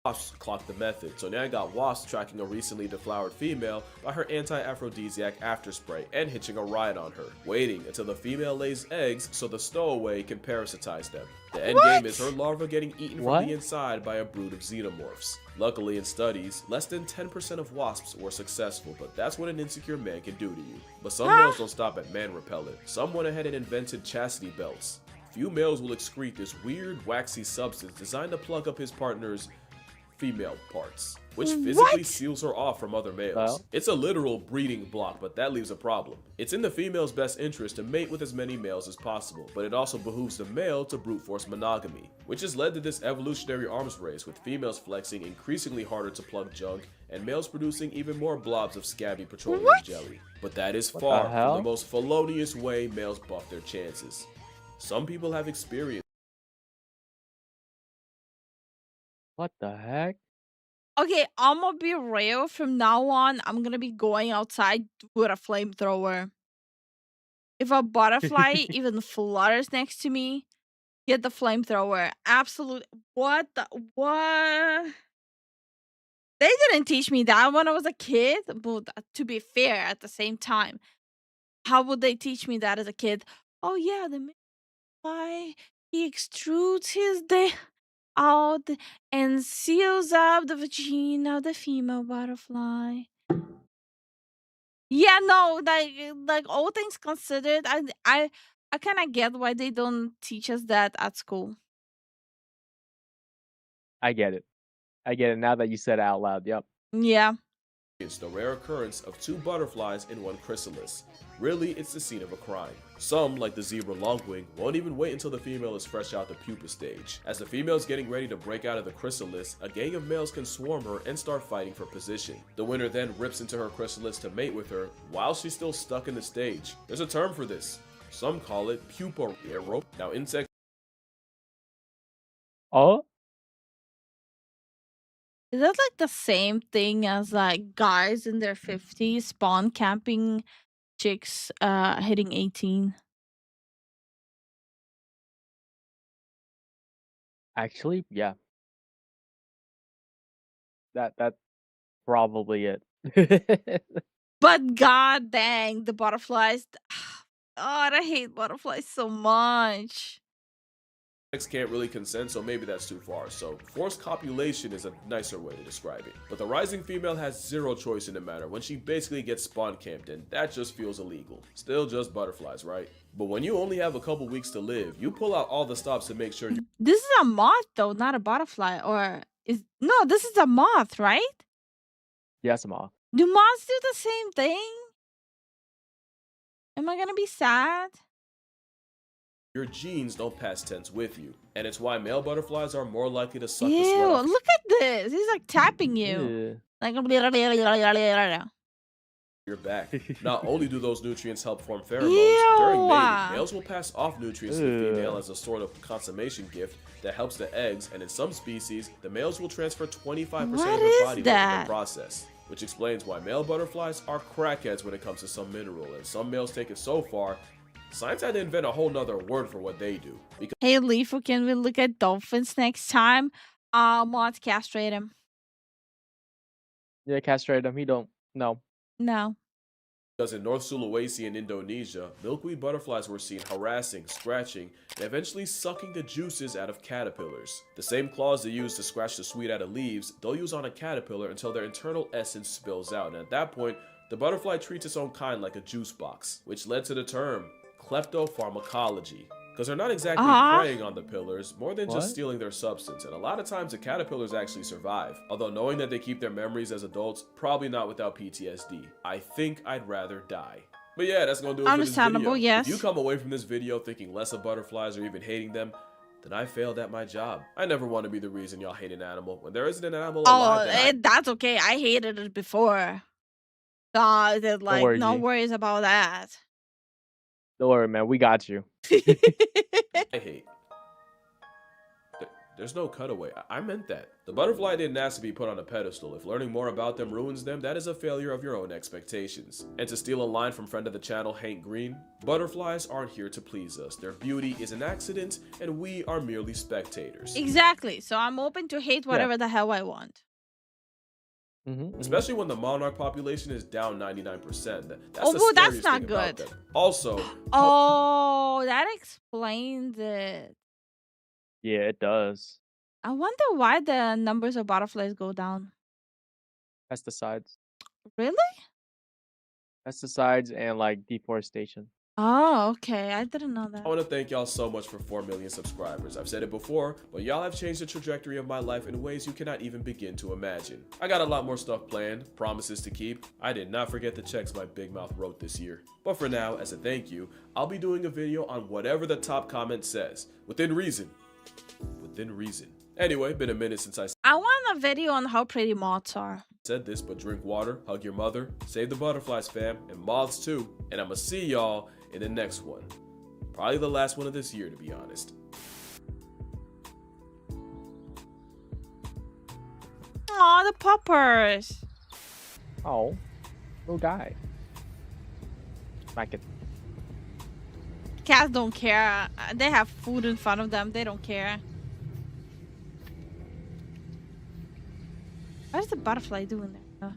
Speaker 7: Wasps clocked the method, so now I got wasps tracking a recently deflowered female by her anti-aphrodisiac after spray and hitching a ride on her, waiting until the female lays eggs so the stowaway can parasitize them. The end game is her larva getting eaten from the inside by a brood of xenomorphs. Luckily in studies, less than 10% of wasps were successful, but that's what an insecure man can do to you. But some males don't stop at man repellent. Some went ahead and invented chastity belts. Few males will excrete this weird waxy substance designed to plug up his partner's female parts, which physically seals her off from other males. It's a literal breeding block, but that leaves a problem. It's in the female's best interest to mate with as many males as possible, but it also behooves the male to brute force monogamy, which has led to this evolutionary arms race, with females flexing increasingly harder to plug junk and males producing even more blobs of scabby petroleum jelly. But that is far from the most felonious way males buff their chances. Some people have experience.
Speaker 3: What the heck?
Speaker 2: Okay, I'm gonna be real. From now on, I'm gonna be going outside with a flamethrower. If a butterfly even flutters next to me, get the flamethrower. Absolute. What the? What? They didn't teach me that when I was a kid, but to be fair, at the same time, how would they teach me that as a kid? Oh yeah, the butterfly, he extrudes his dick out and seals up the vagina of the female butterfly. Yeah, no, like all things considered, I kind of get why they don't teach us that at school.
Speaker 3: I get it. I get it now that you said it out loud. Yep.
Speaker 2: Yeah.
Speaker 7: It's the rare occurrence of two butterflies in one chrysalis. Really, it's the scene of a crime. Some, like the zebra longwing, won't even wait until the female is fresh out the pupa stage. As the female's getting ready to break out of the chrysalis, a gang of males can swarm her and start fighting for position. The winner then rips into her chrysalis to mate with her while she's still stuck in the stage. There's a term for this. Some call it pupa arrow. Now insects.
Speaker 3: Oh?
Speaker 2: Is that like the same thing as like guys in their 50s spawn camping chicks hitting 18?
Speaker 3: Actually, yeah. That's probably it.
Speaker 2: But god dang, the butterflies. God, I hate butterflies so much.
Speaker 7: Can't really consent, so maybe that's too far. So forced copulation is a nicer way to describe it. But the rising female has zero choice in the matter when she basically gets spawn camped, and that just feels illegal. Still just butterflies, right? But when you only have a couple weeks to live, you pull out all the stops to make sure you.
Speaker 2: This is a moth though, not a butterfly. Or is no, this is a moth, right?
Speaker 3: Yes, Ma.
Speaker 2: Do moths do the same thing? Am I gonna be sad?
Speaker 7: Your genes don't pass tense with you, and it's why male butterflies are more likely to suck the
Speaker 2: Ew,
Speaker 7: sweat off
Speaker 2: look at this. He's like tapping you. Like
Speaker 7: your back. Not only do those nutrients help form pheromones, during mating, males will pass off nutrients to the female as a sort of consummation gift that helps the eggs, and in some species, the males will transfer 25% of their body weight in the process. Which explains why male butterflies are crackheads when it comes to some mineral, and some males take it so far, science had to invent a whole nother word for what they do. Because
Speaker 2: hey, Lifu, can we look at dolphins next time? Want to castrate him.
Speaker 3: Yeah, castrate him. He don't. No.
Speaker 2: No.
Speaker 7: Because in North Sulawesi in Indonesia, milkweed butterflies were seen harassing, scratching, and eventually sucking the juices out of caterpillars. The same claws they use to scratch the sweet out of leaves, they'll use on a caterpillar until their internal essence spills out, and at that point, the butterfly treats its own kind like a juice box, which led to the term kleptopharmacology. Because they're not exactly preying on the pillars, more than just stealing their substance, and a lot of times the caterpillars actually survive. Although knowing that they keep their memories as adults, probably not without PTSD. I think I'd rather die. But yeah, that's gonna do it for this video.
Speaker 2: Understandable, yes.
Speaker 7: If you come away from this video thinking less of butterflies or even hating them, then I failed at my job. I never want to be the reason y'all hate an animal when there isn't an animal alive.
Speaker 2: That's okay. I hated it before. No worries about that.
Speaker 3: Don't worry, man. We got you.
Speaker 7: I hate. There's no cutaway. I meant that. The butterfly didn't ask to be put on a pedestal. If learning more about them ruins them, that is a failure of your own expectations. And to steal a line from friend of the channel, Hank Green, butterflies aren't here to please us. Their beauty is an accident, and we are merely spectators.
Speaker 2: Exactly. So I'm open to hate whatever the hell I want.
Speaker 7: Especially when the monarch population is down 99%. That's
Speaker 2: that's not
Speaker 7: thing
Speaker 2: good.
Speaker 7: About them. Also,
Speaker 2: oh, that explains it.
Speaker 3: Yeah, it does.
Speaker 2: I wonder why the numbers of butterflies go down.
Speaker 3: Pesticides.
Speaker 2: Really?
Speaker 3: Pesticides and like deforestation.
Speaker 2: Oh, okay. I didn't know that.
Speaker 7: I want to thank y'all so much for 4 million subscribers. I've said it before, but y'all have changed the trajectory of my life in ways you cannot even begin to imagine. I got a lot more stuff planned, promises to keep. I did not forget the checks my big mouth wrote this year. But for now, as a thank you, I'll be doing a video on whatever the top comment says. Within reason. Within reason. Anyway, been a minute since
Speaker 2: I want a video on how pretty moths are.
Speaker 7: said this, but drink water, hug your mother, save the butterflies, fam, and moths too. And I'ma see y'all in the next one. Probably the last one of this year, to be honest.
Speaker 2: Aw, the puppers.
Speaker 3: Oh, little guy. Like it.
Speaker 2: Cats don't care. They have food in front of them. They don't care. What is the butterfly doing there?
Speaker 3: I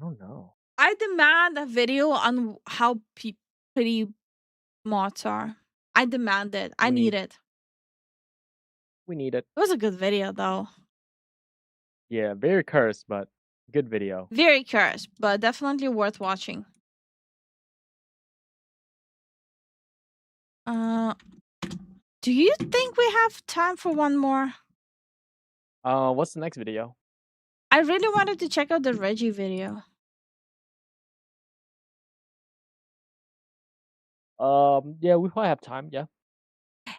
Speaker 3: don't know.
Speaker 2: I demand a video on how pretty moths are. I demand it. I need it.
Speaker 3: We need it.
Speaker 2: It was a good video, though.
Speaker 3: Yeah, very cursed, but good video.
Speaker 2: Very cursed, but definitely worth watching. Do you think we have time for one more?
Speaker 3: What's the next video?
Speaker 2: I really wanted to check out the Reggie video.
Speaker 3: Yeah, we probably have time. Yeah.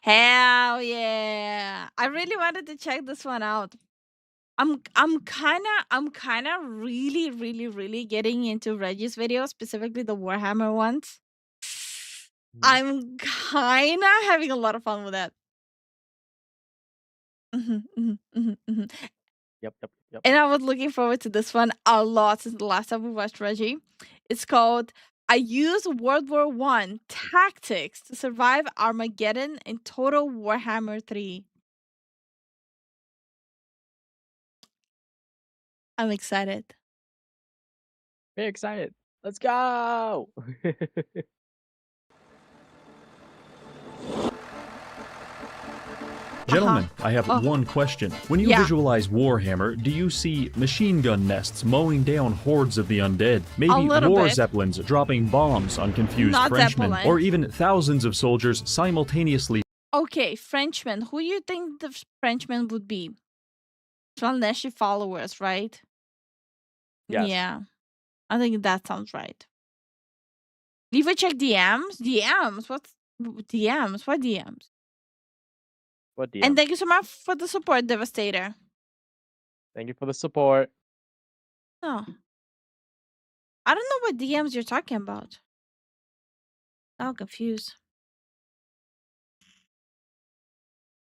Speaker 2: Hell yeah! I really wanted to check this one out. I'm kind of really getting into Reggie's videos, specifically the Warhammer ones. I'm kind of having a lot of fun with that.
Speaker 3: Yep.
Speaker 2: And I was looking forward to this one a lot since the last time we watched Reggie. It's called I Use World War I Tactics to Survive Armageddon in Total Warhammer 3. I'm excited.
Speaker 3: Very excited. Let's go.
Speaker 5: Gentlemen, I have one question. When you visualize Warhammer, do you see machine gun nests mowing down hordes of the undead? Maybe war zeppelins dropping bombs on confused Frenchmen? Or even thousands of soldiers simultaneously...
Speaker 2: Okay, Frenchmen. Who do you think the Frenchmen would be? Flaneshi followers, right?
Speaker 3: Yes.
Speaker 2: Yeah. I think that sounds right. Leave a check DMs? DMs? What's DMs? What DMs?
Speaker 3: What DM?
Speaker 2: And thank you so much for the support, Devastator.
Speaker 3: Thank you for the support.
Speaker 2: Oh. I don't know what DMs you're talking about. I'm confused.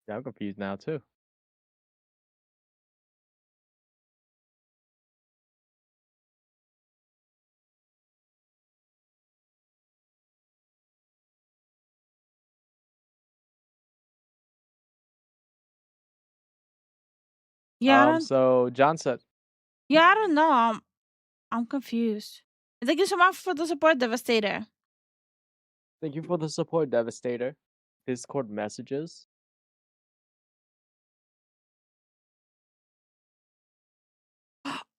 Speaker 3: Yeah, I'm confused now too.
Speaker 2: Yeah,
Speaker 3: so John said,
Speaker 2: yeah, I don't know. I'm confused. Thank you so much for the support, Devastator.
Speaker 3: thank you for the support, Devastator. Discord messages.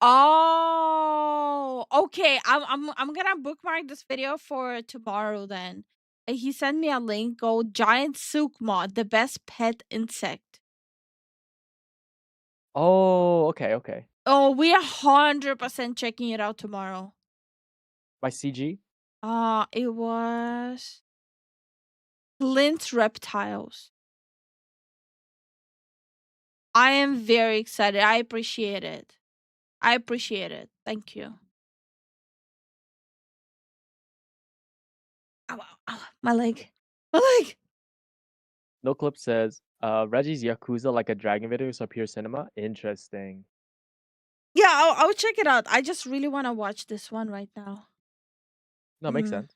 Speaker 2: Oh, okay. I'm gonna bookmark this video for tomorrow then. He sent me a link called Giant Silk Moth, the best pet insect.
Speaker 3: Oh, okay.
Speaker 2: Oh, we are 100% checking it out tomorrow.
Speaker 3: By CG?
Speaker 2: It was Clint Reptiles. I am very excited. I appreciate it. Thank you. Ow, my leg.
Speaker 3: No Clip says, Reggie's Yakuza like a dragon video, so Pure Cinema. Interesting.
Speaker 2: Yeah, I'll check it out. I just really want to watch this one right now.
Speaker 3: No, makes sense.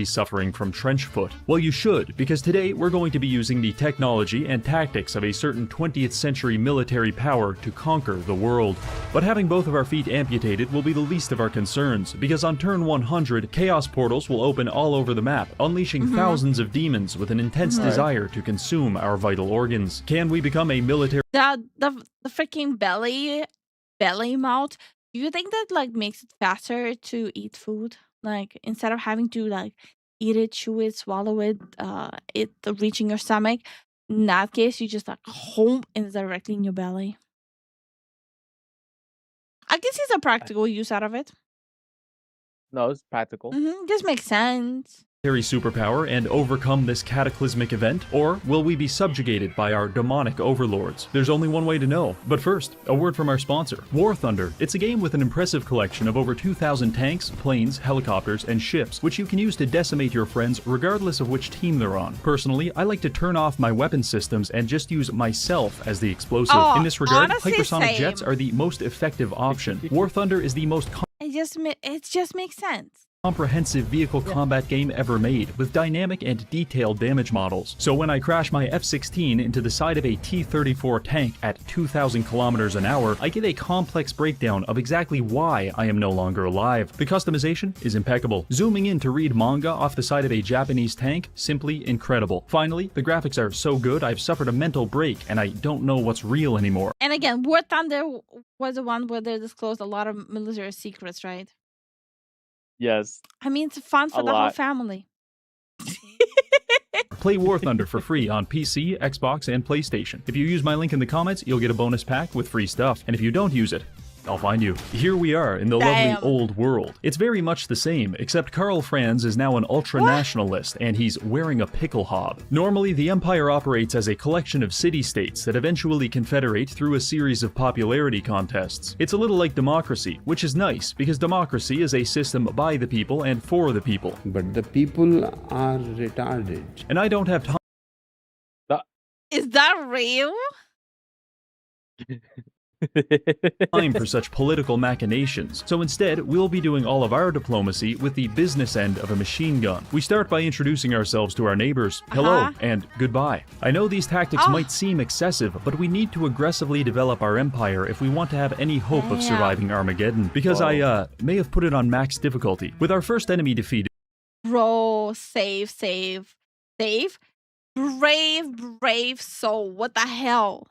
Speaker 5: Suffering from trench foot? Well, you should, because today we're going to be using the technology and tactics of a certain 20th century military power to conquer the world. But having both of our feet amputated will be the least of our concerns, because on turn 100, chaos portals will open all over the map, unleashing thousands of demons with an intense desire to consume our vital organs. Can we become a military...
Speaker 2: The freaking belly mouth, do you think that like makes it faster to eat food? Like instead of having to like eat it, chew it, swallow it, it reaching your stomach, in that case you just like home and it's directly in your belly. I can see the practical use out of it.
Speaker 3: No, it's practical.
Speaker 2: This makes sense.
Speaker 5: superpower and overcome this cataclysmic event? Or will we be subjugated by our demonic overlords? There's only one way to know. But first, a word from our sponsor, War Thunder. It's a game with an impressive collection of over 2,000 tanks, planes, helicopters, and ships, which you can use to decimate your friends regardless of which team they're on. Personally, I like to turn off my weapon systems and just use myself as the explosive. In this regard, hypersonic jets are the most effective option. War Thunder is the most
Speaker 2: It just makes sense.
Speaker 5: Comprehensive vehicle combat game ever made, with dynamic and detailed damage models. So when I crash my F-16 into the side of a T-34 tank at 2,000 kilometers an hour, I get a complex breakdown of exactly why I am no longer alive. The customization is impeccable. Zooming in to read manga off the side of a Japanese tank, simply incredible. Finally, the graphics are so good I've suffered a mental break and I don't know what's real anymore.
Speaker 2: And again, War Thunder was the one where they disclosed a lot of military secrets, right?
Speaker 3: Yes.
Speaker 2: I mean, it's fun for the whole family.
Speaker 5: Play War Thunder for free on PC, Xbox, and PlayStation. If you use my link in the comments, you'll get a bonus pack with free stuff. And if you don't use it, I'll find you. Here we are in the lovely old world. It's very much the same, except Karl Franz is now an ultra-nationalist, and he's wearing a pickle hob. Normally, the Empire operates as a collection of city-states that eventually confederate through a series of popularity contests. It's a little like democracy, which is nice, because democracy is a system by the people and for the people.
Speaker 9: But the people are retarded.
Speaker 5: And I don't have time.
Speaker 2: Is that real?
Speaker 5: Time for such political machinations, so instead we'll be doing all of our diplomacy with the business end of a machine gun. We start by introducing ourselves to our neighbors, hello and goodbye. I know these tactics might seem excessive, but we need to aggressively develop our empire if we want to have any hope of surviving Armageddon, because I may have put it on max difficulty. With our first enemy defeated,
Speaker 2: Bro, save. Brave soul, what the hell?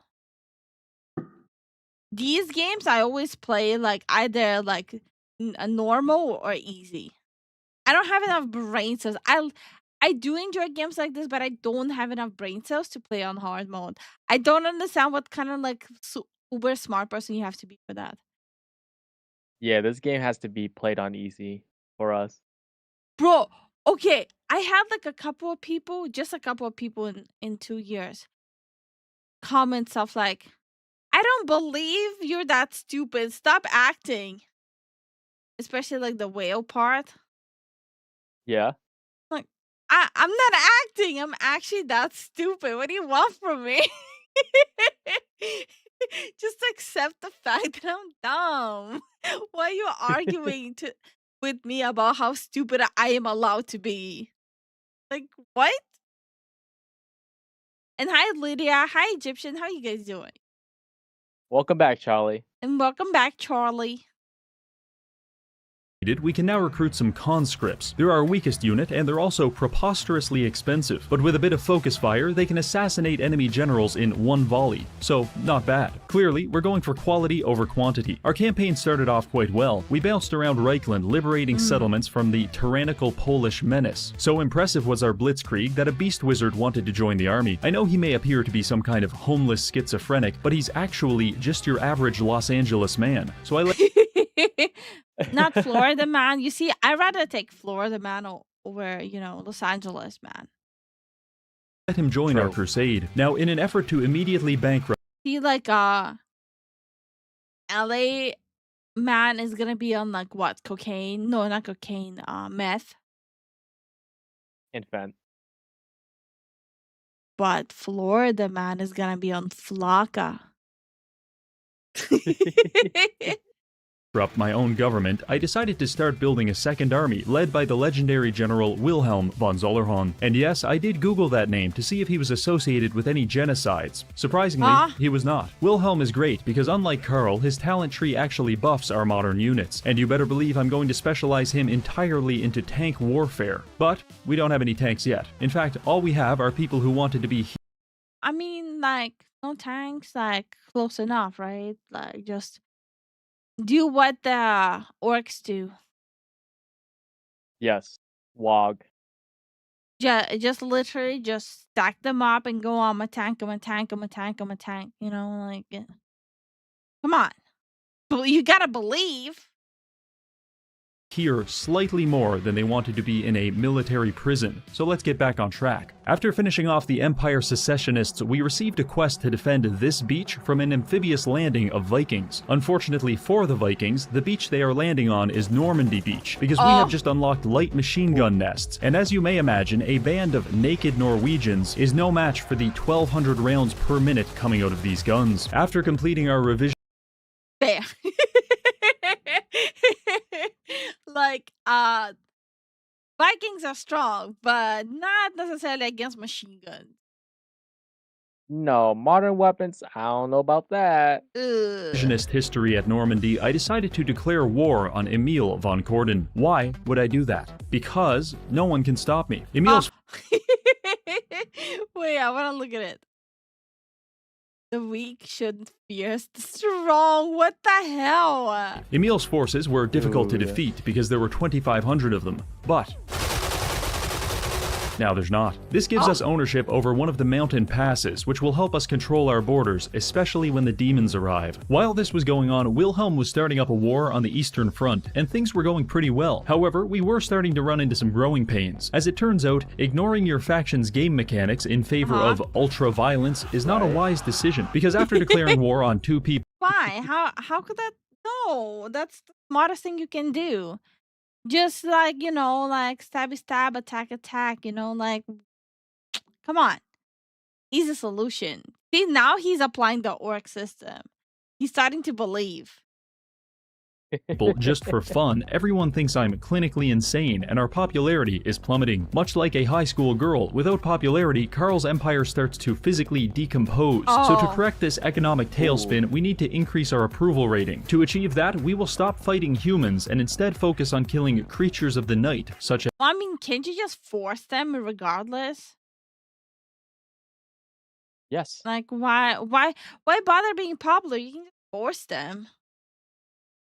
Speaker 2: These games I always play like either like a normal or easy. I don't have enough brain cells. I do enjoy games like this, but I don't have enough brain cells to play on hard mode. I don't understand what kind of like uber smart person you have to be for that.
Speaker 3: Yeah, this game has to be played on easy for us.
Speaker 2: Bro, okay, I had like just a couple of people in 2 years comment stuff like, I don't believe you're that stupid. Stop acting. Especially like the whale part.
Speaker 3: Yeah.
Speaker 2: Like, I'm not acting. I'm actually that stupid. What do you want from me? Just accept the fact that I'm dumb. Why are you arguing with me about how stupid I am allowed to be? Like, what? And hi, Lydia. Hi, Egyptian. How you guys doing?
Speaker 3: Welcome back, Charlie.
Speaker 2: And welcome back, Charlie.
Speaker 5: we can now recruit some conscripts. They're our weakest unit, and they're also preposterously expensive. But with a bit of focus fire, they can assassinate enemy generals in one volley. So, not bad. Clearly, we're going for quality over quantity. Our campaign started off quite well. We bounced around Reichland, liberating settlements from the tyrannical Polish menace. So impressive was our blitzkrieg that a beast wizard wanted to join the army. I know he may appear to be some kind of homeless schizophrenic, but he's actually just your average Los Angeles man. So I
Speaker 2: Not Florida man. You see, I'd rather take Florida man over, Los Angeles man.
Speaker 5: Let him join our crusade. Now, in an effort to immediately bankrupt...
Speaker 2: See, like, LA man is gonna be on, like, what? Cocaine? No, not cocaine. Meth.
Speaker 3: Infant.
Speaker 2: but Florida man is gonna be on Flocka.
Speaker 5: Up my own government, I decided to start building a second army led by the legendary General Wilhelm von Zollerhorn. And yes, I did Google that name to see if he was associated with any genocides. Surprisingly, he was not. Wilhelm is great because unlike Karl, his talent tree actually buffs our modern units. And you better believe I'm going to specialize him entirely into tank warfare. But we don't have any tanks yet. In fact, all we have are people who wanted to be
Speaker 2: I mean, like, no tanks, like, close enough, right? Like, just do what the orcs do.
Speaker 3: Yes. Wog.
Speaker 2: Just literally just stack them up and go, I'm a tank, I'm a tank, I'm a tank, I'm a tank. You know, like, come on. But you gotta believe.
Speaker 5: here slightly more than they wanted to be in a military prison, so let's get back on track. After finishing off the Empire Secessionists, we received a quest to defend this beach from an amphibious landing of Vikings. Unfortunately for the Vikings, the beach they are landing on is Normandy Beach, because we have just unlocked light machine gun nests, and as you may imagine, a band of naked Norwegians is no match for the 1,200 rounds per minute coming out of these guns. After completing our revision
Speaker 2: There. Like, Vikings are strong, but not necessarily against machine guns.
Speaker 3: No, modern weapons, I don't know about that.
Speaker 5: revisionist history at Normandy, I decided to declare war on Emil von Corden. Why would I do that? Because no one can stop me. Emil's
Speaker 2: Wait, I want to look at it. The weak shouldn't fear the strong. What the hell?
Speaker 5: Emil's forces were difficult to defeat because there were 2,500 of them, but now there's not. This gives us ownership over one of the mountain passes, which will help us control our borders, especially when the demons arrive. While this was going on, Wilhelm was starting up a war on the Eastern Front, and things were going pretty well. However, we were starting to run into some growing pains. As it turns out, ignoring your faction's game mechanics in favor of ultra-violence is not a wise decision, because after declaring war on two people...
Speaker 2: Why? How could that... No, that's the smartest thing you can do. Just like, you know, like stabby stab, attack attack, you know, like, come on. Easy solution. See, now he's applying the orc system. He's starting to believe.
Speaker 5: Just for fun, everyone thinks I'm clinically insane and our popularity is plummeting. Much like a high school girl, without popularity, Karl's empire starts to physically decompose. So to correct this economic tailspin, we need to increase our approval rating. To achieve that, we will stop fighting humans and instead focus on killing creatures of the night, such as...
Speaker 2: I mean, can't you just force them regardless?
Speaker 3: Yes.
Speaker 2: Like, why bother being popular? You can just force them.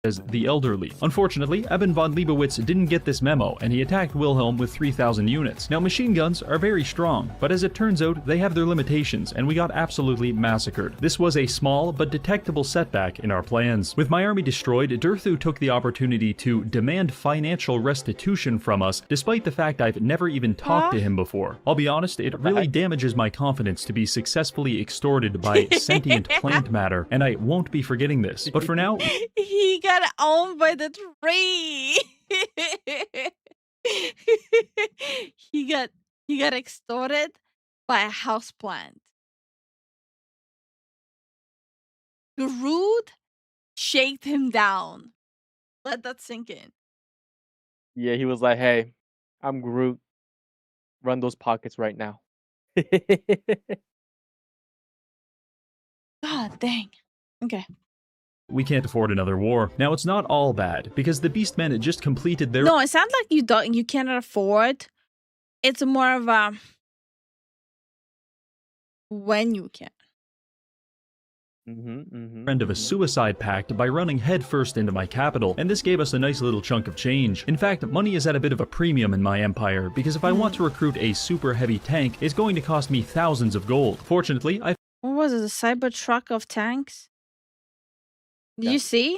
Speaker 5: As the elderly. Unfortunately, Eben von Leibowitz didn't get this memo, and he attacked Wilhelm with 3,000 units. Now, machine guns are very strong, but as it turns out, they have their limitations, and we got absolutely massacred. This was a small but detectable setback in our plans. With my army destroyed, Durthu took the opportunity to demand financial restitution from us, despite the fact I've never even talked to him before. I'll be honest, it really damages my confidence to be successfully extorted by sentient plant matter, and I won't be forgetting this. But for now...
Speaker 2: He got owned by the tree. he got extorted by a houseplant. Groot shaked him down. Let that sink in.
Speaker 3: Yeah, he was like, hey, I'm Groot. Run those pockets right now.
Speaker 2: God dang. Okay.
Speaker 5: We can't afford another war. Now, it's not all bad, because the Beastmen had just completed their...
Speaker 2: No, it sounds like you cannot afford. It's more of a... when you can.
Speaker 5: Friend of a suicide pact by running headfirst into my capital, and this gave us a nice little chunk of change. In fact, money is at a bit of a premium in my empire, because if I want to recruit a super heavy tank, it's going to cost me thousands of gold. Fortunately, I...
Speaker 2: What was it, a cyber truck of tanks? Did you see?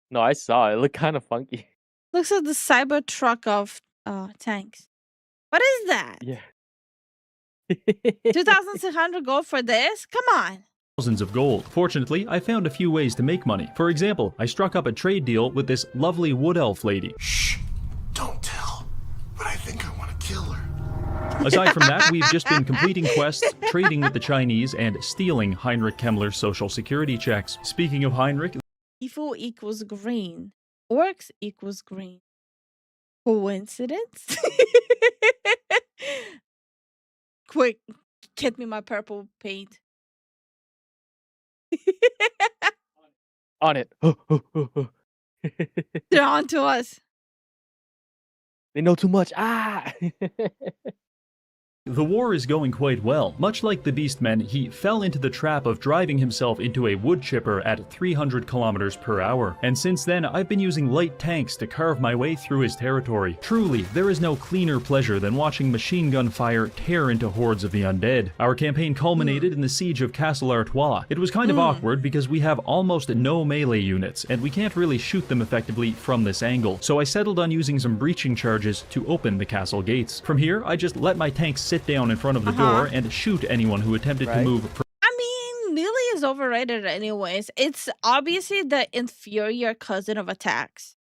Speaker 3: No, I saw it. It looked kind of funky.
Speaker 2: Looks like the cyber truck of tanks. What is that?
Speaker 3: Yeah.
Speaker 2: 2,600 gold for this? Come on.
Speaker 5: Thousands of gold. Fortunately, I found a few ways to make money. For example, I struck up a trade deal with this lovely wood elf lady.
Speaker 11: Shh, don't tell. But I think I want to kill her.
Speaker 5: Aside from that, we've just been completing quests, trading with the Chinese, and stealing Heinrich Kemmler's social security checks. Speaking of Heinrich,
Speaker 2: Lifu equals green. Orcs equals green. Coincidence? Quick, get me my purple paint.
Speaker 3: On it.
Speaker 2: They're on to us.
Speaker 3: They know too much. Ah!
Speaker 5: the war is going quite well. Much like the Beastmen, he fell into the trap of driving himself into a wood chipper at 300 kilometers per hour. And since then, I've been using light tanks to carve my way through his territory. Truly, there is no cleaner pleasure than watching machine gun fire tear into hordes of the undead. Our campaign culminated in the siege of Castle Artois. It was kind of awkward because we have almost no melee units, and we can't really shoot them effectively from this angle. So I settled on using some breaching charges to open the castle gates. From here, I just let my tanks sit down in front of the door and shoot anyone who attempted to move.
Speaker 2: I mean, melee is overrated anyways. It's obviously the inferior cousin of attacks.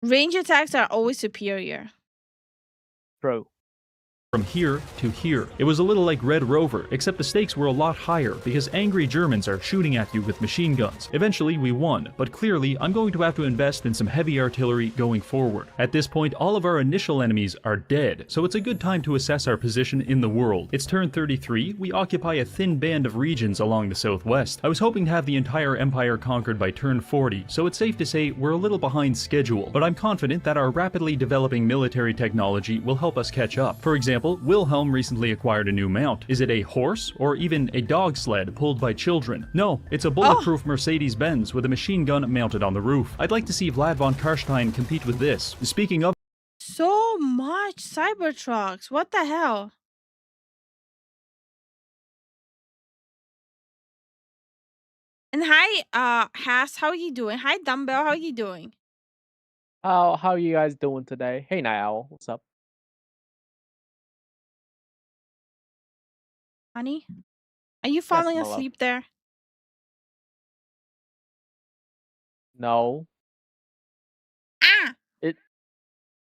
Speaker 2: Range attacks are always superior.
Speaker 3: True.
Speaker 5: From here to here. It was a little like Red Rover, except the stakes were a lot higher because angry Germans are shooting at you with machine guns. Eventually we won, but clearly I'm going to have to invest in some heavy artillery going forward. At this point, all of our initial enemies are dead, so it's a good time to assess our position in the world. It's turn 33, we occupy a thin band of regions along the southwest. I was hoping to have the entire empire conquered by turn 40, so it's safe to say we're a little behind schedule, but I'm confident that our rapidly developing military technology will help us catch up. For example, Wilhelm recently acquired a new mount. Is it a horse or even a dog sled pulled by children? No, it's a bulletproof Mercedes-Benz with a machine gun mounted on the roof. I'd like to see Vlad von Karstein compete with this. Speaking of...
Speaker 2: So much Cybertrucks. What the hell? And hi, Haas, how are you doing? Hi, Dumbbell, how are you doing?
Speaker 3: How are you guys doing today? Hey, Night Owl, what's up?
Speaker 2: Honey, are you falling asleep there?
Speaker 3: No.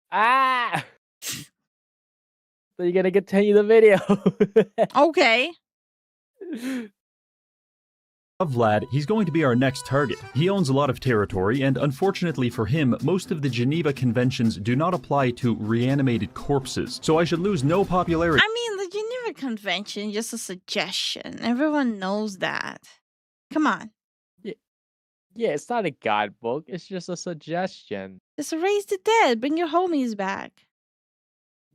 Speaker 2: Ah!
Speaker 3: So you're gonna continue the video.
Speaker 2: Okay.
Speaker 5: Of Vlad, he's going to be our next target. He owns a lot of territory, and unfortunately for him, most of the Geneva Conventions do not apply to reanimated corpses, so I should lose no popularity.
Speaker 2: I mean, the Geneva Convention, just a suggestion. Everyone knows that. Come on.
Speaker 3: Yeah, it's not a guidebook, it's just a suggestion.
Speaker 2: Just raise the dead, bring your homies back.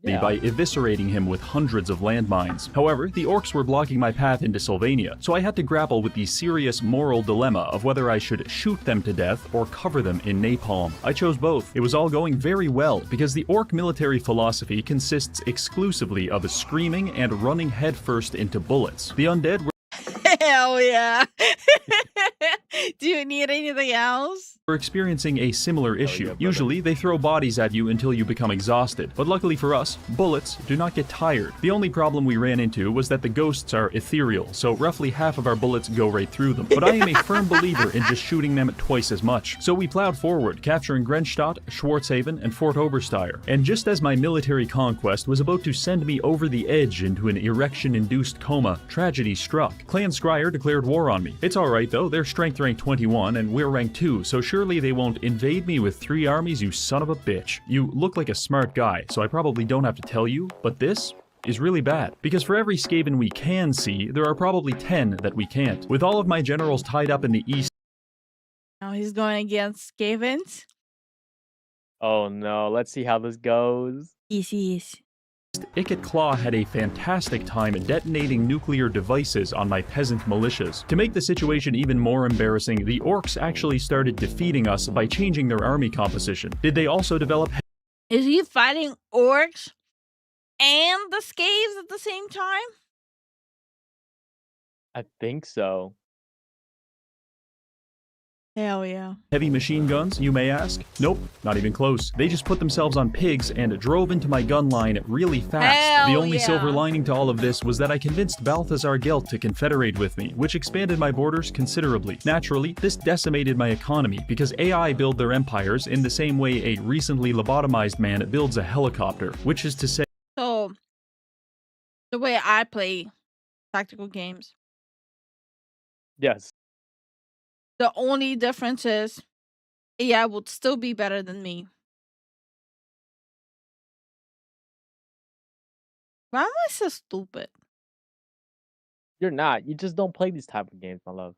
Speaker 5: By eviscerating him with hundreds of landmines. However, the orcs were blocking my path into Sylvania, so I had to grapple with the serious moral dilemma of whether I should shoot them to death or cover them in napalm. I chose both. It was all going very well, because the orc military philosophy consists exclusively of screaming and running headfirst into bullets. The undead were
Speaker 2: Hell yeah. Do you need anything else?
Speaker 5: We're experiencing a similar issue. Usually, they throw bodies at you until you become exhausted, but luckily for us, bullets do not get tired. The only problem we ran into was that the ghosts are ethereal, so roughly half of our bullets go right through them. But I am a firm believer in just shooting them twice as much. So we plowed forward, capturing Grenstadt, Schwarzhaven, and Fort Obersteyr. And just as my military conquest was about to send me over the edge into an erection-induced coma, tragedy struck. Clan Scryer declared war on me. It's alright though, they're strength rank 21 and we're rank 2, so surely they won't invade me with 3 armies, you son of a bitch. You look like a smart guy, so I probably don't have to tell you, but this is really bad. Because for every Skaven we can see, there are probably 10 that we can't. With all of my generals tied up in the east...
Speaker 2: Now he's going against Skavens.
Speaker 3: Oh no, let's see how this goes.
Speaker 2: Yes.
Speaker 5: Ikit Claw had a fantastic time detonating nuclear devices on my peasant militias. To make the situation even more embarrassing, the orcs actually started defeating us by changing their army composition. Did they also develop...
Speaker 2: Is he fighting orcs and the Skaves at the same time?
Speaker 3: I think so.
Speaker 2: Hell yeah.
Speaker 5: Heavy machine guns, you may ask? Nope, not even close. They just put themselves on pigs and drove into my gun line really fast.
Speaker 2: Hell
Speaker 5: the only
Speaker 2: yeah.
Speaker 5: silver lining to all of this was that I convinced Balthazar Gelt to confederate with me, which expanded my borders considerably. Naturally, this decimated my economy because AI build their empires in the same way a recently lobotomized man builds a helicopter, which is to say...
Speaker 2: So The way I play tactical games.
Speaker 3: Yes.
Speaker 2: The only difference is AI would still be better than me. Why am I so stupid?
Speaker 3: You're not. You just don't play these type of games, my love.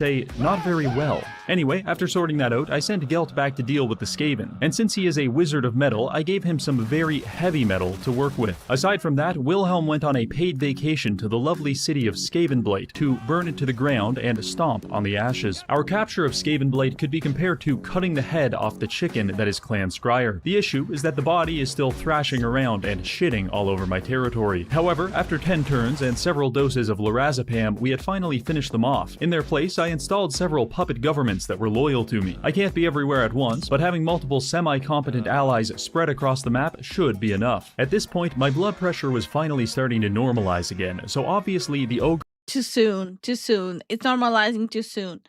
Speaker 5: Say, not very well. Anyway, after sorting that out, I sent Gelt back to deal with the Skaven, and since he is a wizard of metal, I gave him some very heavy metal to work with. Aside from that, Wilhelm went on a paid vacation to the lovely city of Skavenblight to burn it to the ground and stomp on the ashes. Our capture of Skavenblight could be compared to cutting the head off the chicken that is Clan Scryer. The issue is that the body is still thrashing around and shitting all over my territory. However, after 10 turns and several doses of lorazepam, we had finally finished them off. In their place, I installed several puppet governments that were loyal to me. I can't be everywhere at once, but having multiple semi-competent allies spread across the map should be enough. At this point, my blood pressure was finally starting to normalize again, so obviously the ogre...
Speaker 2: Too soon. It's normalizing too soon.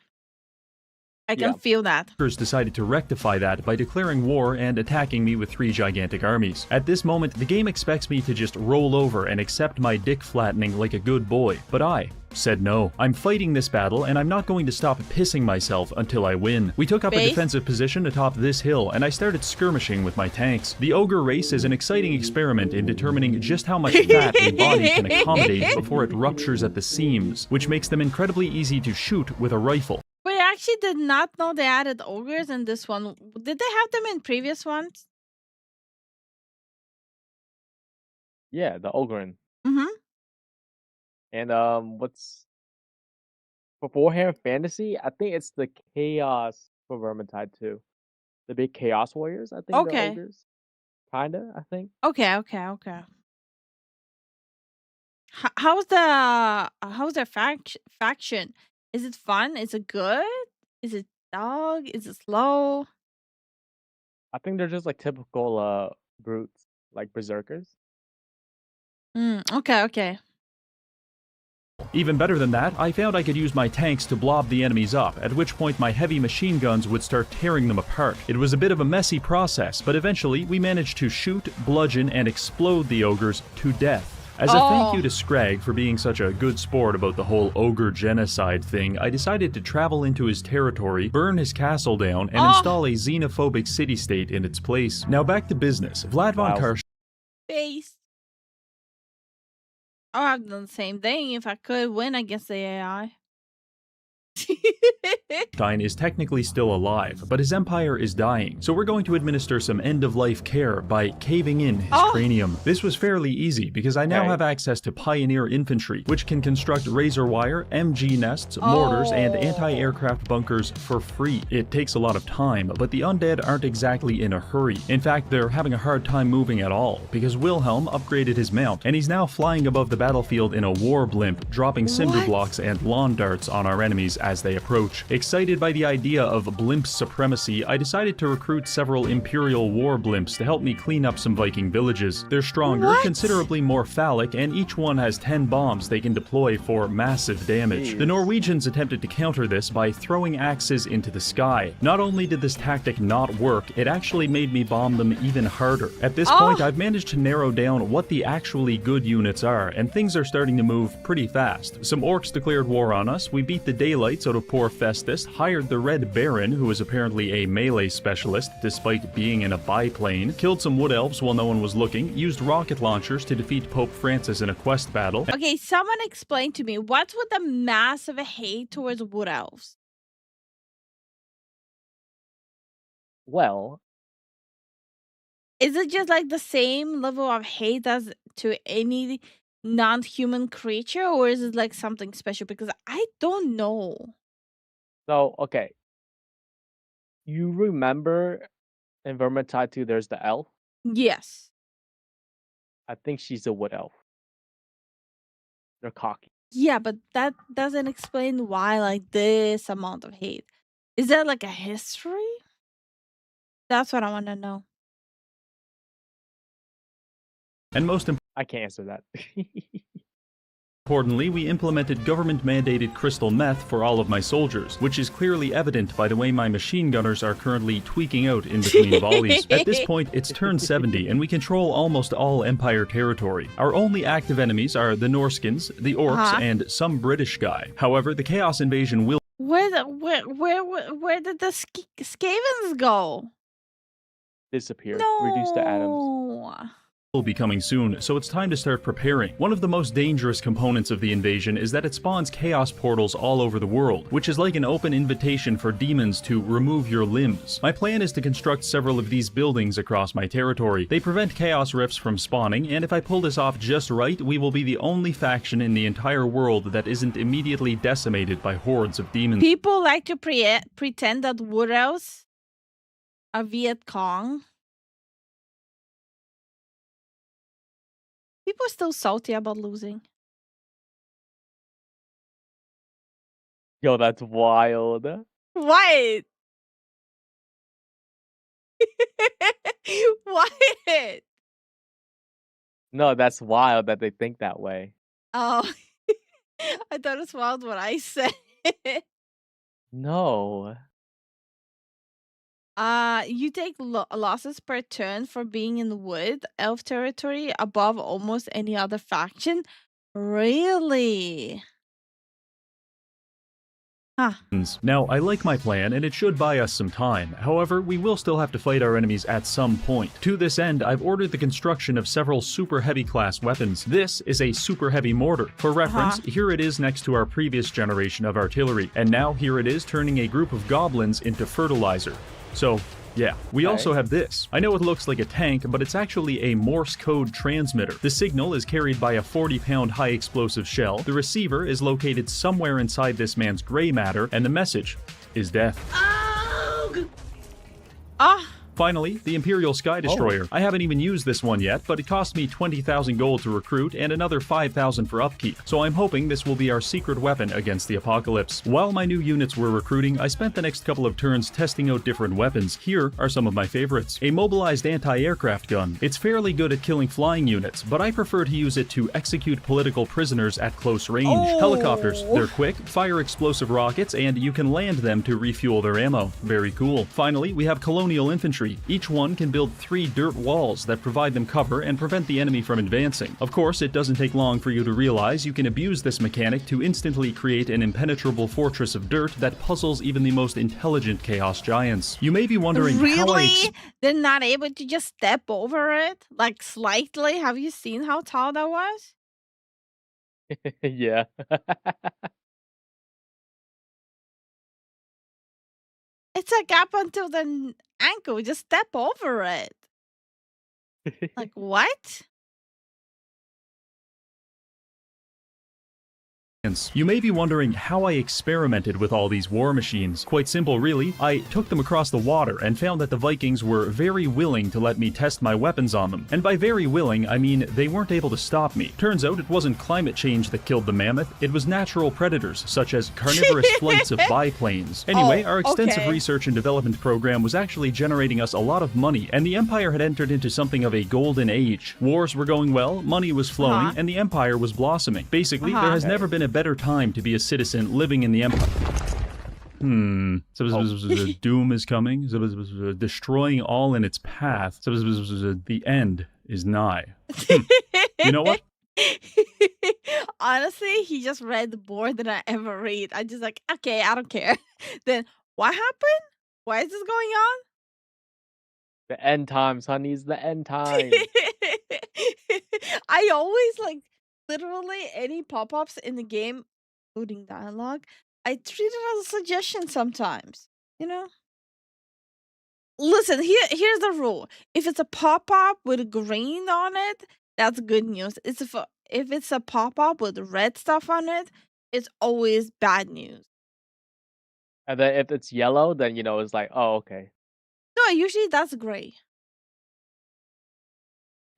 Speaker 2: I can feel that.
Speaker 5: Decided to rectify that by declaring war and attacking me with 3 gigantic armies. At this moment, the game expects me to just roll over and accept my dick flattening like a good boy, but I said no. I'm fighting this battle, and I'm not going to stop pissing myself until I win. We took up a defensive position atop this hill, and I started skirmishing with my tanks. The ogre race is an exciting experiment in determining just how much fat a body can accommodate before it ruptures at the seams, which makes them incredibly easy to shoot with a rifle.
Speaker 2: Wait, I actually did not know they added ogres in this one. Did they have them in previous ones?
Speaker 3: Yeah, the Ogren.
Speaker 2: Mm-hmm.
Speaker 3: And what's for Warhammer Fantasy? I think it's the Chaos for Vermintide too. The big Chaos Warriors, I think they're ogres. Kinda, I think.
Speaker 2: Okay. How's their faction? Is it fun? Is it good? Is it dog? Is it slow?
Speaker 3: I think they're just like typical brutes, like berserkers.
Speaker 2: Okay.
Speaker 5: Even better than that, I found I could use my tanks to blob the enemies up, at which point my heavy machine guns would start tearing them apart. It was a bit of a messy process, but eventually we managed to shoot, bludgeon, and explode the ogres to death. As a thank you to Scrag for being such a good sport about the whole ogre genocide thing, I decided to travel into his territory, burn his castle down, and install a xenophobic city-state in its place. Now back to business. Vlad von Karsh...
Speaker 2: Face. I've done the same thing. If I could win against the AI.
Speaker 5: is technically still alive, but his empire is dying, so we're going to administer some end-of-life care by caving in his cranium. This was fairly easy because I now have access to Pioneer Infantry, which can construct razor wire, MG nests, mortars, and anti-aircraft bunkers for free. It takes a lot of time, but the undead aren't exactly in a hurry. In fact, they're having a hard time moving at all, because Wilhelm upgraded his mount, and he's now flying above the battlefield in a war blimp, dropping cinder blocks and lawn darts on our enemies as they approach. Excited by the idea of blimp supremacy, I decided to recruit several Imperial war blimps to help me clean up some Viking villages. They're stronger, considerably more phallic, and each one has 10 bombs they can deploy for massive damage. The Norwegians attempted to counter this by throwing axes into the sky. Not only did this tactic not work, it actually made me bomb them even harder. At this point, I've managed to narrow down what the actually good units are, and things are starting to move pretty fast. Some orcs declared war on us, we beat the daylights out of poor Festus, hired the Red Baron, who was apparently a melee specialist despite being in a biplane, killed some wood elves while no one was looking, used rocket launchers to defeat Pope Francis in a quest battle.
Speaker 2: Okay, someone explain to me, what's with the massive hate towards wood elves?
Speaker 3: Well,
Speaker 2: is it just like the same level of hate as to any non-human creature, or is it like something special? Because I don't know.
Speaker 3: So, okay. You remember in Vermintide 2 there's the elf?
Speaker 2: Yes.
Speaker 3: I think she's a wood elf. They're cocky.
Speaker 2: Yeah, but that doesn't explain why like this amount of hate. Is there like a history? That's what I want to know.
Speaker 5: And most
Speaker 3: I can't answer that.
Speaker 5: Accordingly, we implemented government-mandated crystal meth for all of my soldiers, which is clearly evident by the way my machine gunners are currently tweaking out in between volleys. At this point, it's turn 70, and we control almost all Empire territory. Our only active enemies are the Norskins, the Orcs, and some British guy. However, the Chaos Invasion will...
Speaker 2: Where did the Skavens go?
Speaker 3: Disappear.
Speaker 2: No.
Speaker 3: Reduced to atoms.
Speaker 5: Will be coming soon, so it's time to start preparing. One of the most dangerous components of the invasion is that it spawns chaos portals all over the world, which is like an open invitation for demons to remove your limbs. My plan is to construct several of these buildings across my territory. They prevent chaos rifts from spawning, and if I pull this off just right, we will be the only faction in the entire world that isn't immediately decimated by hordes of demons.
Speaker 2: People like to pretend that Woodhouse are Viet Cong. People are still salty about losing.
Speaker 3: Yo, that's wild.
Speaker 2: What? What?
Speaker 3: No, that's wild that they think that way.
Speaker 2: Oh, I thought it was wild what I said.
Speaker 3: No.
Speaker 2: You take losses per turn for being in the wood, elf territory, above almost any other faction. Really? Huh.
Speaker 5: Now, I like my plan, and it should buy us some time. However, we will still have to fight our enemies at some point. To this end, I've ordered the construction of several super heavy class weapons. This is a super heavy mortar. For reference, here it is next to our previous generation of artillery, and now here it is turning a group of goblins into fertilizer. So, yeah. We also have this. I know it looks like a tank, but it's actually a Morse code transmitter. The signal is carried by a 40-pound high-explosive shell. The receiver is located somewhere inside this man's gray matter, and the message is death. Finally, the Imperial Sky Destroyer. I haven't even used this one yet, but it cost me 20,000 gold to recruit and another 5,000 for upkeep, so I'm hoping this will be our secret weapon against the apocalypse. While my new units were recruiting, I spent the next couple of turns testing out different weapons. Here are some of my favorites. A mobilized anti-aircraft gun. It's fairly good at killing flying units, but I prefer to use it to execute political prisoners at close range. Helicopters. They're quick, fire explosive rockets, and you can land them to refuel their ammo. Very cool. Finally, we have colonial infantry. Each one can build 3 dirt walls that provide them cover and prevent the enemy from advancing. Of course, it doesn't take long for you to realize you can abuse this mechanic to instantly create an impenetrable fortress of dirt that puzzles even the most intelligent chaos giants. You may be wondering how
Speaker 2: They're not able to just step over it? Like slightly? Have you seen how tall that was?
Speaker 3: Yeah.
Speaker 2: It's like up until the ankle. Just step over it. Like, what?
Speaker 5: You may be wondering how I experimented with all these war machines. Quite simple, really. I took them across the water and found that the Vikings were very willing to let me test my weapons on them. And by very willing, I mean they weren't able to stop me. Turns out it wasn't climate change that killed the mammoth, it was natural predators, such as carnivorous flights of biplanes. Anyway, our extensive research and development program was actually generating us a lot of money, and the Empire had entered into something of a golden age. Wars were going well, money was flowing, and the Empire was blossoming. Basically, there has never been a better time to be a citizen living in the Empire. Doom is coming. Destroying all in its path. The end is nigh. You know what?
Speaker 2: Honestly, he just read more than I ever read. I just like, okay, I don't care. Then what happened? Why is this going on?
Speaker 3: The end times, honeys. The end times.
Speaker 2: I always like literally any pop-ups in the game, including dialogue, I treat it as a suggestion sometimes, you know? Listen, here's the rule. If it's a pop-up with green on it, that's good news. If it's a pop-up with red stuff on it, it's always bad news.
Speaker 3: And then if it's yellow, then you know it's like, oh, okay.
Speaker 2: No, usually that's gray.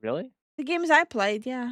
Speaker 3: Really?
Speaker 2: The games I played, yeah.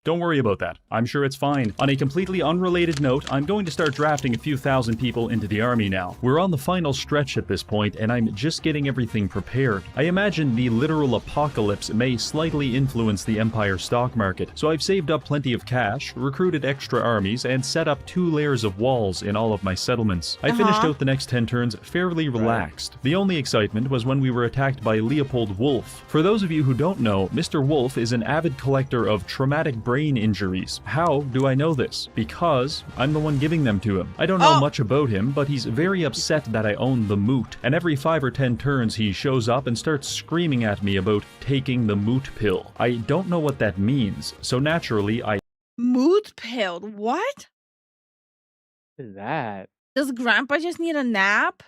Speaker 5: Don't worry about that. I'm sure it's fine. On a completely unrelated note, I'm going to start drafting a few thousand people into the army now. We're on the final stretch at this point, and I'm just getting everything prepared. I imagine the literal apocalypse may slightly influence the Empire stock market, so I've saved up plenty of cash, recruited extra armies, and set up 2 layers of walls in all of my settlements. I finished out the next 10 turns fairly relaxed. The only excitement was when we were attacked by Leopold Wolf. For those of you who don't know, Mr. Wolf is an avid collector of traumatic brain injuries. How do I know this? Because I'm the one giving them to him. I don't know much about him, but he's very upset that I own the moot, and every 5 or 10 turns he shows up and starts screaming at me about taking the moot pill. I don't know what that means, so naturally I...
Speaker 2: Moot pill? What?
Speaker 3: What is that?
Speaker 2: Does Grandpa just need a nap?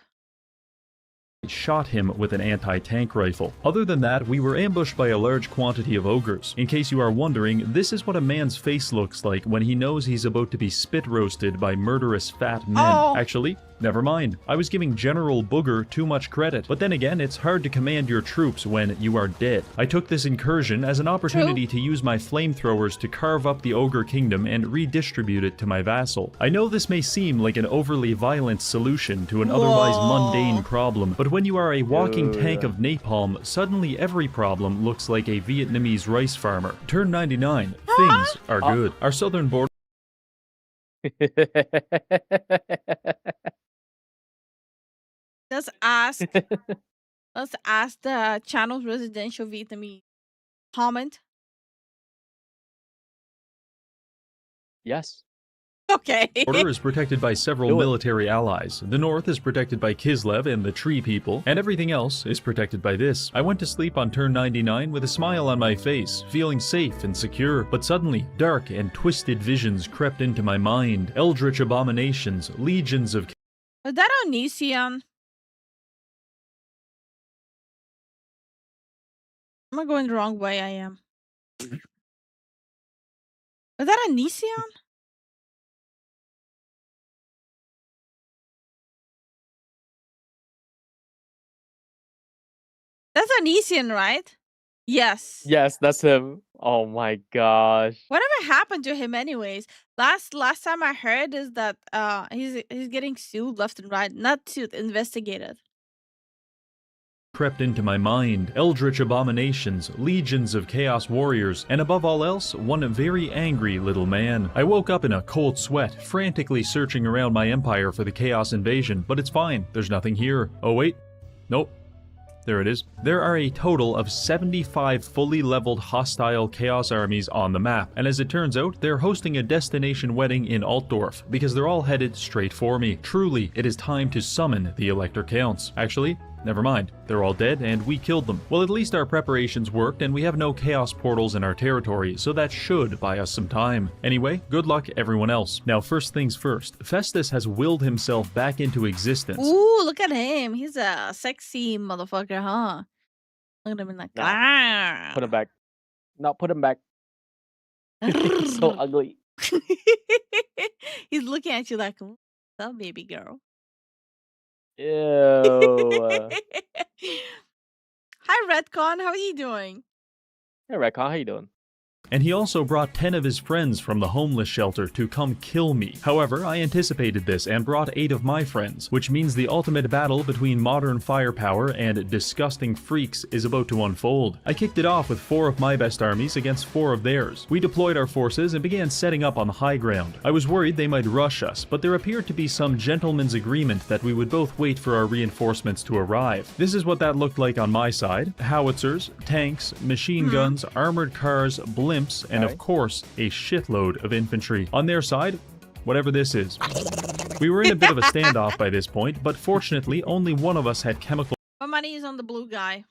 Speaker 5: shot him with an anti-tank rifle. Other than that, we were ambushed by a large quantity of ogres. In case you are wondering, this is what a man's face looks like when he knows he's about to be spit roasted by murderous fat men. Actually, never mind. I was giving General Booger too much credit. But then again, it's hard to command your troops when you are dead. I took this incursion as an opportunity to use my flamethrowers to carve up the ogre kingdom and redistribute it to my vassal. I know this may seem like an overly violent solution to an otherwise mundane problem, but when you are a walking tank of napalm, suddenly every problem looks like a Vietnamese rice farmer. Turn 99. Things are good. Our southern border...
Speaker 2: Let's ask the channel's residential Vietnamese. Comment.
Speaker 3: Yes.
Speaker 2: Okay.
Speaker 5: The border is protected by several military allies. The north is protected by Kislev and the Tree People, and everything else is protected by this. I went to sleep on turn 99 with a smile on my face, feeling safe and secure, but suddenly, dark and twisted visions crept into my mind. Eldritch abominations, legions of...
Speaker 2: Was that Onision? Am I going the wrong way? I am. Was that Onision? That's Onision, right? Yes.
Speaker 3: Yes, that's him. Oh my gosh.
Speaker 2: Whatever happened to him anyways? Last time I heard is that he's getting sued left and right. Not sued, investigated.
Speaker 5: Crept into my mind. Eldritch abominations, legions of chaos warriors, and above all else, one very angry little man. I woke up in a cold sweat, frantically searching around my empire for the chaos invasion, but it's fine. There's nothing here. Oh wait. Nope. There it is. There are a total of 75 fully leveled hostile chaos armies on the map, and as it turns out, they're hosting a destination wedding in Altdorf, because they're all headed straight for me. Truly, it is time to summon the Elector Counts. Actually, never mind. They're all dead, and we killed them. Well, at least our preparations worked, and we have no chaos portals in our territory, so that should buy us some time. Anyway, good luck everyone else. Now, first things first, Festus has willed himself back into existence.
Speaker 2: Ooh, look at him. He's a sexy motherfucker, huh? Look at him in that car.
Speaker 3: Put him back. No, put him back. So ugly.
Speaker 2: He's looking at you like, what's up, baby girl?
Speaker 3: Ew.
Speaker 2: Hi, Redcon. How are you doing?
Speaker 3: Hey, Redcon. How you doing?
Speaker 5: And he also brought 10 of his friends from the homeless shelter to come kill me. However, I anticipated this and brought 8 of my friends, which means the ultimate battle between modern firepower and disgusting freaks is about to unfold. I kicked it off with 4 of my best armies against 4 of theirs. We deployed our forces and began setting up on the high ground. I was worried they might rush us, but there appeared to be some gentleman's agreement that we would both wait for our reinforcements to arrive. This is what that looked like on my side. Howitzers, tanks, machine guns, armored cars, blimps, and of course, a shitload of infantry. On their side, whatever this is. We were in a bit of a standoff by this point, but fortunately, only one of us had chemical
Speaker 2: My money is on the blue guy.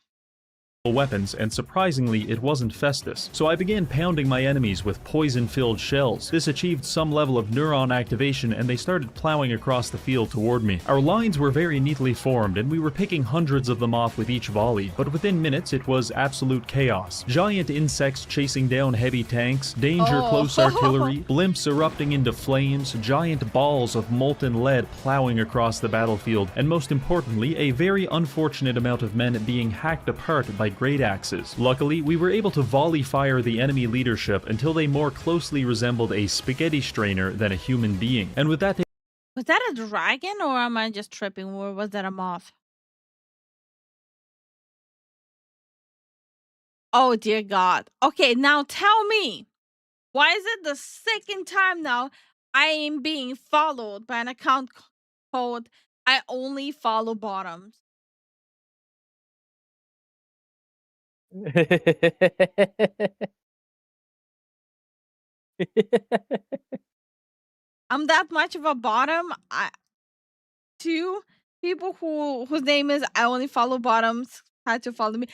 Speaker 5: weapons, and surprisingly, it wasn't Festus. So I began pounding my enemies with poison-filled shells. This achieved some level of neuron activation, and they started plowing across the field toward me. Our lines were very neatly formed, and we were picking hundreds of them off with each volley, but within minutes, it was absolute chaos. Giant insects chasing down heavy tanks, danger close artillery, blimps erupting into flames, giant balls of molten lead plowing across the battlefield, and most importantly, a very unfortunate amount of men being hacked apart by with great axes. Luckily, we were able to volley fire the enemy leadership until they more closely resembled a spaghetti strainer than a human being. And with that,
Speaker 2: Was that a dragon or am I just tripping? Or was that a moth? Oh, dear God. Okay, now tell me, why is it the second time now I am being followed by an account called I Only Follow Bottoms? I'm that much of a bottom. Two people whose name is I Only Follow Bottoms had to follow me.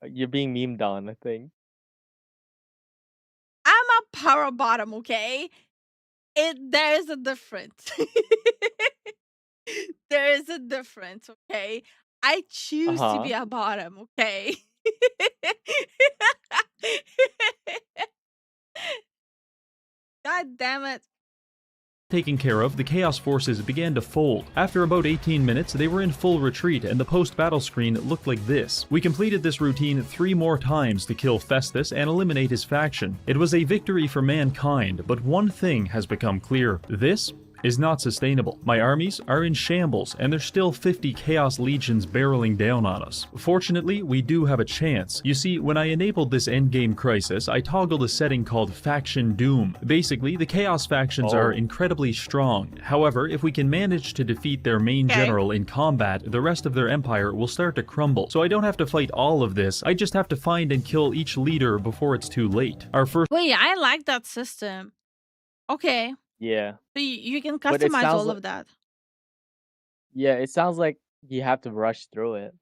Speaker 3: You're being memed on, I think.
Speaker 2: I'm a power bottom, okay? There is a difference. There is a difference, okay? I choose to be a bottom, okay? God damn it.
Speaker 5: taken care of, the Chaos Forces began to fold. After about 18 minutes, they were in full retreat, and the post-battle screen looked like this. We completed this routine 3 more times to kill Festus and eliminate his faction. It was a victory for mankind, but one thing has become clear. This is not sustainable. My armies are in shambles, and there's still 50 Chaos Legions barreling down on us. Fortunately, we do have a chance. You see, when I enabled this endgame crisis, I toggled a setting called Faction Doom. Basically, the Chaos factions are incredibly strong. However, if we can manage to defeat their main general in combat, the rest of their empire will start to crumble. So I don't have to fight all of this, I just have to find and kill each leader before it's too late. Our first—
Speaker 2: Wait, I like that system. Okay.
Speaker 3: Yeah.
Speaker 2: So you can
Speaker 3: But it
Speaker 2: customize
Speaker 3: sounds
Speaker 2: all
Speaker 3: like-
Speaker 2: of that.
Speaker 3: Yeah, it sounds like you have to rush through it.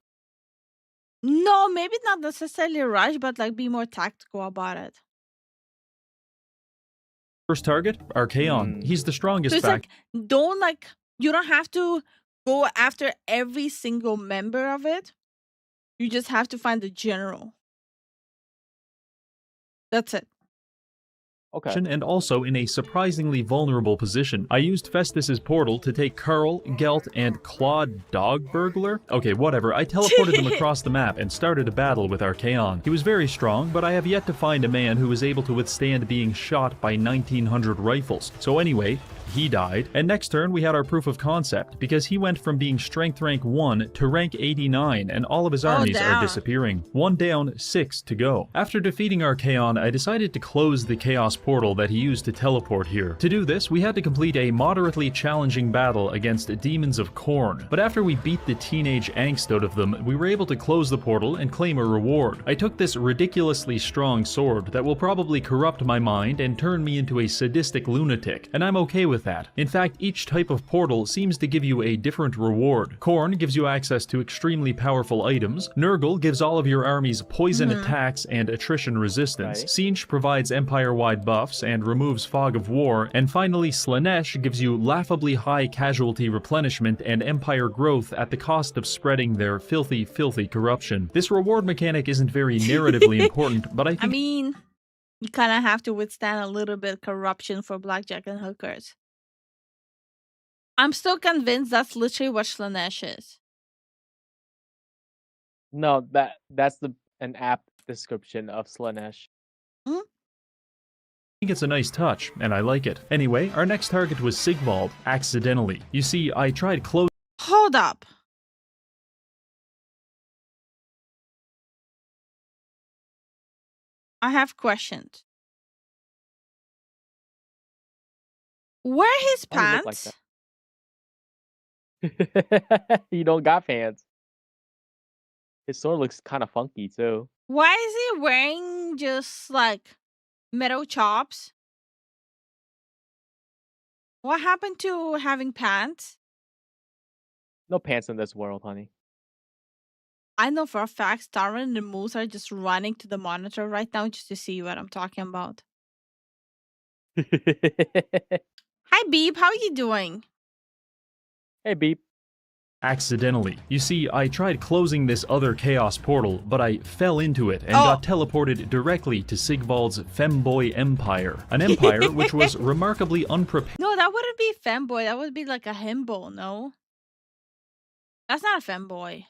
Speaker 2: No, maybe not necessarily rush, but like be more tactical about it.
Speaker 5: First target, Archaon. He's the strongest
Speaker 2: So it's like, you don't have to go after every single member of it. You just have to find the general. That's it.
Speaker 3: Okay.
Speaker 5: And also in a surprisingly vulnerable position. I used Festus's portal to take Carl, Gelt, and Claude Dogburglar? Okay, whatever. I teleported them across the map and started a battle with Archaon. He was very strong, but I have yet to find a man who was able to withstand being shot by 1900 rifles. So anyway, he died, and next turn we had our proof of concept, because he went from being strength rank 1 to rank 89, and all of his armies are disappearing. 1 down, 6 to go. After defeating Archaon, I decided to close the Chaos portal that he used to teleport here. To do this, we had to complete a moderately challenging battle against Demons of Khorne, but after we beat the teenage angst out of them, we were able to close the portal and claim a reward. I took this ridiculously strong sword that will probably corrupt my mind and turn me into a sadistic lunatic, and I'm okay with that. In fact, each type of portal seems to give you a different reward. Khorne gives you access to extremely powerful items, Nurgle gives all of your armies poison attacks and attrition resistance, Tzeentch provides empire-wide buffs and removes Fog of War, and finally Slaanesh gives you laughably high casualty replenishment and empire growth at the cost of spreading their filthy, filthy corruption. This reward mechanic isn't very narratively important, but I think—
Speaker 2: I mean, you kind of have to withstand a little bit corruption for blackjack and hookers. I'm still convinced that's literally what Slaanesh is.
Speaker 3: No, that's an apt description of Slaanesh.
Speaker 5: I think it's a nice touch, and I like it. Anyway, our next target was Sigvald, accidentally. You see, I tried closing—
Speaker 2: Hold up. I have questions. Where are his
Speaker 3: Why do you look like
Speaker 2: pants?
Speaker 3: You don't got pants. His sword looks kind of funky too.
Speaker 2: Why is he wearing just like metal chops? What happened to having pants?
Speaker 3: No pants in this world, honey.
Speaker 2: I know for a fact Starvin and the Moose are just running to the monitor right now just to see what I'm talking about. Hi Beep, how are you doing?
Speaker 3: Hey Beep.
Speaker 5: Accidentally. You see, I tried closing this other Chaos portal, but I fell into it and got teleported directly to Sigvald's Femboy Empire. An empire which was remarkably unprepared.
Speaker 2: No, that wouldn't be femboy. That would be like a himbo, no? That's not a femboy.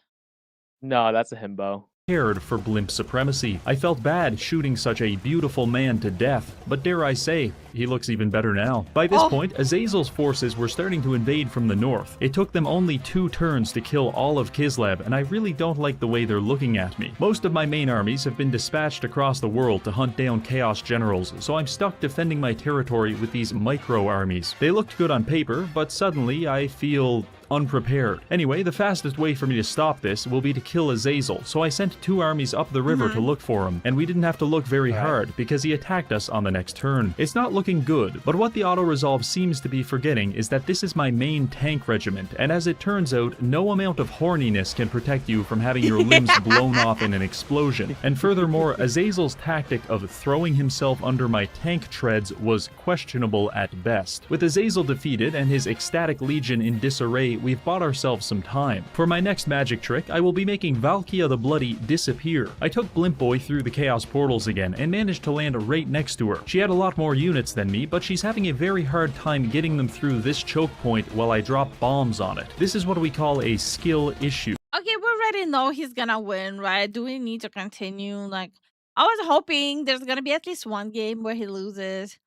Speaker 3: No, that's a himbo.
Speaker 5: For blimp supremacy. I felt bad shooting such a beautiful man to death, but dare I say, he looks even better now. By this point, Azazel's forces were starting to invade from the north. It took them only 2 turns to kill all of Kislev, and I really don't like the way they're looking at me. Most of my main armies have been dispatched across the world to hunt down Chaos Generals, so I'm stuck defending my territory with these micro-armies. They looked good on paper, but suddenly I feel unprepared. Anyway, the fastest way for me to stop this will be to kill Azazel, so I sent 2 armies up the river to look for him, and we didn't have to look very hard because he attacked us on the next turn. It's not looking good, but what the auto-resolve seems to be forgetting is that this is my main tank regiment, and as it turns out, no amount of horniness can protect you from having your limbs blown off in an explosion. And furthermore, Azazel's tactic of throwing himself under my tank treads was questionable at best. With Azazel defeated and his ecstatic legion in disarray, we've bought ourselves some time. For my next magic trick, I will be making Valkia the Bloody disappear. I took Blimp Boy through the Chaos Portals again and managed to land right next to her. She had a lot more units than me, but she's having a very hard time getting them through this choke point while I drop bombs on it. This is what we call a skill issue.
Speaker 2: Okay, we already know he's gonna win, right? Do we need to continue? Like, I was hoping there's gonna be at least one game where he loses.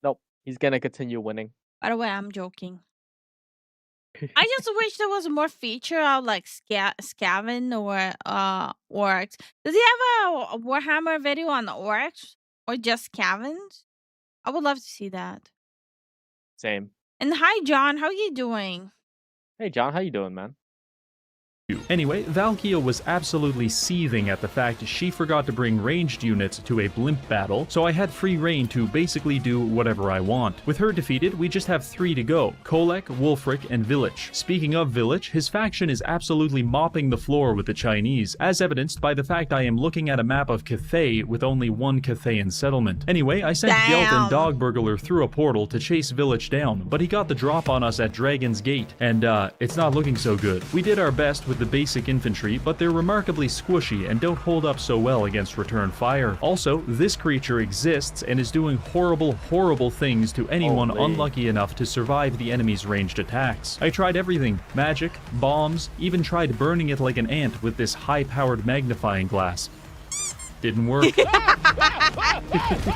Speaker 3: Nope, he's gonna continue winning.
Speaker 2: By the way, I'm joking. I just wish there was more feature of like Scaven or orcs. Does he have a Warhammer video on the orcs or just Scavens? I would love to see that.
Speaker 3: Same.
Speaker 2: And hi, John. How you doing?
Speaker 3: Hey, John. How you doing, man?
Speaker 5: Anyway, Valkia was absolutely seething at the fact she forgot to bring ranged units to a blimp battle, so I had free reign to basically do whatever I want. With her defeated, we just have 3 to go: Kolek, Wulfric, and Village. Speaking of Village, his faction is absolutely mopping the floor with the Chinese, as evidenced by the fact I am looking at a map of Cathay with only 1 Cathayan settlement. Anyway, I sent Gelt and Dogburglar through a portal to chase Village down, but he got the drop on us at Dragon's Gate, and it's not looking so good. We did our best with the basic infantry, but they're remarkably squishy and don't hold up so well against return fire. Also, this creature exists and is doing horrible, horrible things to anyone unlucky enough to survive the enemy's ranged attacks. I tried everything: magic, bombs, even tried burning it like an ant with this high-powered magnifying glass. Didn't work.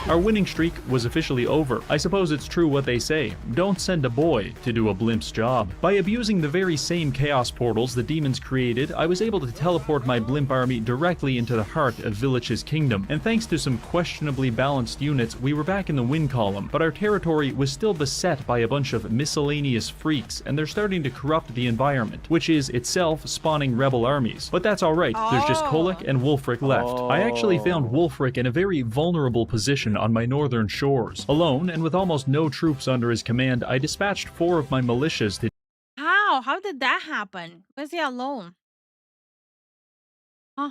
Speaker 5: Our winning streak was officially over. I suppose it's true what they say: don't send a boy to do a blimp's job. By abusing the very same chaos portals the demons created, I was able to teleport my blimp army directly into the heart of Village's kingdom, and thanks to some questionably balanced units, we were back in the win column, but our territory was still beset by a bunch of miscellaneous freaks, and they're starting to corrupt the environment, which is itself spawning rebel armies. But that's alright, there's just Kolek and Wulfric left. I actually found Wulfric in a very vulnerable position on my northern shores. Alone, and with almost no troops under his command, I dispatched 4 of my militias to
Speaker 2: How did that happen? Was he alone? Huh?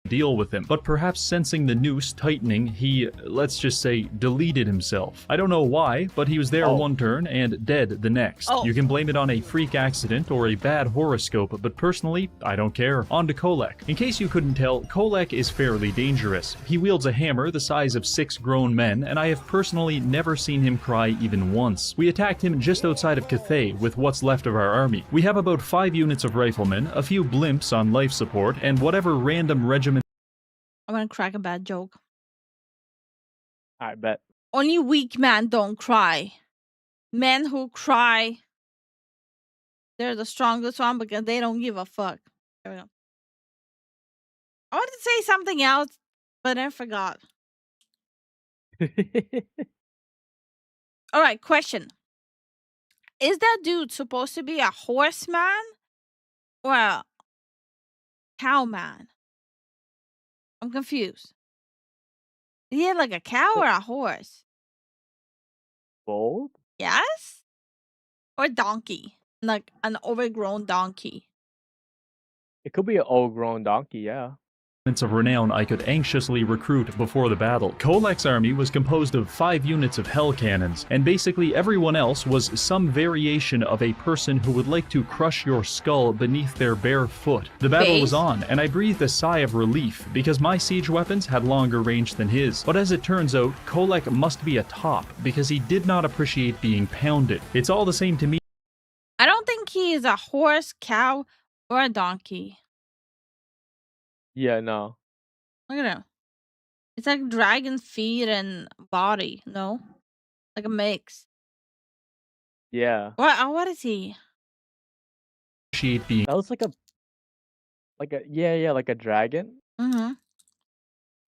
Speaker 5: Deal with him, but perhaps sensing the noose tightening, he, let's just say, deleted himself. I don't know why, but he was there one turn and dead the next. You can blame it on a freak accident or a bad horoscope, but personally, I don't care. On to Kolek. In case you couldn't tell, Kolek is fairly dangerous. He wields a hammer the size of 6 grown men, and I have personally never seen him cry even once. We attacked him just outside of Cathay with what's left of our army. We have about 5 units of riflemen, a few blimps on life support, and whatever random regiment.
Speaker 2: I'm gonna crack a bad joke.
Speaker 3: I bet.
Speaker 2: Only weak men don't cry. Men who cry, they're the strongest one because they don't give a fuck. There we go. I wanted to say something else, but I forgot. All right, question. Is that dude supposed to be a horseman or a cowman? I'm confused. Is he like a cow or a horse?
Speaker 3: Both?
Speaker 2: Yes? Or a donkey? Like an overgrown donkey?
Speaker 3: It could be an overgrown donkey, yeah.
Speaker 5: Of renown I could anxiously recruit before the battle. Kolek's army was composed of 5 units of hell cannons, and basically everyone else was some variation of a person who would like to crush your skull beneath their bare foot. The battle was on, and I breathed a sigh of relief, because my siege weapons had longer range than his. But as it turns out, Kolek must be a top, because he did not appreciate being pounded. It's all the same to me.
Speaker 2: I don't think he is a horse, cow, or a donkey.
Speaker 3: Yeah, no.
Speaker 2: Look at him. It's like dragon feet and body, no? Like a mix.
Speaker 3: Yeah.
Speaker 2: What is he?
Speaker 3: That was like a like a dragon?
Speaker 2: Mm-hmm.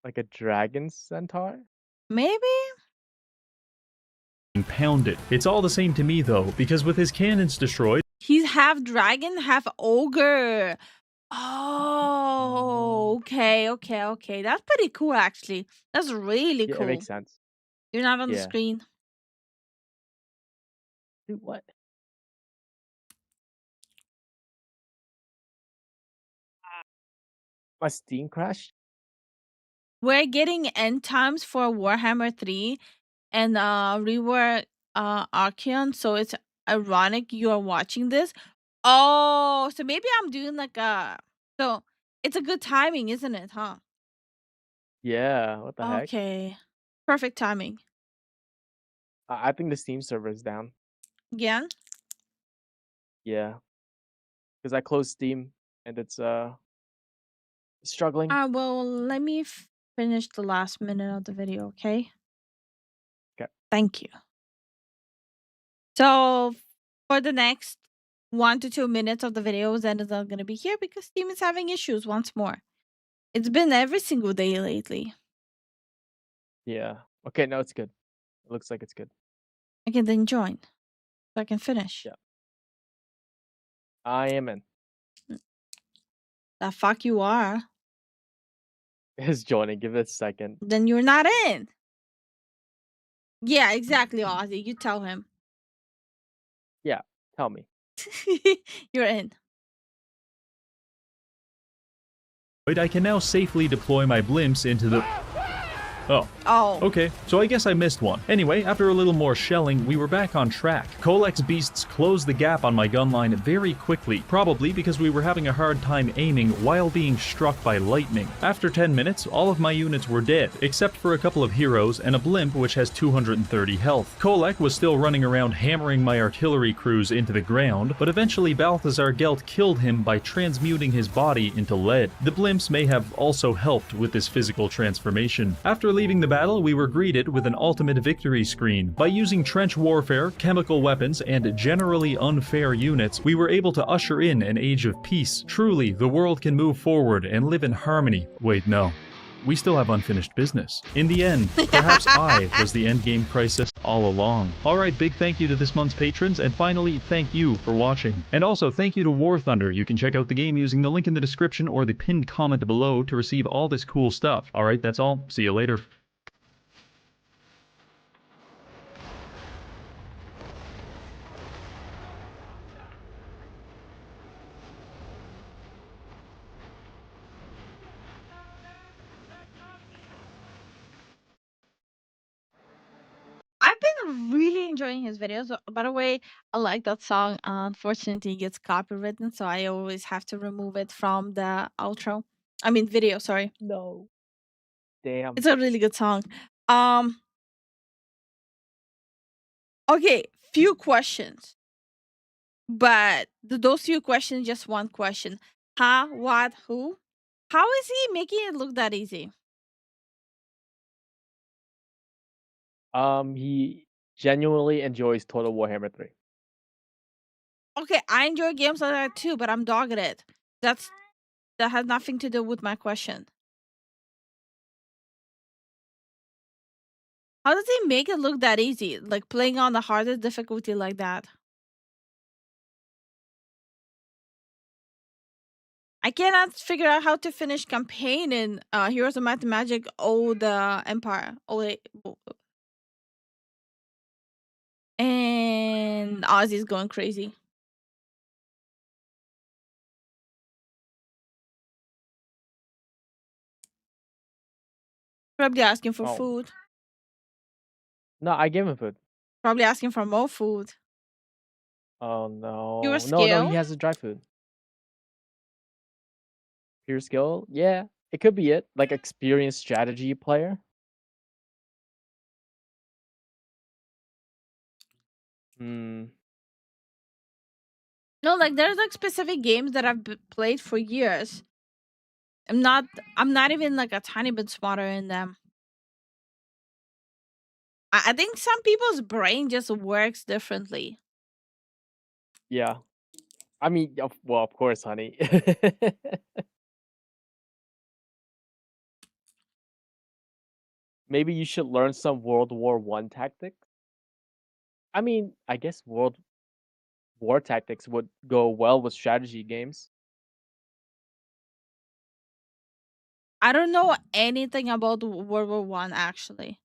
Speaker 3: Like a dragon centaur?
Speaker 2: Maybe?
Speaker 5: Pounded. It's all the same to me though, because with his cannons destroyed,
Speaker 2: He's half dragon, half ogre. Oh, okay. That's pretty cool, actually. That's really
Speaker 3: Yeah, it
Speaker 2: cool.
Speaker 3: makes sense.
Speaker 2: You're not on the
Speaker 3: Yeah.
Speaker 2: screen.
Speaker 3: Dude, what? My Steam crashed?
Speaker 2: We're getting end times for Warhammer 3 and rework Archeon, so it's ironic you are watching this. Oh, so maybe I'm doing like a so it's a good timing, isn't it, huh?
Speaker 3: Yeah, what the heck?
Speaker 2: Okay. Perfect timing.
Speaker 3: I think the Steam server is down.
Speaker 2: Again?
Speaker 3: Yeah. Because I closed Steam and it's struggling.
Speaker 2: Well, let me finish the last minute of the video, okay?
Speaker 3: Okay.
Speaker 2: Thank you. So, for the next 1 to 2 minutes of the video, Zen is not going to be here because Steam is having issues once more. It's been every single day lately.
Speaker 3: Yeah. Okay, no, it's good. It looks like it's good.
Speaker 2: Okay, then join so I can finish.
Speaker 3: Yeah. I am in.
Speaker 2: The fuck you are.
Speaker 3: Is joining. Give it a second.
Speaker 2: Then you're not in. Yeah, exactly, Ozzy. You tell him.
Speaker 3: Yeah, tell me.
Speaker 2: You're in.
Speaker 5: I can now safely deploy my blimps into the... Oh.
Speaker 2: Oh.
Speaker 5: Okay, so I guess I missed one. Anyway, after a little more shelling, we were back on track. Colex beasts closed the gap on my gun line very quickly, probably because we were having a hard time aiming while being struck by lightning. After 10 minutes, all of my units were dead, except for a couple of heroes and a blimp which has 230 health. Kolek was still running around hammering my artillery crews into the ground, but eventually Balthazar Gelt killed him by transmuting his body into lead. The blimps may have also helped with this physical transformation. After leaving the battle, we were greeted with an ultimate victory screen. By using trench warfare, chemical weapons, and generally unfair units, we were able to usher in an age of peace. Truly, the world can move forward and live in harmony. Wait, no. We still have unfinished business. In the end, perhaps I was the endgame crisis all along. Alright, big thank you to this month's patrons, and finally, thank you for watching. And also, thank you to War Thunder. You can check out the game using the link in the description or the pinned comment below to receive all this cool stuff. Alright, that's all. See you later.
Speaker 2: I've been really enjoying his videos. By the way, I like that song. Unfortunately, it gets copywritten, so I always have to remove it from the outro. I mean, video, sorry.
Speaker 3: No. Damn.
Speaker 2: It's a really good song. Okay, few questions. But those few questions, just one question. Huh? What? Who? How is he making it look that easy?
Speaker 3: He genuinely enjoys Total Warhammer 3.
Speaker 2: Okay, I enjoy games like that too, but I'm dogging it. That has nothing to do with my question. How does he make it look that easy? Like playing on the hardest difficulty like that? I cannot figure out how to finish campaign in Heroes of Might and Magic Old Empire. And Ozzy's going crazy. Probably asking for food.
Speaker 3: No, I gave him food.
Speaker 2: Probably asking for more food.
Speaker 3: Oh no.
Speaker 2: Pure
Speaker 3: No,
Speaker 2: skill?
Speaker 3: he has a dry food. Pure skill? Yeah, it could be it. Like experienced strategy player. Hmm.
Speaker 2: No, like there's like specific games that I've played for years. I'm not even like a tiny bit smarter than them. I think some people's brain just works differently.
Speaker 3: Yeah. I mean, well, of course, honey. Maybe you should learn some World War One tactics. I mean, I guess World War tactics would go well with strategy games.
Speaker 2: I don't know anything about World War One actually.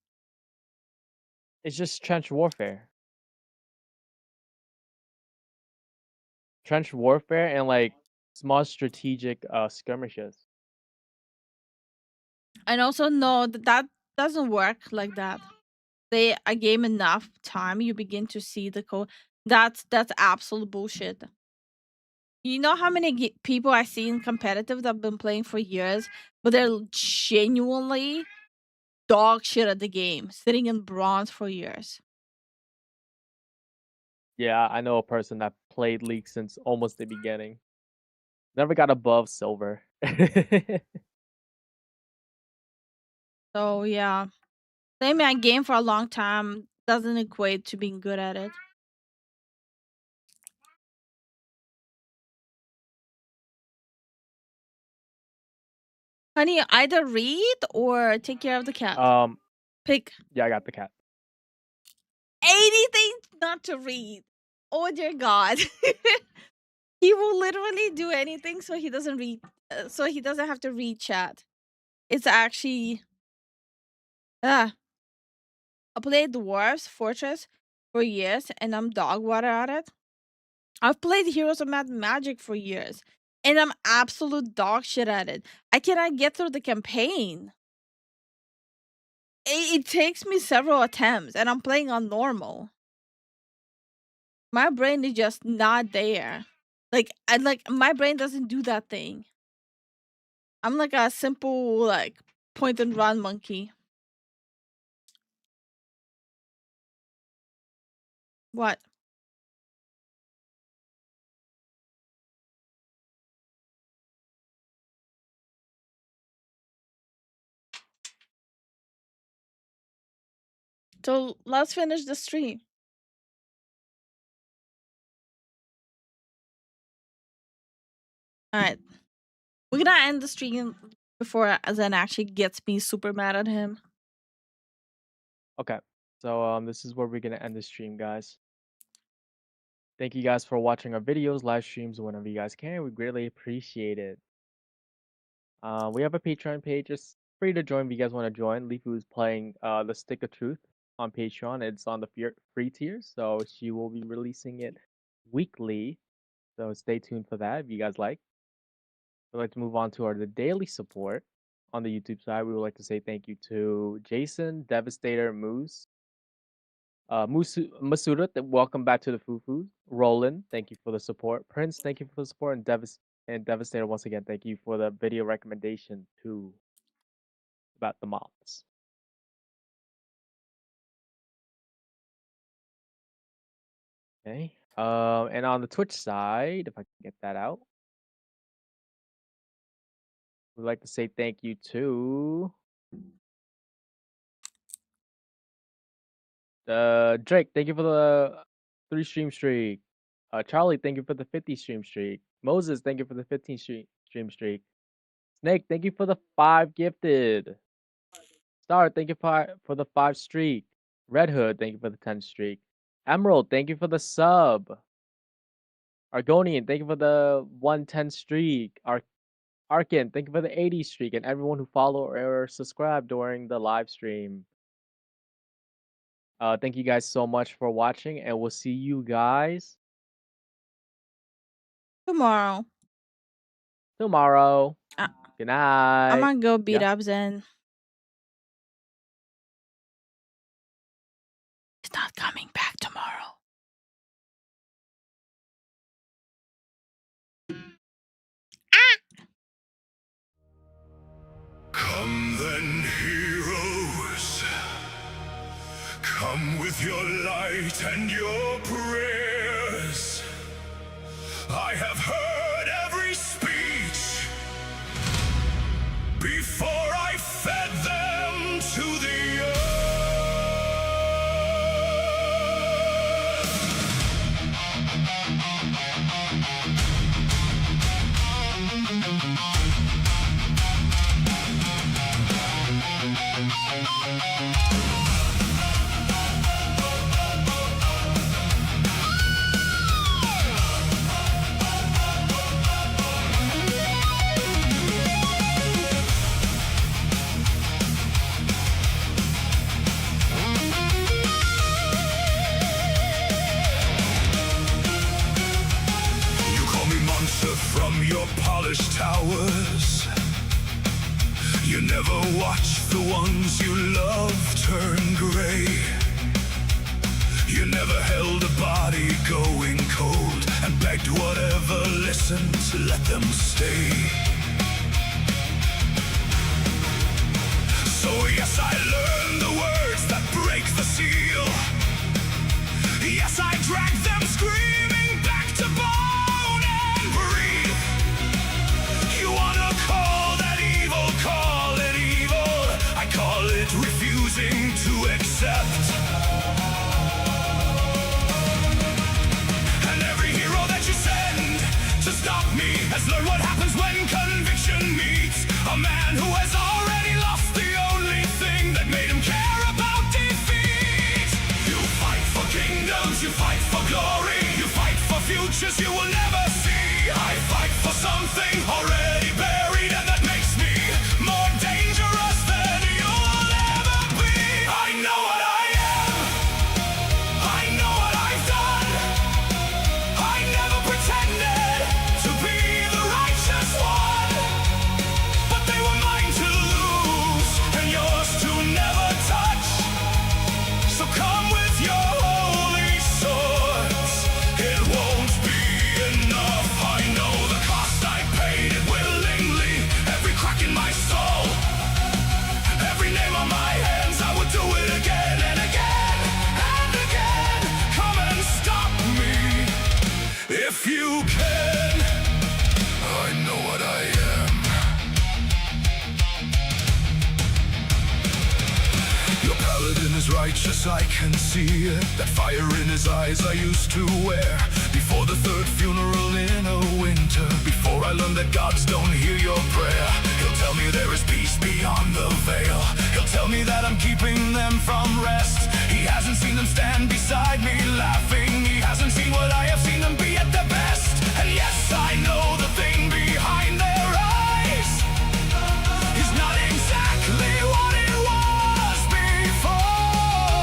Speaker 3: It's just trench warfare. Trench warfare and like small strategic skirmishes.
Speaker 2: And also no, that doesn't work like that. They a game enough time, you begin to see the code. That's absolute bullshit. You know how many people I see in competitive that have been playing for years, but they're genuinely dog shit at the game, sitting in bronze for years.
Speaker 3: Yeah, I know a person that played League since almost the beginning. Never got above silver.
Speaker 2: So yeah, playing a game for a long time doesn't equate to being good at it. Honey, either read or take care of the cat. Pick.
Speaker 3: Yeah, I got the cat.
Speaker 2: Anything not to read. Oh dear God. He will literally do anything so he doesn't read. So he doesn't have to read chat. It's actually. I played Dwarves Fortress for years, and I'm dog water at it. I've played Heroes of Magic for years, and I'm absolute dog shit at it. I cannot get through the campaign. It takes me several attempts, and I'm playing on normal. My brain is just not there. Like my brain doesn't do that thing. I'm like a simple like point and run monkey. What? So let's finish the stream. All right. We're gonna end the stream before Zen actually gets me super mad at him.
Speaker 3: Okay. So this is where we're gonna end the stream, guys. Thank you guys for watching our videos, live streams, whenever you guys can. We greatly appreciate it. We have a Patreon page. It's free to join if you guys want to join. Lifu is playing the Stick of Truth on Patreon. It's on the free tier, so she will be releasing it weekly. So stay tuned for that if you guys like. We'd like to move on to the daily support on the YouTube side. We would like to say thank you to Jason, Devastator, Moose, Masuda, welcome back to the Fufu. Roland, thank you for the support. Prince, thank you for the support. And Devastator, once again, thank you for the video recommendation too about the mobs. Okay. And on the Twitch side, if I can get that out, we'd like to say thank you to Drake. Thank you for the 3 stream streak. Charlie, thank you for the 50 stream streak. Moses, thank you for the 15 stream streak. Snake, thank you for the 5 gifted. Star, thank you for the 5 streak. Red Hood, thank you for the 10 streak. Emerald, thank you for the sub. Argonian, thank you for the 110 streak. Arkin, thank you for the 80 streak. And everyone who followed or subscribed during the live stream. Thank you guys so much for watching, and we'll see you guys
Speaker 2: tomorrow.
Speaker 3: Good night.
Speaker 2: I'm gonna go beat up Zen. He's not coming back tomorrow.
Speaker 10: Come then, heroes. Come with your light and your prayers. I have heard every speech. demolished towers. You never watch the ones you love turn gray. You never held a body going cold and begged whatever listened to let them stay. So yes, I learned the words that break the seal. Yes, I drag them screaming back to bone and breathe. You wanna call that evil, call it evil. I call it refusing to accept. And every hero that you send to stop me has learned what happens when conviction meets a man who has already lost the only thing that made him care about defeat. You fight for kingdoms, you fight for glory, you fight for futures you will never see. I fight for something already buried, and that makes me more dangerous than you'll ever be. I know what I am, I know what I've done. I never pretended to be the righteous one, but they were mine to lose and yours to never touch. So come with your holy swords, it won't be enough. I know the cost, I paid it willingly. Every crack in my soul, every name on my hands, I would do it again and again and again. Come and stop me if you can. I know what I am. Your paladin is righteous, I can see it. That fire in his eyes I used to wear before the third funeral in a winter. Before I learned that gods don't hear your prayer, he'll tell me there is peace beyond the veil. He'll tell me that I'm keeping them from rest. He hasn't seen them stand beside me laughing. He hasn't seen what I have seen them be at their best. And yes, I know the thing behind their eyes is not exactly what it was before.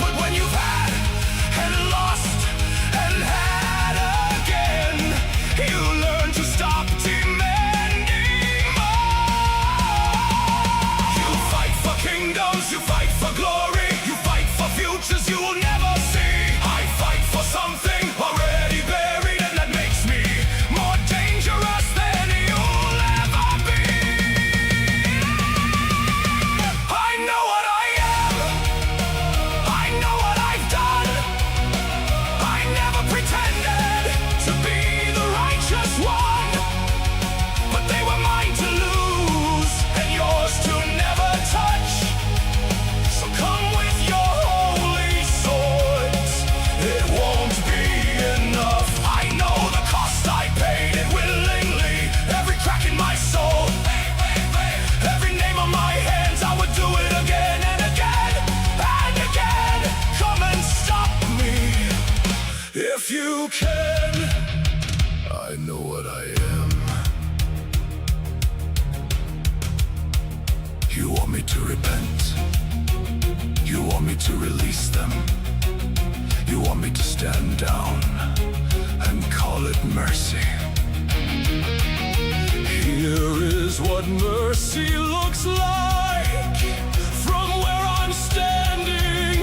Speaker 10: But when you've had and lost and had again, you learn to stop demanding more. You fight for kingdoms, you fight for glory, you fight for futures you will never see. I fight for something already buried, and that makes me more dangerous than you'll ever be. I know what I am, I know what I've done. I never pretended to be the righteous one, but they were mine to lose and yours to never touch. So come with your holy swords, it won't be enough. I know the cost, I paid it willingly. Every crack in my soul, every name on my hands, I would do it again and again and again. Come and stop me if you can. I know what I am. You want me to repent, you want me to release them, you want me to stand down and call it mercy. Here is what mercy looks like from where I'm standing.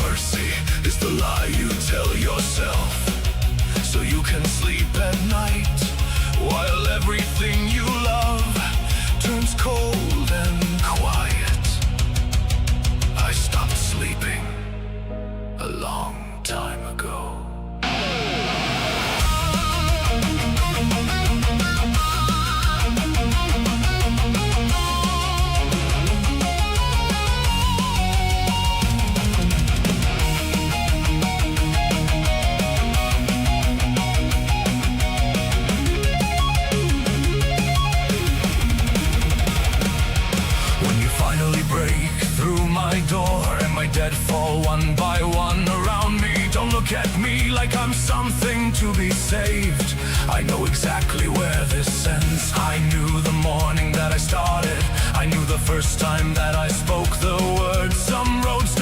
Speaker 10: Mercy is the lie you tell yourself so you can sleep at night, while everything you love turns cold and quiet. I stopped sleeping a long time ago. When you finally break through my door and my dead fall one by one around me, don't look at me like I'm something to be saved. I know exactly where this ends. I knew the morning that I started, I knew the first time that I spoke the words. Some roads